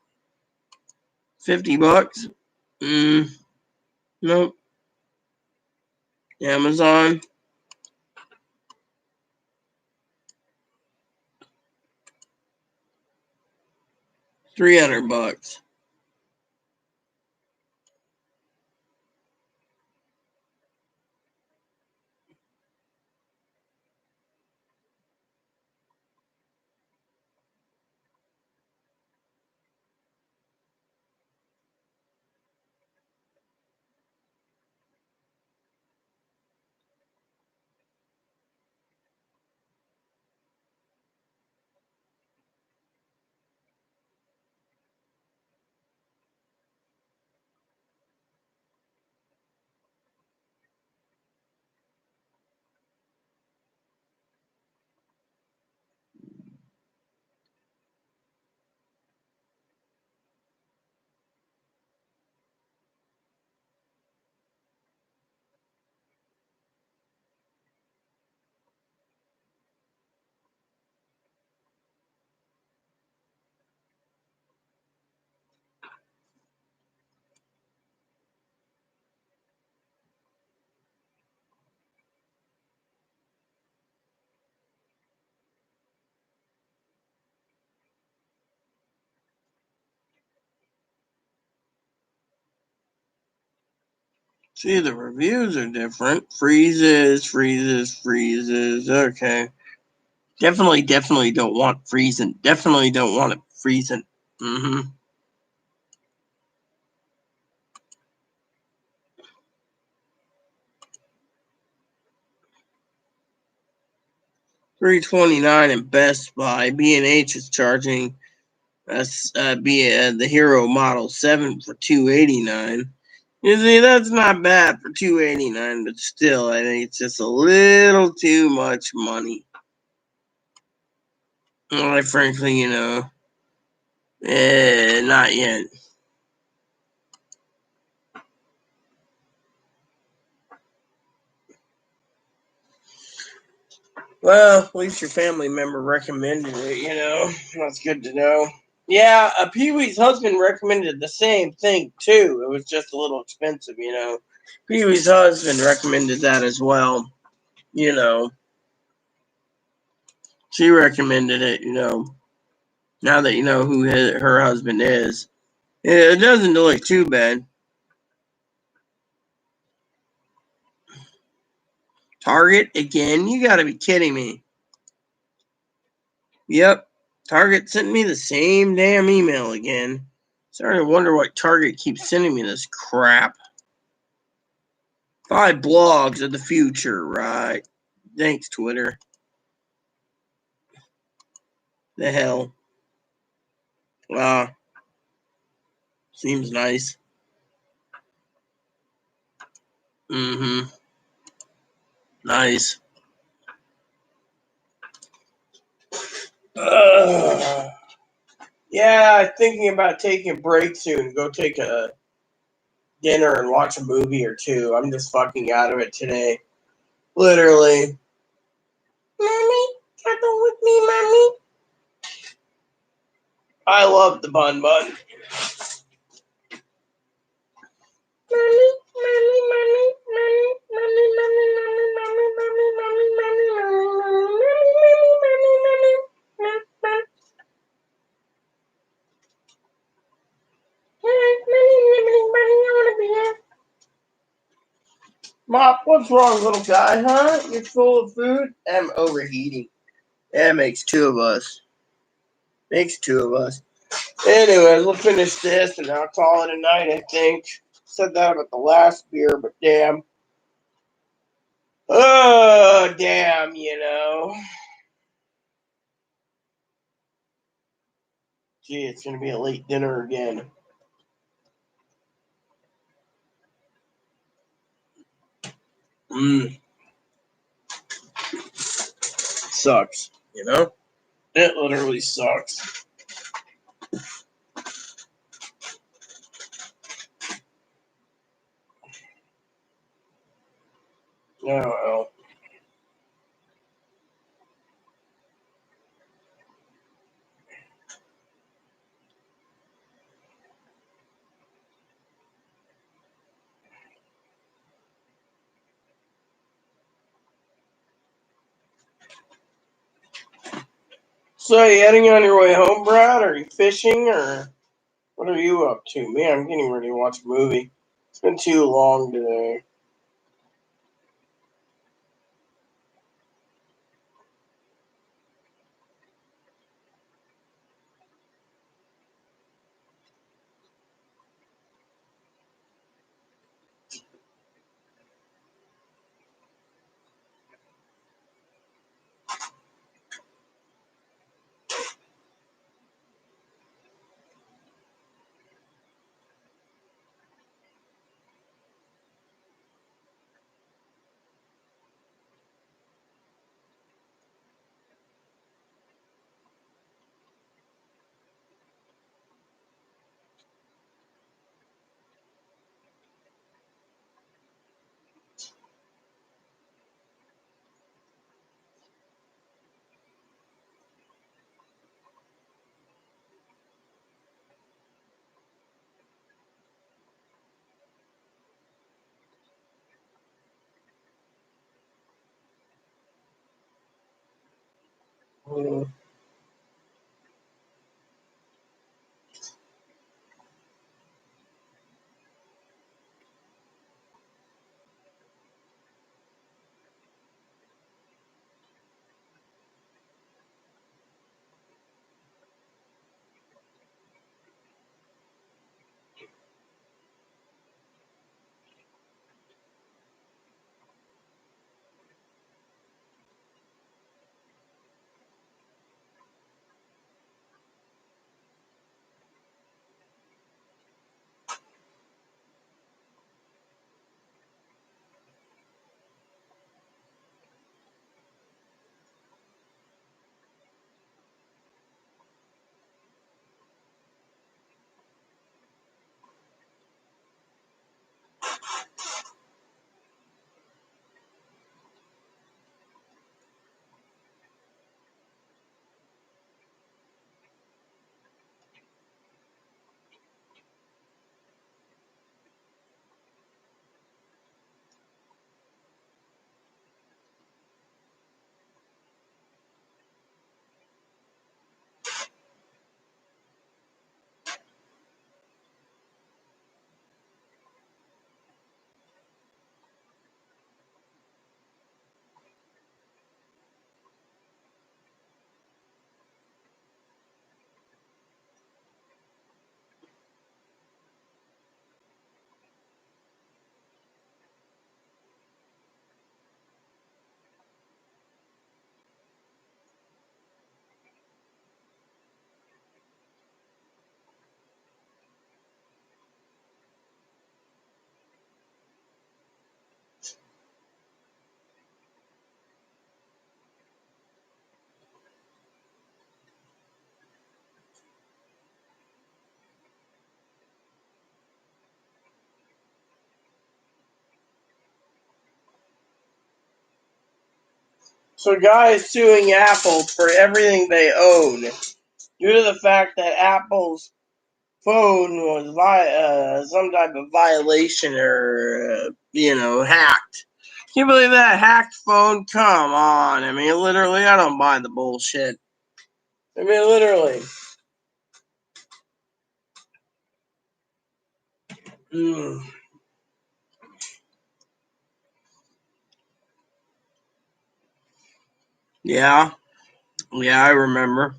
A: $50? Nope. Amazon. $300. See, the reviews are different. Freezes. Okay. Definitely don't want freezing. Definitely don't want it freezing. Mm-hmm. $329 in Best Buy. B&H is charging us the Hero Model 7 for $289. You see, that's not bad for $289, but still, I think it's just a little too much money. Well, frankly, not yet. Well, at least your family member recommended it, That's good to know. Yeah, Pee Wee's husband recommended the same thing, too. It was just a little expensive, Pee Wee's husband recommended that as well, She recommended it, Now that you know who her husband is. It doesn't look too bad. Target again? You gotta be kidding me. Yep. Target sent me the same damn email again. Starting to wonder why Target keeps sending me this crap. 5 blogs of the future, right? Thanks, Twitter. The hell. Wow. Seems nice. Mm-hmm. Nice. Yeah, I'm thinking about taking a break soon. Go take a dinner and watch a movie or two. I'm just fucking out of it today. Literally. Mommy, cuddle with me, mommy. I love the Bun Bun. Mommy, mommy, mommy, mommy, mommy, mommy, mommy, mommy, mommy, mommy, mommy, mommy, mommy, mommy, mommy, Mop, what's wrong, little guy, huh? You're full of food? I'm overheating. That makes two of us. Anyways, we'll finish this and I'll call it a night, I think. Said that about the last beer, but damn. Oh, damn, Gee, it's going to be a late dinner again. Sucks, It literally sucks. Oh, well. So, you heading on your way home, Brad? Are you fishing, or what are you up to? Man, I'm getting ready to watch a movie. It's been too long today. So a guy is suing Apple for everything they own due to the fact that Apple's phone was some type of violation or, hacked. Can you believe that? Hacked phone? Come on. I mean, literally, I don't buy the bullshit. I mean, literally. Yeah. Yeah, I remember.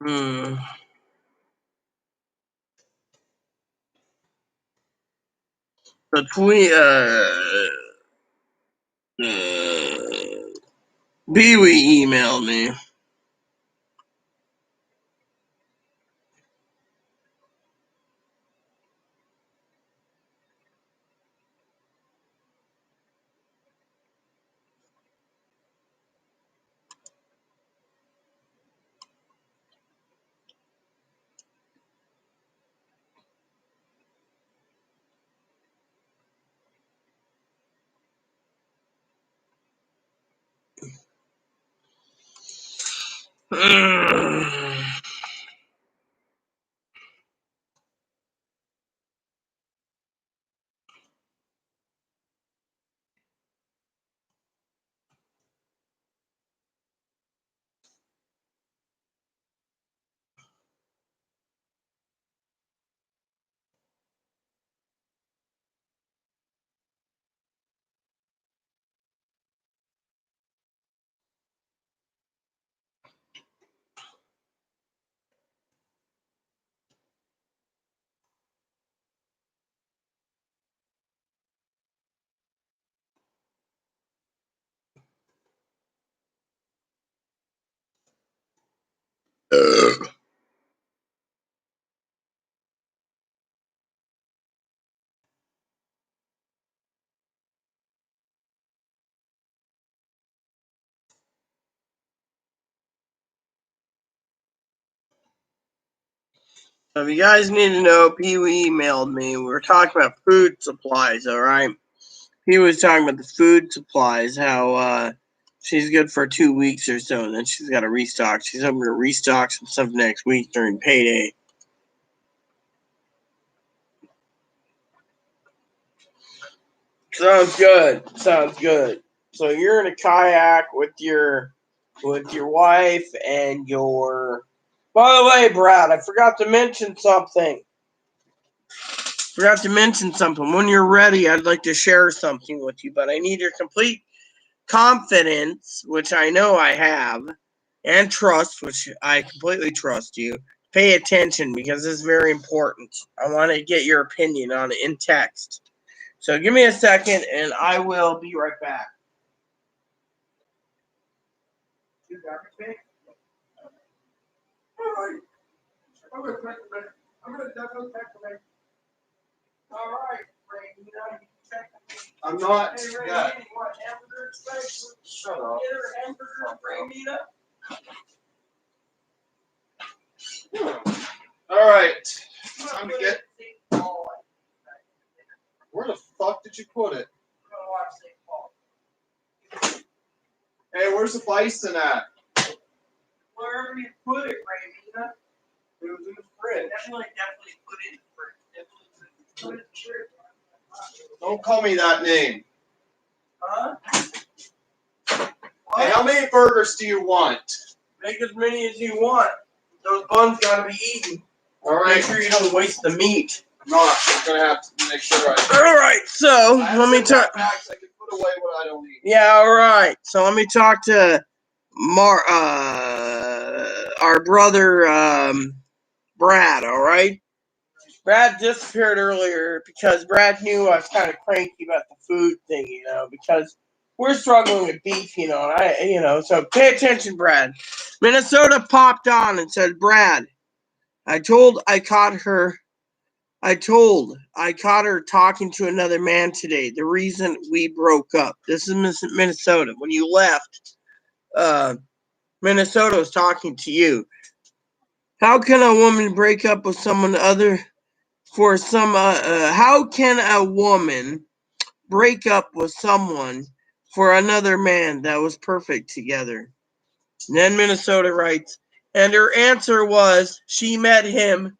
A: Hmm. The tweet, Pee Wee emailed me. So if you guys need to know, Pee Wee emailed me. We were talking about food supplies, all right? He was talking about the food supplies, how she's good for 2 weeks or so, and then she's got to restock. She's hoping to restock some stuff next week during payday. Sounds good. Sounds good. So you're in a kayak with your wife and your. By the way, Brad, I forgot to mention something. When you're ready, I'd like to share something with you, but I need your complete confidence, which I know I have, and trust, which I completely trust you. Pay attention because this is very important. I want to get your opinion on it in text. So give me a second and I will be right back. You got me? All right. I'm going to definitely text me. All right, Ray, you check me.
B: I'm not.
A: Hey, Ray,
B: Yeah.
A: you want hamburger special?
B: Shut up.
A: Get her hamburger, Ramita.
B: All right. Time to get. Where the fuck did you put it? Hey, where's the bison at?
A: Wherever you put it, Ramita. It was in the fridge. Definitely put it in the fridge.
B: Don't call me that name.
A: Huh?
B: Hey, how many burgers do you want?
A: Make as many as you want. Those buns gotta be eaten.
B: All right.
A: Make sure you don't waste the meat.
B: I'm not. I'm gonna have to make sure I.
A: All right, so let me talk.
B: I can put away what I don't eat.
A: Yeah, all right. So let me talk to our brother Brad. All right. Brad disappeared earlier because Brad knew I was kind of cranky about the food thing, because we're struggling with beef, so pay attention, Brad. Minnesota popped on and said, Brad, I caught her I caught her talking to another man today. The reason we broke up. This is Minnesota. When you left, Minnesota was talking to you. How can a woman break up with someone other for some? How can a woman break up with someone for another man that was perfect together? And then Minnesota writes, and her answer was she met him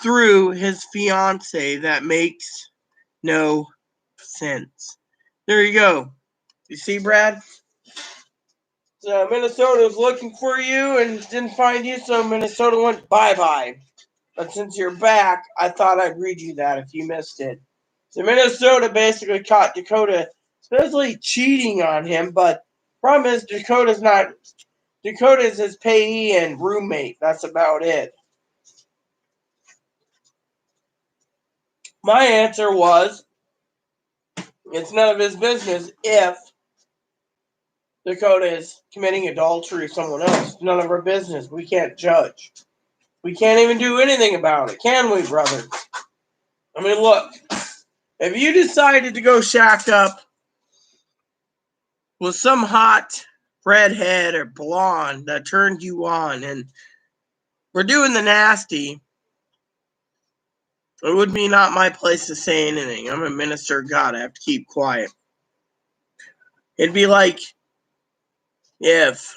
A: through his fiance. That makes no sense. There you go. You see, Brad? So Minnesota was looking for you and didn't find you, so Minnesota went bye-bye. But since you're back, I thought I'd read you that if you missed it. So Minnesota basically caught Dakota supposedly cheating on him, but problem is Dakota's his payee and roommate. That's about it. My answer was, it's none of his business if Dakota is committing adultery with someone else. It's none of our business. We can't judge. We can't even do anything about it, can we, brother? I mean, look, if you decided to go shack up with some hot redhead or blonde that turned you on and we're doing the nasty, it would be not my place to say anything. I'm a minister of God. I have to keep quiet. It'd be like if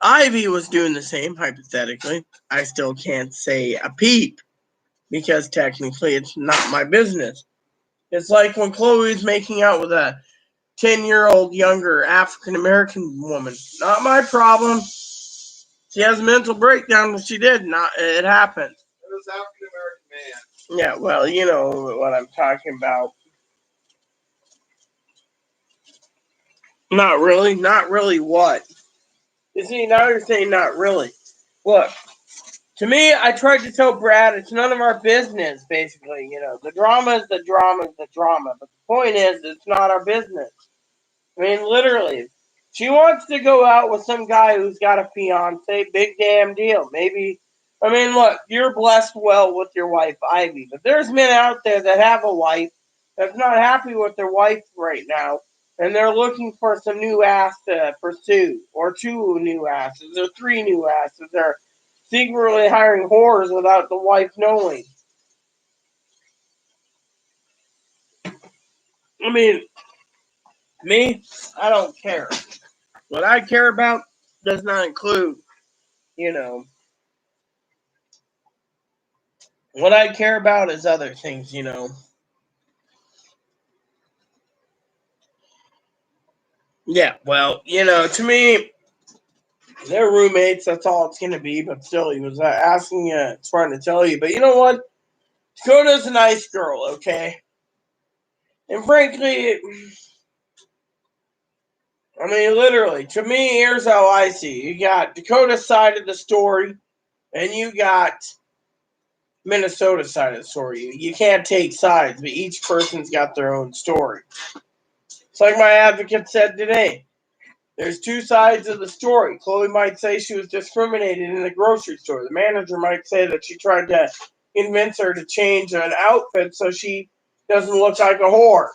A: Ivy was doing the same, hypothetically. I still can't say a peep because technically it's not my business. It's like when Chloe's making out with a 10-year-old younger African-American woman. Not my problem. She has a mental breakdown, but she did. It happened.
B: It was African-American man.
A: Yeah, well, you know what I'm talking about. Not really. Not really what? You see, now you're saying not really. Look, to me, I tried to tell Brad it's none of our business, basically. You know, the drama is the drama is the drama. But the point is, it's not our business. I mean, literally. She wants to go out with some guy who's got a fiance. Big damn deal. Maybe. I mean, look, you're blessed well with your wife, Ivy. But there's men out there that have a wife that's not happy with their wife right now. And they're looking for some new ass to pursue. Or 2 new asses. Or 3 new asses. They're secretly hiring whores without the wife knowing. I mean, me, I don't care. What I care about does not include, you know, what I care about is other things, you know. Yeah, well, you know, to me, they're roommates. That's all it's going to be. But still, he was asking you, trying to tell you. But you know what? Dakota's a nice girl, okay? And frankly, I mean, literally, to me, here's how I see it. You got Dakota's side of the story, and you got Minnesota's side of the story. You can't take sides, but each person's got their own story. It's like my advocate said today. There's 2 sides of the story. Chloe might say she was discriminated in the grocery store. The manager might say that she tried to convince her to change an outfit so she doesn't look like a whore.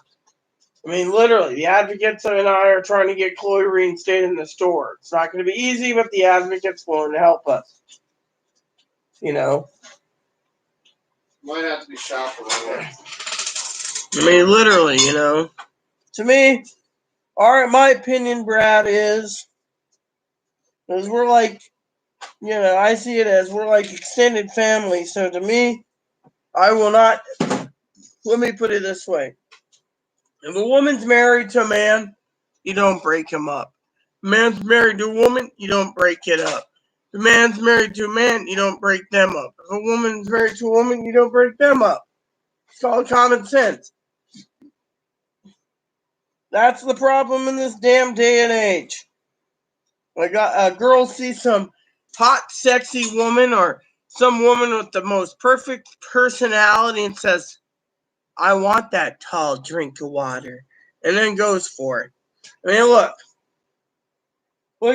A: I mean, literally, the advocates and I are trying to get Chloe reinstated in the store. It's not going to be easy, but the advocate's willing to help us. You know?
B: Might have to be chaperoned.
A: I mean, literally, you know? To me, my opinion, Brad, is we're like, you know, I see it as we're like extended family. So to me, I will not, let me put it this way. If a woman's married to a man, you don't break him up. If a man's married to a woman, you don't break it up. If a man's married to a man, you don't break them up. If a woman's married to a woman, you don't break them up. It's called common sense. That's the problem in this damn day and age. Like a girl sees some hot, sexy woman or some woman with the most perfect personality and says, I want that tall drink of water, and then goes for it. I mean, look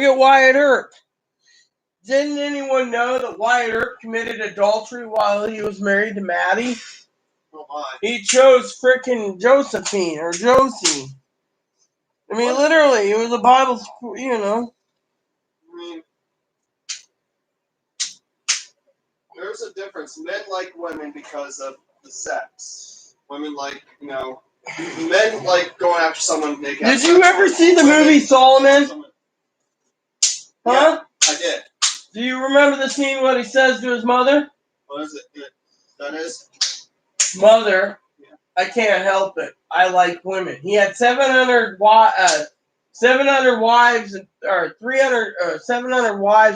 A: at Wyatt Earp. Didn't anyone know that Wyatt Earp committed adultery while he was married to Maddie?
B: Oh my.
A: He chose frickin' Josephine or Josie. I mean,
B: What?
A: literally, it was a Bible,
B: I mean, there's a difference. Men like women because of the sex. Women like, men like going after someone they got
A: Did you
B: sex
A: ever
B: with.
A: see the movie Solomon? Huh?
B: I did.
A: Do you remember the scene what he says to his mother?
B: What is it? That is?
A: Mother, I can't help it. I like women. He had 700 wives or 700 wives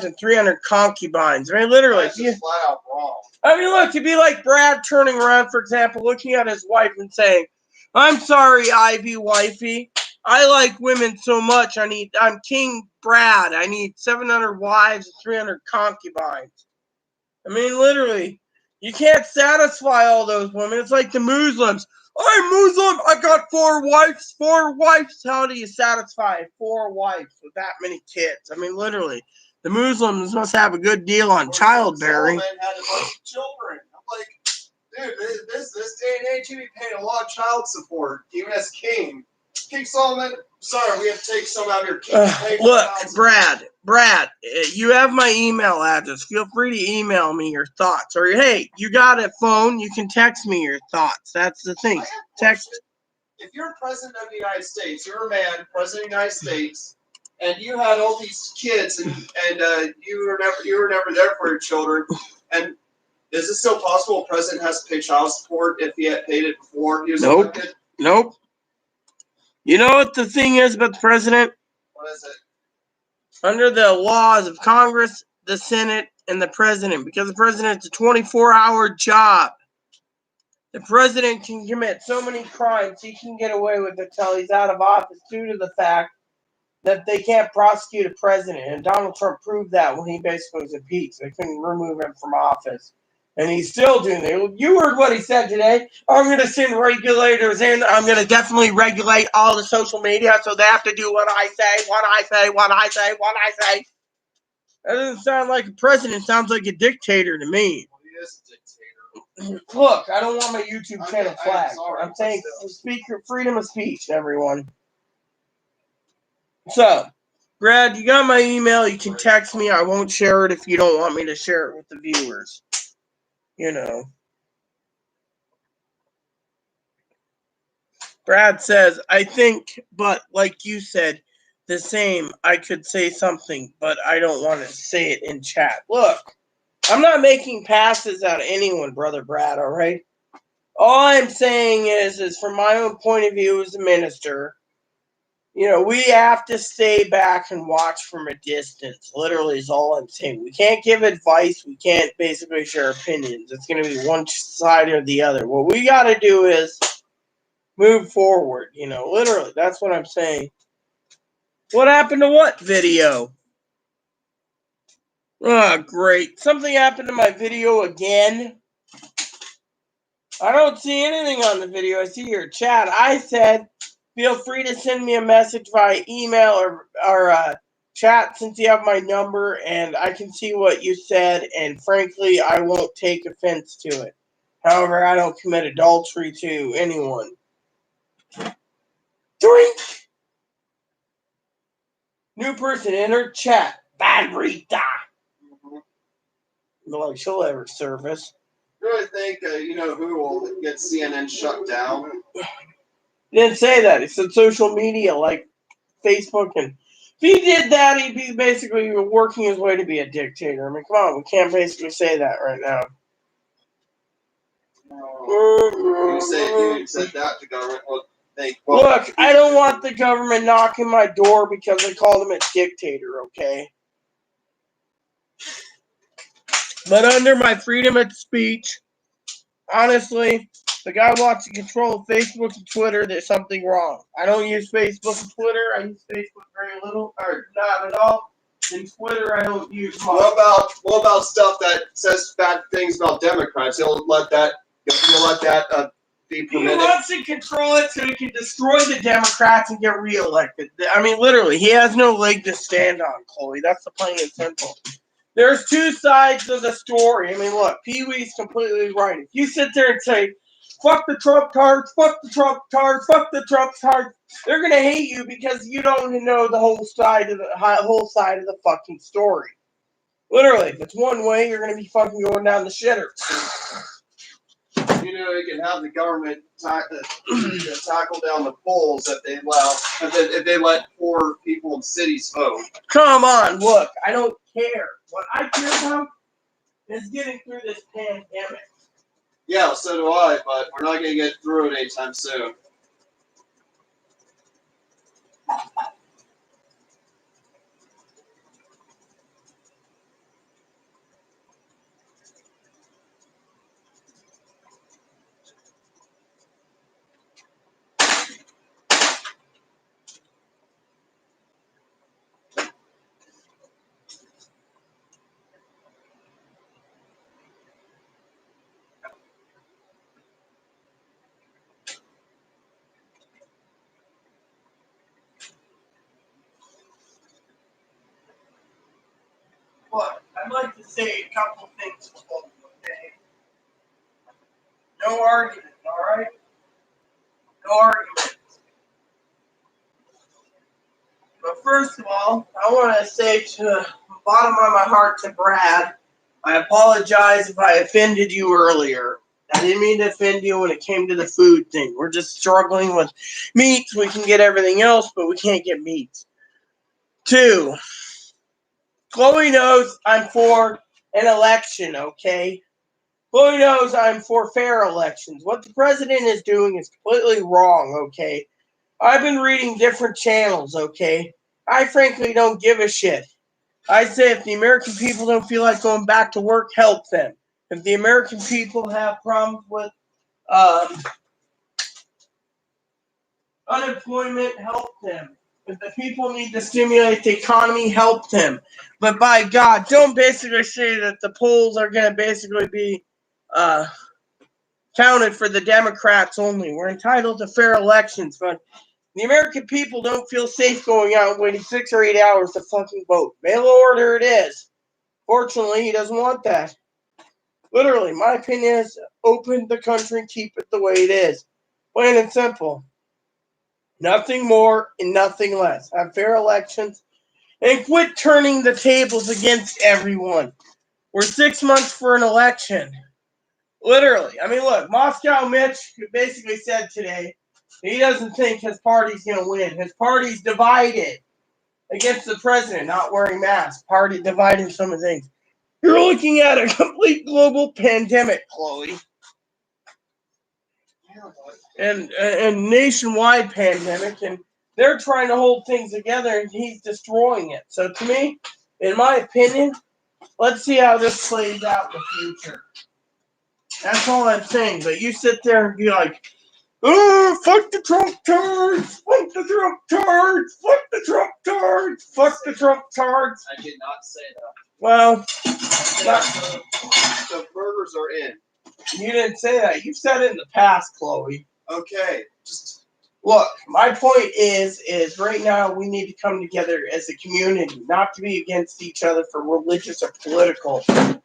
A: and 300 concubines. I mean, literally.
B: That's just flat out wrong.
A: I mean, look, it'd be like Brad turning around, for example, looking at his wife and saying, "I'm sorry, Ivy wifey. I like women so much. I'm King Brad. I need 700 wives and 300 concubines." I mean, literally, you can't satisfy all those women. It's like the Muslims. I'm Muslim. I got 4 wives. 4 wives. How do you satisfy 4 wives with that many kids? I mean, literally, the Muslims must have a good deal on childbearing.
B: Solomon had a bunch of children. I'm like, dude, this day and age, you'd be paying a lot of child support, even as king. King Solomon, sorry, we have to take some out of your king.
A: Look, Brad, you have my email address. Feel free to email me your thoughts. Or, hey, you got a phone, you can text me your thoughts. That's the thing. Text.
B: If you're president of the United States, you're a man, president of the United States, and you had all these kids, and you were never there for your children, and is it still possible a president has to pay child support if he had paid it before he was elected?
A: Nope. You know what the thing is about the president?
B: What is it?
A: Under the laws of Congress, the Senate, and the president, because the president's a 24-hour job. The president can commit so many crimes he can get away with it until he's out of office due to the fact that they can't prosecute a president. And Donald Trump proved that when he basically was impeached. They couldn't remove him from office. And he's still doing it. You heard what he said today. I'm going to send regulators in. I'm going to definitely regulate all the social media so they have to do what I say, what I say, what I say, what I say. That doesn't sound like a president. It sounds like a dictator to me.
B: Well, he is a dictator.
A: Look, I don't want my YouTube channel flagged. I'm saying freedom of speech, everyone. So, Brad, you got my email. You can text me. I won't share it if you don't want me to share it with the viewers. Brad says, I think, but like you said, the same. I could say something, but I don't want to say it in chat. Look, I'm not making passes at anyone, Brother Brad, all right? All I'm saying is from my own point of view as a minister, we have to stay back and watch from a distance. Literally is all I'm saying. We can't give advice. We can't basically share opinions. It's going to be one side or the other. What we got to do is move forward. Literally, that's what I'm saying. What happened to what video? Oh, great. Something happened to my video again. I don't see anything on the video. I see your chat. I said, feel free to send me a message via email or chat since you have my number and I can see what you said. And frankly, I won't take offense to it. However, I don't commit adultery to anyone. Drink! New person enter chat. Bad Rita. Like she'll ever surface.
B: You really think, who will get CNN shut down?
A: He didn't say that. He said social media like Facebook. And if he did that, he'd be basically working his way to be a dictator. I mean, come on. We can't basically say that right now.
B: You said that the government will think. Well,
A: look, I don't want the government knocking my door because I called him a dictator, okay? But under my freedom of speech, honestly, the guy wants to control Facebook and Twitter. There's something wrong. I don't use Facebook and Twitter. I use Facebook very little, or not at all. And Twitter, I don't use much.
B: What about stuff that says bad things about Democrats? You'll let that be permitted?
A: He wants to control it so he can destroy the Democrats and get reelected. I mean, literally, he has no leg to stand on, Chloe. That's the plain and simple. There's 2 sides of the story. I mean, look, Pee-wee's completely right. If you sit there and say, fuck the Trump tards, fuck the Trump tards, fuck the Trump tards. They're gonna hate you because you don't know the whole side of the fucking story. Literally, if it's one way, you're gonna be fucking going down the shitter.
B: You know, they can have the government tackle down the polls if they let poor people in cities vote.
A: Come on, look, I don't care. What I care about is getting through this pandemic.
B: Yeah, so do I, but we're not gonna get through it anytime soon.
A: Look, I'd like to say a couple things to both, okay? No argument, alright? No argument. But first of all, I want to say to the bottom of my heart to Brad, I apologize if I offended you earlier. I didn't mean to offend you when it came to the food thing. We're just struggling with meats. We can get everything else, but we can't get meats. 2, Chloe knows I'm for an election, okay? Chloe knows I'm for fair elections. What the president is doing is completely wrong, okay? I've been reading different channels, okay? I frankly don't give a shit. I say if the American people don't feel like going back to work, help them. If the American people have problems with unemployment, help them. If the people need to stimulate the economy, help them. But by God, don't basically say that the polls are going to basically be counted for the Democrats only. We're entitled to fair elections, but the American people don't feel safe going out and waiting 6 or 8 hours to fucking vote. Mail order it is. Fortunately, he doesn't want that. Literally, my opinion is open the country and keep it the way it is. Plain and simple. Nothing more and nothing less. Have fair elections and quit turning the tables against everyone. We're 6 months for an election. Literally. I mean, look, Moscow Mitch basically said today he doesn't think his party's going to win. His party's divided against the president not wearing masks. Party dividing some of the things. You're looking at a complete global pandemic, Chloe. And nationwide pandemic, and they're trying to hold things together, and he's destroying it. So to me, in my opinion, let's see how this plays out in the future. That's all I'm saying. But you sit there and be like, oh, fuck the Trump tards, fuck the Trump tards, fuck the Trump tards, fuck the Trump tards.
B: I did not say that.
A: Well,
B: the burgers are in.
A: You didn't say that. You said it in the past, Chloe.
B: Okay, just
A: look. My point is right now we need to come together as a community, not to be against each other for religious or political. I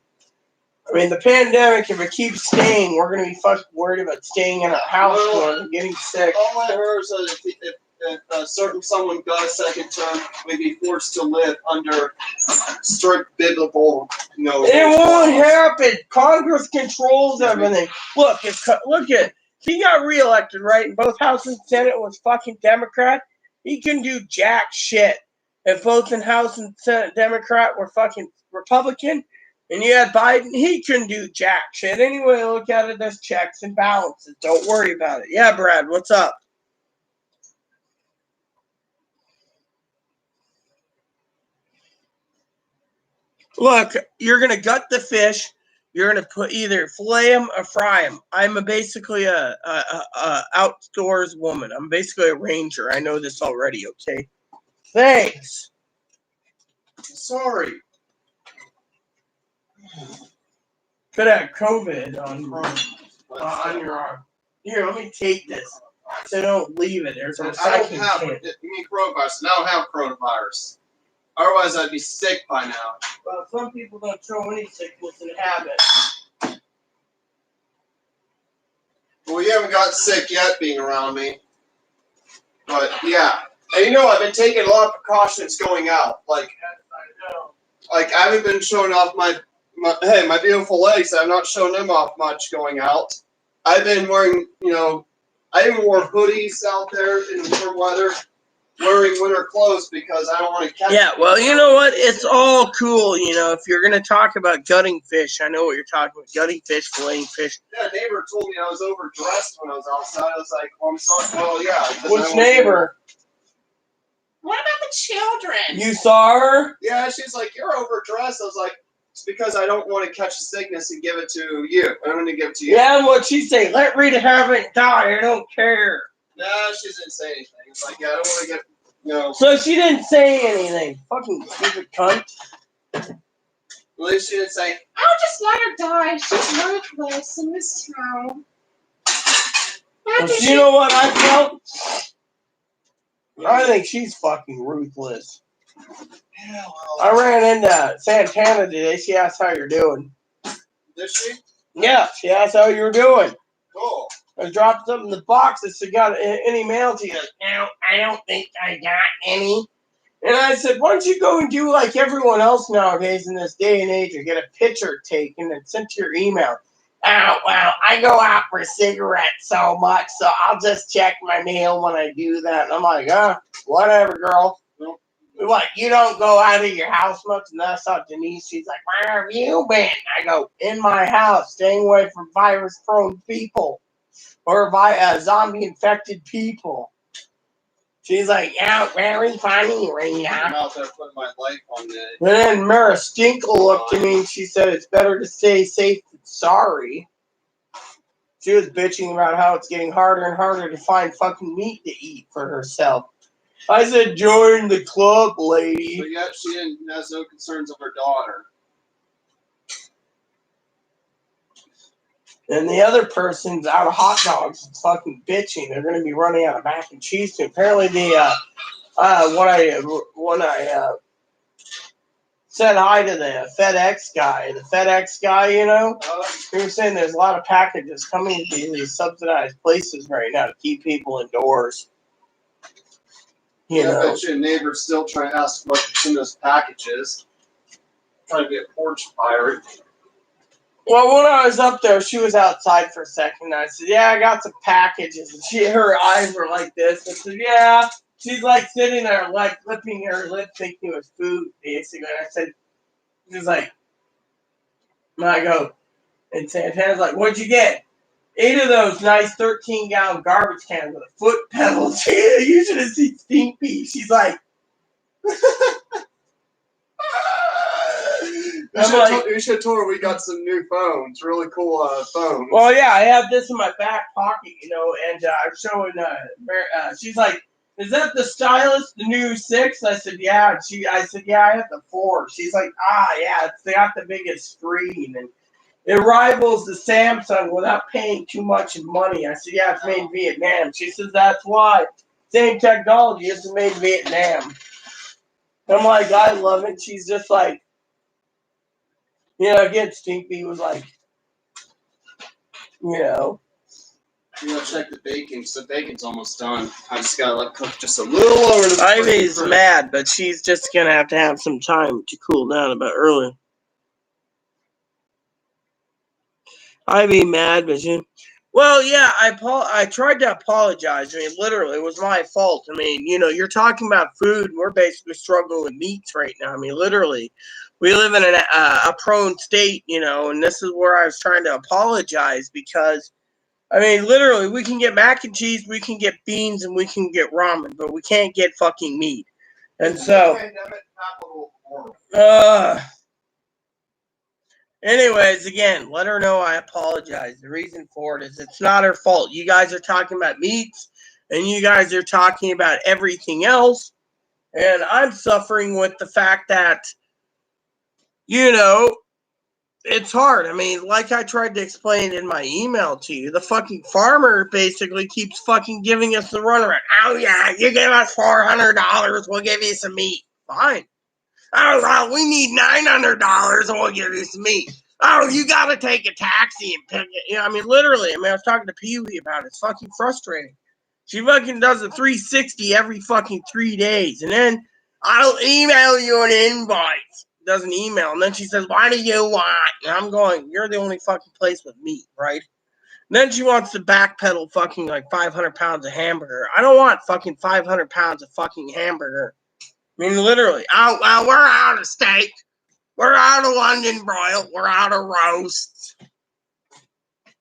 A: mean, the pandemic, if it keeps staying, we're going to be fucking worried about staying in a house and getting sick.
B: All I heard is that if a certain someone got a second term, we'd be forced to live under strict biblical,
A: It won't happen. Congress controls everything. Look, he got reelected, right? And both House and Senate was fucking Democrat. He can do jack shit. If both in House and Senate Democrat were fucking Republican, and you had Biden, he couldn't do jack shit. Anyway, look at it as checks and balances. Don't worry about it. Yeah, Brad, what's up? Look, you're going to gut the fish. You're going to put either fillet them or fry them. I'm basically a outdoors woman. I'm basically a ranger. I know this already, okay? Thanks.
B: Sorry.
A: Could have COVID on your arm. Here, let me take this. So don't leave it. There's a recycling can.
B: You mean coronavirus, and I don't have coronavirus. Otherwise, I'd be sick by now.
A: Well, some people don't show any sickness and have it.
B: Well, you haven't got sick yet being around me. But yeah. And you know, I've been taking a lot of precautions going out. Like I haven't been showing off my beautiful legs. I've not shown them off much going out. I've been wearing, I even wore hoodies out there in the warm weather, wearing winter clothes because I don't want to catch.
A: Yeah, well, you know what? It's all cool, if you're going to talk about gutting fish. I know what you're talking about. Gutting fish, filleting fish.
B: Yeah, a neighbor told me I was overdressed when I was outside. I was like, well, I'm sorry. Well, yeah.
A: Which neighbor?
C: What about the children?
A: You saw her?
B: Yeah, she's like, you're overdressed. I was like, it's because I don't want to catch a sickness and give it to you. I'm going to give it to you.
A: Yeah, and what'd she say? Let Rita have it and die. I don't care.
B: No, she didn't say anything. It's like, yeah, I don't want to get,
A: So she didn't say anything. Fucking stupid cunt.
B: At least she didn't say,
C: I'll just let her die. She's worthless in this town.
A: Well, you know what I felt? I think she's fucking ruthless.
B: yeah, well.
A: I ran into Santana today. She asked how you're doing.
B: Did she?
A: Yeah, she asked how you were doing.
B: Cool.
A: I dropped something in the box that said, got any mail to you? No, I don't think I got any. And I said, why don't you go and do like everyone else nowadays in this day and age and get a picture taken and sent to your email? Oh, well, I go out for cigarettes so much, so I'll just check my mail when I do that. And I'm like, whatever, girl. What, you don't go out of your house much? And that's how Denise, she's like, where have you been? I go, in my house, staying away from virus-prone people or zombie-infected people. She's like, yeah, very funny, Rita.
B: I'm out there putting my life on the.
A: And then Mara Stinkle looked at me and she said, it's better to stay safe than sorry. She was bitching about how it's getting harder and harder to find fucking meat to eat for herself. I said, join the club, lady.
B: But yet she has no concerns of her daughter.
A: And the other person's out of hot dogs and fucking bitching. They're going to be running out of mac and cheese soon. Apparently, when I said hi to the FedEx guy, he was saying there's a lot of packages coming to these subsidized places right now to keep people indoors.
B: I bet your neighbor's still trying to ask what's in those packages. Trying to be a porch pirate.
A: Well, when I was up there, she was outside for a second. And I said, yeah, I got some packages. And her eyes were like this. I said, yeah. She's like sitting there, like flipping her lip, thinking it was food, basically. And I said, she's like, and I go, and Santana's like, what'd you get? 8 of those nice 13-gallon garbage cans with a foot pedal. You should have seen Stinky. She's like,
B: You should have told her we got some new phones. Really cool phones.
A: well, yeah, I have this in my back pocket, and I'm showing, she's like, is that the stylus, the new 6? I said, yeah. I said, yeah, I have the 4. She's like, yeah, they got the biggest screen, and it rivals the Samsung without paying too much money. I said, yeah, it's made in Vietnam. She says, that's why. Same technology, it's made in Vietnam. I'm like, I love it. She's just like, again, Stinky was like,
B: Check the baking. So the bacon's almost done. I just gotta let cook just a little lower.
A: Ivy's mad, but she's just going to have some time to cool down a bit early. Ivy mad, but well, yeah, I tried to apologize. I mean, literally, it was my fault. I mean, you're talking about food. We're basically struggling with meats right now. I mean, literally, we live in a prone state, and this is where I was trying to apologize because, I mean, literally, we can get mac and cheese, we can get beans, and we can get ramen, but we can't get fucking meat. And so, anyways, again, let her know I apologize. The reason for it is it's not her fault. You guys are talking about meats, and you guys are talking about everything else, and I'm suffering with the fact that, it's hard. I mean, like I tried to explain in my email to you, the fucking farmer basically keeps fucking giving us the runaround. Oh, yeah, you give us $400, we'll give you some meat. Fine. Oh, well, we need $900 and we'll give you some meat. Oh, you gotta take a taxi and pick it. You know, I mean, literally. I mean, I was talking to Pee Wee about it. It's fucking frustrating. She fucking does a 360 every fucking 3 days. And then I'll email you an invite. Doesn't email. And then she says, why do you want? And I'm going, you're the only fucking place with meat, right? And then she wants to backpedal fucking like 500 pounds of hamburger. I don't want fucking 500 pounds of fucking hamburger. I mean, literally. Oh, well, we're out of steak. We're out of London broil. We're out of roasts.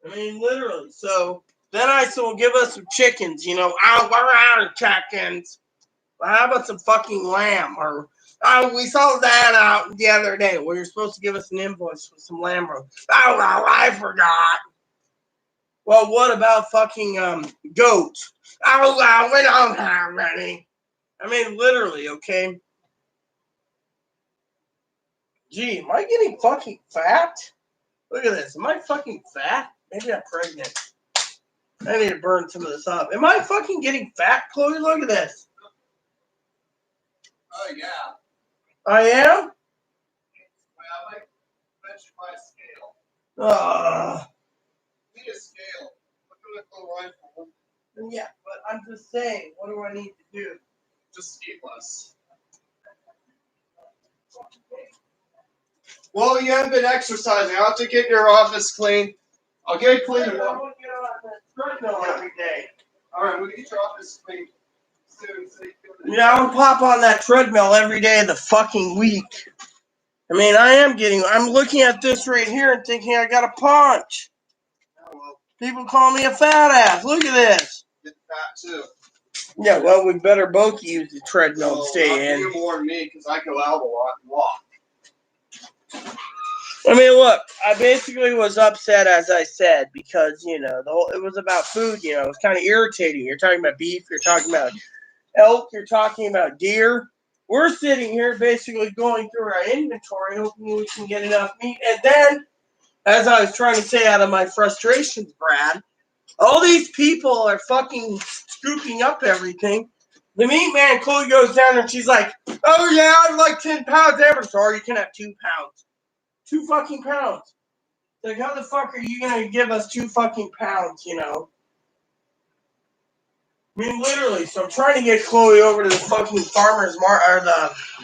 A: I mean, literally. So then I said, well, give us some chickens, you know. Oh, we're out of chickens. Well, how about some fucking lamb? Or, oh, we sold that out the other day. Well, you're supposed to give us an invoice for some lamb roast. Oh, well, I forgot. Well, what about fucking goat? Oh, well, we don't have any. I mean, literally, okay? Gee, am I getting fucking fat? Look at this. Am I fucking fat? Maybe I'm pregnant. I need to burn some of this up. Am I fucking getting fat, Chloe? Look at this.
B: Oh, yeah.
A: I am?
B: Well, I might measure my scale. Need a scale. Look at the rifle.
A: Yeah, but I'm just saying, what do I need to do?
B: Just eat less. Well, you haven't been exercising. I'll have to get your office clean. I'll get it clean.
A: I want to get on that treadmill every day.
B: Alright, we'll get your office clean soon. So you can...
A: Yeah, I want to pop on that treadmill every day of the fucking week. I mean, I'm looking at this right here and thinking I got a punch.
B: Oh, well,
A: People call me a fat ass. Look at this.
B: get fat too.
A: Yeah, well, we better both use the treadmill to
B: Not
A: stay in.
B: you more than me, because I go out a lot and walk.
A: I mean, look, I basically was upset, as I said, because, you know, it was about food, you know, it was kind of irritating. You're talking about beef, you're talking about elk, you're talking about deer. We're sitting here basically going through our inventory, hoping we can get enough meat. And then, as I was trying to say out of my frustrations, Brad, all these people are fucking scooping up everything. The meat man, Chloe, goes down and she's like, oh yeah, I'd like 10 pounds ever. Sorry, you can have 2 pounds. 2 fucking pounds. Like, how the fuck are you gonna give us 2 fucking pounds, you know? I mean, literally. So I'm trying to get Chloe over to the fucking farmer's market,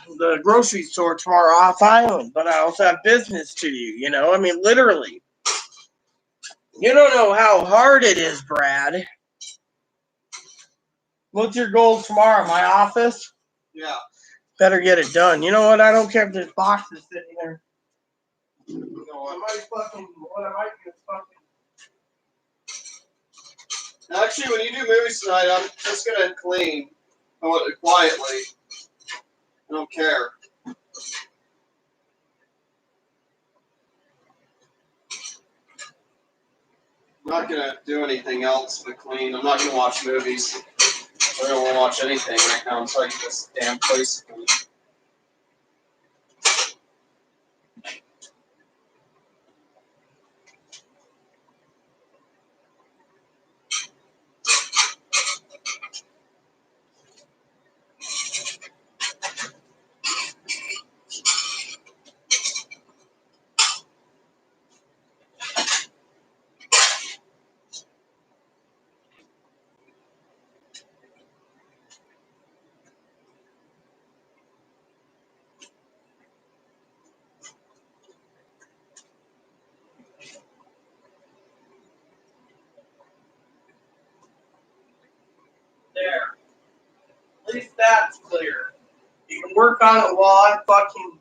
A: or the grocery store tomorrow off island, but I also have business to do, you know? I mean, literally. You don't know how hard it is, Brad. What's your goal tomorrow? My office?
B: Yeah.
A: Better get it done. You know what? I don't care if there's boxes sitting there.
B: You know
A: I
B: what?
A: might fucking, what I might do is fucking.
B: Actually, when you do movies tonight, I'm just gonna clean. I want it quietly. I don't care. I'm not gonna do anything else but clean. I'm not gonna watch movies. I don't want to watch anything right now until I get this damn place clean.
A: There. At least that's clear. You can work on it while I'm fucking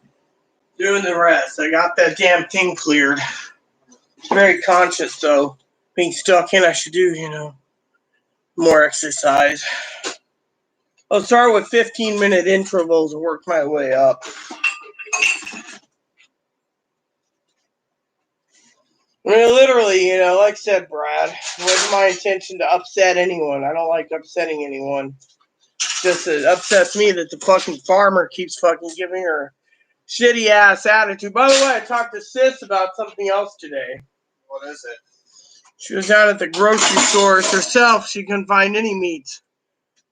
A: doing the rest. I got that damn thing cleared. Very conscious, though. Being stuck in, I should do, you know, more exercise. I'll start with 15-minute intervals and work my way up. I mean, literally, you know, like I said, Brad, it wasn't my intention to upset anyone. I don't like upsetting anyone. Just it upsets me that the fucking farmer keeps fucking giving her shitty ass attitude. By the way, I talked to Sis about something else today.
B: What is it?
A: She was out at the grocery store herself. She couldn't find any meat.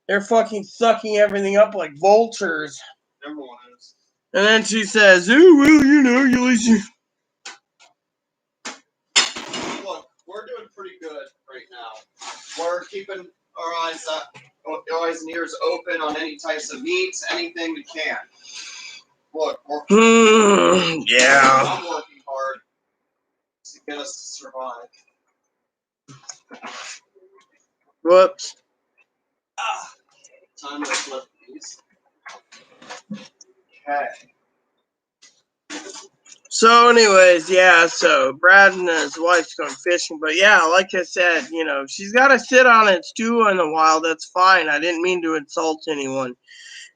A: They're fucking sucking everything up like vultures.
B: Everyone is.
A: And then she says, "Oh well, you know,
B: pretty good right now. We're keeping our eyes and ears open on any types of meats, anything we can. Look,
A: Yeah.
B: I'm working hard to get us to survive.
A: Whoops.
B: Time to flip these. Okay.
A: So, anyways, yeah, so Brad and his wife's going fishing. But yeah, like I said, she's got to sit on it stew in a while. That's fine. I didn't mean to insult anyone.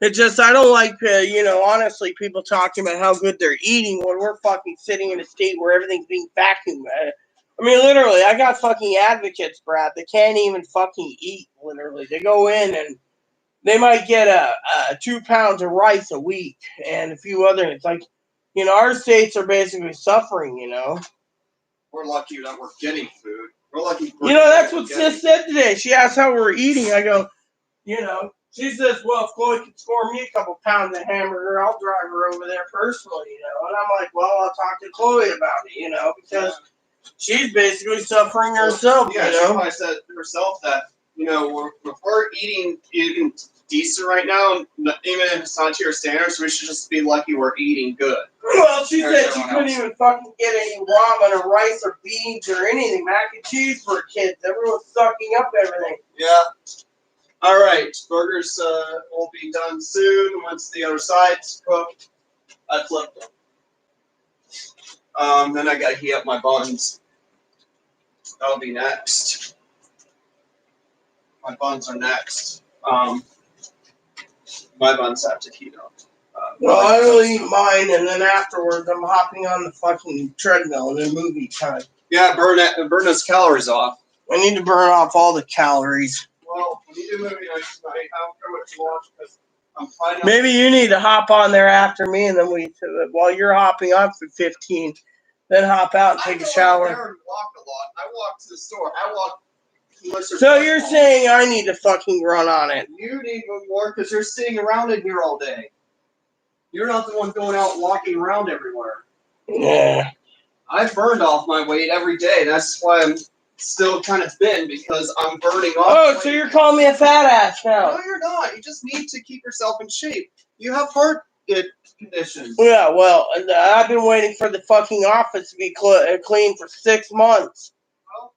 A: It just, I don't like, honestly, people talking about how good they're eating when we're fucking sitting in a state where everything's being vacuumed. I mean, literally, I got fucking advocates, Brad. They can't even fucking eat, literally. They go in and they might get 2 pounds of rice a week and a few other, it's like, our states are basically suffering,
B: We're lucky that we're getting food. We're lucky.
A: That's what Sis said today. She asked how we're eating. I go, she says, well, if Chloe can score me a couple pounds of hamburger, I'll drive her over there personally, And I'm like, well, I'll talk to Chloe about it, because she's basically suffering herself,
B: Yeah, she probably said herself that, if we're eating decent right now, even if it's not to your standards, we should just be lucky we're eating good.
A: Well, she said she couldn't even fucking get any ramen or rice or beans or anything. Mac and cheese for kids. Everyone's sucking up everything.
B: Yeah. All right. Burgers will be done soon once the other side's cooked. I flipped them. Then I got to heat up my buns. That'll be next. My buns are next. My buns have to heat up.
A: Well, I will eat mine, and then afterwards, I'm hopping on the fucking treadmill and then movie time.
B: Yeah, burn those calories off.
A: I need to burn off all the calories.
B: Well, when you do movie night tonight, I don't care what you watch because I'm planning.
A: Maybe you need to hop on there after me, and then while you're hopping on for 15, then hop out and take a shower.
B: I go out there and walk a lot. I walk to the store. I walk.
A: So you're saying I need to fucking run on it?
B: You need more because you're sitting around in here all day. You're not the one going out walking around everywhere.
A: Yeah.
B: I burned off my weight every day. That's why I'm still kind of thin because I'm burning off.
A: Oh,
B: weight.
A: so you're calling me a fat ass now?
B: No, you're not. You just need to keep yourself in shape. You have heart conditions.
A: Yeah, well, I've been waiting for the fucking office to be clean for 6 months.
B: Well,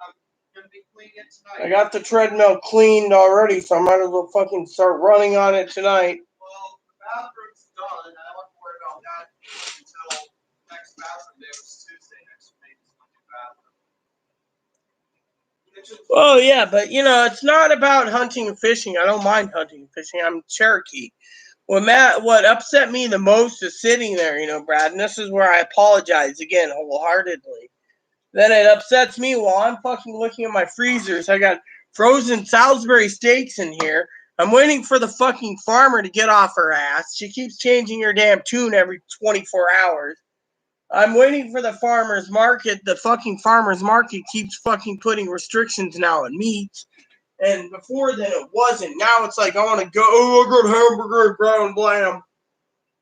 B: I'm gonna be cleaning it tonight.
A: I got the treadmill cleaned already, so I might as well fucking start running on it tonight.
B: Well, the bathroom's done. I don't have to worry about that until next bathroom day, which is Tuesday next week.
A: Oh, yeah, but, it's not about hunting and fishing. I don't mind hunting and fishing. I'm Cherokee. What upset me the most is sitting there, Brad, and this is where I apologize again wholeheartedly. Then it upsets me while I'm fucking looking at my freezers. I got frozen Salisbury steaks in here. I'm waiting for the fucking farmer to get off her ass. She keeps changing her damn tune every 24 hours. I'm waiting for the farmer's market. The fucking farmer's market keeps fucking putting restrictions now on meats. And before then it wasn't. Now it's like, I want to go, I got hamburger and ground lamb.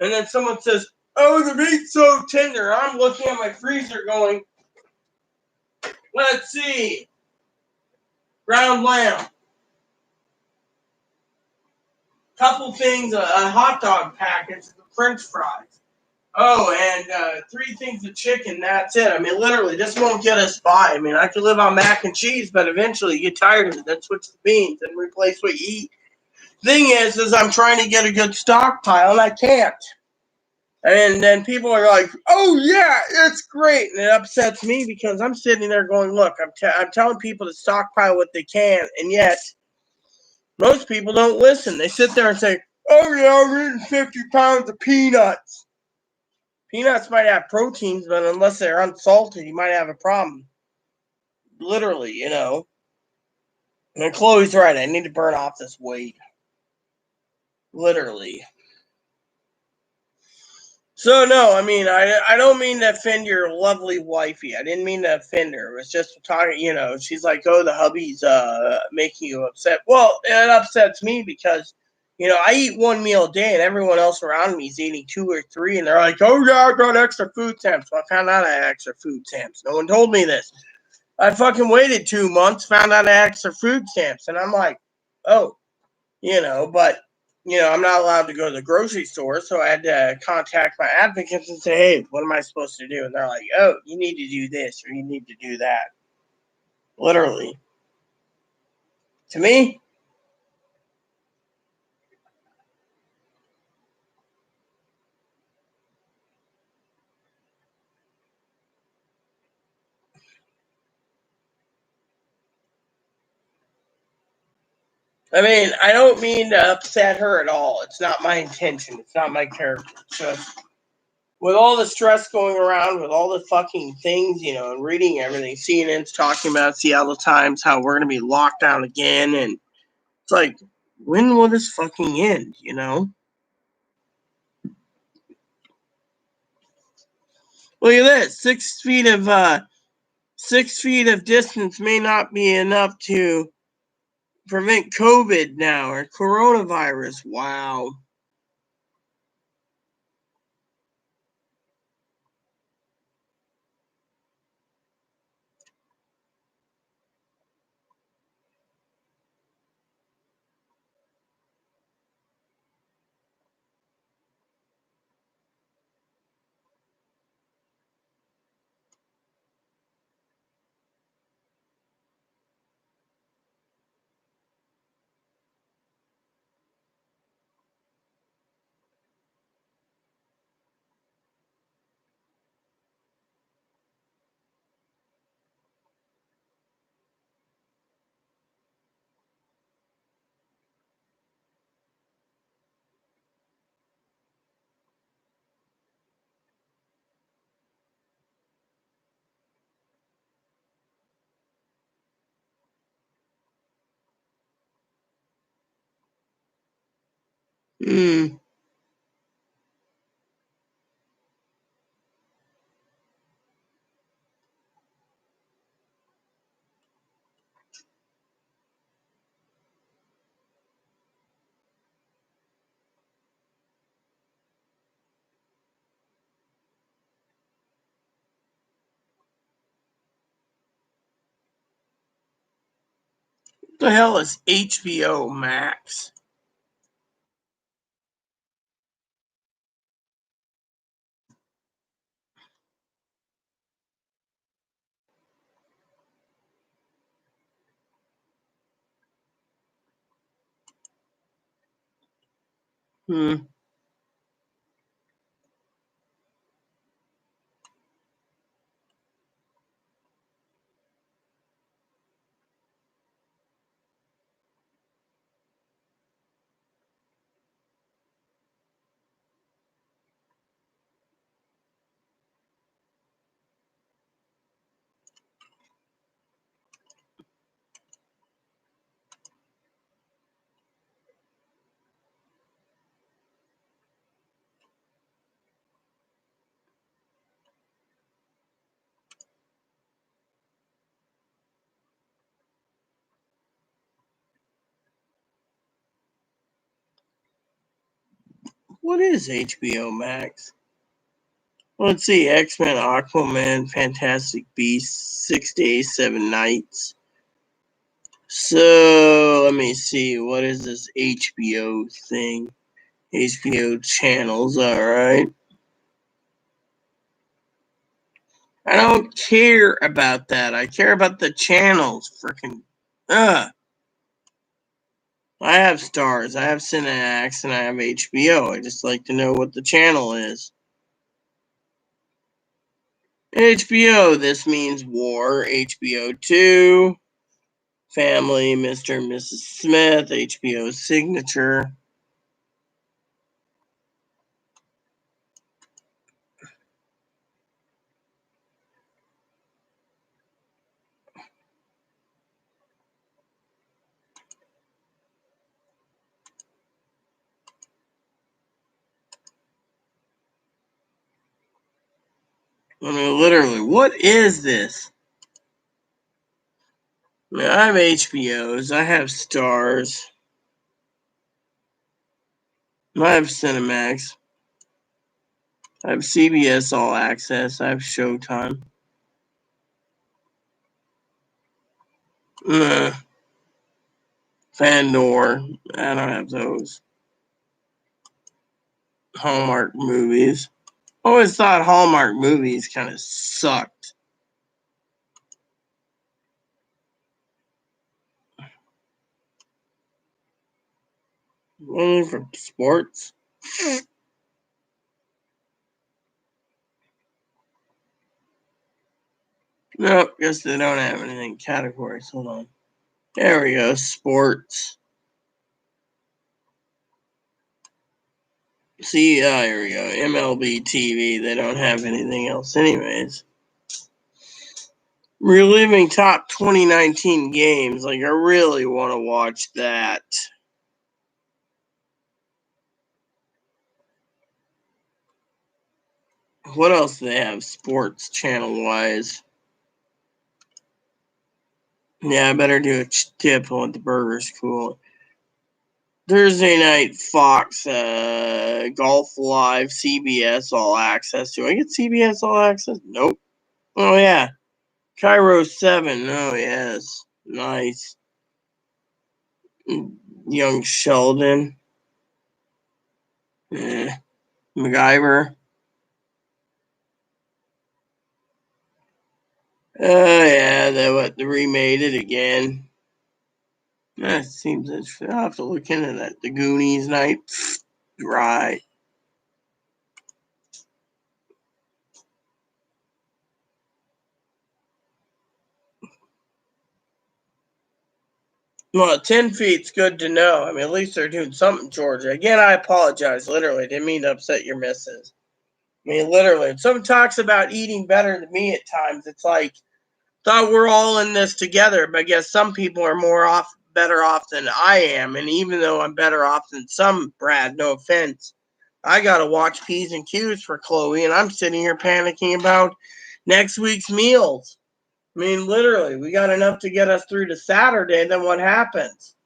A: And then someone says, oh, the meat's so tender. I'm looking at my freezer going, let's see. Ground lamb. Couple things, a hot dog package, French fries. Oh, and 3 things of chicken, that's it. I mean, literally, this won't get us by. I mean, I could live on mac and cheese, but eventually you get tired of it. Then switch to beans and replace what you eat. Thing is I'm trying to get a good stockpile, and I can't. And then people are like, oh, yeah, it's great. And it upsets me because I'm sitting there going, look, I'm telling people to stockpile what they can, and yet most people don't listen. They sit there and say, oh, yeah, I'm eating 50 pounds of peanuts. Peanuts might have proteins, but unless they're unsalted, you might have a problem. Literally, And Chloe's right. I need to burn off this weight. Literally. So, no, I mean, I don't mean to offend your lovely wifey. I didn't mean to offend her. It was just talking, she's like, oh, the hubby's making you upset. Well, it upsets me because, I eat 1 meal a day and everyone else around me is eating 2 or 3. And they're like, oh, yeah, I got extra food stamps. Well, I found out I had extra food stamps. No one told me this. I fucking waited 2 months, found out I had extra food stamps, and I'm like, oh, but I'm not allowed to go to the grocery store, so I had to contact my advocates and say, hey, what am I supposed to do? And they're like, oh, you need to do this or you need to do that. Literally. To me, I mean, I don't mean to upset her at all. It's not my intention. It's not my character. It's just with all the stress going around, with all the fucking things, and reading everything, CNN's talking about Seattle Times, how we're going to be locked down again. And it's like, when will this fucking end, Look at this. 6 feet of distance may not be enough to prevent COVID now or coronavirus. Wow. Hmm. What the hell is HBO Max? Hmm. What is HBO Max? Let's see. X-Men, Aquaman, Fantastic Beasts, 6 Days, 7 Nights. So, let me see. What is this HBO thing? HBO channels, alright. I don't care about that. I care about the channels. Freaking. I have Stars, I have Cinemax, and I have HBO. I just like to know what the channel is. HBO, this means War. HBO 2. Family, Mr. and Mrs. Smith. HBO Signature. I mean, literally, what is this? I mean, I have HBOs, I have Stars, I have Cinemax, I have CBS All Access, I have Showtime. Fandor. I don't have those. Hallmark movies. Always thought Hallmark movies kind of sucked. Only for sports. Nope, guess they don't have anything categories. Hold on. There we go. Sports. See, here we go. MLB TV. They don't have anything else anyways. Reliving top 2019 games. Like, I really want to watch that. What else do they have sports channel-wise? Yeah, I better do a tip on what the burger's cool. Thursday night, Fox, Golf Live, CBS All Access. Do I get CBS All Access? Nope. Oh, yeah. Cairo 7. Oh, yes. Nice. Young Sheldon. MacGyver. Oh, yeah. They remade it again. That seems interesting. I'll have to look into that. The Goonies night. Dry. Well, 10 feet's good to know. I mean, at least they're doing something, Georgia. Again, I apologize. Literally, didn't mean to upset your missus. I mean, literally, if someone talks about eating better than me at times, it's like, thought we're all in this together, but I guess some people are better off than I am. And even though I'm better off than some, Brad, no offense, I got to watch P's and Q's for Chloe, and I'm sitting here panicking about next week's meals. I mean, literally, we got enough to get us through to Saturday, then what happens?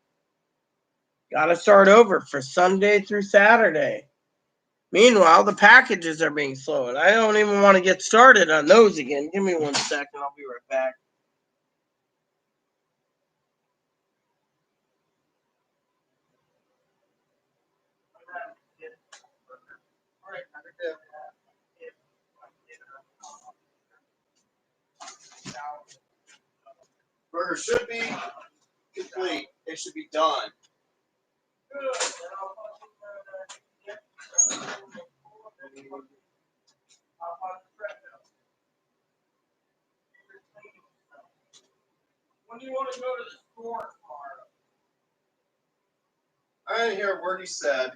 A: Got to start over for Sunday through Saturday. Meanwhile, the packages are being slowed. I don't even want to get started on those again. Give me 1 second. I'll be right back.
B: Burger should be complete. It should be done.
A: When do you want to go to the store tomorrow?
B: I didn't hear a word he said.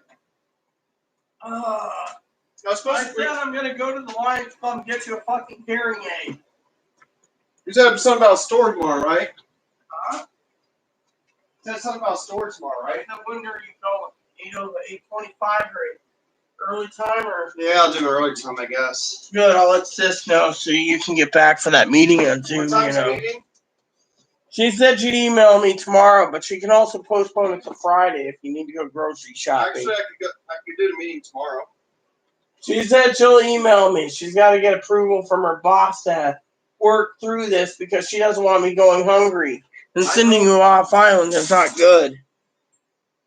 A: I
B: I was supposed
A: said
B: to.
A: I'm going to go to the Lions Club and get you a fucking hearing aid.
B: You said something about a store tomorrow, right?
A: Huh?
B: You said something about a store tomorrow, right?
A: When are you going? 8:25 or early time or?
B: Yeah, I'll do early time, I guess.
A: Good. I'll let Sis know so you can get back for that meeting on Zoom.
B: What time's the meeting?
A: She said she'd email me tomorrow, but she can also postpone it to Friday if you need to go grocery shopping.
B: Actually, I could do the meeting tomorrow.
A: She said she'll email me. She's got to get approval from her boss to work through this because she doesn't want me going hungry. And sending you off island is not good.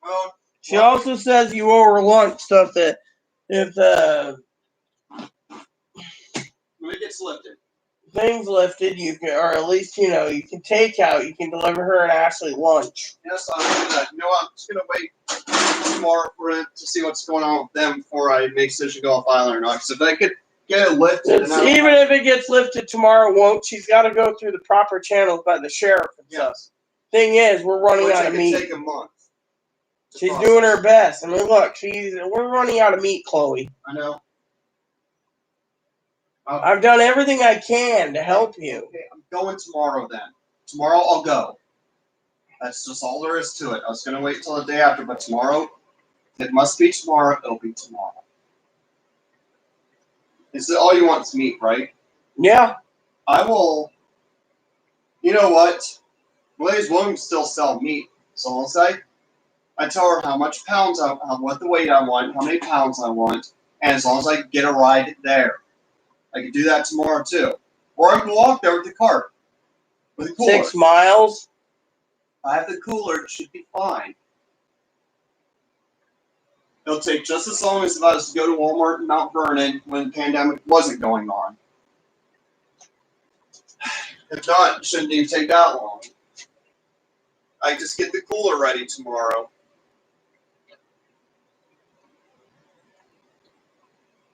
B: Well,
A: She also says you owe her lunch, so if
B: when it gets lifted.
A: things lifted, you can, or at least you can take out. You can deliver her and Ashley lunch.
B: Yes, I'll do that. You know what? I'm just gonna wait tomorrow for it to see what's going on with them before I make a decision to go off island or not. Because if I could get it lifted,
A: Even if it gets lifted tomorrow, it won't. She's got to go through the proper channels by the sheriff and stuff. Thing is, we're running out of meat.
B: Take a month.
A: She's doing her best. I mean, look, we're running out of meat, Chloe.
B: I know.
A: I've done everything I can to help you.
B: Okay, I'm going tomorrow then. Tomorrow I'll go. That's just all there is to it. I was going to wait till the day after, but tomorrow, it must be tomorrow, it'll be tomorrow. Is it all you want is meat, right?
A: Yeah.
B: I will. You know what? Blaze Williams still sell meat. So I'll say, I tell her how much pounds what the weight I want, how many pounds I want, and as long as I get a ride there. I can do that tomorrow too. Or I can walk there with the cart. With the cooler.
A: 6 miles?
B: I have the cooler. It should be fine. It'll take just as long as if I was to go to Walmart in Mount Vernon when the pandemic wasn't going on. If not, it shouldn't even take that long. I just get the cooler ready tomorrow.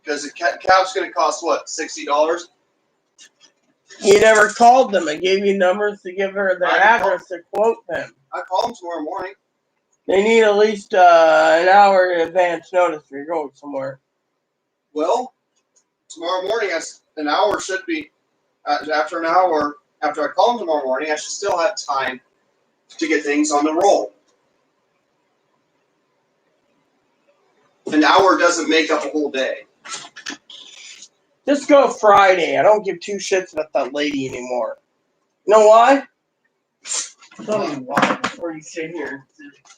B: Because the cap's going to cost, what, $60?
A: You never called them. I gave you numbers to give her their address to quote them.
B: I call them tomorrow morning.
A: They need at least an hour in advance notice if you're going somewhere.
B: Well, tomorrow morning, an hour should be, after an hour, after I call them tomorrow morning, I should still have time to get things on the roll. An hour doesn't make up a whole day.
A: Just go Friday. I don't give two shits about that lady anymore. You know why? Tell me why before you sit here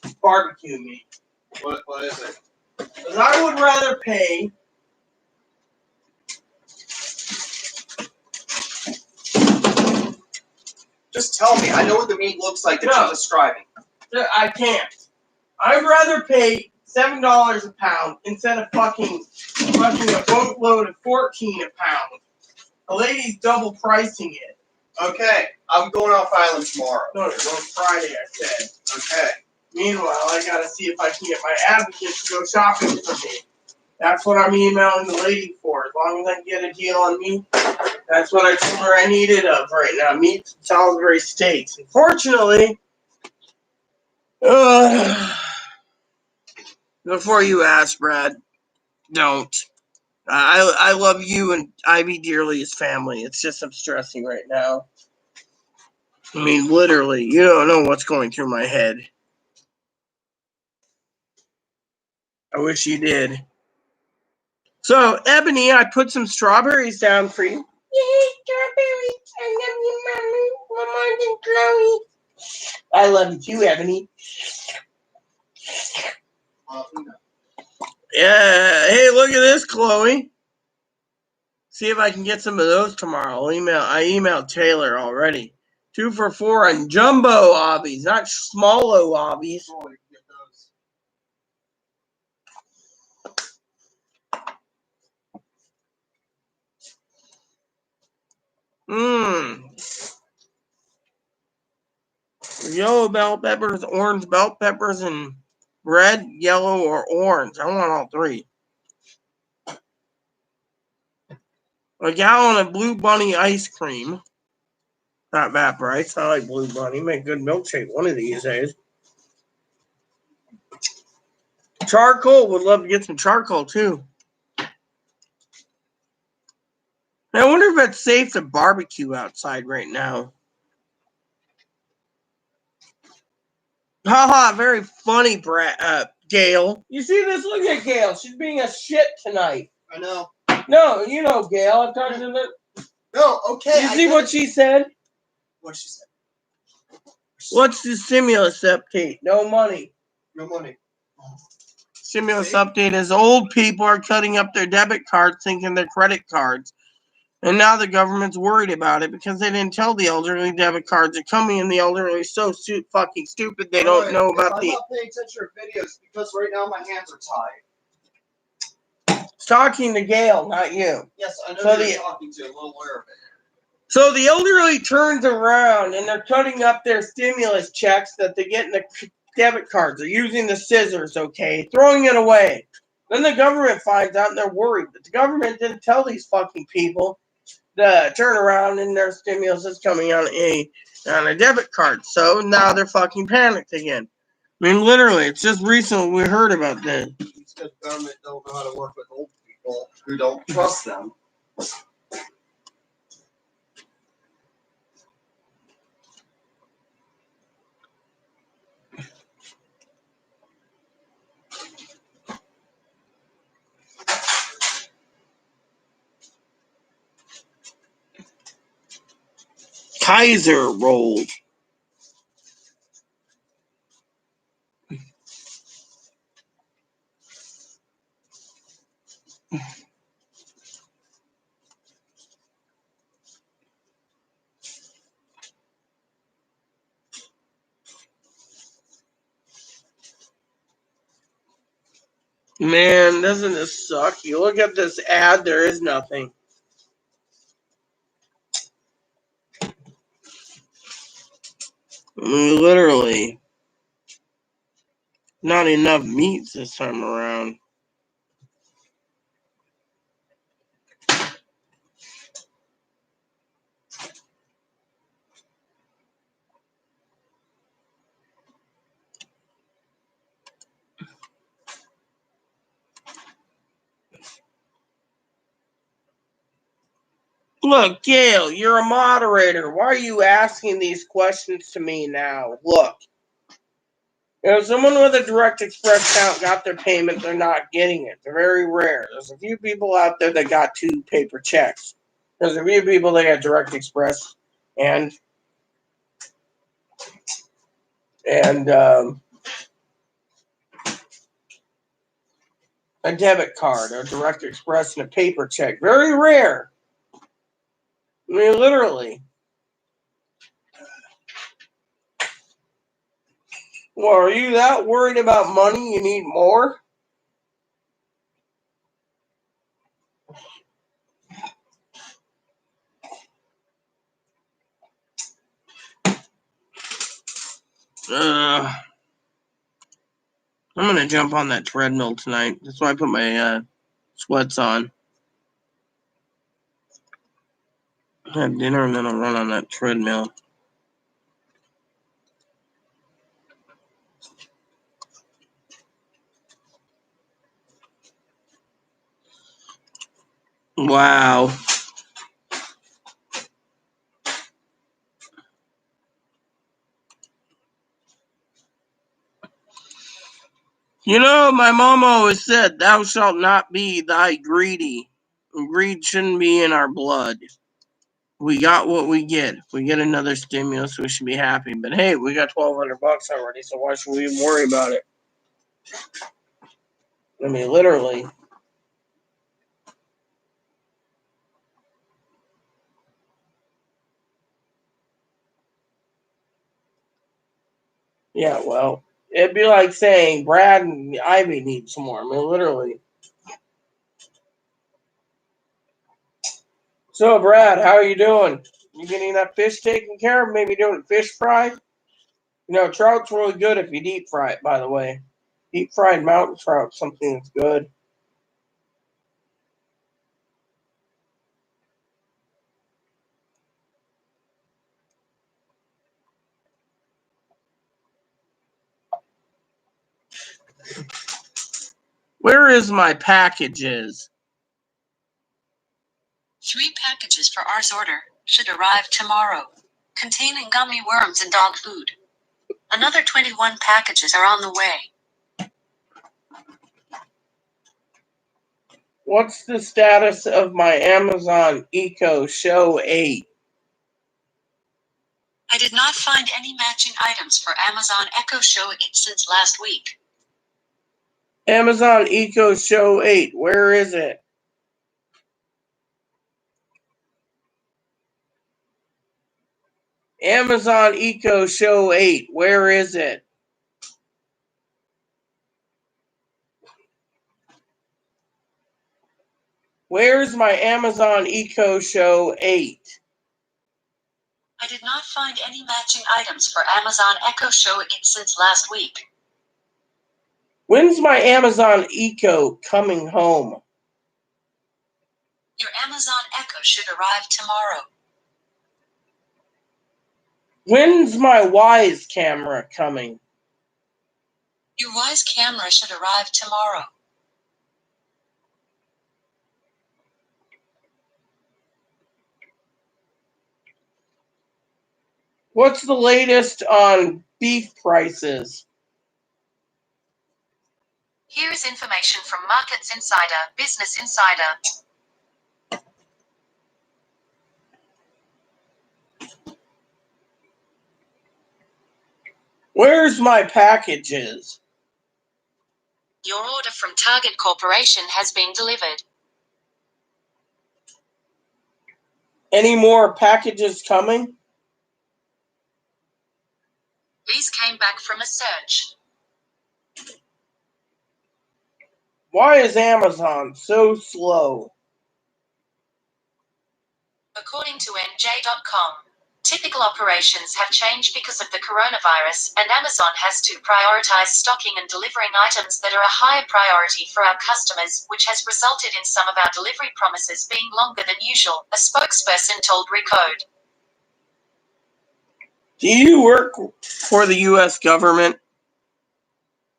A: and barbecue me.
B: What is it?
A: Because I would rather pay
B: Just tell me. I know what the meat looks like that
A: No.
B: you're describing.
A: I can't. I'd rather pay $7 a pound instead of fucking a boatload of $14 a pound. The lady's double pricing it.
B: Okay, I'm going off island tomorrow.
A: No, it's on Friday, I said.
B: Okay.
A: Meanwhile, I gotta see if I can get my advocate to go shopping for me. That's what I'm emailing the lady for. As long as I can get a deal on meat, that's what I told her I needed of right now. Meat and Salisbury steaks. Unfortunately, before you ask, Brad, don't. I love you and Ivy dearly as family. It's just I'm stressing right now. I mean, literally, you don't know what's going through my head. I wish you did. So, Ebony, I put some strawberries down for you. Yay, strawberries. I love you, Mommy. More than Chloe. I love you too, Ebony. Yeah. Hey, look at this, Chloe. See if I can get some of those tomorrow. I emailed Taylor already. 2 for $4 on jumbo obbies, not smallo obbies. Yellow bell peppers, orange bell peppers, and red, yellow, or orange. I want all three. A gallon of Blue Bunny ice cream. Not that price. I like Blue Bunny. Make good milkshake one of these days. Charcoal. Would love to get some charcoal too. I wonder if it's safe to barbecue outside right now. Haha, very funny, Gail. You see this? Look at Gail. She's being a shit tonight.
B: I know.
A: No, you know Gail. I'm talking to the.
B: No, okay.
A: You see what she said?
B: What she said?
A: What's the stimulus update? No money.
B: No money.
A: Stimulus update is old people are cutting up their debit cards thinking they're credit cards. And now the government's worried about it because they didn't tell the elderly debit cards are coming, and the elderly are so fucking stupid they don't know about
B: I'm not paying attention to videos because right now my hands are tied.
A: It's talking to Gail, not you.
B: Yes, I know
A: So
B: you're talking to. I'm a little aware of it.
A: So the elderly turns around and they're cutting up their stimulus checks that they get in the debit cards. They're using the scissors, okay, throwing it away. Then the government finds out and they're worried. But the government didn't tell these fucking people to turn around and their stimulus is coming on a debit card. So now they're fucking panicked again. I mean, literally, it's just recently we heard about this.
B: It's because the government don't know how to work with old people who don't trust them.
A: Kaiser roll. Man, doesn't this suck? You look at this ad, there is nothing. Literally. Not enough meats this time around. Look, Gail, you're a moderator. Why are you asking these questions to me now? Look. If someone with a Direct Express account got their payment, they're not getting it. They're very rare. There's a few people out there that got 2 paper checks. There's a few people that got Direct Express and a debit card, a Direct Express, and a paper check. Very rare. I mean, literally. Well, are you that worried about money you need more? I'm going to jump on that treadmill tonight. That's why I put my sweats on. I have dinner and then I'll run on that treadmill. Wow. You know, my mom always said, thou shalt not be thy greedy. Greed shouldn't be in our blood. We got what we get. If we get another stimulus, we should be happy. But hey, we got $1,200 already, so why should we even worry about it? I mean, literally. Yeah, well, it'd be like saying Brad and Ivy need some more. I mean, literally. So, Brad, how are you doing? You getting that fish taken care of? Maybe doing fish fry? You know, trout's really good if you deep fry it, by the way. Deep fried mountain trout, something that's good. Where is my packages?
D: 3 packages for ours order should arrive tomorrow, containing gummy worms and dog food. Another 21 packages are on the way.
A: What's the status of my Amazon Echo Show 8?
D: I did not find any matching items for Amazon Echo Show 8 since last week.
A: Amazon Echo Show 8, where is it? Amazon Echo Show 8, where is it? Where's my Amazon Echo Show 8?
D: I did not find any matching items for Amazon Echo Show 8 since last week.
A: When's my Amazon Echo coming home?
D: Your Amazon Echo should arrive tomorrow.
A: When's my Wise camera coming?
D: Your Wise camera should arrive tomorrow.
A: What's the latest on beef prices?
D: Here's information from Markets Insider, Business Insider.
A: Where's my packages?
D: Your order from Target Corporation has been delivered.
A: Any more packages coming?
D: These came back from a search.
A: Why is Amazon so slow?
D: According to NJ.com, typical operations have changed because of the coronavirus, and Amazon has to prioritize stocking and delivering items that are a higher priority for our customers, which has resulted in some of our delivery promises being longer than usual, a spokesperson told Recode.
A: Do you work for the U.S. government?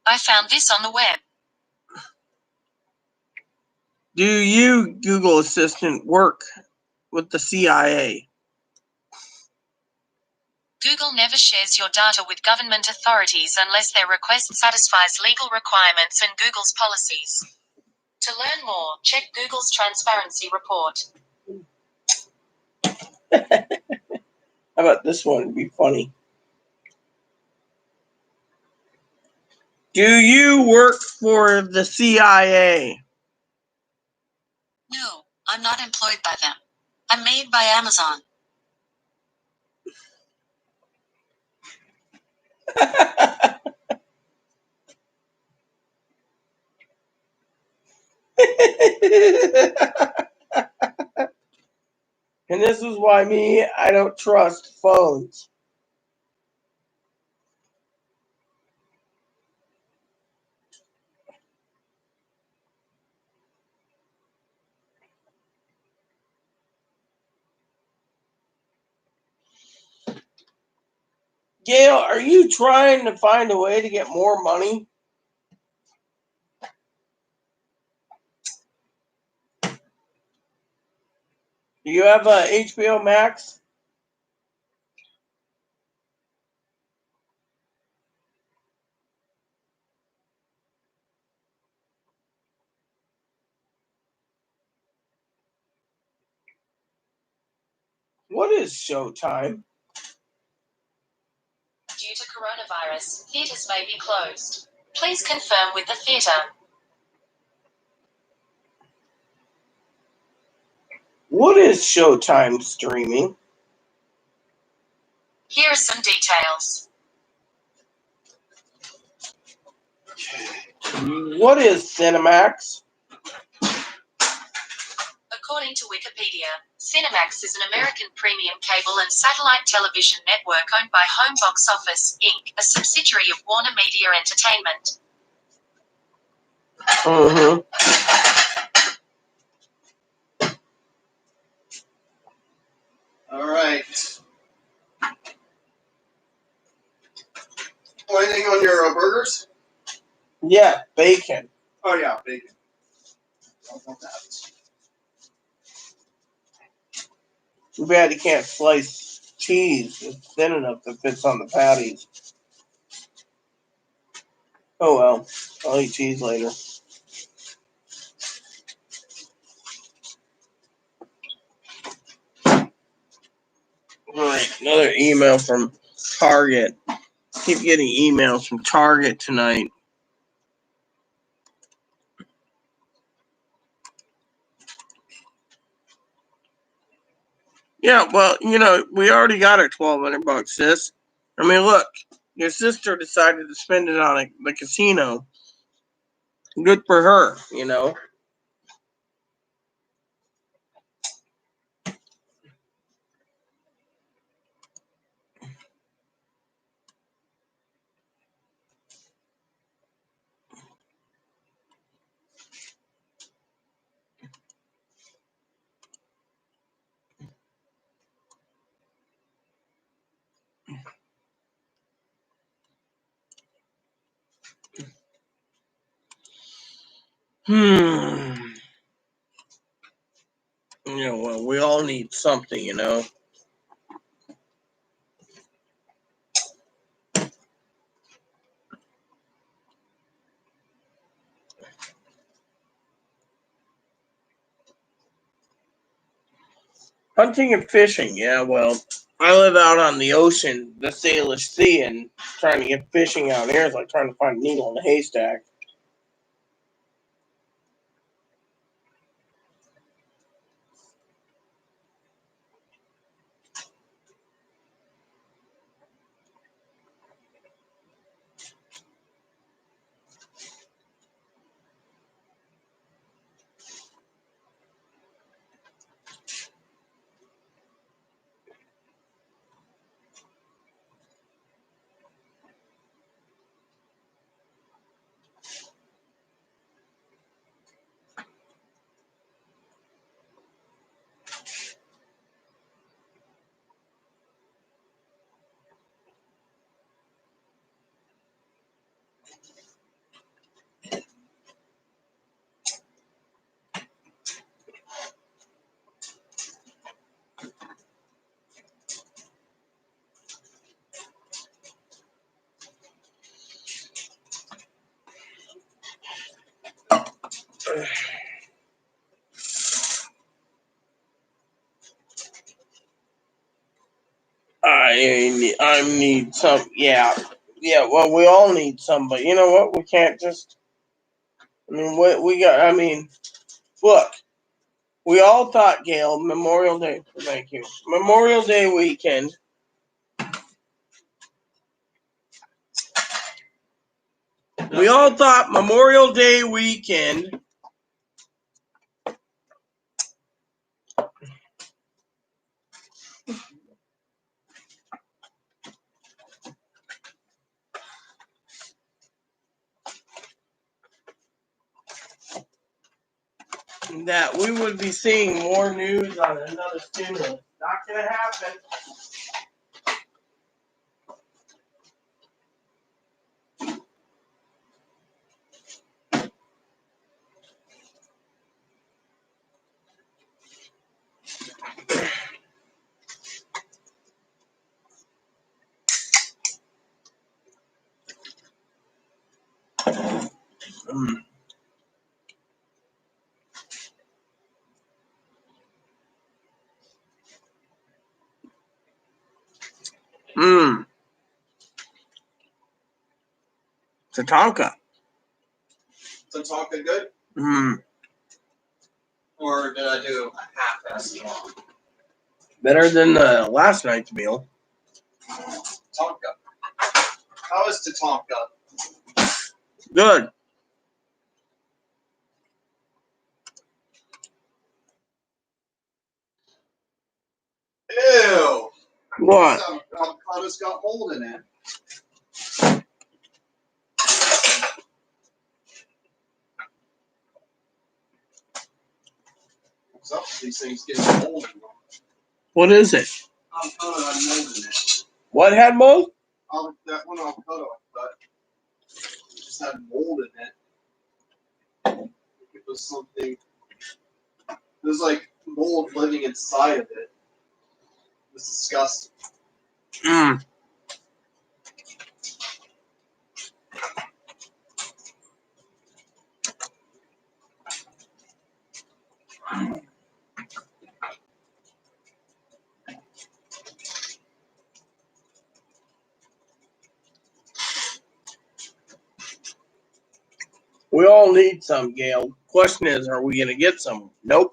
D: I found this on the web.
A: Do you, Google Assistant, work with the CIA?
D: Google never shares your data with government authorities unless their request satisfies legal requirements and Google's policies. To learn more, check Google's transparency report.
A: How about this one? It'd be funny. Do you work for the CIA?
D: No, I'm not employed by them. I'm made by Amazon.
A: And this is why I don't trust phones. Gail, are you trying to find a way to get more money? Do you have a HBO Max? What is Showtime?
D: Due to coronavirus, theaters may be closed. Please confirm with the theater.
A: What is Showtime streaming?
D: Here are some details.
A: What is Cinemax?
D: According to Wikipedia, Cinemax is an American premium cable and satellite television network owned by Home Box Office, Inc., a subsidiary of Warner Media Entertainment.
A: Mm-hmm.
B: All right. Anything on your burgers?
A: Yeah, bacon.
B: Oh yeah, bacon. I want that.
A: Too bad you can't slice cheese. It's thin enough that fits on the patties. Oh well, I'll eat cheese later. Alright, another email from Target. Keep getting emails from Target tonight. Yeah, well, we already got our $1,200, sis. I mean, look, your sister decided to spend it on the casino. Good for her. Well, we all need something. Hunting and fishing, yeah, well, I live out on the ocean, the Salish Sea, and trying to get fishing out here is like trying to find a needle in a haystack. I need some. Yeah. Well, we all need some, but you know what? We can't just. I mean, we got. I mean, look. We all thought, Gail, Memorial Day. Thank you. Memorial Day weekend. We all thought Memorial Day weekend that we would be seeing more news on another stimulus. Not gonna happen. Tatanka.
B: Tatanka good? Or did I do a half-assed job?
A: Better than last night's meal.
B: Tatanka. How is Tatanka?
A: Good.
B: Ew.
A: What?
B: Avocado's got mold in it. What's up with these things getting mold in them?
A: What is it?
B: Avocado had mold in it.
A: What had mold?
B: That one avocado I cut just had mold in it. It was something. It was like mold living inside of it. It was disgusting.
A: We all need some, Gail. Question is, are we gonna get some? Nope.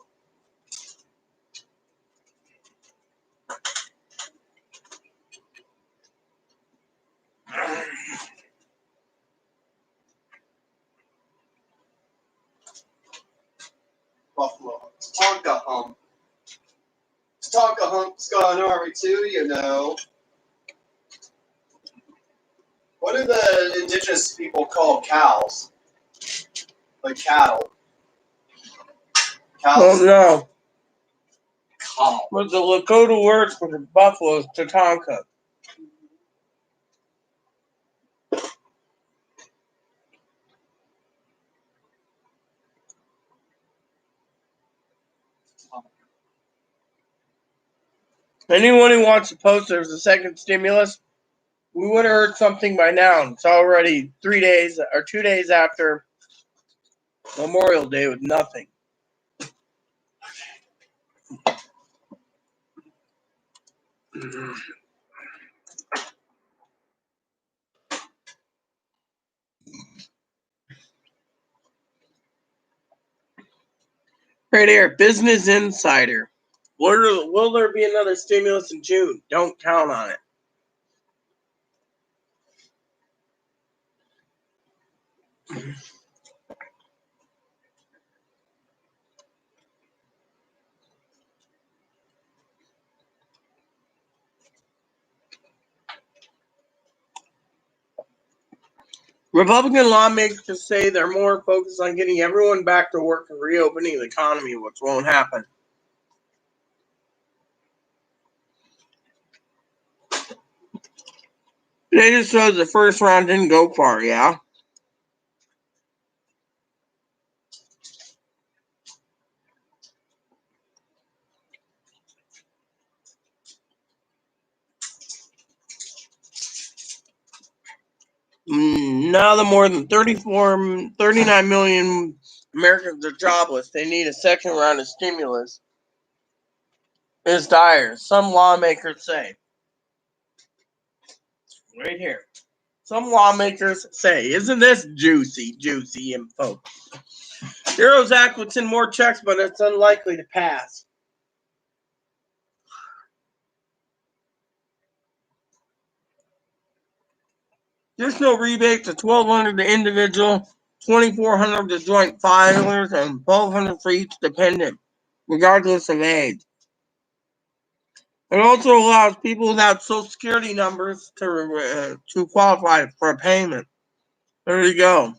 B: Buffalo. Tatanka hump. Tatanka hump's got an army too, you know. What do the indigenous people call cows? Like cattle.
A: Oh
B: Cows.
A: no.
B: Cow.
A: But the Lakota word for the buffalo is Tatanka. Anyone who wants to post there's a second stimulus, we would have heard something by now. It's already 3 days or 2 days after Memorial Day with nothing. Right here, Business Insider. Will there be another stimulus in June? Don't count on it. Republican lawmakers say they're more focused on getting everyone back to work and reopening the economy, which won't happen. They just showed the first round didn't go far, yeah? Now the more than 39 million Americans are jobless. They need a second round of stimulus. Is dire. Some lawmakers say. Right here. Some lawmakers say, isn't this juicy info? Heroes Act would send more checks, but it's unlikely to pass. Additional rebate to $1,200 to individual, $2,400 to joint filers, and $1,200 for each dependent, regardless of age. It also allows people without Social Security numbers to qualify for a payment. There you go.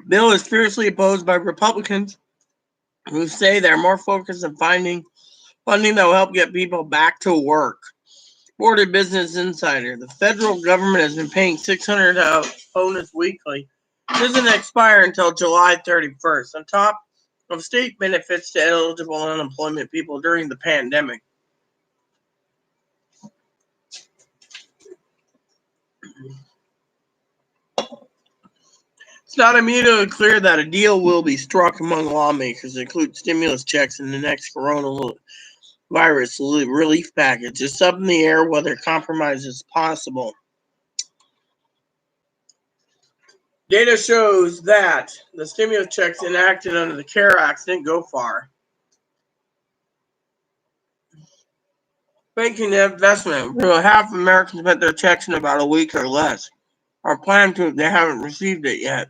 A: Bill is fiercely opposed by Republicans who say they're more focused on finding funding that will help get people back to work. Florida Business Insider. The federal government has been paying $600 bonus weekly. It doesn't expire until July 31st, on top of state benefits to eligible unemployment people during the pandemic. It's not immediately clear that a deal will be struck among lawmakers that include stimulus checks in the next coronavirus relief package. It's up in the air whether compromise is possible. Data shows that the stimulus checks enacted under the CARES Act didn't go far. Banking investment. Half of Americans spent their checks in about a week or less. Or plan to if they haven't received it yet.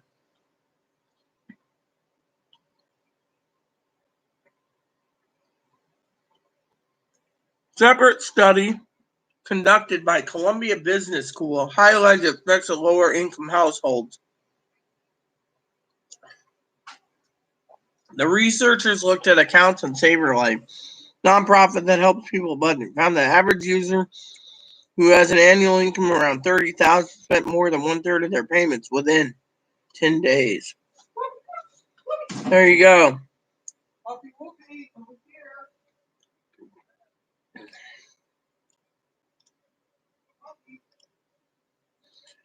A: Separate study conducted by Columbia Business School highlighted the effects of lower income households. The researchers looked at accounts on SaverLife, nonprofit that helps people budget. Found the average user who has an annual income around $30,000 spent more than 1/3 of their payments within 10 days. There you go.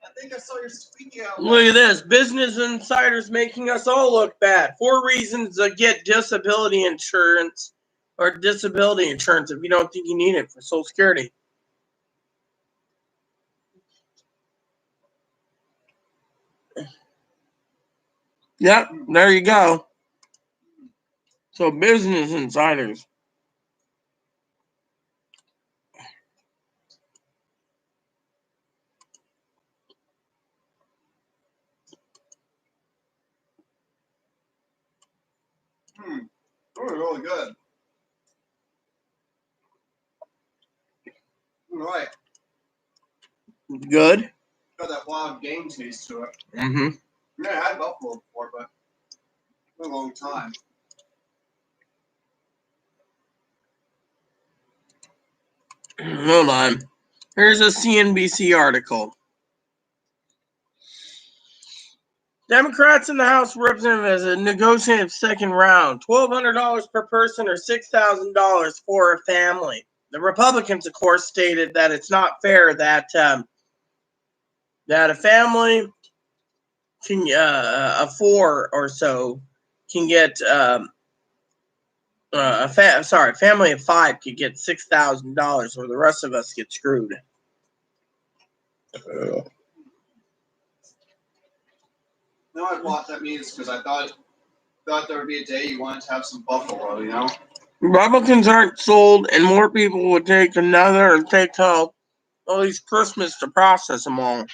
B: I think I saw your squeaky out.
A: Look at this. Business Insider's making us all look bad. 4 reasons to get disability insurance or disability insurance if you don't think you need it for Social Security. Yep, there you go. So Business Insiders.
B: That was really good. All right.
A: Good.
B: Got that wild game taste to it.
A: Mm-hmm.
B: Yeah, I had buffalo before, but for a long time.
A: Hold on. Here's a CNBC article. Democrats in the House of Representatives have negotiated second round, $1,200 per person or $6,000 for a family. The Republicans, of course, stated that it's not fair that a family can of 4 or so can get family of 5 could get $6,000, where the rest of us get screwed.
B: No, I bought that means because I thought there would be a day you wanted to have some buffalo, you know?
A: Republicans aren't sold, and more people would take till at least Christmas to process them all.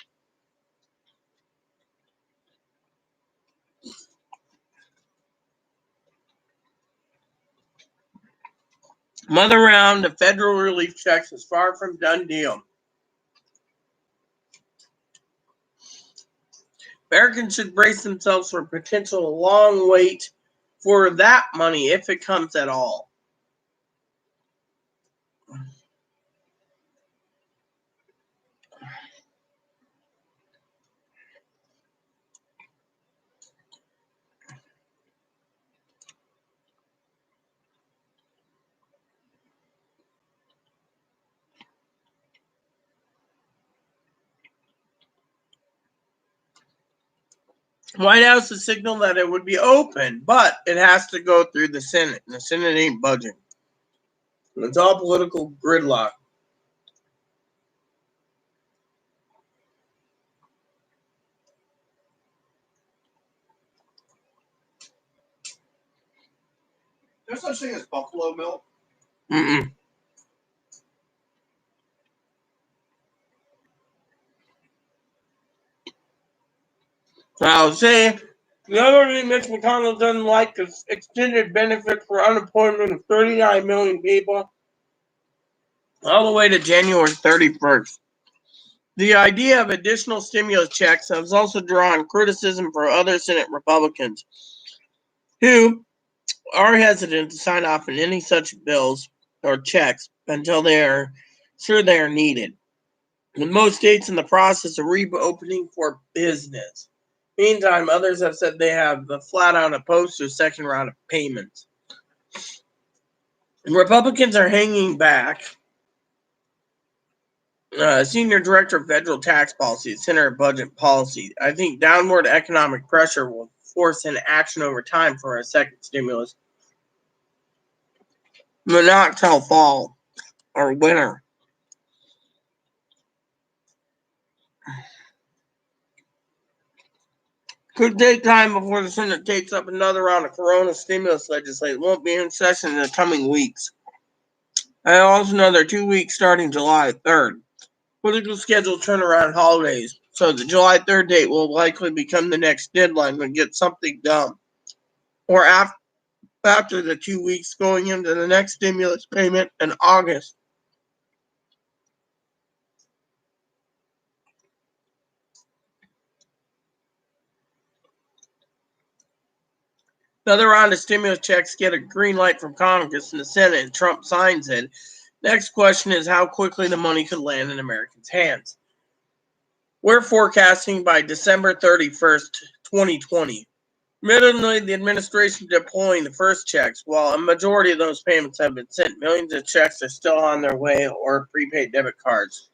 A: Another round of federal relief checks is far from done deal. Americans should brace themselves for a potential long wait for that money if it comes at all. White House has signaled that it would be open, but it has to go through the Senate, and the Senate ain't budging. It's all political gridlock.
B: There's such thing as buffalo milk.
A: Mm-mm. I'll say the other thing Mitch McConnell doesn't like is extended benefit for unemployment of 39 million people all the way to January 31st. The idea of additional stimulus checks has also drawn criticism from other Senate Republicans who are hesitant to sign off on any such bills or checks until they are sure they are needed. With most states in the process of reopening for business. Meantime, others have said they have flat out opposed to a second round of payments. Republicans are hanging back. Senior Director of Federal Tax Policy at Center of Budget Policy. I think downward economic pressure will force an action over time for a second stimulus, but not till fall or winter. Could take time before the Senate takes up another round of Corona stimulus legislation. It won't be in session in the coming weeks. I also know they're 2 weeks starting July 3rd. Political schedule turnaround holidays. So the July 3rd date will likely become the next deadline to get something done. Or after the 2 weeks going into the next stimulus payment in August. Another round of stimulus checks get a green light from Congress and the Senate, and Trump signs it. Next question is how quickly the money could land in Americans' hands. We're forecasting by December 31st, 2020. Admittedly, the administration deploying the first checks, while a majority of those payments have been sent, millions of checks are still on their way or prepaid debit cards.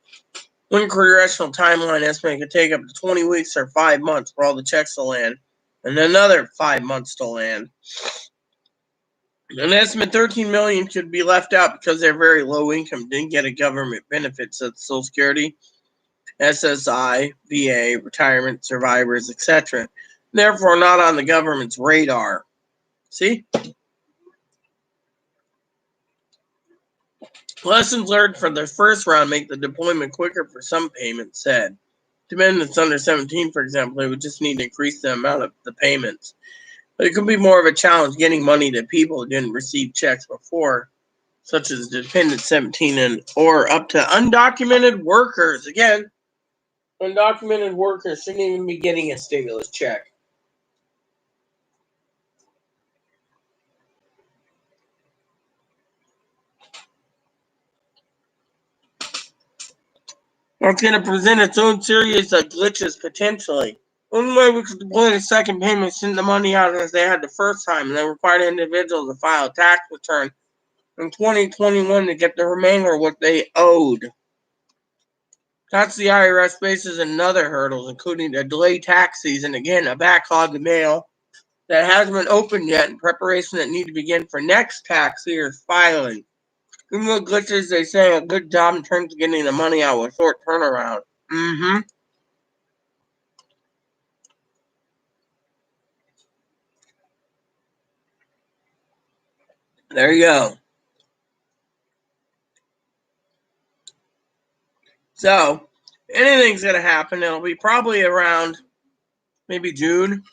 A: One congressional timeline estimate could take up to 20 weeks or 5 months for all the checks to land, and another 5 months to land. An estimate 13 million could be left out because they're very low income, didn't get a government benefit such as Social Security, SSI, VA, retirement, survivors, etc. Therefore, not on the government's radar. See? Lessons learned from the first round make the deployment quicker for some payments, said. Dependents under 17, for example, they would just need to increase the amount of the payments. But it could be more of a challenge getting money to people who didn't receive checks before, such as dependent 17 or up to undocumented workers. Again, undocumented workers shouldn't even be getting a stimulus check. It's going to present its own series of glitches potentially. Only way we could deploy the second payment, send the money out as they had the first time, and they required individuals to file a tax return in 2021 to get the remainder of what they owed. That's the IRS faces another hurdle, including a delayed tax season, again, a backlog of mail that hasn't been opened yet in preparation that need to begin for next tax year's filing. Even though glitches, they say a good job in terms of getting the money out with short turnaround. There you go. So, anything's going to happen. It'll be probably around maybe June,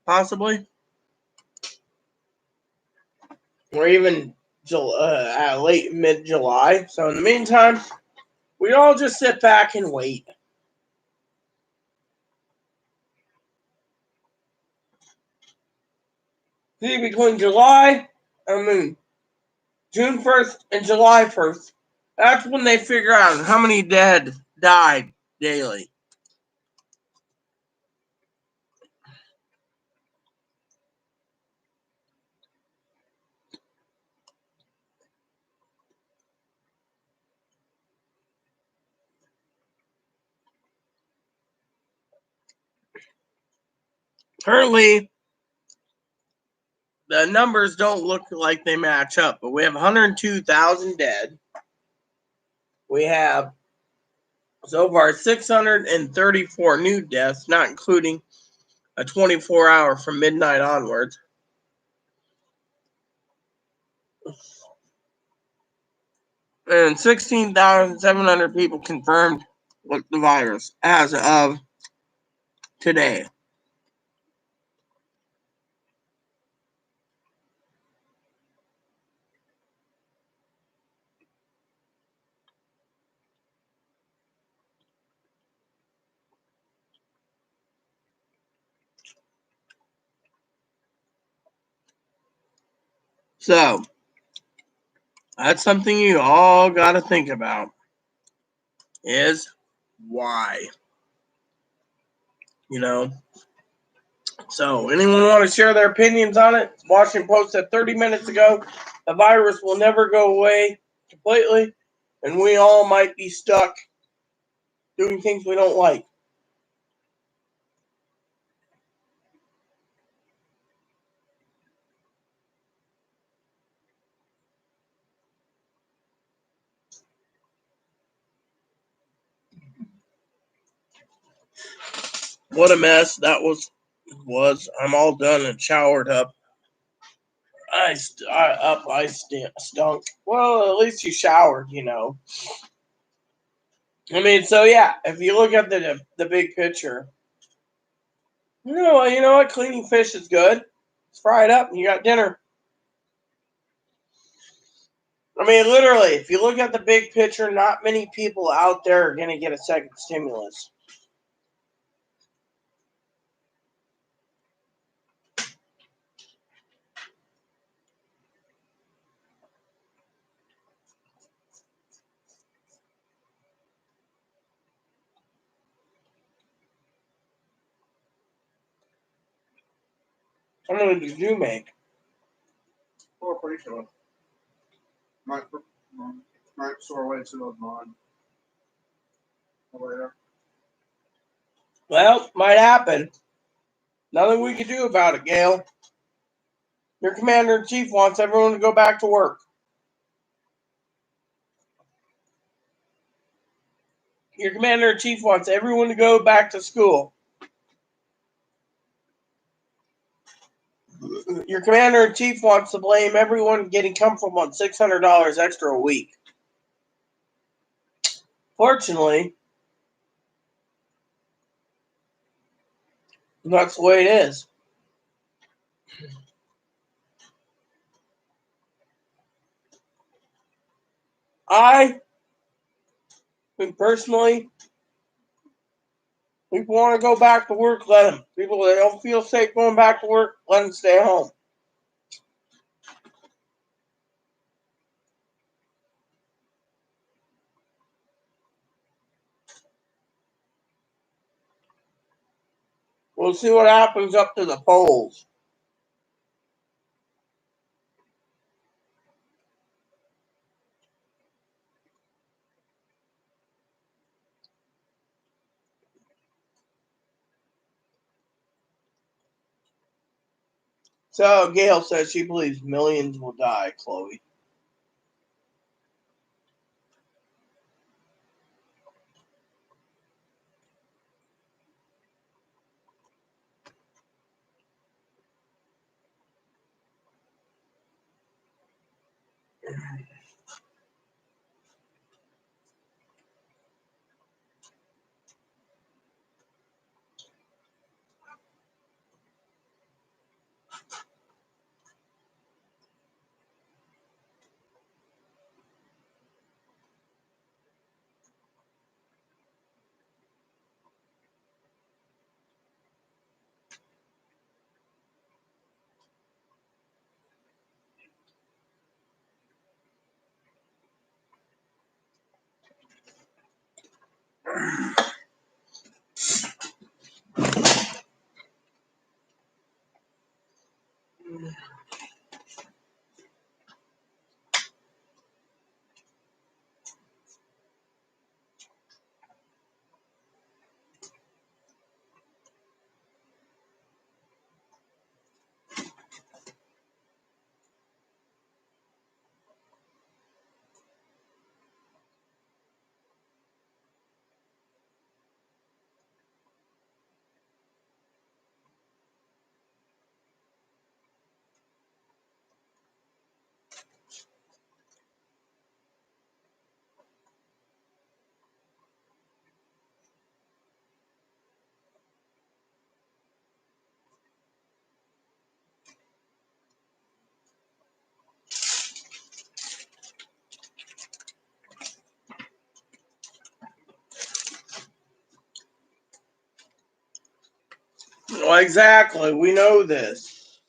A: possibly. Or even late mid-July. So in the meantime, we all just sit back and wait. See, between June 1st and July 1st, that's when they figure out how many died daily. currently the numbers don't look like they match up, but we have 102,000 dead. We have so far 634 new deaths, not including a 24-hour from midnight onwards. And 16,700 people confirmed with the virus as of today. So, that's something you all got to think about, is why. You know? So, anyone want to share their opinions on it? Washington Post said 30 minutes ago, the virus will never go away completely, and we all might be stuck doing things we don't like. What a mess that was. I'm all done and showered up. I stunk. Well, at least you showered, you know. I mean, so yeah, if you look at the big picture, you know what? Cleaning fish is good. Just fry it up and you got dinner. I mean, literally, if you look at the big picture, not many people out there are going to get a second stimulus. How many did you make?
B: Oh, pretty sure. Might store away two of mine. Later.
A: Well, might happen. Nothing we can do about it, Gail. Your commander-in-chief wants everyone to go back to work. Your commander-in-chief wants everyone to go back to school. Your commander-in-chief wants to blame everyone getting comfortable on $600 extra a week. Fortunately, that's the way it is. I think personally, people want to go back to work, let them. People that don't feel safe going back to work, let them stay home. We'll see what happens up to the polls. So Gail says she believes millions will die, Chloe. Well, exactly. We know this.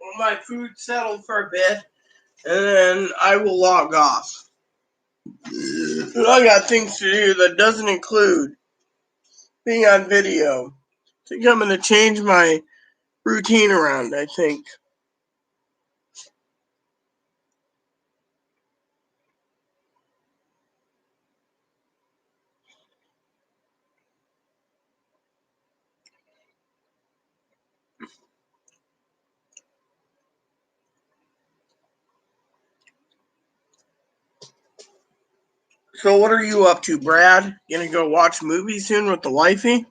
A: Well, my food settled for a bit, and then I will log off. I got things to do that doesn't include being on video. I think I'm going to change my routine around, I think. So what are you up to, Brad? Gonna go watch movies soon with the wifey?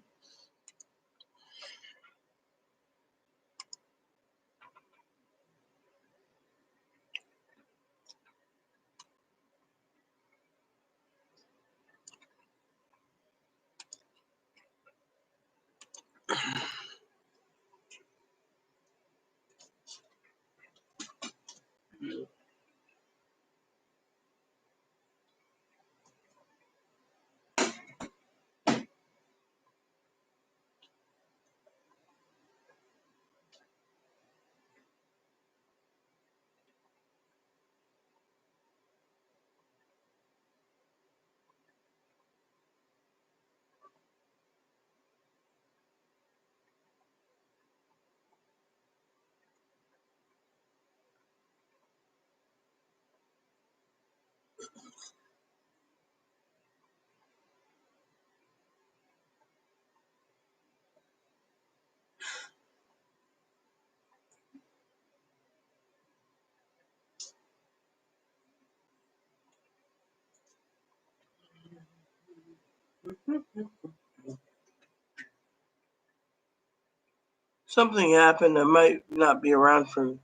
A: Something happened. I might not be around for.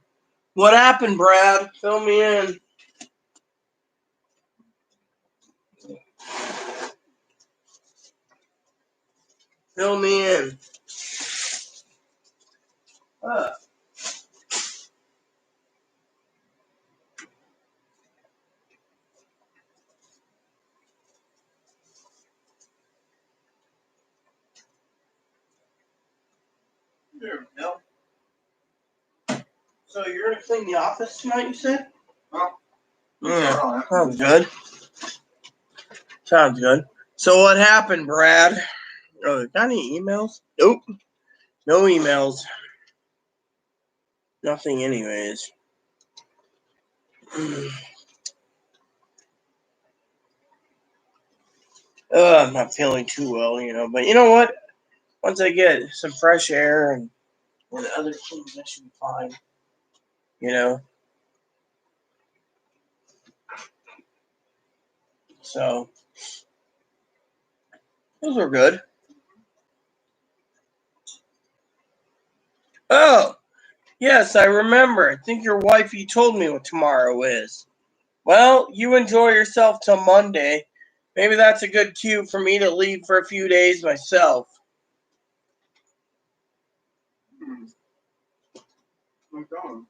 A: What happened, Brad? Fill me in. Fill me in. Uh, there we go. So you're gonna clean the office tonight, you said?
B: Well,
A: Yeah, sounds good. Sounds good. So what happened, Brad? Oh, got any emails? Nope. No emails. Nothing anyways. I'm not feeling too well, but you know what? Once I get some fresh air and other things, I should be fine. You know? So, those were good. Oh, yes, I remember. I think your wifey told me what tomorrow is. Well, you enjoy yourself till Monday. Maybe that's a good cue for me to leave for a few days myself.
B: I'm going.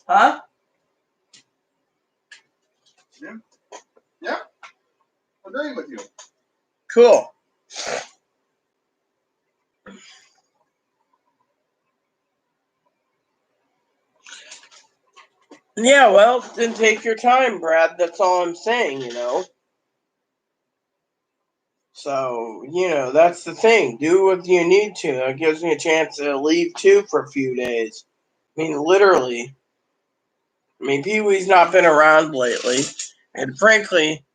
A: Huh?
B: Yeah. Yeah. I'm agreeing with you.
A: Cool. Yeah, well, then take your time, Brad. That's all I'm saying. So, that's the thing. Do what you need to. That gives me a chance to leave too for a few days. I mean, literally. I mean, Pee Wee's not been around lately. And frankly,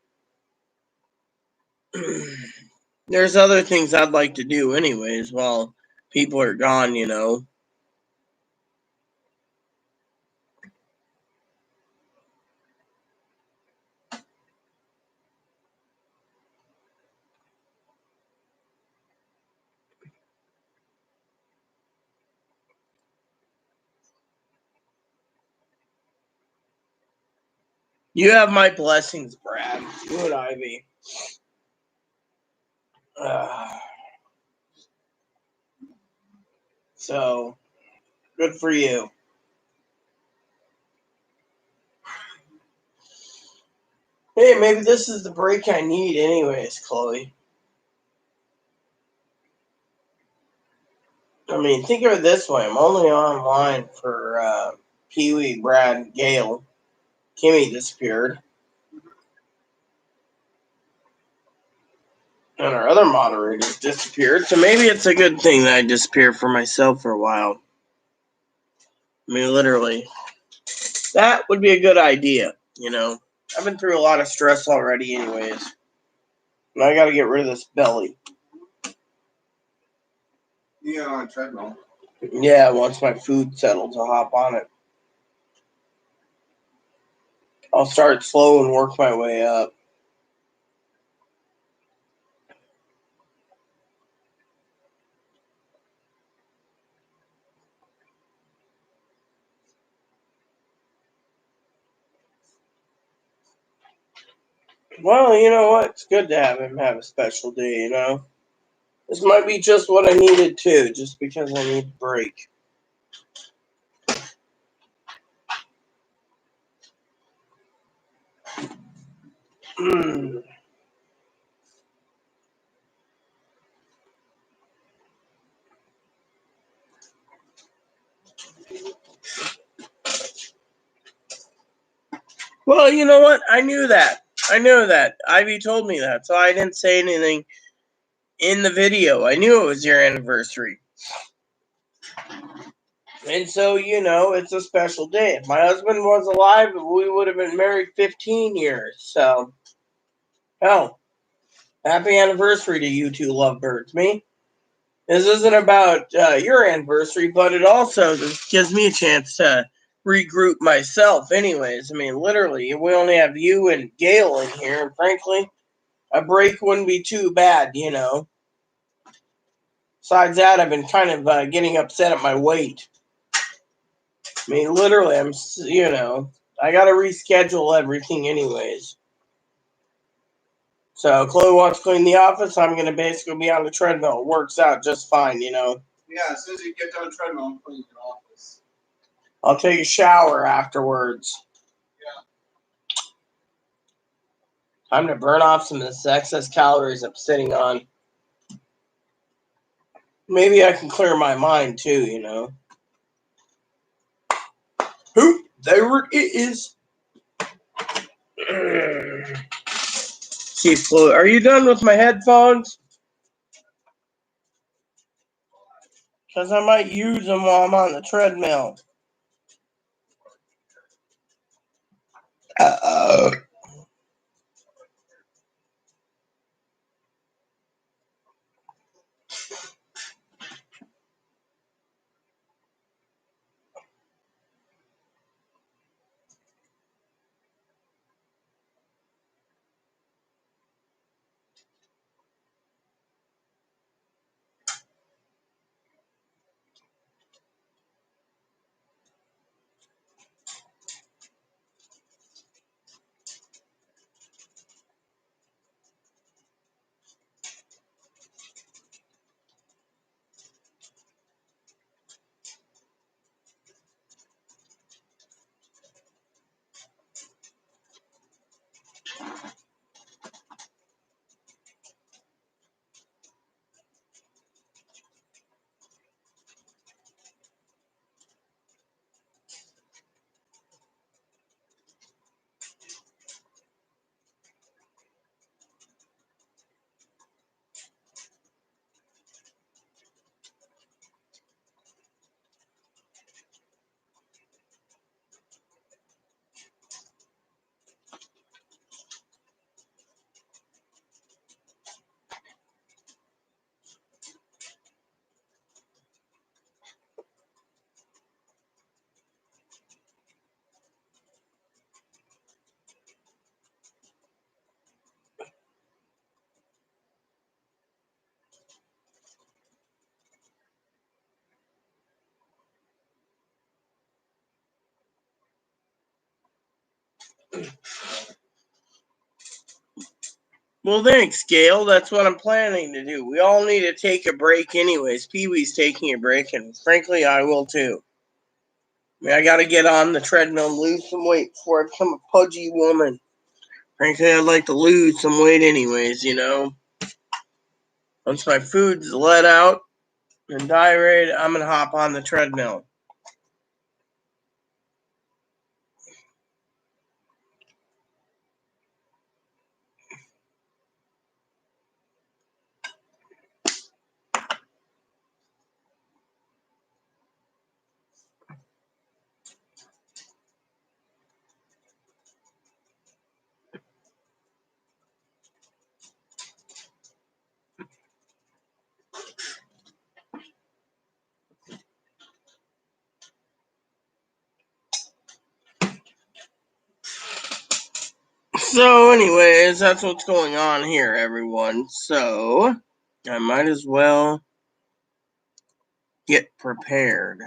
A: there's other things I'd like to do anyways while people are gone. You have my blessings, Brad. You and Ivy. So, good for you. Hey, maybe this is the break I need anyways, Chloe. I mean, think of it this way. I'm only online for Pee-wee, Brad, Gail. Kimmy disappeared. And our other moderators disappeared. So maybe it's a good thing that I disappear for myself for a while. I mean, literally. That would be a good idea, you know. I've been through a lot of stress already anyways. And I gotta get rid of this belly.
B: Yeah, on a treadmill.
A: Yeah, once my food settles, I'll hop on it. I'll start slow and work my way up. Well, you know what? It's good to have him have a special day, you know? This might be just what I needed too, just because I need a break. Well, you know what? I knew that. Ivy told me that, so I didn't say anything in the video. I knew it was your anniversary. And so, you know, it's a special day. If my husband was alive, we would have been married 15 years. So, hell, happy anniversary to you two lovebirds. Me? This isn't about your anniversary, but it also gives me a chance to regroup myself anyways. I mean, literally, we only have you and Gail in here, and frankly, a break wouldn't be too bad, you know. Besides that, I've been kind of getting upset at my weight. I mean, literally, you know, I got to reschedule everything anyways. So, Chloe wants to clean the office. I'm going to basically be on the treadmill. It works out just fine, you know.
B: Yeah, as soon as you get done treadmill, I'm cleaning your office.
A: I'll take a shower afterwards. Time to burn off some of this excess calories I'm sitting on. Maybe I can clear my mind too, you know. Who? There it is. Chief Flu, are you done with my headphones? Because I might use them while I'm on the treadmill. Uh-oh. Well, thanks, Gail. That's what I'm planning to do. We all need to take a break anyways. Pee-wee's taking a break, and frankly, I will too. I mean, I got to get on the treadmill and lose some weight before I become a pudgy woman. Frankly, I'd like to lose some weight anyways, you know. Once my food's let out and diarrhea, I'm going to hop on the treadmill. So, anyways, that's what's going on here, everyone. So, I might as well get prepared.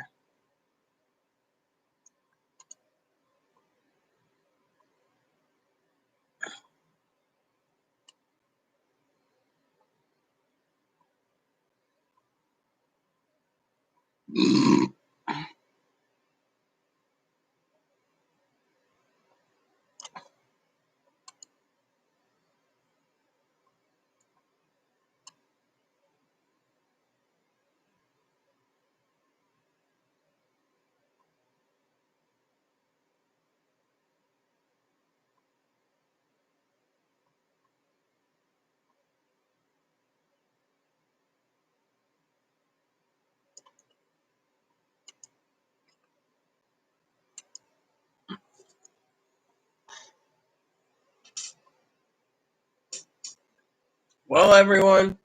A: Well, everyone,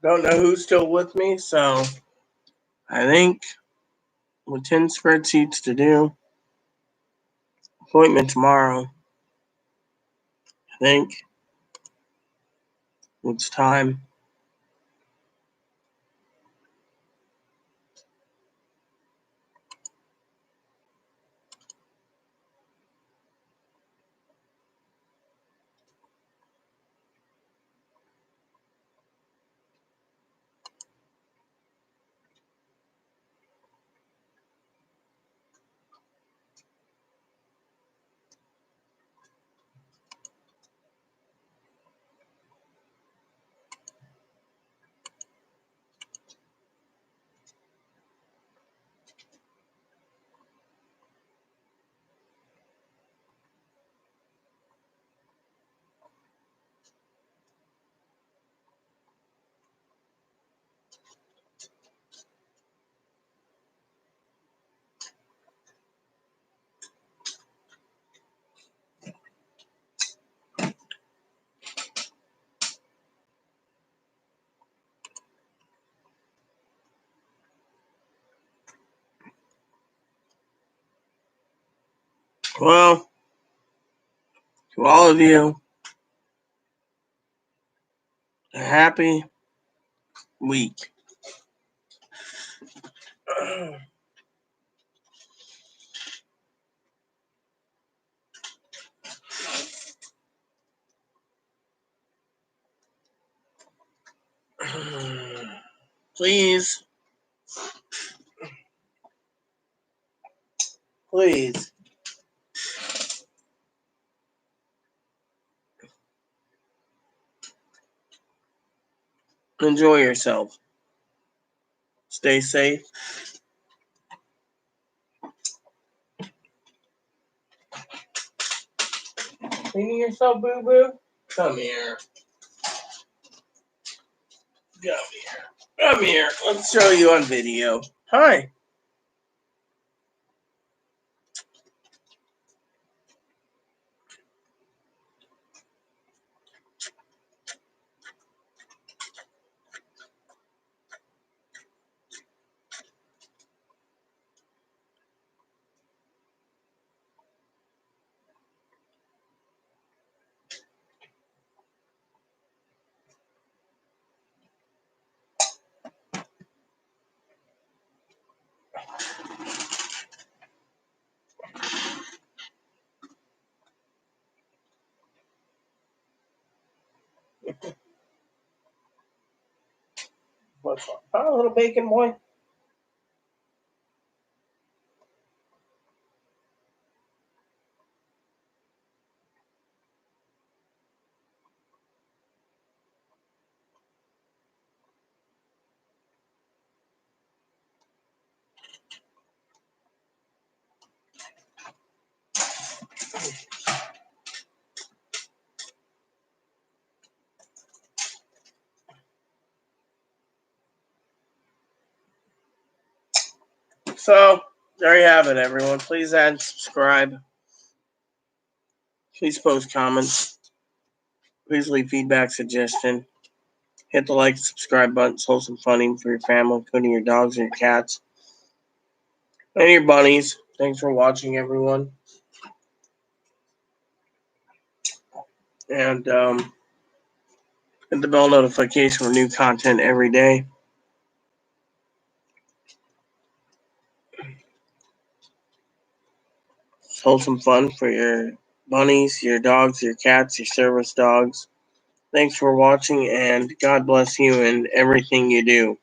A: don't know who's still with me, so I think with 10 spreadsheets to do, appointment tomorrow, I think it's time. Well, to all of you, a happy week. Please, please, enjoy yourself. Stay safe. Cleaning yourself, boo boo? Come here. Come here. Come here. Let's show you on video. Hi. much fun. Huh, little bacon boy? So, there you have it, everyone. Please add and subscribe. Please post comments. Please leave feedback, suggestion. Hit the like and subscribe button. It's wholesome funny for your family, including your dogs and your cats. And your bunnies. Thanks for watching, everyone. And hit the bell notification for new content every day. It's wholesome fun for your bunnies, your dogs, your cats, your service dogs. Thanks for watching, and God bless you in everything you do.